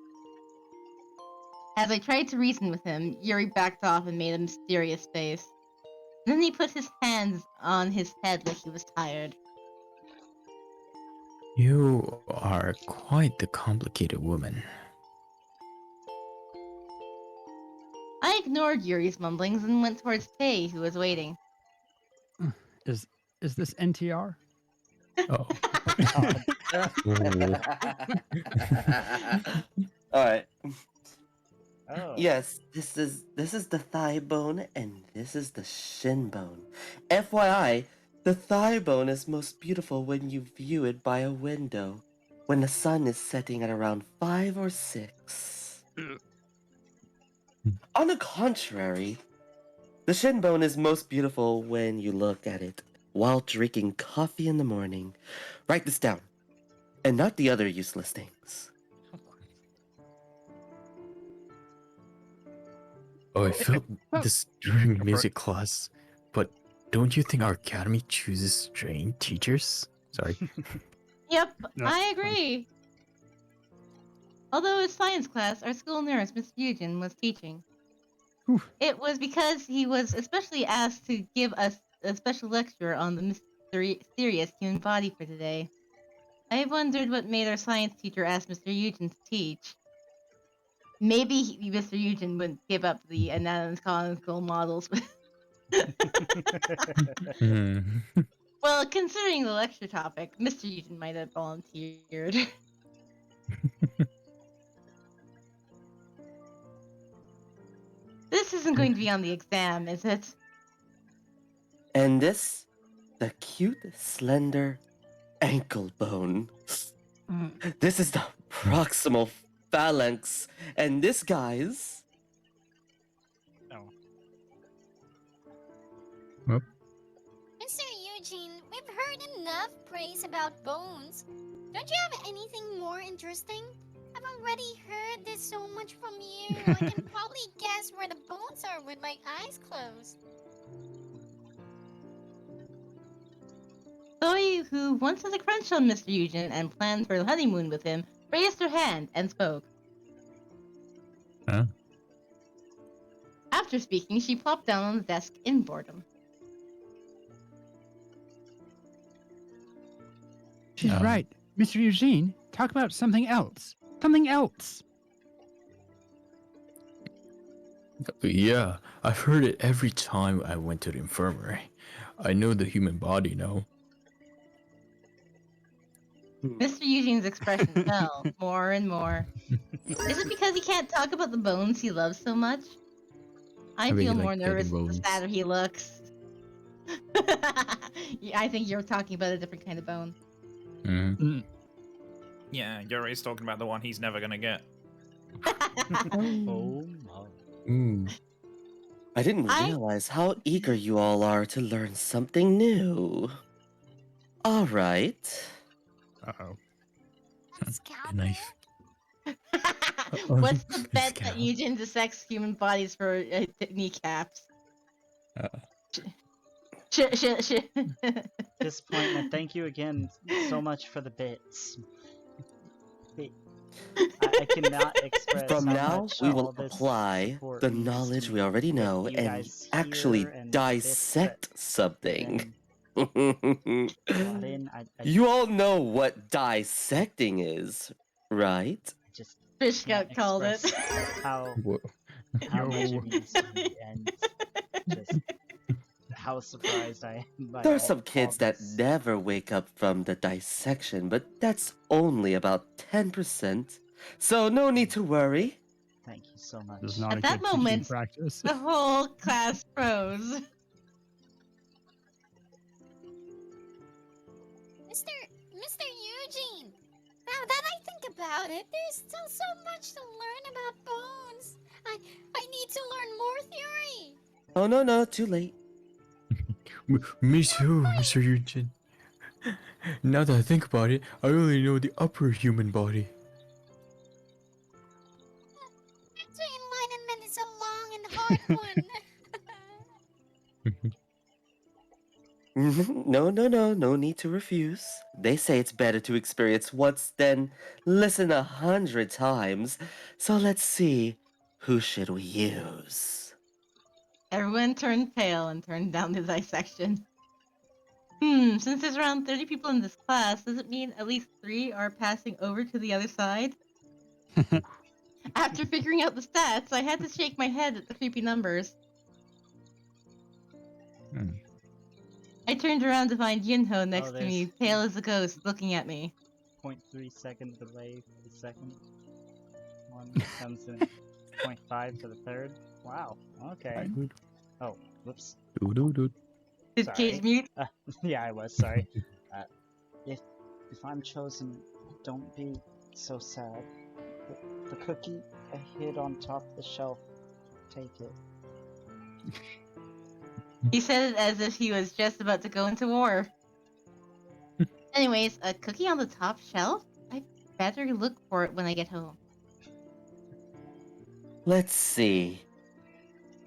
As I tried to reason with him, Yuri backed off and made a mysterious face. Then he put his hands on his head like he was tired. You are quite the complicated woman. I ignored Yuri's mumblings and went towards Tay, who was waiting. Is this NTR? Oh. All right. Oh. Yes, this is the thigh bone and this is the shin bone. FYI, the thigh bone is most beautiful when you view it by a window, when the sun is setting at around 5 or 6. On the contrary, the shin bone is most beautiful when you look at it while drinking coffee in the morning. Write this down, and not the other useless things. Oh, I felt this during music class, but don't you think our academy chooses trained teachers? Sorry. Yep, No, I fine. agree. Although in science class, our school nurse, Miss Fusion, was teaching. Whew. It was because he was especially asked to give us a special lecture on the mysterious human body for today. I wondered what made our science teacher ask Mr. Eugen to teach. Maybe Mr. Eugen would give up the anatomical models. Hmm. Well, considering the lecture topic, Mr. Eugen might have volunteered. This isn't going to be on the exam, is it? And this, the cute, slender ankle bone. This is the proximal phalanx, and this, guys, Mr. Eugene, we've heard enough praise about bones. Don't you have anything more interesting? I've already heard this so much from you. I can probably guess where the bones are with my eyes closed. Zoe, who once had a crunch on Mr. Eugen and planned for a honeymoon with him, raised her hand and spoke. Huh? After speaking, she plopped down on the desk in boredom. She's right. Mr. Eugene, talk about something else. Something else. Yeah, I've heard it every time I went to the infirmary. I know the human body now. Mr. Eugene's expression fell more and more. Is it because he can't talk about the bones he loves so much? I I really feel like more picking nervous the bones. sadder he looks. Yeah, I think you're talking about a different kind of bone. Mm. Yeah, Yuri's talking about the one he's never gonna get. Oh my. Ooh. I didn't realize how eager you all are to learn something new. All right. Uh-oh. What's A scalpel? knife. What's the bet Scalp. that Eugen dissects human bodies for kneecaps? Disappointment. Thank you again so much for the bits. I cannot express From how now, much we will all this apply support the means to knowledge me we already with know you and guys actually here and the bits dissect something. brought in. I You all know what dissecting is, right? just Fish can't got called it. express how Whoa. much Yo. it means to me and just how surprised I am by There are all, some kids that this. never wake up from the dissection, but that's only about 10%. So no need to worry. Thank you so much. This is not At a that good teaching moment, practice. the whole class froze. Mr. Eugene! Now that I think about it, there's still so much to learn about bones. I need to learn more theory. Oh no, too late. Me too, Mr. Eugene. Now that I think about it, I only know the upper human body. The enlightenment is a long and hard one. No need to refuse. They say it's better to experience once than listen 100 times. So let's see, who should we use? Everyone turned pale and turned down the dissection. Since there's around 30 people in this class, does it mean at least 3 are passing over to the other side? After figuring out the stats, I had to shake my head at the creepy numbers. Hmm. I turned around to find Yunho next to there's- me, pale as a ghost, looking at me. 0.3 second delay for the second one comes in 0.5 for the third. Wow. Okay. Oh, whoops. Did Sorry. Cage mute? Yeah, I was sorry. If I'm chosen, don't be so sad. The cookie I hid on top of the shelf. Take it. He said it as if he was just about to go into war. Anyways, a cookie on the top shelf? I better look for it when I get home. Let's see.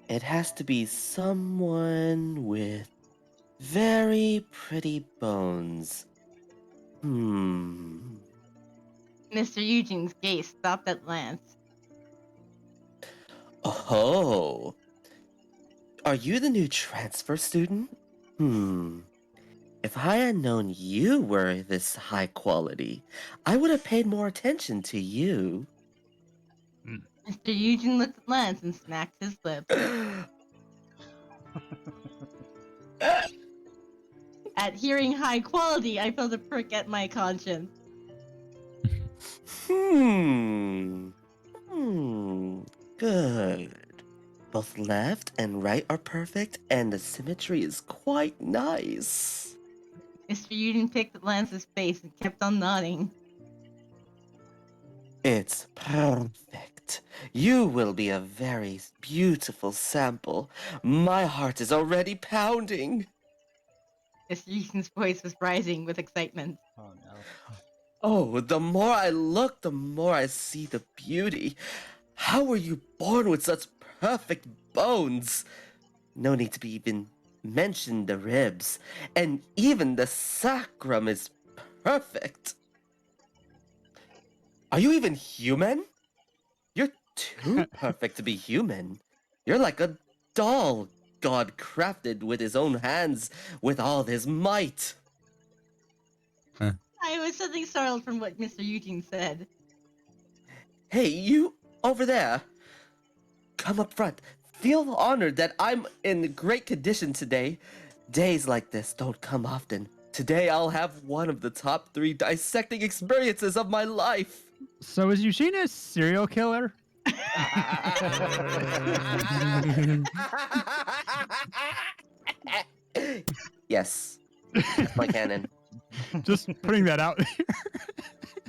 It has to be someone with very pretty bones. Mr. Eugene's gaze stopped at Lance. Oh. Are you the new transfer student? If I had known you were this high quality, I would have paid more attention to you. Mr. Eugene looked at Lance and smacked his lips. At hearing high quality, I felt a prick at my conscience. Good. Both left and right are perfect, and the symmetry is quite nice. Mr. Eugene picked at Lance's face and kept on nodding. It's perfect. You will be a very beautiful sample. My heart is already pounding. Mr. Eugene's voice was rising with excitement. Oh no. Oh, the more I look, the more I see the beauty. How were you born with such perfect bones? No need to even mention the ribs. And even the sacrum is perfect. Are you even human? You're too perfect to be human. You're like a doll God crafted with his own hands with all his might. I was something startled from what Mr. Eugene said. Hey, you over there. Come up front. Feel honored that I'm in great condition today. Days like this don't come often. Today I'll have one of the top 3 dissecting experiences of my life. So is Eugene a serial killer? Yes, that's my canon. Just putting that out there.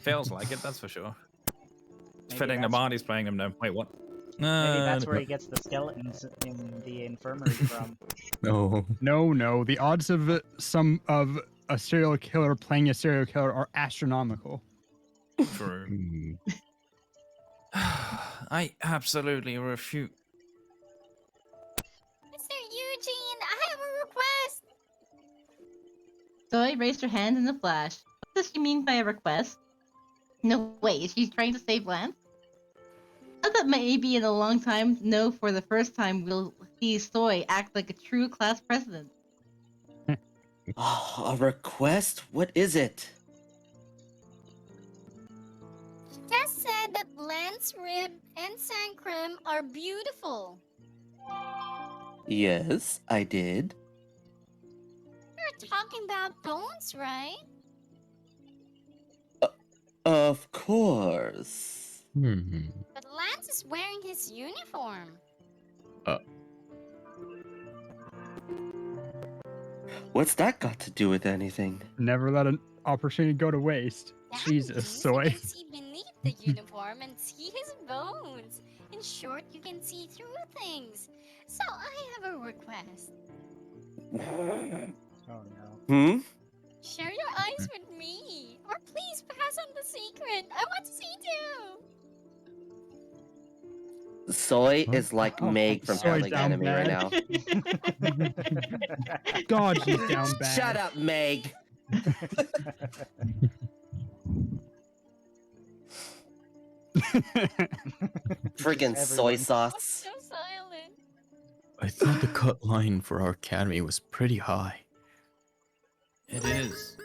Feels like it, that's for sure. It's Maybe fitting the that's- body's playing him now. Wait, what? Maybe that's where he gets the skeletons in the infirmary from. No. No. The odds of a serial killer playing a serial killer are astronomical. True. I absolutely refute. Mr. Eugene, I have a request. Zoe raised her hand in a flash. What does she mean by a request? No way, she's trying to save Lance? I thought maybe in a long time, no, for the first time, we'll see Soy act like a true class president. Oh, a request? What is it? Tess said that Lance rib and sacrum are beautiful. Yes, I did. You're talking about bones, right? Of course. But Lance is wearing his uniform. What's that got to do with anything? Never let an opportunity go to waste. That Jesus, means Soy. you can see beneath the uniform and see his bones. In short, you can see through things. So I have a request. Oh no. Share your eyes with me. Or please pass on the secret. I want to see too. Soy Huh? is like Oh my Meg from Soy Howling down Anime right bad. now. God, she's down bad. Shut up, Meg. Freaking Just soy everyone. sauce. So silent. I thought the cut line for our academy was pretty high. It is.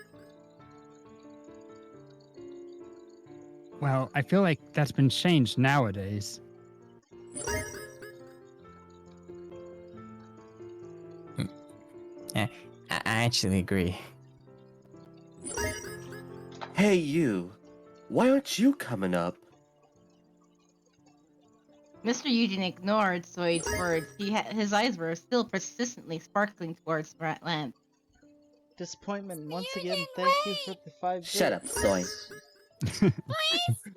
Well, I feel like that's been changed nowadays. I actually agree. Hey, you. Why aren't you coming up? Mr. Eugene ignored Soid's words. His eyes were still persistently sparkling towards Lance. Disappointment once Eugene, again. Thank you for the 5 Shut up, bits. Soy.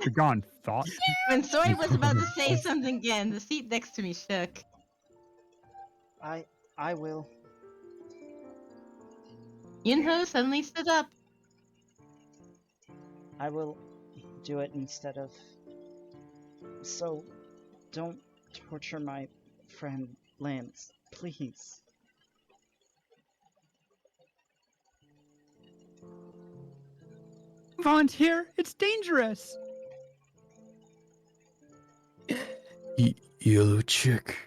Begone, thought. When Soid was about to say something again, the seat next to me shook. I will. Yunho suddenly stood up. I will do it instead of. So, don't torture my friend Lance, please. Volunteer? It's dangerous. Yellow chick.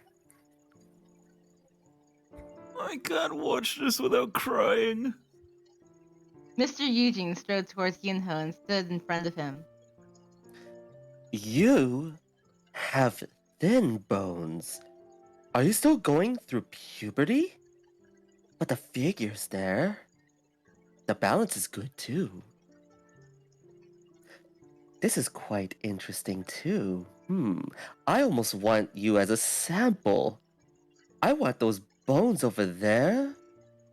I can't watch this without crying. Mr. Eugene strode towards Yunho and stood in front of him. You have thin bones. Are you still going through puberty? But the figure's there. The balance is good too. This is quite interesting too. I almost want you as a sample. I want those bones over there,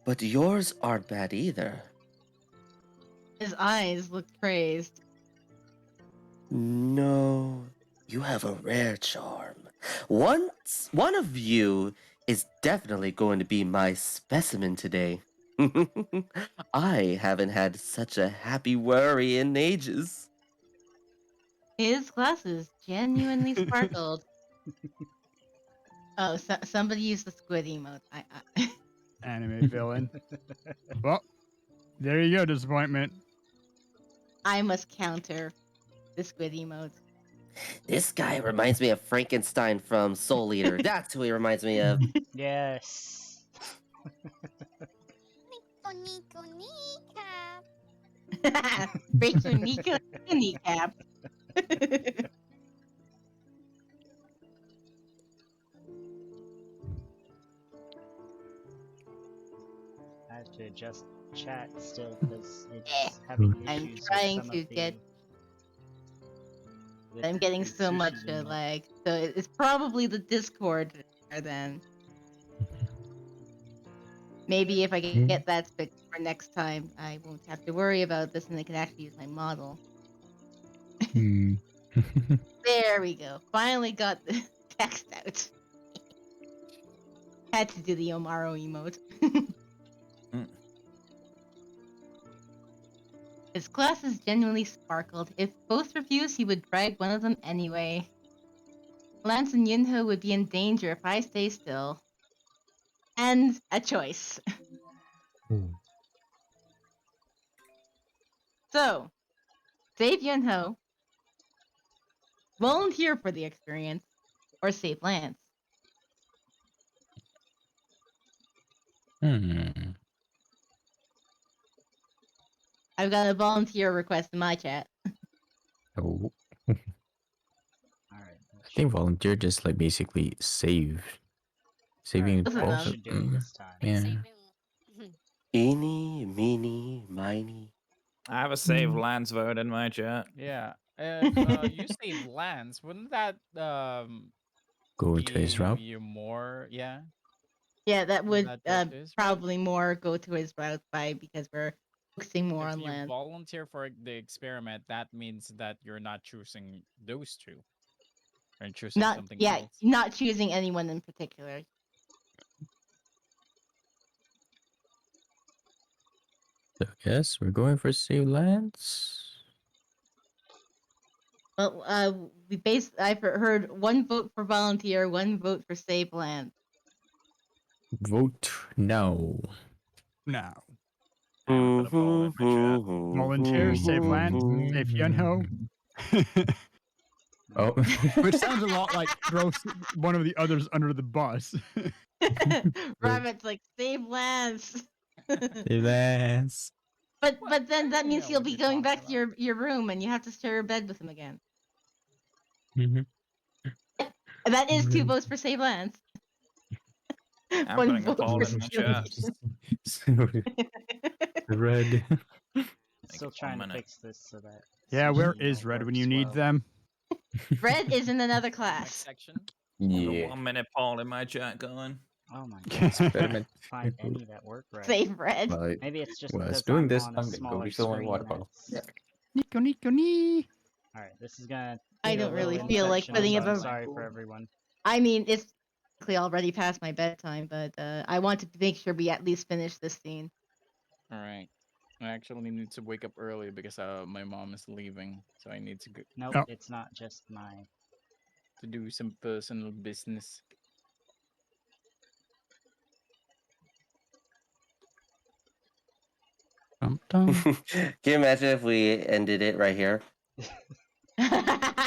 but yours aren't bad either. His eyes looked crazed. No, you have a rare charm. One of you is definitely going to be my specimen today. I haven't had such a happy worry in ages. His glasses genuinely sparkled. Oh, somebody used the squid emote. Anime villain. Well, there you go, disappointment. I must counter the squid emote. This guy reminds me of Frankenstein from Soul Eater. That's who he reminds me of. Yes. Nico kneecap. Break your kneecap. I have to adjust chat still because it's having I'm issues trying with some to of the. get- with I'm getting the so much sushi emote. lag. So it's probably the Discord then. Maybe if I can get that fixed for next time, I won't have to worry about this and I can actually use my model. There we go. Finally got the text out. Had to do the Omaro emote. His glasses genuinely sparkled. If both refused, he would drag one of them anyway. Lance and Yunho would be in danger if I stay still. And a choice. So, save Yunho, volunteer for the experience, or save Lance. I've got a volunteer request in my chat. Oh, Alright. I think volunteer just like basically saving Both of both them. of Should do it this time. Yeah. Saving. Eeny, meeny, miny. I have a save Lance vote in my chat. Yeah. If you save Lance, wouldn't that Go to his give route. you more? Yeah. Yeah, that would That go to his route? probably more go to his route because we're focusing more If on you Lance. volunteer for the experiment, that means that you're not choosing those two. Or choosing something else. Not choosing anyone in particular. So yes, we're going for Save Lands. Well, I've heard one vote for volunteer, one vote for save land. Vote no. Now. I'm gonna poll in my chat. Volunteer, save land, save Yunho. Oh. Which sounds a lot like throw one of the others under the bus. Rabbit's like save lands. Save Lands. But then I that don't means know you'll what be you're going talking back to your room and you have to share your bed with him again. Mhm. And that is 2 votes for save lands. I'm One putting a vote poll for in my chat. simulation. Red. Still it trying 1 to minute. fix this so that. Yeah, where sushi is Red when you works need well. them? Red is in another Next class. section. Got a Yeah. 1 minute poll in my chat going. Oh my god. Experiment. Find any that work right. Save Red. Well, Maybe it's just while I was because doing I'm this, on a I'm gonna go smaller refill my screen. water bottle. That's... Nico, Nico, nee. Alright, this is gonna I be a don't really little feel like intentional, putting so up I'm a. sorry for everyone. I mean, it's basically already past my bedtime, but I wanted to make sure we at least finish this scene. All right. I actually need to wake up early because my mom is leaving, so I need to go Nope, Oh. it's not just my. to do some personal business. Can you imagine if we ended it right here?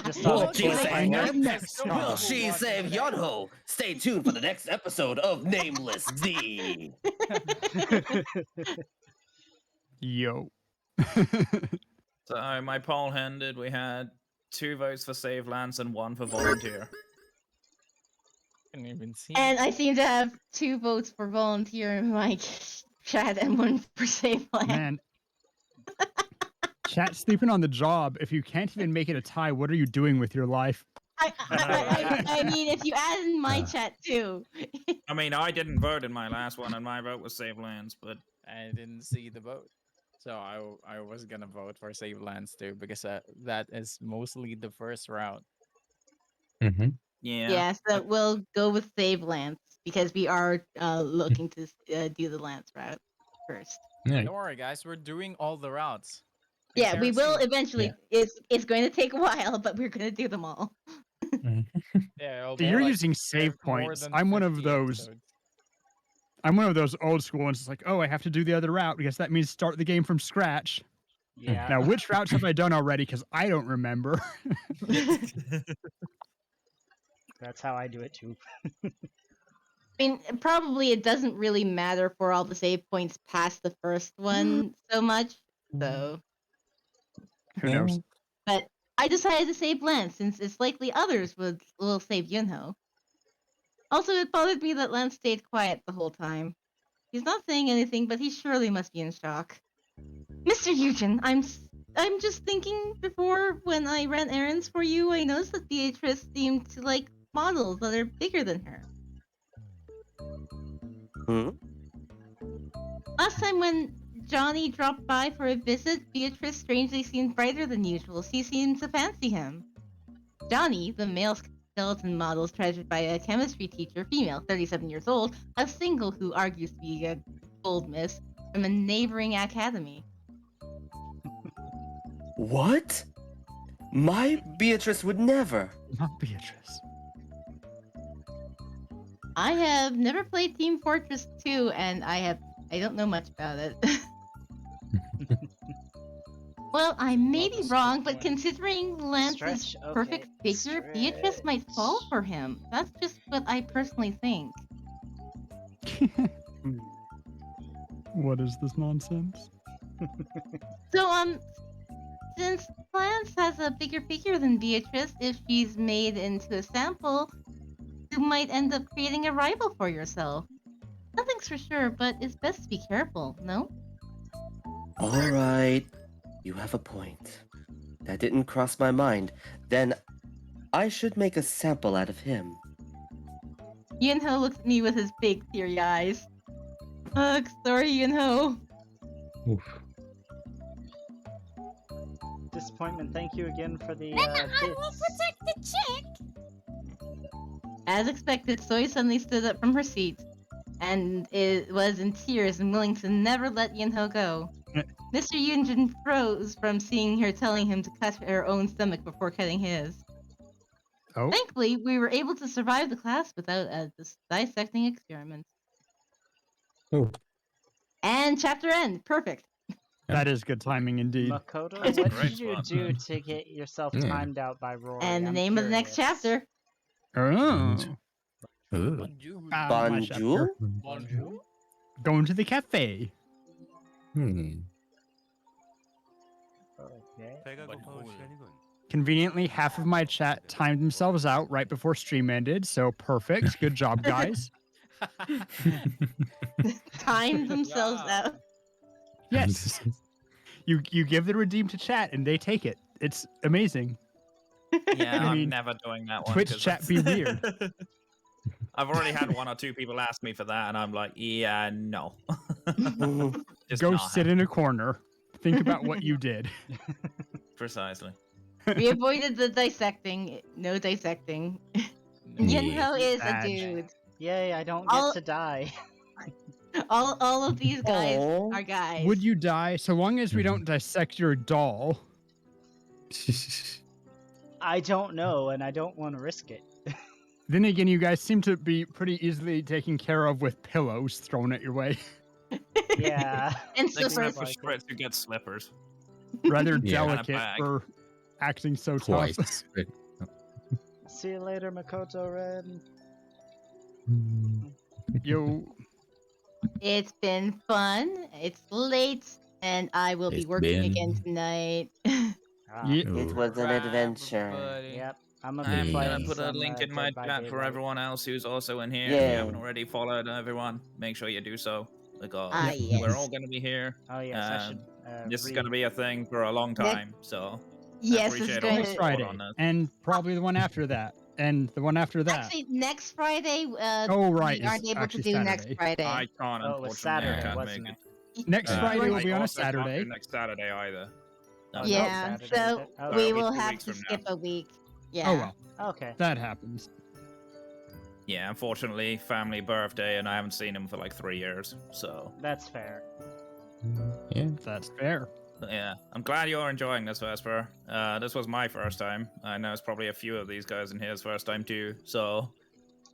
Just Will on a she cliff, save I guess. next Will time? Will she save Yonho? Stay tuned for the next episode of Nameless D. Yo. So my poll ended. We had 2 votes for Save Lands and 1 for Volunteer. Can't even see. And I seem to have 2 votes for volunteer in my chat and 1 for save land. Man. Chat sleeping on the job. If you can't even make it a tie, what are you doing with your life? I mean, if you add in my chat too. I mean, I didn't vote in my last one, and my vote was Save Lands, but I didn't see the vote, so I was gonna vote for save lands too because that is mostly the first route. Mm-hmm. Yeah, so we'll go with save lands because we are looking to do the lance route first. Yeah. Don't worry, guys. We're doing all the routes. Yeah, we will Guaranteed. eventually. Yeah. It's going to take a while, but we're going to do them all. Yeah, it'll So be you're like using save more points. than I'm one of 50 those. episodes. I'm one of those old school ones. It's like, oh, I have to do the other route because that means start the game from scratch. Yeah. Now, which routes have I done already? Because I don't remember. That's how I do it too. I mean, probably it doesn't really matter for all the save points past the first one so much. So, Who knows? but I decided to save Lance since it's likely others will save Yunho. Also, it bothered me that Lance stayed quiet the whole time. He's not saying anything, but he surely must be in shock. Mr. Eugen, I'm just thinking before when I ran errands for you, I noticed that Beatrice seemed to like models that are bigger than her. Hmm? Last time when Johnny dropped by for a visit, Beatrice strangely seemed brighter than usual. She seemed to fancy him. Johnny, the male skeleton model treasured by a chemistry teacher, female, 37 years old, a single who argues to be a gold miss from a neighboring academy. What? My Beatrice would never. Not Beatrice. I have never played Team Fortress 2, and I don't know much about it. Well, I may be wrong, but considering Lance's Stretch, okay, perfect figure, Beatrice might fall for him. That's just what I personally think. What is this nonsense? So, since Lance has a bigger figure than Beatrice, if she's made into a sample, you might end up creating a rival for yourself. Nothing's for sure, but it's best to be careful, no? All right. You have a point. That didn't cross my mind. Then I should make a sample out of him. Yunho looks at me with his big, teary eyes. Ugh, sorry, Yunho. Oof. Disappointment, thank you again for the Then I will bits. protect the chick. As expected, Soy suddenly stood up from her seat, and it was in tears and willing to never let Yunho go. Mr. Yunjin froze from seeing her telling him to cut her own stomach before cutting his. Oh, Thankfully, we were able to survive the class without a dissecting experiment. Oh. And chapter end. Perfect. that is good timing indeed. Makoto, That's what great did you spot. do to get yourself Yeah. timed out by Rory? And the I'm name of the next curious. chapter. Oh. Ooh. Bonjour. My chapter. Bonjour? Bonjour. Going to the cafe. Hmm. Okay. Conveniently, half of my chat timed themselves out right before stream ended, so perfect. Good job, guys. Time themselves Yeah. out. Yes. You give the redeem to chat and they take it. It's amazing. Yeah, I I'm mean, never doing that one. Twitch 'cause chat that's- be weird. I've already had 1 or 2 people ask me for that, and I'm like, yeah, no. Just Go not sit in a corner. Think about what you did. Precisely. We avoided the dissecting. No dissecting. Yinho is a Badge. dude. Yay, I don't All- get to die. All of these guys Aw. are guys. Would you die so long as we don't dissect your doll? I don't know, and I don't want to risk it. Then again, you guys seem to be pretty easily taken care of with pillows thrown at your way. Yeah. And Except slippers. for Like Spritz, who gets slippers. Rather Yeah. delicate bag. for acting so tough. Twice. But, See you later, Makoto Ren. Yo, It's been fun. It's late, and I will be It's working again been- tonight. Ah, yeah. It was an adventure. Yep. I'm gonna Yeah. be I'm playing gonna put a some, link in my Dead by chat for Daylight. everyone else who's also in here. If Yeah. you haven't already followed everyone, make sure you do so. Because Ah, yes. we're all gonna be here. Oh yes, I should. This is read- gonna be a thing for a long Next- time, so Yes, it's appreciate all going the Next to. support Friday, on this. and probably the one after that, and the one after that. Actually, next Friday. Oh, right, We aren't it's able to actually do next Saturday. Friday. I can't, Oh, it unfortunately. was Saturday, I can't wasn't make it? it. Next Uh, Friday will I be on a also can't do Saturday. next Saturday either. Oh, No, Yeah, Saturday, is so it? Oh, we it'll be will 2 have weeks to from skip now. a week. Yeah. Oh well, Okay. that happens. Yeah, unfortunately, family birthday, and I haven't seen him for like 3 years. So That's fair. yeah. That's fair. yeah, I'm glad you're enjoying this, Vesper. This was my first time. I know it's probably a few of these guys in here's first time too. So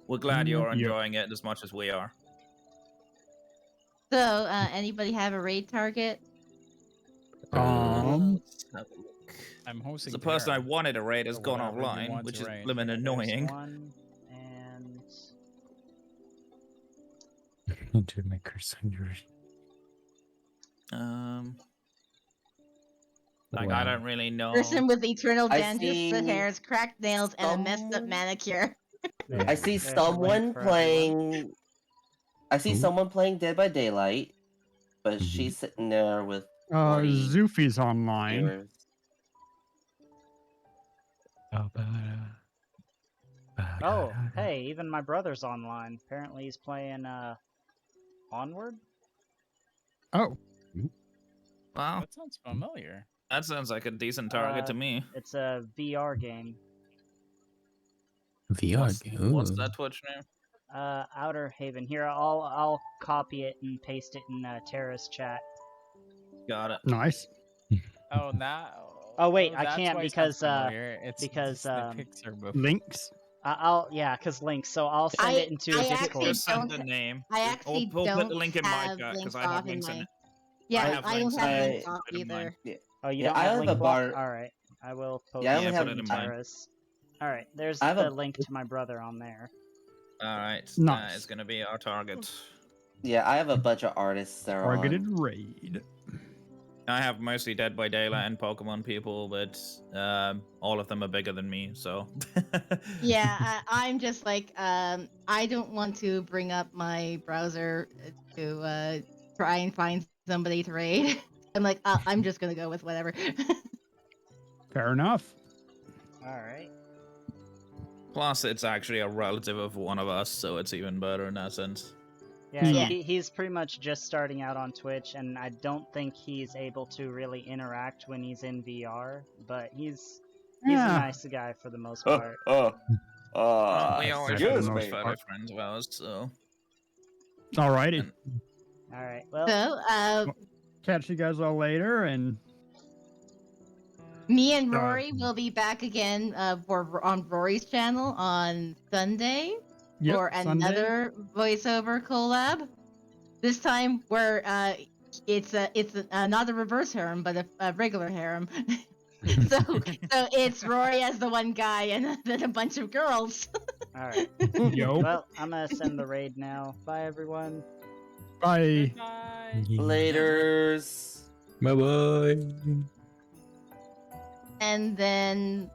we're glad you're Yep. enjoying it as much as we are. So, anybody have a raid target? Let's have a look. I'm hosting. The person I Terra, wanted to raid has or gone whatever you offline, want which to is raid. blimmin' There's annoying. one, and Into my curse on your. Like I don't really know. Person with eternal I dandruff, see split hairs, cracked nails, and a messed up some- manicure. I see There's a link someone for everyone. playing. I see Who? someone playing Dead by Daylight, but Mhm. she's sitting there with 40 Zoofy's online. viewers. oh, hey, even my brother's online. Apparently, he's playing Onward. Oh, Wow, That sounds familiar. that sounds like a decent target to me. It's a VR game. VR What's, game. what's Ooh. that Twitch name? Outer Haven. Here, I'll copy it and paste it in Terra's chat. Got it. nice. Oh, now. Oh, wait, I that's can't why it because, sounds familiar. It's because, just the um, picture before. Links. cause links. So I'll send it into I Discord. actually Just send don't- the name. I actually We'll don't put the link in my have chat because links I have off in links in my. it. Yeah, have I don't links have in links mine. off Put it in mine. either. Oh, you Yeah, don't I have have link a block? bar- Alright, I will post Yeah, I it only in have- put it in mine. Terra's. Alright, there's I have the a- link to my brother on there. All right, that Nice. is gonna be our target. Yeah, I have a bunch of artists that are Targeted on. raid. I have mostly Dead by Daylight and Pokemon people, but all of them are bigger than me, so. Yeah, I'm just like, I don't want to bring up my browser to try and find somebody to raid. I'm like, I'm just gonna go with whatever. Fair enough. Alright. Plus, it's actually a relative of one of us, so it's even better in that sense. Yeah, Yeah. he's pretty much just starting out on Twitch, and I don't think he's able to really interact when he's in VR, but he's Yeah. a nice guy for the most Oh, part. We always excuse have me. fellow friends of ours, so. Alrighty. Alright, well, So, catch you guys all later, and Me and Rory will be back again on Rory's channel on Sunday yep, for Sunday. another voiceover collab. This time, where it's not a reverse harem, but a regular harem. so it's Rory as the one guy, and then a bunch of girls. Alright. Yo, Well, I'm gonna send the raid now. Bye, everyone. bye. Bye. Laters. Bye bye. And then